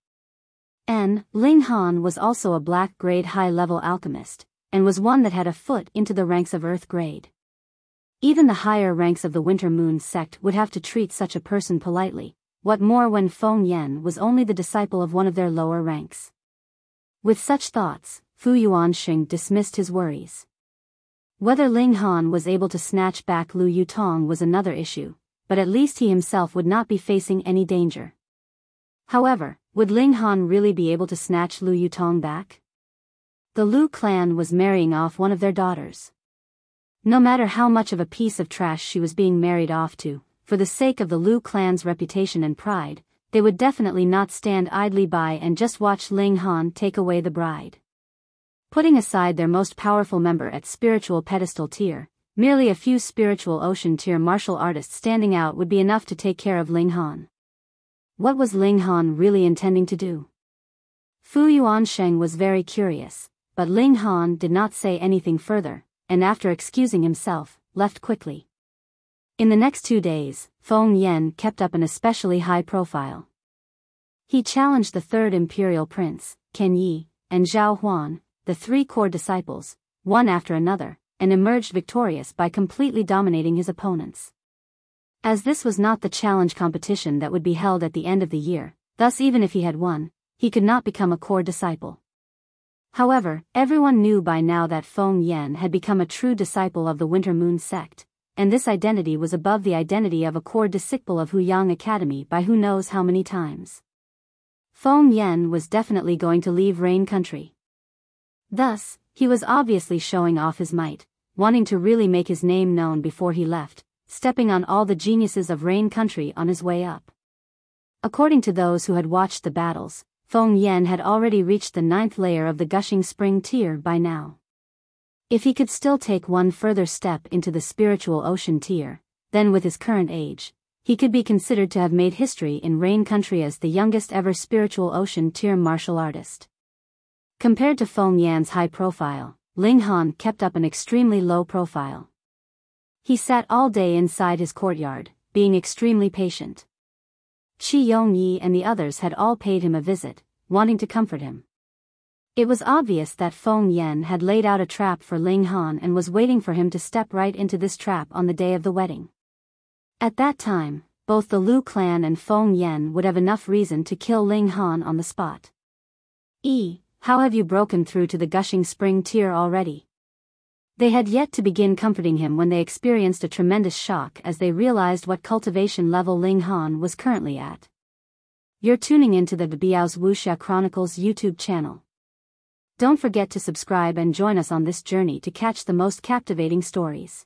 And Ling Han was also a black grade high-level alchemist, and was one that had a foot into the ranks of Earth grade. Even the higher ranks of the Winter Moon sect would have to treat such a person politely, what more when Feng Yan was only the disciple of one of their lower ranks. With such thoughts, Fu Yuanxing dismissed his worries. Whether Ling Han was able to snatch back Lu Yutong was another issue, but at least he himself would not be facing any danger. However, would Ling Han really be able to snatch Lu Yutong back? The Lu clan was marrying off one of their daughters. No matter how much of a piece of trash she was being married off to, for the sake of the Lu clan's reputation and pride, they would definitely not stand idly by and just watch Ling Han take away the bride. Putting aside their most powerful member at spiritual pedestal tier, merely a few spiritual ocean tier martial artists standing out would be enough to take care of Ling Han. What was Ling Han really intending to do? Fu Yuansheng was very curious, but Ling Han did not say anything further, and after excusing himself, left quickly. In the next 2 days, Feng Yan kept up an especially high profile. He challenged the third imperial prince, Ken Yi, and Zhao Huan, the 3 core disciples, one after another, and emerged victorious by completely dominating his opponents. As this was not the challenge competition that would be held at the end of the year, thus even if he had won, he could not become a core disciple. However, everyone knew by now that Feng Yan had become a true disciple of the Winter Moon sect, and this identity was above the identity of a core disciple of Huyang Academy by who knows how many times. Feng Yan was definitely going to leave Rain Country. Thus, he was obviously showing off his might, wanting to really make his name known before he left, stepping on all the geniuses of Rain Country on his way up. According to those who had watched the battles, Feng Yan had already reached the 9th layer of the Gushing Spring tier by now. If he could still take one further step into the spiritual ocean tier, then with his current age, he could be considered to have made history in Rain Country as the youngest ever spiritual ocean tier martial artist. Compared to Feng Yan's high profile, Ling Han kept up an extremely low profile. He sat all day inside his courtyard, being extremely patient. Qi Yongyi and the others had all paid him a visit, wanting to comfort him. It was obvious that Feng Yan had laid out a trap for Ling Han and was waiting for him to step right into this trap on the day of the wedding. At that time, both the Lu clan and Feng Yan would have enough reason to kill Ling Han on the spot. How have you broken through to the Gushing Spring tier already? They had yet to begin comforting him when they experienced a tremendous shock as they realized what cultivation level Ling Han was currently at. You're tuning into the Biyao's Wuxia Chronicles YouTube channel. Don't forget to subscribe and join us on this journey to catch the most captivating stories.